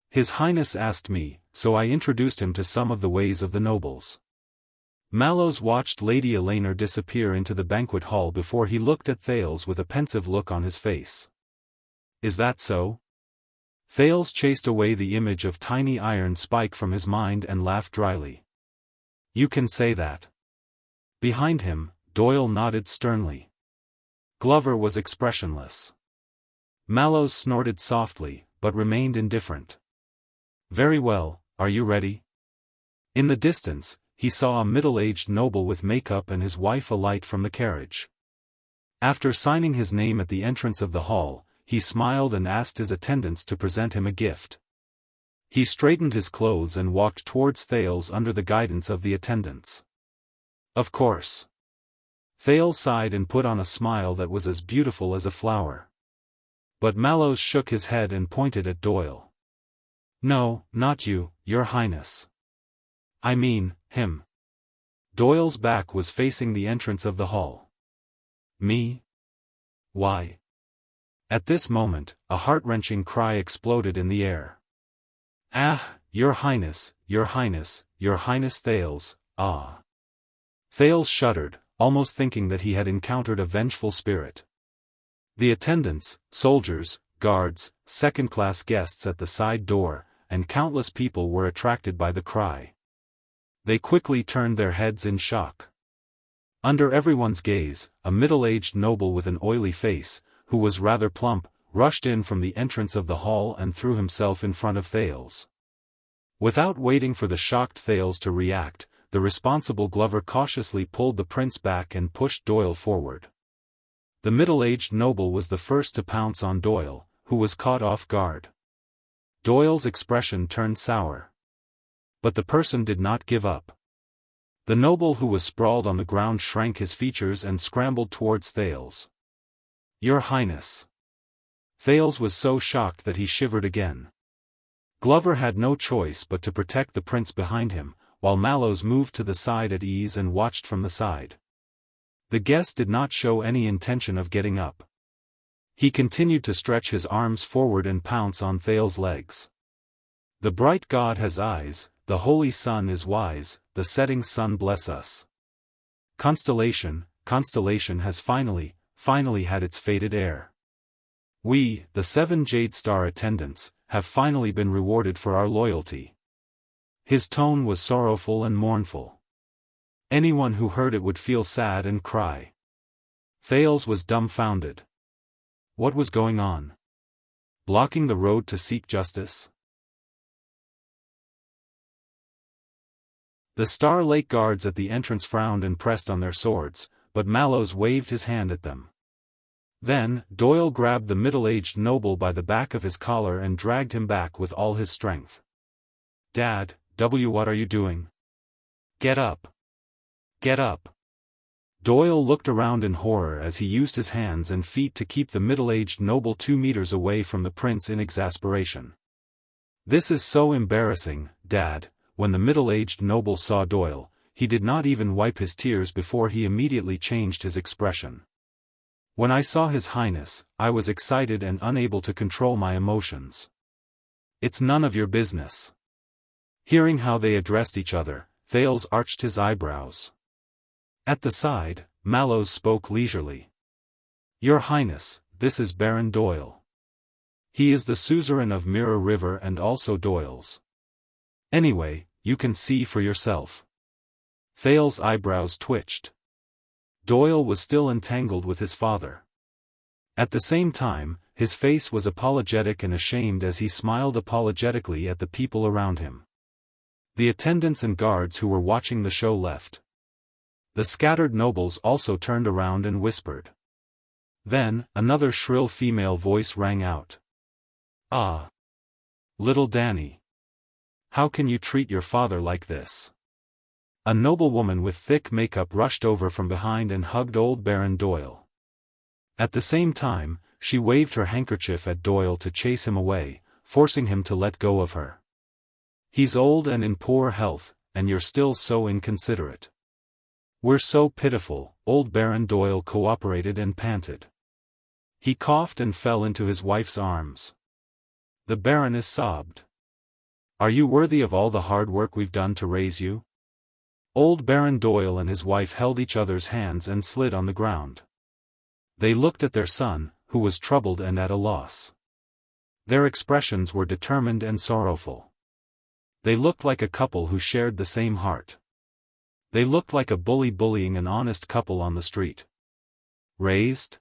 His Highness asked me, so I introduced him to some of the ways of the nobles. Mallows watched Lady Eleanor disappear into the banquet hall before he looked at Thales with a pensive look on his face. Is that so? Thales chased away the image of tiny iron spike from his mind and laughed dryly. You can say that. Behind him, Doyle nodded sternly. Glover was expressionless. Mallows snorted softly, but remained indifferent. "Very well, are you ready?" In the distance, he saw a middle-aged noble with makeup and his wife alight from the carriage. After signing his name at the entrance of the hall, he smiled and asked his attendants to present him a gift. He straightened his clothes and walked towards Thales under the guidance of the attendants. "Of course." Thales sighed and put on a smile that was as beautiful as a flower. But Mallows shook his head and pointed at Doyle. "No, not you, Your Highness. I mean, him." Doyle's back was facing the entrance of the hall. "Me? Why?" At this moment, a heart-wrenching cry exploded in the air. "Ah, Your Highness, Your Highness, Your Highness Thales, ah!" Thales shuddered, almost thinking that he had encountered a vengeful spirit. The attendants, soldiers, guards, second-class guests at the side door, and countless people were attracted by the cry. They quickly turned their heads in shock. Under everyone's gaze, a middle-aged noble with an oily face, who was rather plump, rushed in from the entrance of the hall and threw himself in front of Thales. Without waiting for the shocked Thales to react, the responsible Glover cautiously pulled the prince back and pushed Doyle forward. The middle-aged noble was the first to pounce on Doyle, who was caught off guard. Doyle's expression turned sour. But the person did not give up. The noble who was sprawled on the ground shrank his features and scrambled towards Thales. "Your Highness." Thales was so shocked that he shivered again. Glover had no choice but to protect the prince behind him, while Mallows moved to the side at ease and watched from the side. The guest did not show any intention of getting up. He continued to stretch his arms forward and pounce on Thales' legs. "The bright God has eyes, the holy sun is wise, the setting sun bless us. Constellation has finally had its fated heir. We, the 7 Jade Star attendants, have finally been rewarded for our loyalty." His tone was sorrowful and mournful. Anyone who heard it would feel sad and cry. Thales was dumbfounded. What was going on? Blocking the road to seek justice? The Star Lake guards at the entrance frowned and pressed on their swords, but Mallows waved his hand at them. Then, Doyle grabbed the middle-aged noble by the back of his collar and dragged him back with all his strength. "Dad, what are you doing? Get up! Get up!" Doyle looked around in horror as he used his hands and feet to keep the middle-aged noble 2 meters away from the prince in exasperation. "This is so embarrassing, Dad." When the middle-aged noble saw Doyle, he did not even wipe his tears before he immediately changed his expression. "When I saw His Highness, I was excited and unable to control my emotions." "It's none of your business." Hearing how they addressed each other, Thales arched his eyebrows. At the side, Mallows spoke leisurely. "Your Highness, this is Baron Doyle. He is the suzerain of Mirror River and also Doyle's. Anyway, you can see for yourself." Thales' eyebrows twitched. Doyle was still entangled with his father. At the same time, his face was apologetic and ashamed as he smiled apologetically at the people around him. The attendants and guards who were watching the show left. The scattered nobles also turned around and whispered. Then, another shrill female voice rang out. "Ah! Little Danny! How can you treat your father like this?" A noblewoman with thick makeup rushed over from behind and hugged old Baron Doyle. At the same time, she waved her handkerchief at Doyle to chase him away, forcing him to let go of her. "He's old and in poor health, and you're still so inconsiderate. We're so pitiful." Old Baron Doyle cooperated and panted. He coughed and fell into his wife's arms. The Baroness sobbed. "Are you worthy of all the hard work we've done to raise you?" Old Baron Doyle and his wife held each other's hands and slid on the ground. They looked at their son, who was troubled and at a loss. Their expressions were determined and sorrowful. They looked like a couple who shared the same heart. They looked like a bully bullying an honest couple on the street. "Raised?"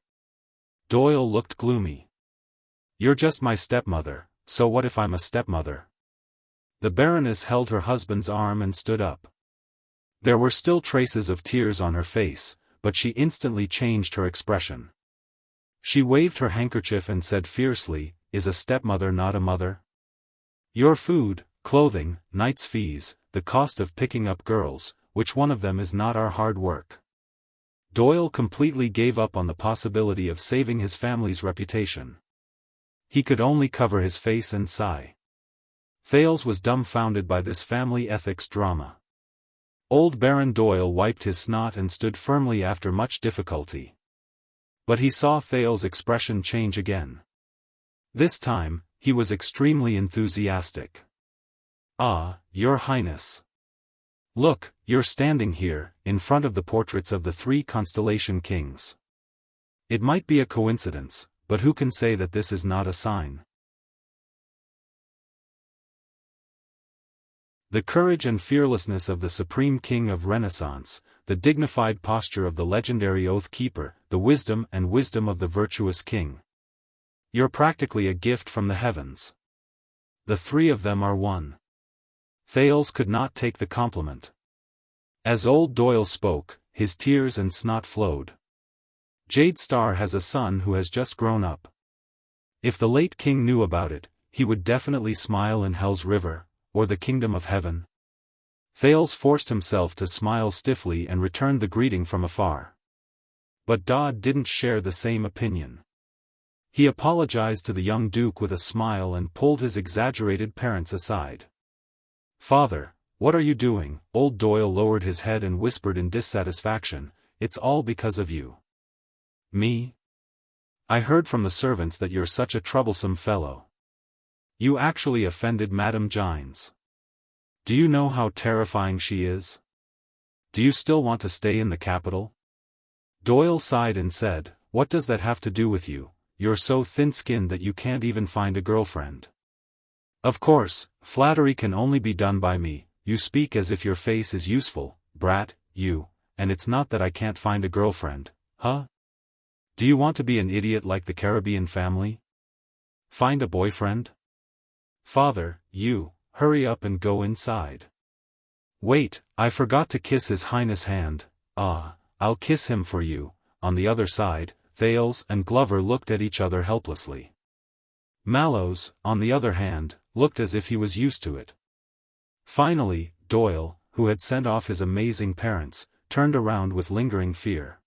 Doyle looked gloomy. "You're just my stepmother, so what if I'm a stepmother? The Baroness held her husband's arm and stood up. There were still traces of tears on her face, but she instantly changed her expression. She waved her handkerchief and said fiercely, "Is a stepmother not a mother? Your food, clothing, night's fees, the cost of picking up girls, which one of them is not our hard work?" Doyle completely gave up on the possibility of saving his family's reputation. He could only cover his face and sigh. Thales was dumbfounded by this family ethics drama. Old Baron Doyle wiped his snot and stood firmly after much difficulty. But he saw Thales' expression change again. This time, he was extremely enthusiastic. "Ah, Your Highness. Look, you're standing here, in front of the portraits of the 3 Constellation Kings. It might be a coincidence, but who can say that this is not a sign?" The courage and fearlessness of the Supreme King of Renaissance, the dignified posture of the legendary Oath Keeper, the wisdom of the virtuous king. You're practically a gift from the heavens. The 3 of them are one. Thales could not take the compliment. As old Doyle spoke, his tears and snot flowed. Jade Star has a son who has just grown up. If the late king knew about it, he would definitely smile in Hell's River, or the Kingdom of Heaven. Thales forced himself to smile stiffly and returned the greeting from afar. But Dodd didn't share the same opinion. He apologized to the young duke with a smile and pulled his exaggerated parents aside. "Father, what are you doing?" Old Doyle lowered his head and whispered in dissatisfaction, "It's all because of you." "Me? I heard from the servants that you're such a troublesome fellow. You actually offended Madame Gines. Do you know how terrifying she is? Do you still want to stay in the capital?" Doyle sighed and said, "What does that have to do with you? You're so thin-skinned that you can't even find a girlfriend." "Of course, flattery can only be done by me. You speak as if your face is useful, brat, you, and it's not that I can't find a girlfriend, huh? Do you want to be an idiot like the Caribbean family? Find a boyfriend? Father, you, hurry up and go inside." "Wait, I forgot to kiss His Highness' hand." "Ah, I'll kiss him for you." On the other side, Thales and Glover looked at each other helplessly. Mallows, on the other hand, looked as if he was used to it. Finally, Doyle, who had sent off his amazing parents, turned around with lingering fear.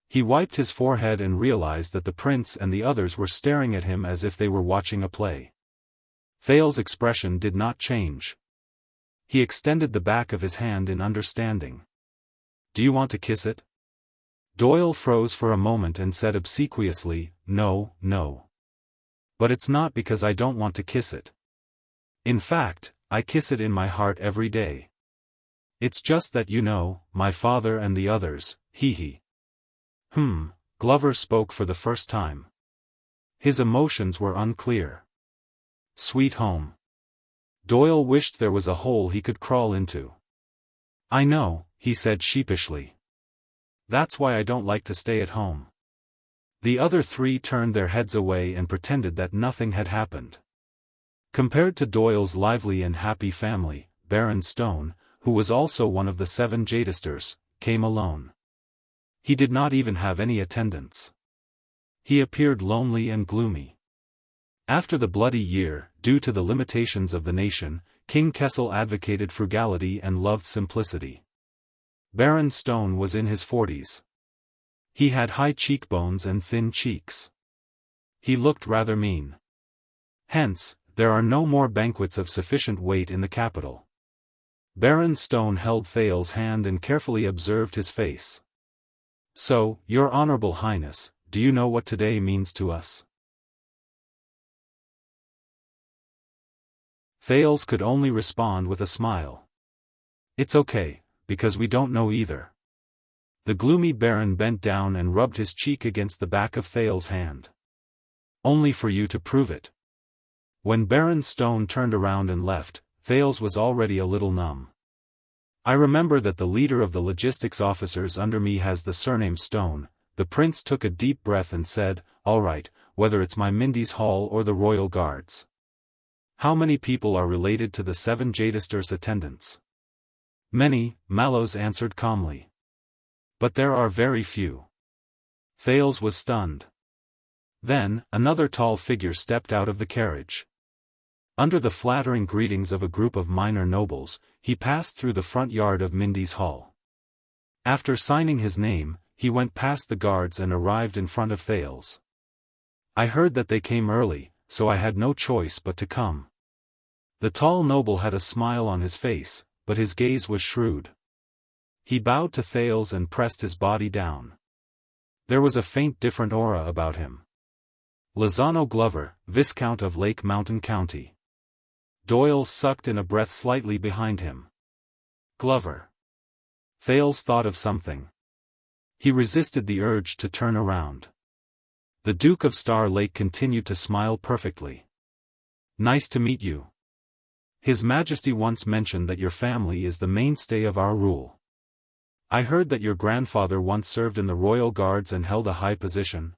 He wiped his forehead and realized that the prince and the others were staring at him as if they were watching a play. Thales' expression did not change. He extended the back of his hand in understanding. "Do you want to kiss it?" Doyle froze for a moment and said obsequiously, "No, no. But it's not because I don't want to kiss it. In fact, I kiss it in my heart every day. It's just that my father and the others, hee." Glover spoke for the first time. His emotions were unclear. Sweet home. Doyle wished there was a hole he could crawl into. "I know," he said sheepishly. "That's why I don't like to stay at home." The other 3 turned their heads away and pretended that nothing had happened. Compared to Doyle's lively and happy family, Baron Stone, who was also one of the 7 Jadisters, came alone. He did not even have any attendants. He appeared lonely and gloomy. After the bloody year, due to the limitations of the nation, King Kessel advocated frugality and loved simplicity. Baron Stone was in his 40s. He had high cheekbones and thin cheeks. He looked rather mean. Hence, there are no more banquets of sufficient weight in the capital. Baron Stone held Thales' hand and carefully observed his face. "So, Your Honorable Highness, do you know what today means to us?" Thales could only respond with a smile. "It's okay, because we don't know either." The gloomy Baron bent down and rubbed his cheek against the back of Thales' hand. "Only for you to prove it." When Baron Stone turned around and left, Thales was already a little numb. "I remember that the leader of the logistics officers under me has the surname Stone." The prince took a deep breath and said, "All right, whether it's my Mindy's Hall or the Royal Guards. How many people are related to the 7 Jadisters attendants? Many, Mallows answered calmly. But there are very few. Thales was stunned. Then, another tall figure stepped out of the carriage. Under the flattering greetings of a group of minor nobles, he passed through the front yard of Mindy's hall. After signing his name, he went past the guards and arrived in front of Thales. I heard that they came early, so I had no choice but to come. The tall noble had a smile on his face, but his gaze was shrewd. He bowed to Thales and pressed his body down. There was a faint different aura about him. Lozano Glover, Viscount of Lake Mountain County. Doyle sucked in a breath slightly behind him. Glover. Thales thought of something. He resisted the urge to turn around. The Duke of Star Lake continued to smile perfectly. Nice to meet you. His Majesty once mentioned that your family is the mainstay of our rule. I heard that your grandfather once served in the Royal Guards and held a high position.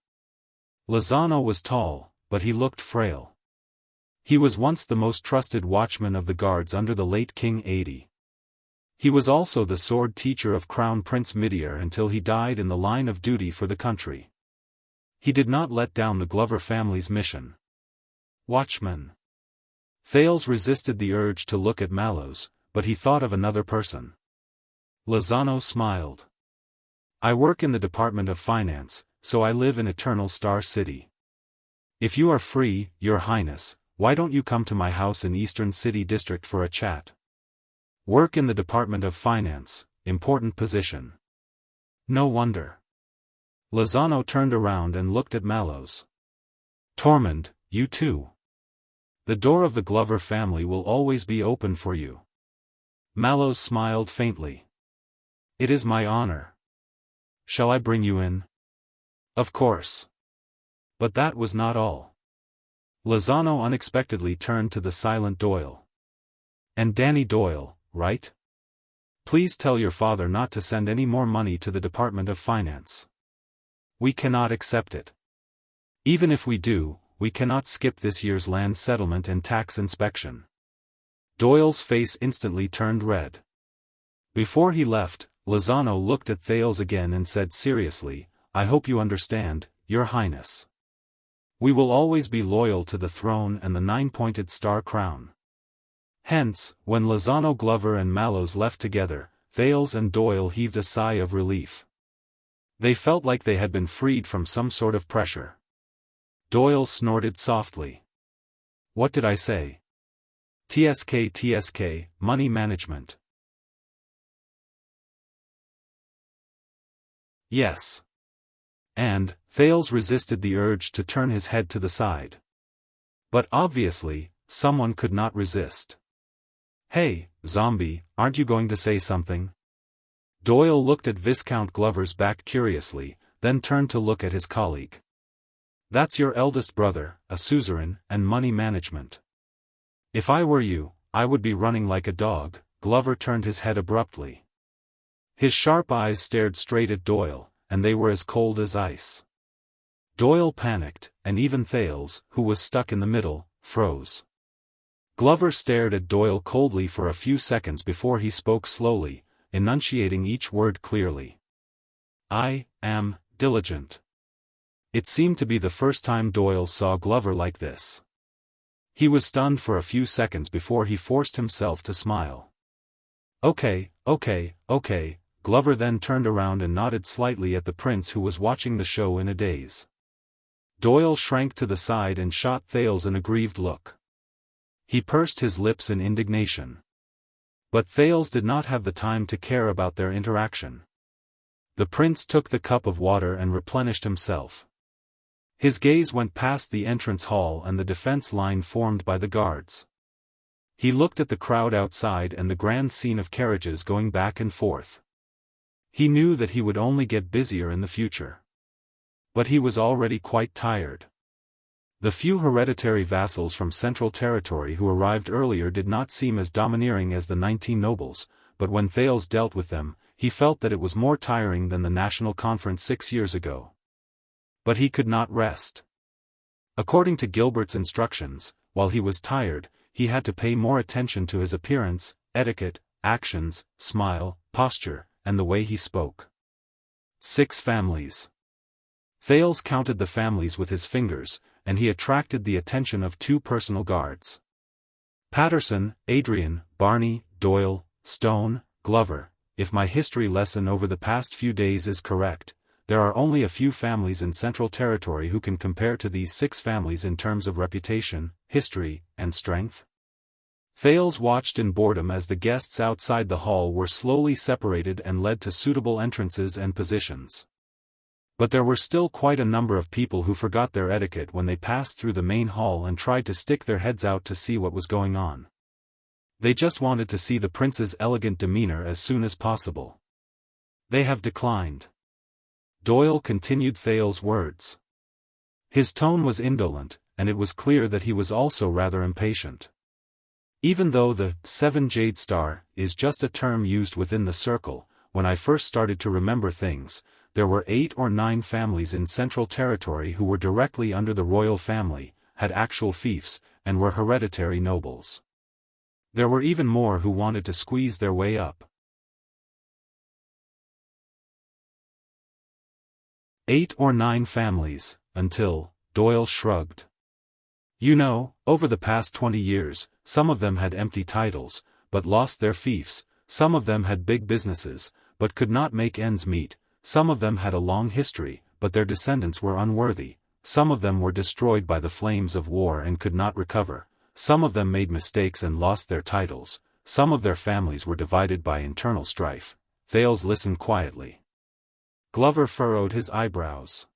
Lozano was tall, but he looked frail. He was once the most trusted watchman of the guards under the late King Adi. He was also the sword teacher of Crown Prince Midir until he died in the line of duty for the country. He did not let down the Glover family's mission. Watchman. Thales resisted the urge to look at Mallows, but he thought of another person. Lozano smiled. I work in the Department of Finance, so I live in Eternal Star City. If you are free, Your Highness, why don't you come to my house in Eastern City District for a chat? Work in the Department of Finance, important position. No wonder. Lozano turned around and looked at Mallows. Tormund, you too. The door of the Glover family will always be open for you. Mallows smiled faintly. It is my honor. Shall I bring you in? Of course. But that was not all. Lozano unexpectedly turned to the silent Doyle. And Danny Doyle, right? Please tell your father not to send any more money to the Department of Finance. We cannot accept it. Even if we do, we cannot skip this year's land settlement and tax inspection. Doyle's face instantly turned red. Before he left, Lozano looked at Thales again and said seriously, I hope you understand, Your Highness. We will always be loyal to the throne and the 9-pointed star crown. Hence, when Lozano Glover and Mallows left together, Thales and Doyle heaved a sigh of relief. They felt like they had been freed from some sort of pressure. Doyle snorted softly. What did I say? TSK, money management. Yes. And, Thales resisted the urge to turn his head to the side. But obviously, someone could not resist. Hey, zombie, aren't you going to say something? Doyle looked at Viscount Glover's back curiously, then turned to look at his colleague. That's your eldest brother, a suzerain, and money management. If I were you, I would be running like a dog. Glover turned his head abruptly. His sharp eyes stared straight at Doyle, and they were as cold as ice. Doyle panicked, and even Thales, who was stuck in the middle, froze. Glover stared at Doyle coldly for a few seconds before he spoke slowly, enunciating each word clearly. I am diligent. It seemed to be the first time Doyle saw Glover like this. He was stunned for a few seconds before he forced himself to smile. Okay. Glover then turned around and nodded slightly at the prince who was watching the show in a daze. Doyle shrank to the side and shot Thales an aggrieved look. He pursed his lips in indignation. But Thales did not have the time to care about their interaction. The prince took the cup of water and replenished himself. His gaze went past the entrance hall and the defense line formed by the guards. He looked at the crowd outside and the grand scene of carriages going back and forth. He knew that he would only get busier in the future. But he was already quite tired. The few hereditary vassals from Central Territory who arrived earlier did not seem as domineering as the 19 nobles, but when Thales dealt with them, he felt that it was more tiring than the National Conference 6 years ago. But he could not rest. According to Gilbert's instructions, while he was tired, he had to pay more attention to his appearance, etiquette, actions, smile, posture, and the way he spoke. 6 families. Thales counted the families with his fingers, and he attracted the attention of 2 personal guards. Patterson, Adrian, Barney, Doyle, Stone, Glover. If my history lesson over the past few days is correct, there are only a few families in Central Territory who can compare to these 6 families in terms of reputation, history, and strength. Thales watched in boredom as the guests outside the hall were slowly separated and led to suitable entrances and positions. But there were still quite a number of people who forgot their etiquette when they passed through the main hall and tried to stick their heads out to see what was going on. They just wanted to see the prince's elegant demeanor as soon as possible. They have declined. Doyle continued Thales' words. His tone was indolent, and it was clear that he was also rather impatient. Even though the 7 Jade Star is just a term used within the circle, when I first started to remember things, there were 8 or 9 families in Central Territory who were directly under the royal family, had actual fiefs, and were hereditary nobles. There were even more who wanted to squeeze their way up. 8 or 9 families, until, Doyle shrugged. You know, over the past 20 years, some of them had empty titles, but lost their fiefs, some of them had big businesses, but could not make ends meet, some of them had a long history, but their descendants were unworthy, some of them were destroyed by the flames of war and could not recover, some of them made mistakes and lost their titles, some of their families were divided by internal strife. Thales listened quietly. Glover furrowed his eyebrows.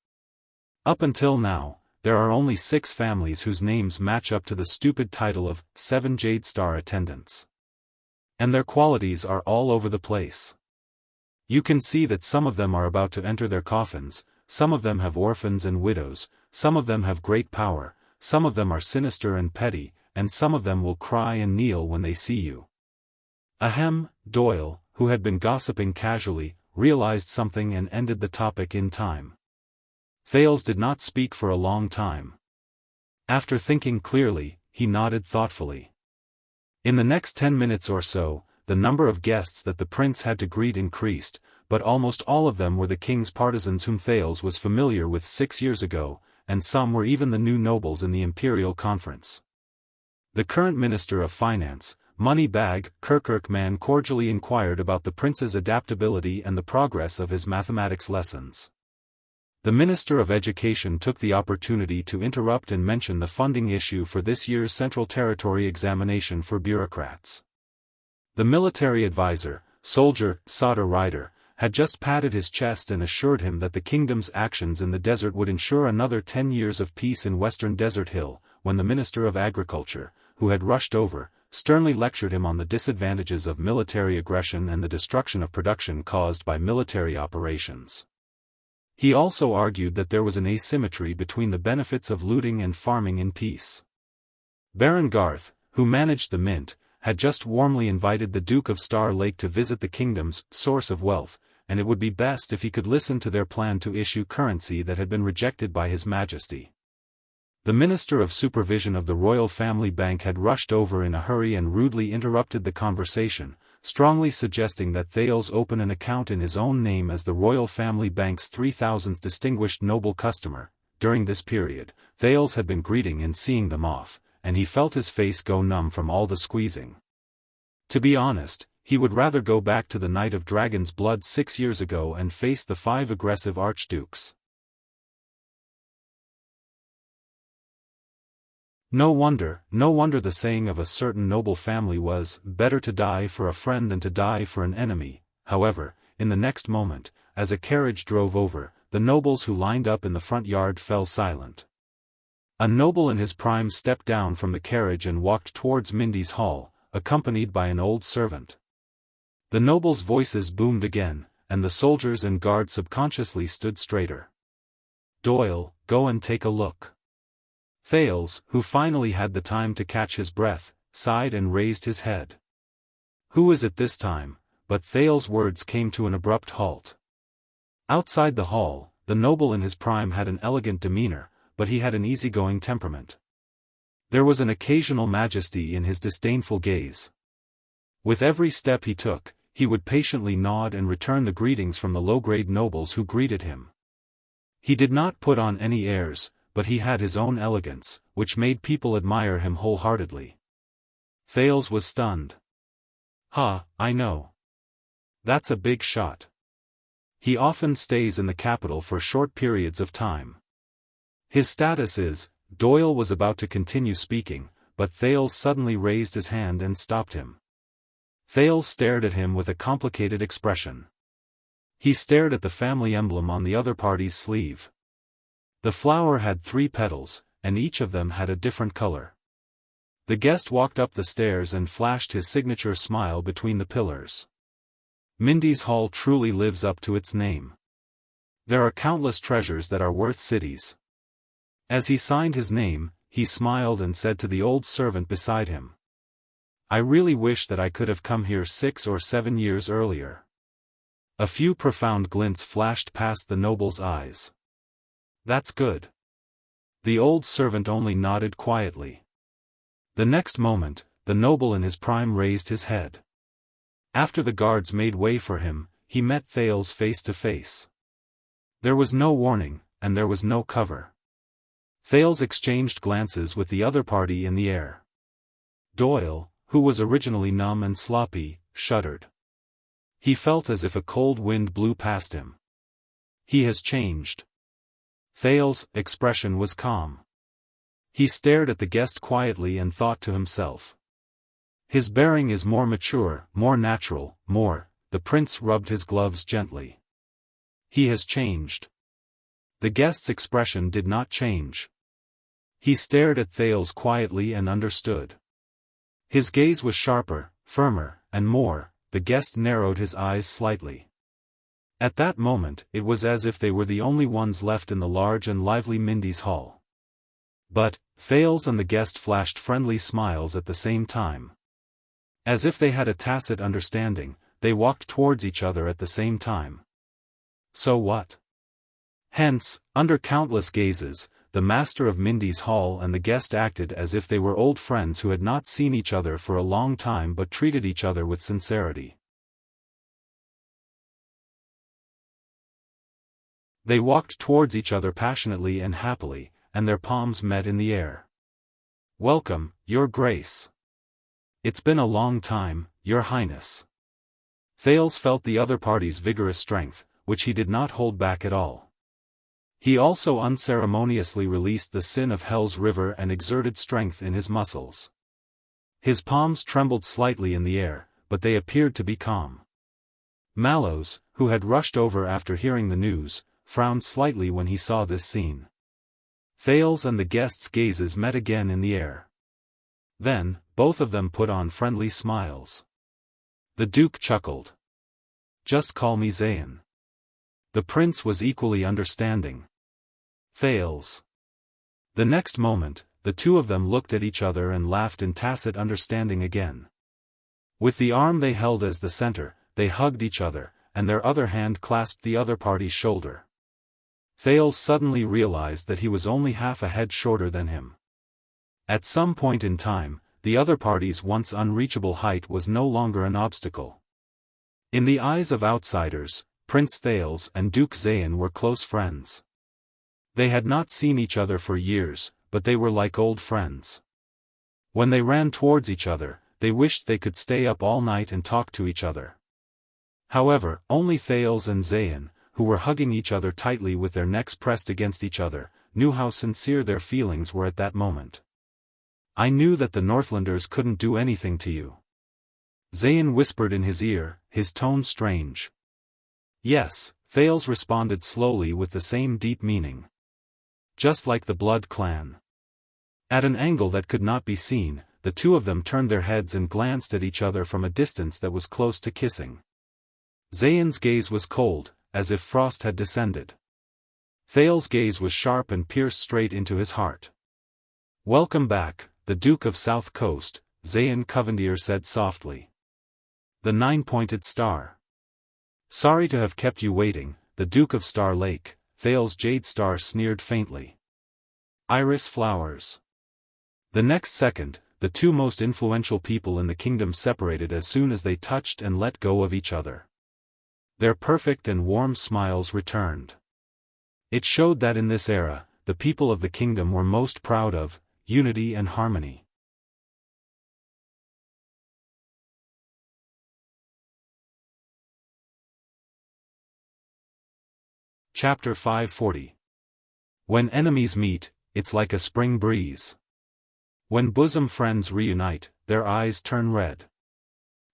Up until now, there are only 6 families whose names match up to the stupid title of 7 Jade Star attendants. And their qualities are all over the place. You can see that some of them are about to enter their coffins, some of them have orphans and widows, some of them have great power, some of them are sinister and petty, and some of them will cry and kneel when they see you. Ahem, Doyle, who had been gossiping casually, realized something and ended the topic in time. Thales did not speak for a long time. After thinking clearly, he nodded thoughtfully. In the next 10 minutes or so, the number of guests that the prince had to greet increased, but almost all of them were the king's partisans whom Thales was familiar with 6 years ago, and some were even the new nobles in the imperial conference. The current Minister of Finance, Moneybag Kirkirkman, cordially inquired about the prince's adaptability and the progress of his mathematics lessons. The Minister of Education took the opportunity to interrupt and mention the funding issue for this year's Central Territory examination for bureaucrats. The military advisor, Soldier Sada Rider, had just patted his chest and assured him that the kingdom's actions in the desert would ensure another 10 years of peace in western Desert Hill, when the Minister of Agriculture, who had rushed over, sternly lectured him on the disadvantages of military aggression and the destruction of production caused by military operations. He also argued that there was an asymmetry between the benefits of looting and farming in peace. Baron Garth, who managed the mint, had just warmly invited the Duke of Star Lake to visit the kingdom's source of wealth, and it would be best if he could listen to their plan to issue currency that had been rejected by His Majesty. The Minister of Supervision of the Royal Family Bank had rushed over in a hurry and rudely interrupted the conversation, strongly suggesting that Thales open an account in his own name as the Royal Family Bank's 3,000th distinguished noble customer. During this period, Thales had been greeting and seeing them off, and he felt his face go numb from all the squeezing. To be honest, he would rather go back to the Night of Dragon's Blood 6 years ago and face the 5 aggressive archdukes. No wonder the saying of a certain noble family was, better to die for a friend than to die for an enemy. However, in the next moment, as a carriage drove over, the nobles who lined up in the front yard fell silent. A noble in his prime stepped down from the carriage and walked towards Mindy's hall, accompanied by an old servant. The nobles' voices boomed again, and the soldiers and guards subconsciously stood straighter. Doyle, go and take a look. Thales, who finally had the time to catch his breath, sighed and raised his head. Who is it this time? But Thales' words came to an abrupt halt. Outside the hall, the noble in his prime had an elegant demeanor, but he had an easygoing temperament. There was an occasional majesty in his disdainful gaze. With every step he took, he would patiently nod and return the greetings from the low-grade nobles who greeted him. He did not put on any airs, but he had his own elegance, which made people admire him wholeheartedly. Thales was stunned. "Ha, I know. That's a big shot. He often stays in the capital for short periods of time. His status is..." Doyle was about to continue speaking, but Thales suddenly raised his hand and stopped him. Thales stared at him with a complicated expression. He stared at the family emblem on the other party's sleeve. The flower had 3 petals, and each of them had a different color. The guest walked up the stairs and flashed his signature smile between the pillars. Mindy's Hall truly lives up to its name. There are countless treasures that are worth cities. As he signed his name, he smiled and said to the old servant beside him, "I really wish that I could have come here 6 or 7 years earlier." A few profound glints flashed past the noble's eyes. "That's good." The old servant only nodded quietly. The next moment, the noble in his prime raised his head. After the guards made way for him, he met Thales face to face. There was no warning, and there was no cover. Thales exchanged glances with the other party in the air. Doyle, who was originally numb and sloppy, shuddered. He felt as if a cold wind blew past him. He has changed. Thales' expression was calm. He stared at the guest quietly and thought to himself. His bearing is more mature, more natural, more. The prince rubbed his gloves gently. He has changed. The guest's expression did not change. He stared at Thales quietly and understood. His gaze was sharper, firmer, and more. The guest narrowed his eyes slightly. At that moment, it was as if they were the only ones left in the large and lively Mindy's Hall. But, Thales and the guest flashed friendly smiles at the same time. As if they had a tacit understanding, they walked towards each other at the same time. So what? Hence, under countless gazes, the master of Mindy's Hall and the guest acted as if they were old friends who had not seen each other for a long time but treated each other with sincerity. They walked towards each other passionately and happily, and their palms met in the air. "Welcome, Your Grace." "It's been a long time, Your Highness." Thales felt the other party's vigorous strength, which he did not hold back at all. He also unceremoniously released the sin of Hell's river and exerted strength in his muscles. His palms trembled slightly in the air, but they appeared to be calm. Mallows, who had rushed over after hearing the news, frowned slightly when he saw this scene. Thales and the guest's gazes met again in the air. Then, both of them put on friendly smiles. The Duke chuckled. "Just call me Zayn." The prince was equally understanding. Thales. The next moment, the two of them looked at each other and laughed in tacit understanding again. With the arm they held as the center, they hugged each other, and their other hand clasped the other party's shoulder. Thales suddenly realized that he was only half a head shorter than him. At some point in time, the other party's once unreachable height was no longer an obstacle. In the eyes of outsiders, Prince Thales and Duke Zayn were close friends. They had not seen each other for years, but they were like old friends. When they ran towards each other, they wished they could stay up all night and talk to each other. However, only Thales and Zayn, who were hugging each other tightly with their necks pressed against each other, knew how sincere their feelings were at that moment. "I knew that the Northlanders couldn't do anything to you," Zayn whispered in his ear, his tone strange. "Yes," Thales responded slowly with the same deep meaning. "Just like the Blood Clan." At an angle that could not be seen, the two of them turned their heads and glanced at each other from a distance that was close to kissing. Zayn's gaze was cold, as if frost had descended. Thales' gaze was sharp and pierced straight into his heart. "Welcome back, the Duke of South Coast," Zayn Covendier said softly. "The nine-pointed star." "Sorry to have kept you waiting, the Duke of Star Lake," Thales' jade star sneered faintly. "Iris flowers." The next second, the two most influential people in the kingdom separated as soon as they touched and let go of each other. Their perfect and warm smiles returned. It showed that in this era, the people of the kingdom were most proud of unity and harmony. Chapter 540. When enemies meet, it's like a spring breeze. When bosom friends reunite, their eyes turn red.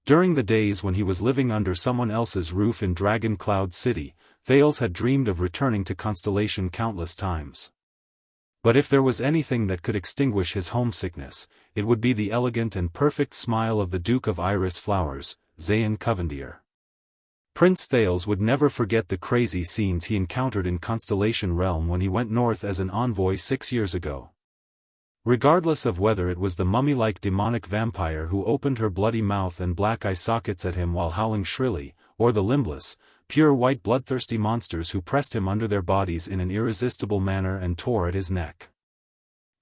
During the days when he was living under someone else's roof in Dragon Cloud City, Thales had dreamed of returning to Constellation countless times. But if there was anything that could extinguish his homesickness, it would be the elegant and perfect smile of the Duke of Iris Flowers, Zayn Covendier. Prince Thales would never forget the crazy scenes he encountered in Constellation Realm when he went north as an envoy 6 years ago. Regardless of whether it was the mummy-like demonic vampire who opened her bloody mouth and black eye sockets at him while howling shrilly, or the limbless, pure white bloodthirsty monsters who pressed him under their bodies in an irresistible manner and tore at his neck.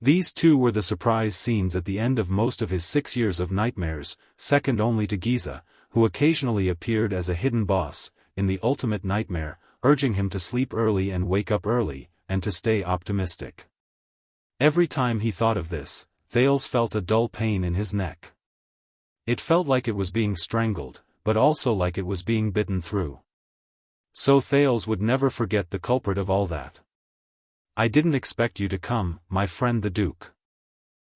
These too were the surprise scenes at the end of most of his 6 years of nightmares, second only to Giza, who occasionally appeared as a hidden boss, in the ultimate nightmare, urging him to sleep early and wake up early, and to stay optimistic. Every time he thought of this, Thales felt a dull pain in his neck. It felt like it was being strangled, but also like it was being bitten through. So Thales would never forget the culprit of all that. "I didn't expect you to come, my friend the Duke."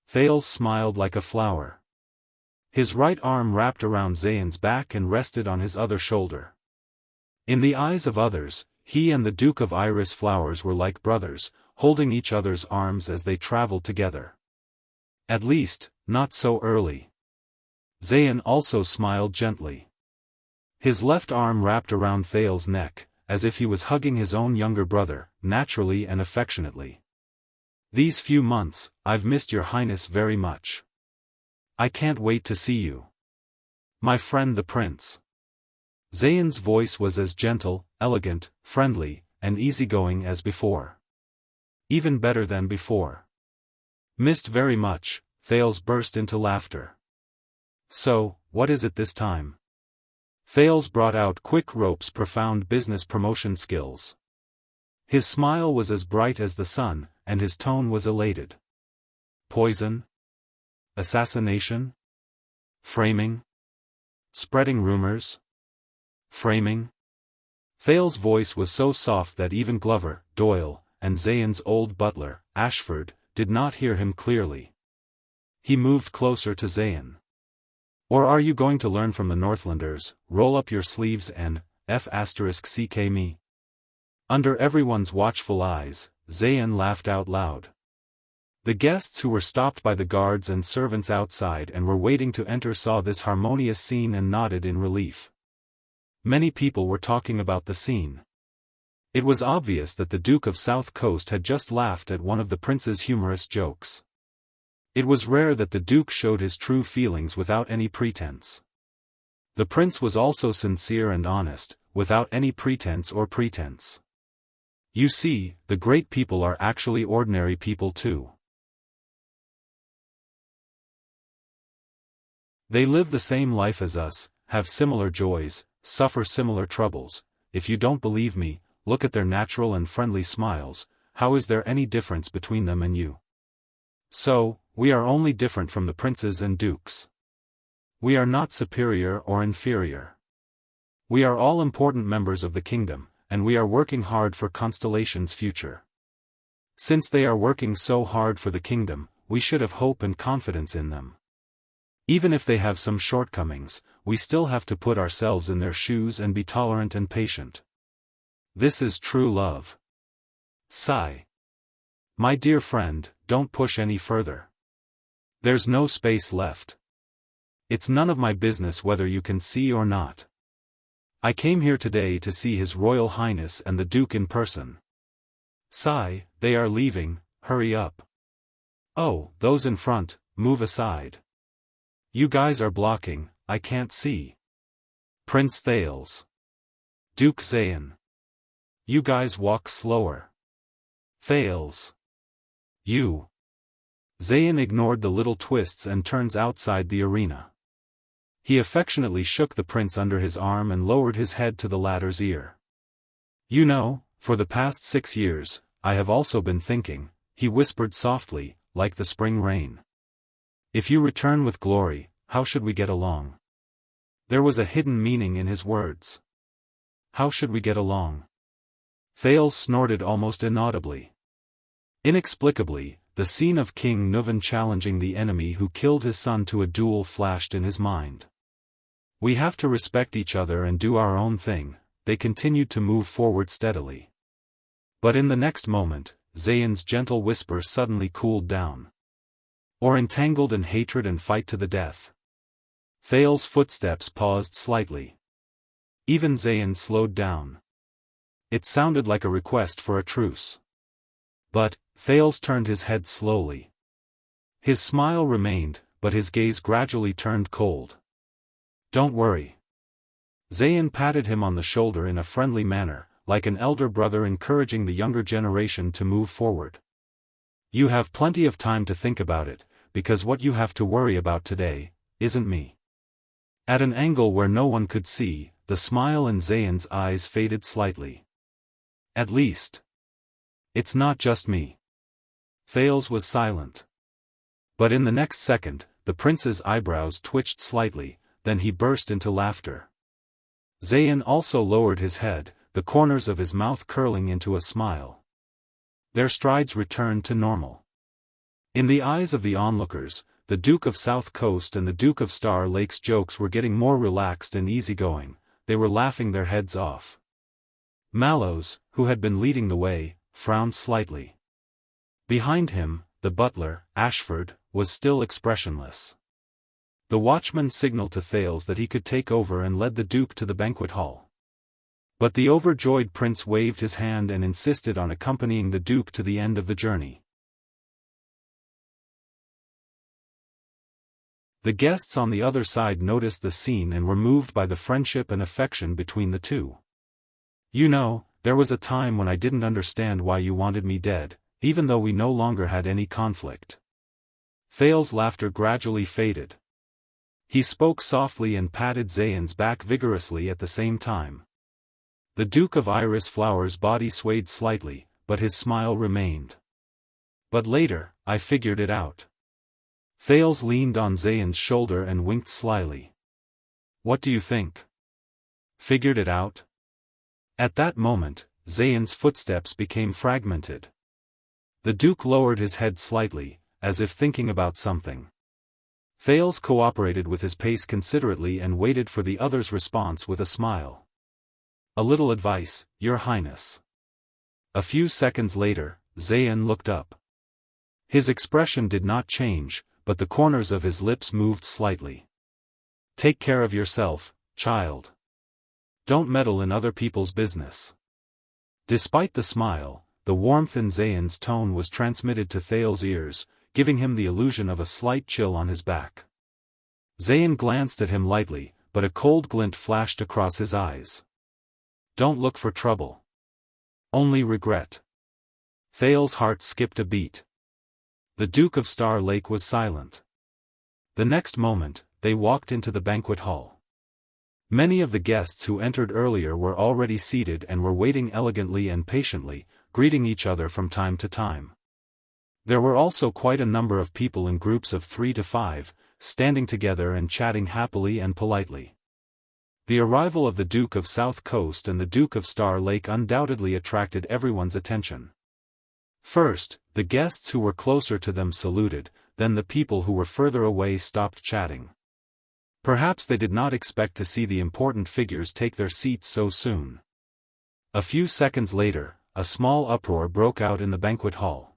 Thales smiled like a flower. His right arm wrapped around Zayn's back and rested on his other shoulder. In the eyes of others, he and the Duke of Iris Flowers were like brothers, holding each other's arms as they traveled together. At least, not so early. Zayn also smiled gently. His left arm wrapped around Thales' neck, as if he was hugging his own younger brother, naturally and affectionately. "These few months, I've missed your highness very much. I can't wait to see you. My friend the prince." Zayn's voice was as gentle, elegant, friendly, and easygoing as before. Even better than before. "Missed very much," Thales burst into laughter. "So, what is it this time?" Thales brought out quick rope's profound business promotion skills. His smile was as bright as the sun, and his tone was elated. "Poison? Assassination? Framing? Spreading rumors? Framing?" Thales' voice was so soft that even Glover, Doyle, and Zayn's old butler, Ashford, did not hear him clearly. He moved closer to Zayn. "Or are you going to learn from the Northlanders, roll up your sleeves and f*ck me?" Under everyone's watchful eyes, Zayn laughed out loud. The guests who were stopped by the guards and servants outside and were waiting to enter saw this harmonious scene and nodded in relief. Many people were talking about the scene. It was obvious that the Duke of South Coast had just laughed at one of the prince's humorous jokes. It was rare that the Duke showed his true feelings without any pretense. The prince was also sincere and honest, without any pretense or pretense. You see, the great people are actually ordinary people too. They live the same life as us, have similar joys, suffer similar troubles. If you don't believe me, look at their natural and friendly smiles. How is there any difference between them and you? So, we are only different from the princes and dukes. We are not superior or inferior. We are all important members of the kingdom, and we are working hard for Constellation's future. Since they are working so hard for the kingdom, we should have hope and confidence in them. Even if they have some shortcomings, we still have to put ourselves in their shoes and be tolerant and patient. This is true love. Sigh. My dear friend, don't push any further. There's no space left. It's none of my business whether you can see or not. I came here today to see His Royal Highness and the Duke in person. Sigh, they are leaving, hurry up. Oh, those in front, move aside. You guys are blocking, I can't see. Prince Thales. Duke Zayn. You guys walk slower. Thales. You. Zayn ignored the little twists and turns outside the arena. He affectionately shook the prince under his arm and lowered his head to the latter's ear. "You know, for the past 6 years, I have also been thinking," he whispered softly, like the spring rain. "If you return with glory, how should we get along?" There was a hidden meaning in his words. How should we get along? Thales snorted almost inaudibly. Inexplicably, the scene of King Nuvan challenging the enemy who killed his son to a duel flashed in his mind. "We have to respect each other and do our own thing," they continued to move forward steadily. But in the next moment, Zayn's gentle whisper suddenly cooled down. "Or entangled in hatred and fight to the death." Thales' footsteps paused slightly. Even Zayn slowed down. It sounded like a request for a truce. But, Thales turned his head slowly. His smile remained, but his gaze gradually turned cold. "Don't worry." Zayn patted him on the shoulder in a friendly manner, like an elder brother encouraging the younger generation to move forward. "You have plenty of time to think about it, because what you have to worry about today isn't me." At an angle where no one could see, the smile in Zayn's eyes faded slightly. "At least, it's not just me." Thales was silent. But in the next second, the prince's eyebrows twitched slightly, then he burst into laughter. Zayn also lowered his head, the corners of his mouth curling into a smile. Their strides returned to normal. In the eyes of the onlookers, the Duke of South Coast and the Duke of Star Lake's jokes were getting more relaxed and easygoing. They were laughing their heads off. Mallows, who had been leading the way, frowned slightly. Behind him, the butler, Ashford, was still expressionless. The watchman signaled to Thales that he could take over and led the Duke to the banquet hall. But the overjoyed prince waved his hand and insisted on accompanying the Duke to the end of the journey. The guests on the other side noticed the scene and were moved by the friendship and affection between the two. "You know, there was a time when I didn't understand why you wanted me dead, even though we no longer had any conflict." Thales' laughter gradually faded. He spoke softly and patted Zayn's back vigorously at the same time. The Duke of Iris Flower's body swayed slightly, but his smile remained. "But later, I figured it out." Thales leaned on Zayn's shoulder and winked slyly. "What do you think?" "Figured it out?" At that moment, Zayn's footsteps became fragmented. The Duke lowered his head slightly, as if thinking about something. Thales cooperated with his pace considerately and waited for the other's response with a smile. "A little advice, Your Highness." A few seconds later, Zayn looked up. His expression did not change, but the corners of his lips moved slightly. "Take care of yourself, child. Don't meddle in other people's business." Despite the smile, the warmth in Zayn's tone was transmitted to Thales' ears, giving him the illusion of a slight chill on his back. Zayn glanced at him lightly, but a cold glint flashed across his eyes. "Don't look for trouble. Only regret." Thales' heart skipped a beat. The Duke of Star Lake was silent. The next moment, they walked into the banquet hall. Many of the guests who entered earlier were already seated and were waiting elegantly and patiently, greeting each other from time to time. There were also quite a number of people in groups of 3 to 5, standing together and chatting happily and politely. The arrival of the Duke of South Coast and the Duke of Star Lake undoubtedly attracted everyone's attention. First, the guests who were closer to them saluted, then the people who were further away stopped chatting. Perhaps they did not expect to see the important figures take their seats so soon. A few seconds later, a small uproar broke out in the banquet hall.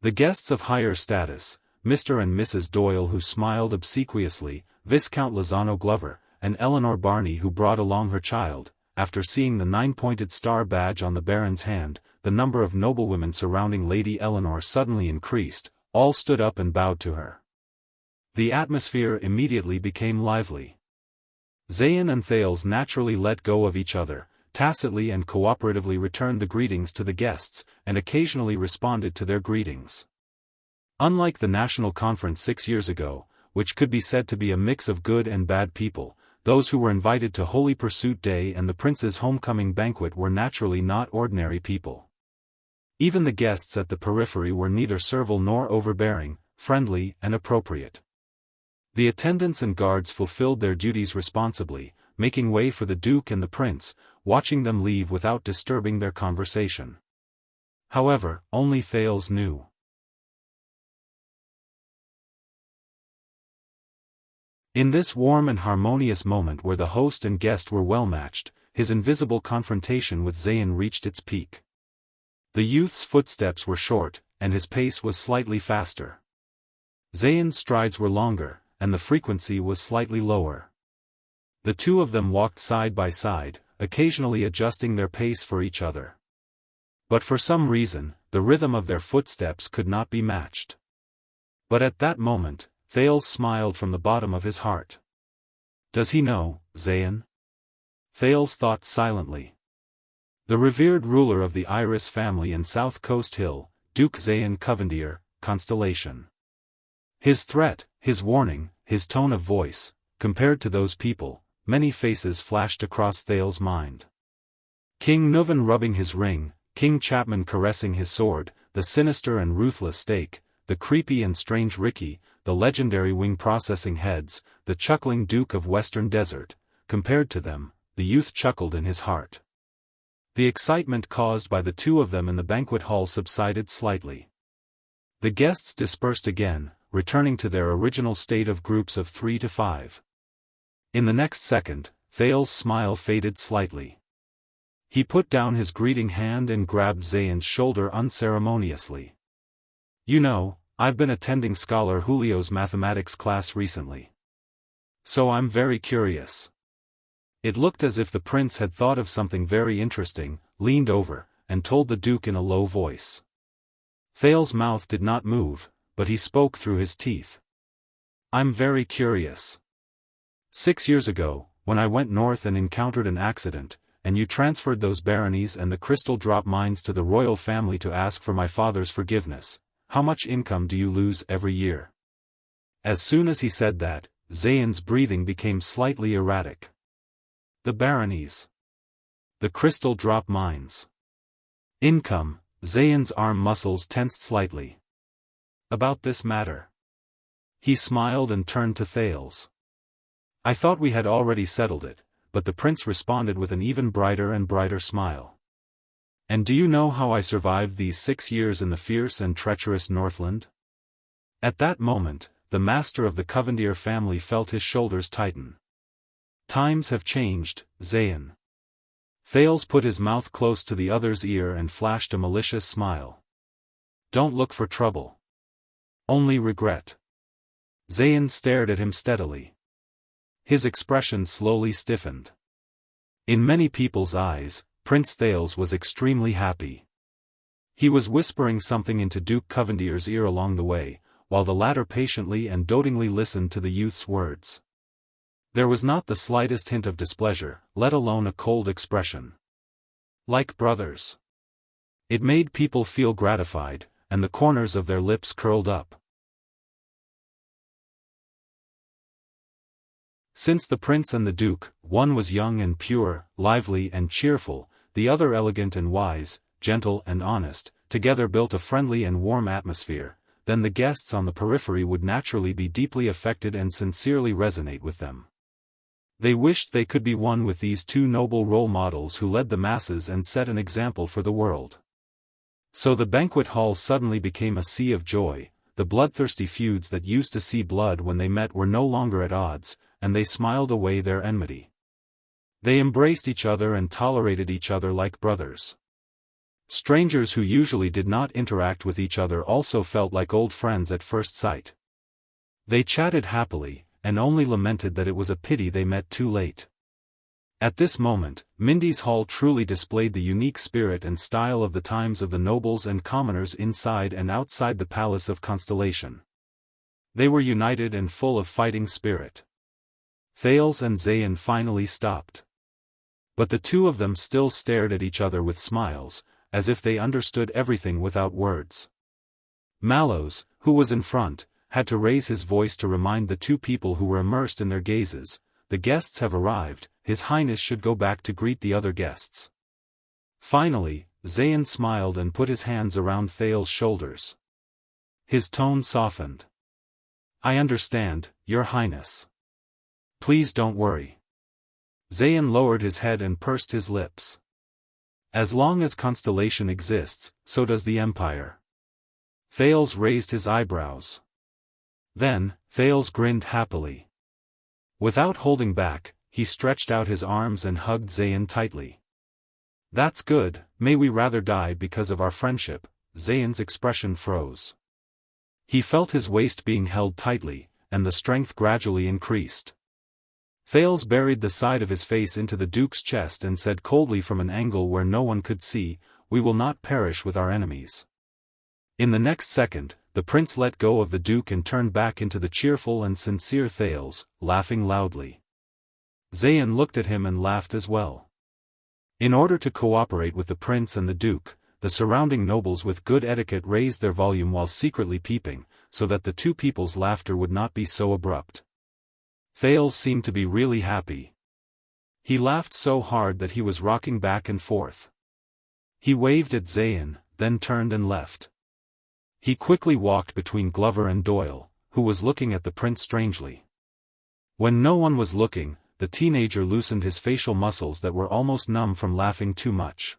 The guests of higher status, Mr. and Mrs. Doyle who smiled obsequiously, Viscount Lozano Glover, and Eleanor Barney who brought along her child. After seeing the 9-pointed star badge on the Baron's hand, the number of noblewomen surrounding Lady Eleanor suddenly increased. All stood up and bowed to her. The atmosphere immediately became lively. Zayn and Thales naturally let go of each other, tacitly and cooperatively returned the greetings to the guests, and occasionally responded to their greetings. Unlike the national conference 6 years ago, which could be said to be a mix of good and bad people, those who were invited to Holy Pursuit Day and the Prince's homecoming banquet were naturally not ordinary people. Even the guests at the periphery were neither servile nor overbearing, friendly and appropriate. The attendants and guards fulfilled their duties responsibly, making way for the Duke and the Prince, watching them leave without disturbing their conversation. However, only Thales knew. In this warm and harmonious moment where the host and guest were well matched, his invisible confrontation with Zayn reached its peak. The youth's footsteps were short, and his pace was slightly faster. Zayn's strides were longer, and the frequency was slightly lower. The two of them walked side by side, occasionally adjusting their pace for each other. But for some reason, the rhythm of their footsteps could not be matched. But at that moment, Thales smiled from the bottom of his heart. Does he know, Zayn? Thales thought silently. The revered ruler of the Iris family in South Coast Hill, Duke Zayn Covendier, Constellation. His threat, his warning, his tone of voice, compared to those people, many faces flashed across Thales' mind. King Nuvan rubbing his ring, King Chapman caressing his sword, the sinister and ruthless Stake, the creepy and strange Ricky, the legendary wing processing heads, the chuckling Duke of Western Desert. Compared to them, the youth chuckled in his heart. The excitement caused by the two of them in the banquet hall subsided slightly. The guests dispersed again, returning to their original state of groups of 3 to 5. In the next second, Thales' smile faded slightly. He put down his greeting hand and grabbed Zayn's shoulder unceremoniously. You know, I've been attending Scholar Julio's mathematics class recently. So I'm very curious. It looked as if the prince had thought of something very interesting, leaned over, and told the Duke in a low voice. Thales' mouth did not move, but he spoke through his teeth. I'm very curious. 6 years ago, when I went north and encountered an accident, and you transferred those baronies and the crystal drop mines to the royal family to ask for my father's forgiveness, how much income do you lose every year? As soon as he said that, Zayn's breathing became slightly erratic. The baronies. The crystal drop mines. Income. Zayn's arm muscles tensed slightly. About this matter. He smiled and turned to Thales. I thought we had already settled it, but the prince responded with an even brighter and brighter smile. And do you know how I survived these 6 years in the fierce and treacherous Northland? At that moment, the master of the Covendier family felt his shoulders tighten. Times have changed, Zayn. Thales put his mouth close to the other's ear and flashed a malicious smile. Don't look for trouble. Only regret. Zayn stared at him steadily. His expression slowly stiffened. In many people's eyes, Prince Thales was extremely happy. He was whispering something into Duke Covendier's ear along the way, while the latter patiently and dotingly listened to the youth's words. There was not the slightest hint of displeasure, let alone a cold expression. Like brothers. It made people feel gratified, and the corners of their lips curled up. Since the prince and the duke, one was young and pure, lively and cheerful, the other elegant and wise, gentle and honest, together built a friendly and warm atmosphere, then the guests on the periphery would naturally be deeply affected and sincerely resonate with them. They wished they could be one with these two noble role models who led the masses and set an example for the world. So the banquet hall suddenly became a sea of joy. The bloodthirsty feuds that used to see blood when they met were no longer at odds, and they smiled away their enmity. They embraced each other and tolerated each other like brothers. Strangers who usually did not interact with each other also felt like old friends at first sight. They chatted happily, and only lamented that it was a pity they met too late. At this moment, Mindy's hall truly displayed the unique spirit and style of the times of the nobles and commoners inside and outside the Palace of Constellation. They were united and full of fighting spirit. Thales and Zayn finally stopped. But the two of them still stared at each other with smiles, as if they understood everything without words. Mallows, who was in front, had to raise his voice to remind the two people who were immersed in their gazes, "The guests have arrived, His Highness should go back to greet the other guests." Finally, Zayn smiled and put his hands around Thales's shoulders. His tone softened. "I understand, Your Highness. Please don't worry." Zayn lowered his head and pursed his lips. "As long as Constellation exists, so does the Empire." Thales raised his eyebrows. Then, Thales grinned happily. Without holding back, he stretched out his arms and hugged Zayn tightly. "That's good, may we rather die because of our friendship." Zayn's expression froze. He felt his waist being held tightly, and the strength gradually increased. Thales buried the side of his face into the Duke's chest and said coldly from an angle where no one could see, "We will not perish with our enemies." In the next second, the prince let go of the Duke and turned back into the cheerful and sincere Thales, laughing loudly. Zayn looked at him and laughed as well. In order to cooperate with the prince and the Duke, the surrounding nobles with good etiquette raised their volume while secretly peeping, so that the two people's laughter would not be so abrupt. Thales seemed to be really happy. He laughed so hard that he was rocking back and forth. He waved at Zayn, then turned and left. He quickly walked between Glover and Doyle, who was looking at the prince strangely. When no one was looking, the teenager loosened his facial muscles that were almost numb from laughing too much.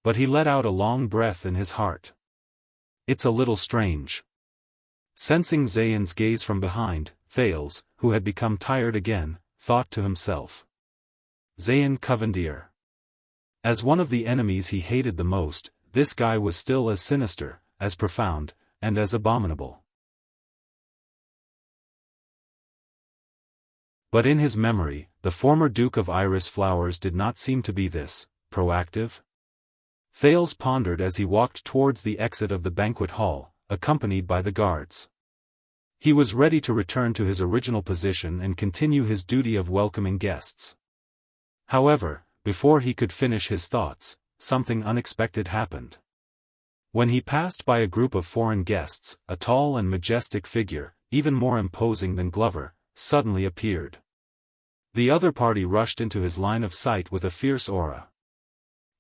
But he let out a long breath in his heart. "It's a little strange." Sensing Zayn's gaze from behind, Thales, who had become tired again, thought to himself. Zayn Covendier. As one of the enemies he hated the most, this guy was still as sinister, as profound, and as abominable. But in his memory, the former Duke of Iris Flowers did not seem to be this proactive. Thales pondered as he walked towards the exit of the banquet hall, accompanied by the guards. He was ready to return to his original position and continue his duty of welcoming guests. However, before he could finish his thoughts, something unexpected happened. When he passed by a group of foreign guests, a tall and majestic figure, even more imposing than Glover, suddenly appeared. The other party rushed into his line of sight with a fierce aura.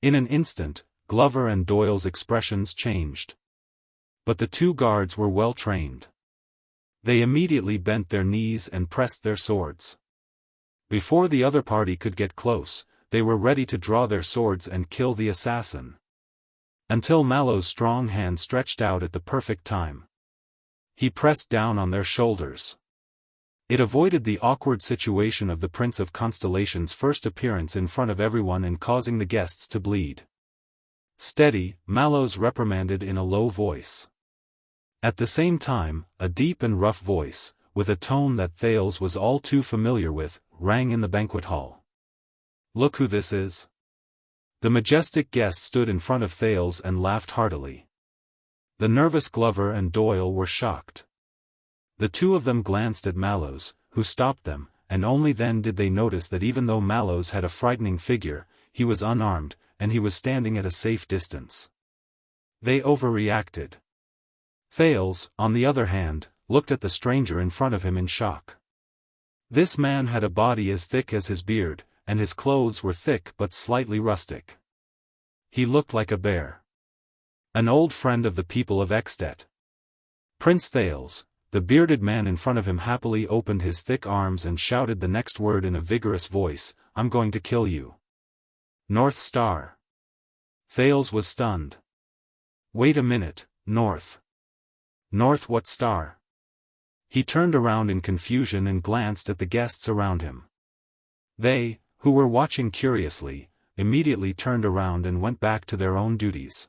In an instant, Glover and Doyle's expressions changed. But the two guards were well trained. They immediately bent their knees and pressed their swords. Before the other party could get close, they were ready to draw their swords and kill the assassin. Until Mallow's strong hand stretched out at the perfect time. He pressed down on their shoulders. It avoided the awkward situation of the Prince of Constellation's first appearance in front of everyone and causing the guests to bleed. "Steady," Mallows reprimanded in a low voice. At the same time, a deep and rough voice, with a tone that Thales was all too familiar with, rang in the banquet hall. "Look who this is." The majestic guest stood in front of Thales and laughed heartily. The nervous Glover and Doyle were shocked. The two of them glanced at Mallows, who stopped them, and only then did they notice that even though Mallows had a frightening figure, he was unarmed, and he was standing at a safe distance. They overreacted. Thales, on the other hand, looked at the stranger in front of him in shock. This man had a body as thick as his beard, and his clothes were thick but slightly rustic. He looked like a bear. An old friend of the people of Extet. Prince Thales. The bearded man in front of him happily opened his thick arms and shouted the next word in a vigorous voice, "I'm going to kill you." "North Star." Thales was stunned. "Wait a minute, North. North what star?" He turned around in confusion and glanced at the guests around him. They, who were watching curiously, immediately turned around and went back to their own duties.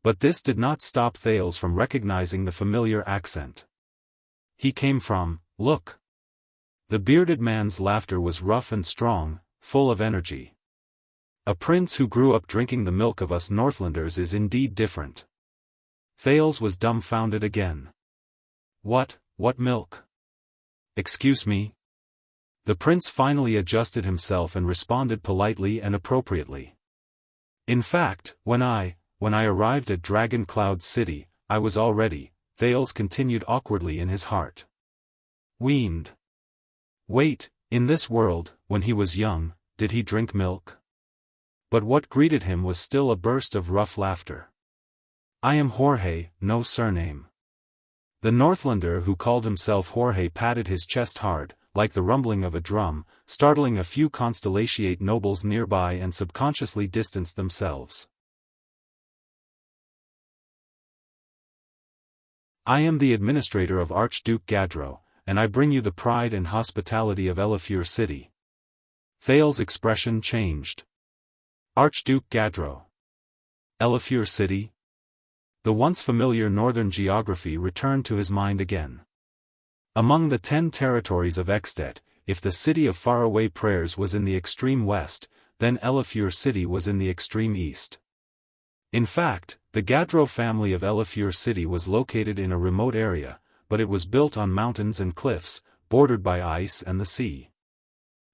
But this did not stop Thales from recognizing the familiar accent. He came from, look. The bearded man's laughter was rough and strong, full of energy. A prince who grew up drinking the milk of us Northlanders is indeed different. Thales was dumbfounded again. What milk? Excuse me? The prince finally adjusted himself and responded politely and appropriately. In fact, when I arrived at Dragon Cloud City, I was all ready, Thales continued awkwardly in his heart. Weaned. Wait, in this world, when he was young, did he drink milk? But what greeted him was still a burst of rough laughter. I am Jorge, no surname. The Northlander who called himself Jorge patted his chest hard, like the rumbling of a drum, startling a few constellatiate nobles nearby and subconsciously distanced themselves. I am the administrator of Archduke Gadro, and I bring you the pride and hospitality of Elafure City. Thales' expression changed. Archduke Gadro. Elafure City? The once familiar northern geography returned to his mind again. Among the 10 territories of Extet, if the city of faraway prayers was in the extreme west, then Elafure City was in the extreme east. In fact, the Gadro family of Elafure City was located in a remote area, but it was built on mountains and cliffs, bordered by ice and the sea.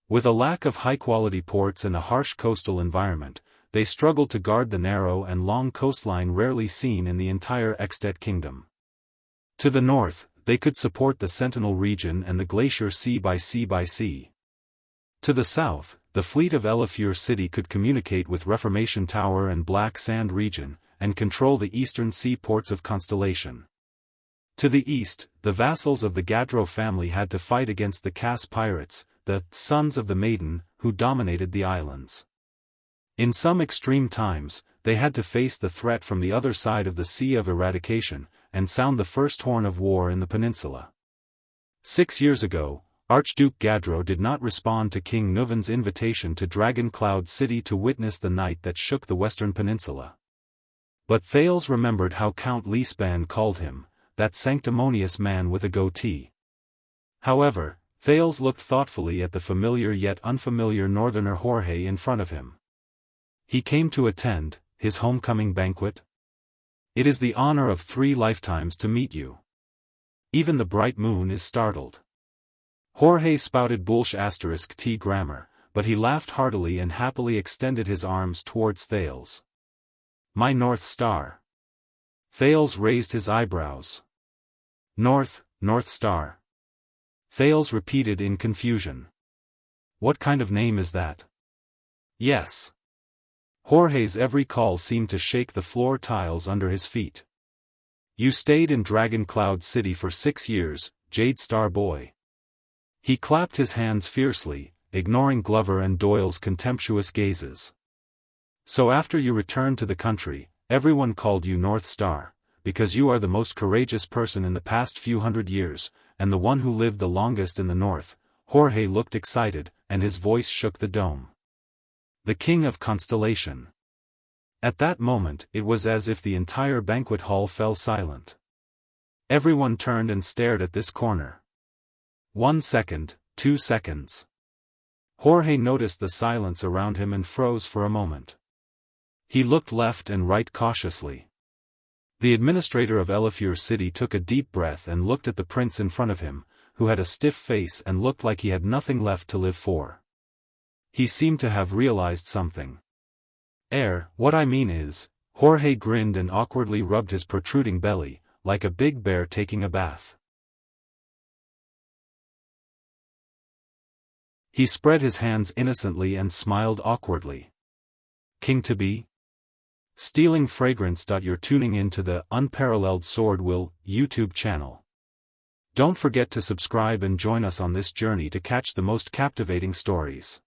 With a lack of high-quality ports and a harsh coastal environment, they struggled to guard the narrow and long coastline rarely seen in the entire Extet kingdom. To the north, they could support the Sentinel region and the Glacier Sea by sea. To the south, the fleet of Elafure City could communicate with Reformation Tower and Black Sand region, and control the eastern seaports of Constellation. To the east, the vassals of the Gadro family had to fight against the Cass pirates, the Sons of the Maiden, who dominated the islands. In some extreme times, they had to face the threat from the other side of the Sea of Eradication, and sound the first horn of war in the peninsula. 6 years ago, Archduke Gadro did not respond to King Nuvan's invitation to Dragon Cloud City to witness the night that shook the western peninsula. But Thales remembered how Count Leespan called him, that sanctimonious man with a goatee. However, Thales looked thoughtfully at the familiar yet unfamiliar northerner Jorge in front of him. He came to attend his homecoming banquet? It is the honor of 3 lifetimes to meet you. Even the bright moon is startled. Jorge spouted **t grammar, but he laughed heartily and happily extended his arms towards Thales. My North Star. Thales raised his eyebrows. North Star. Thales repeated in confusion. What kind of name is that? Yes. Jorge's every call seemed to shake the floor tiles under his feet. You stayed in Dragon Cloud City for 6 years, Jade Star boy. He clapped his hands fiercely, ignoring Glover and Doyle's contemptuous gazes. So after you returned to the country, everyone called you North Star, because you are the most courageous person in the past few hundred years, and the one who lived the longest in the north. Jorge looked excited, and his voice shook the dome. The King of Constellation. At that moment it was as if the entire banquet hall fell silent. Everyone turned and stared at this corner. 1 second, 2 seconds. Jorge noticed the silence around him and froze for a moment. He looked left and right cautiously. The administrator of Elafure City took a deep breath and looked at the prince in front of him, who had a stiff face and looked like he had nothing left to live for. He seemed to have realized something. What I mean is, Jorge grinned and awkwardly rubbed his protruding belly, like a big bear taking a bath. He spread his hands innocently and smiled awkwardly. King-to-be? Stealing fragrance. You're tuning in to the UnparalleledSwordWill YouTube channel. Don't forget to subscribe and join us on this journey to catch the most captivating stories.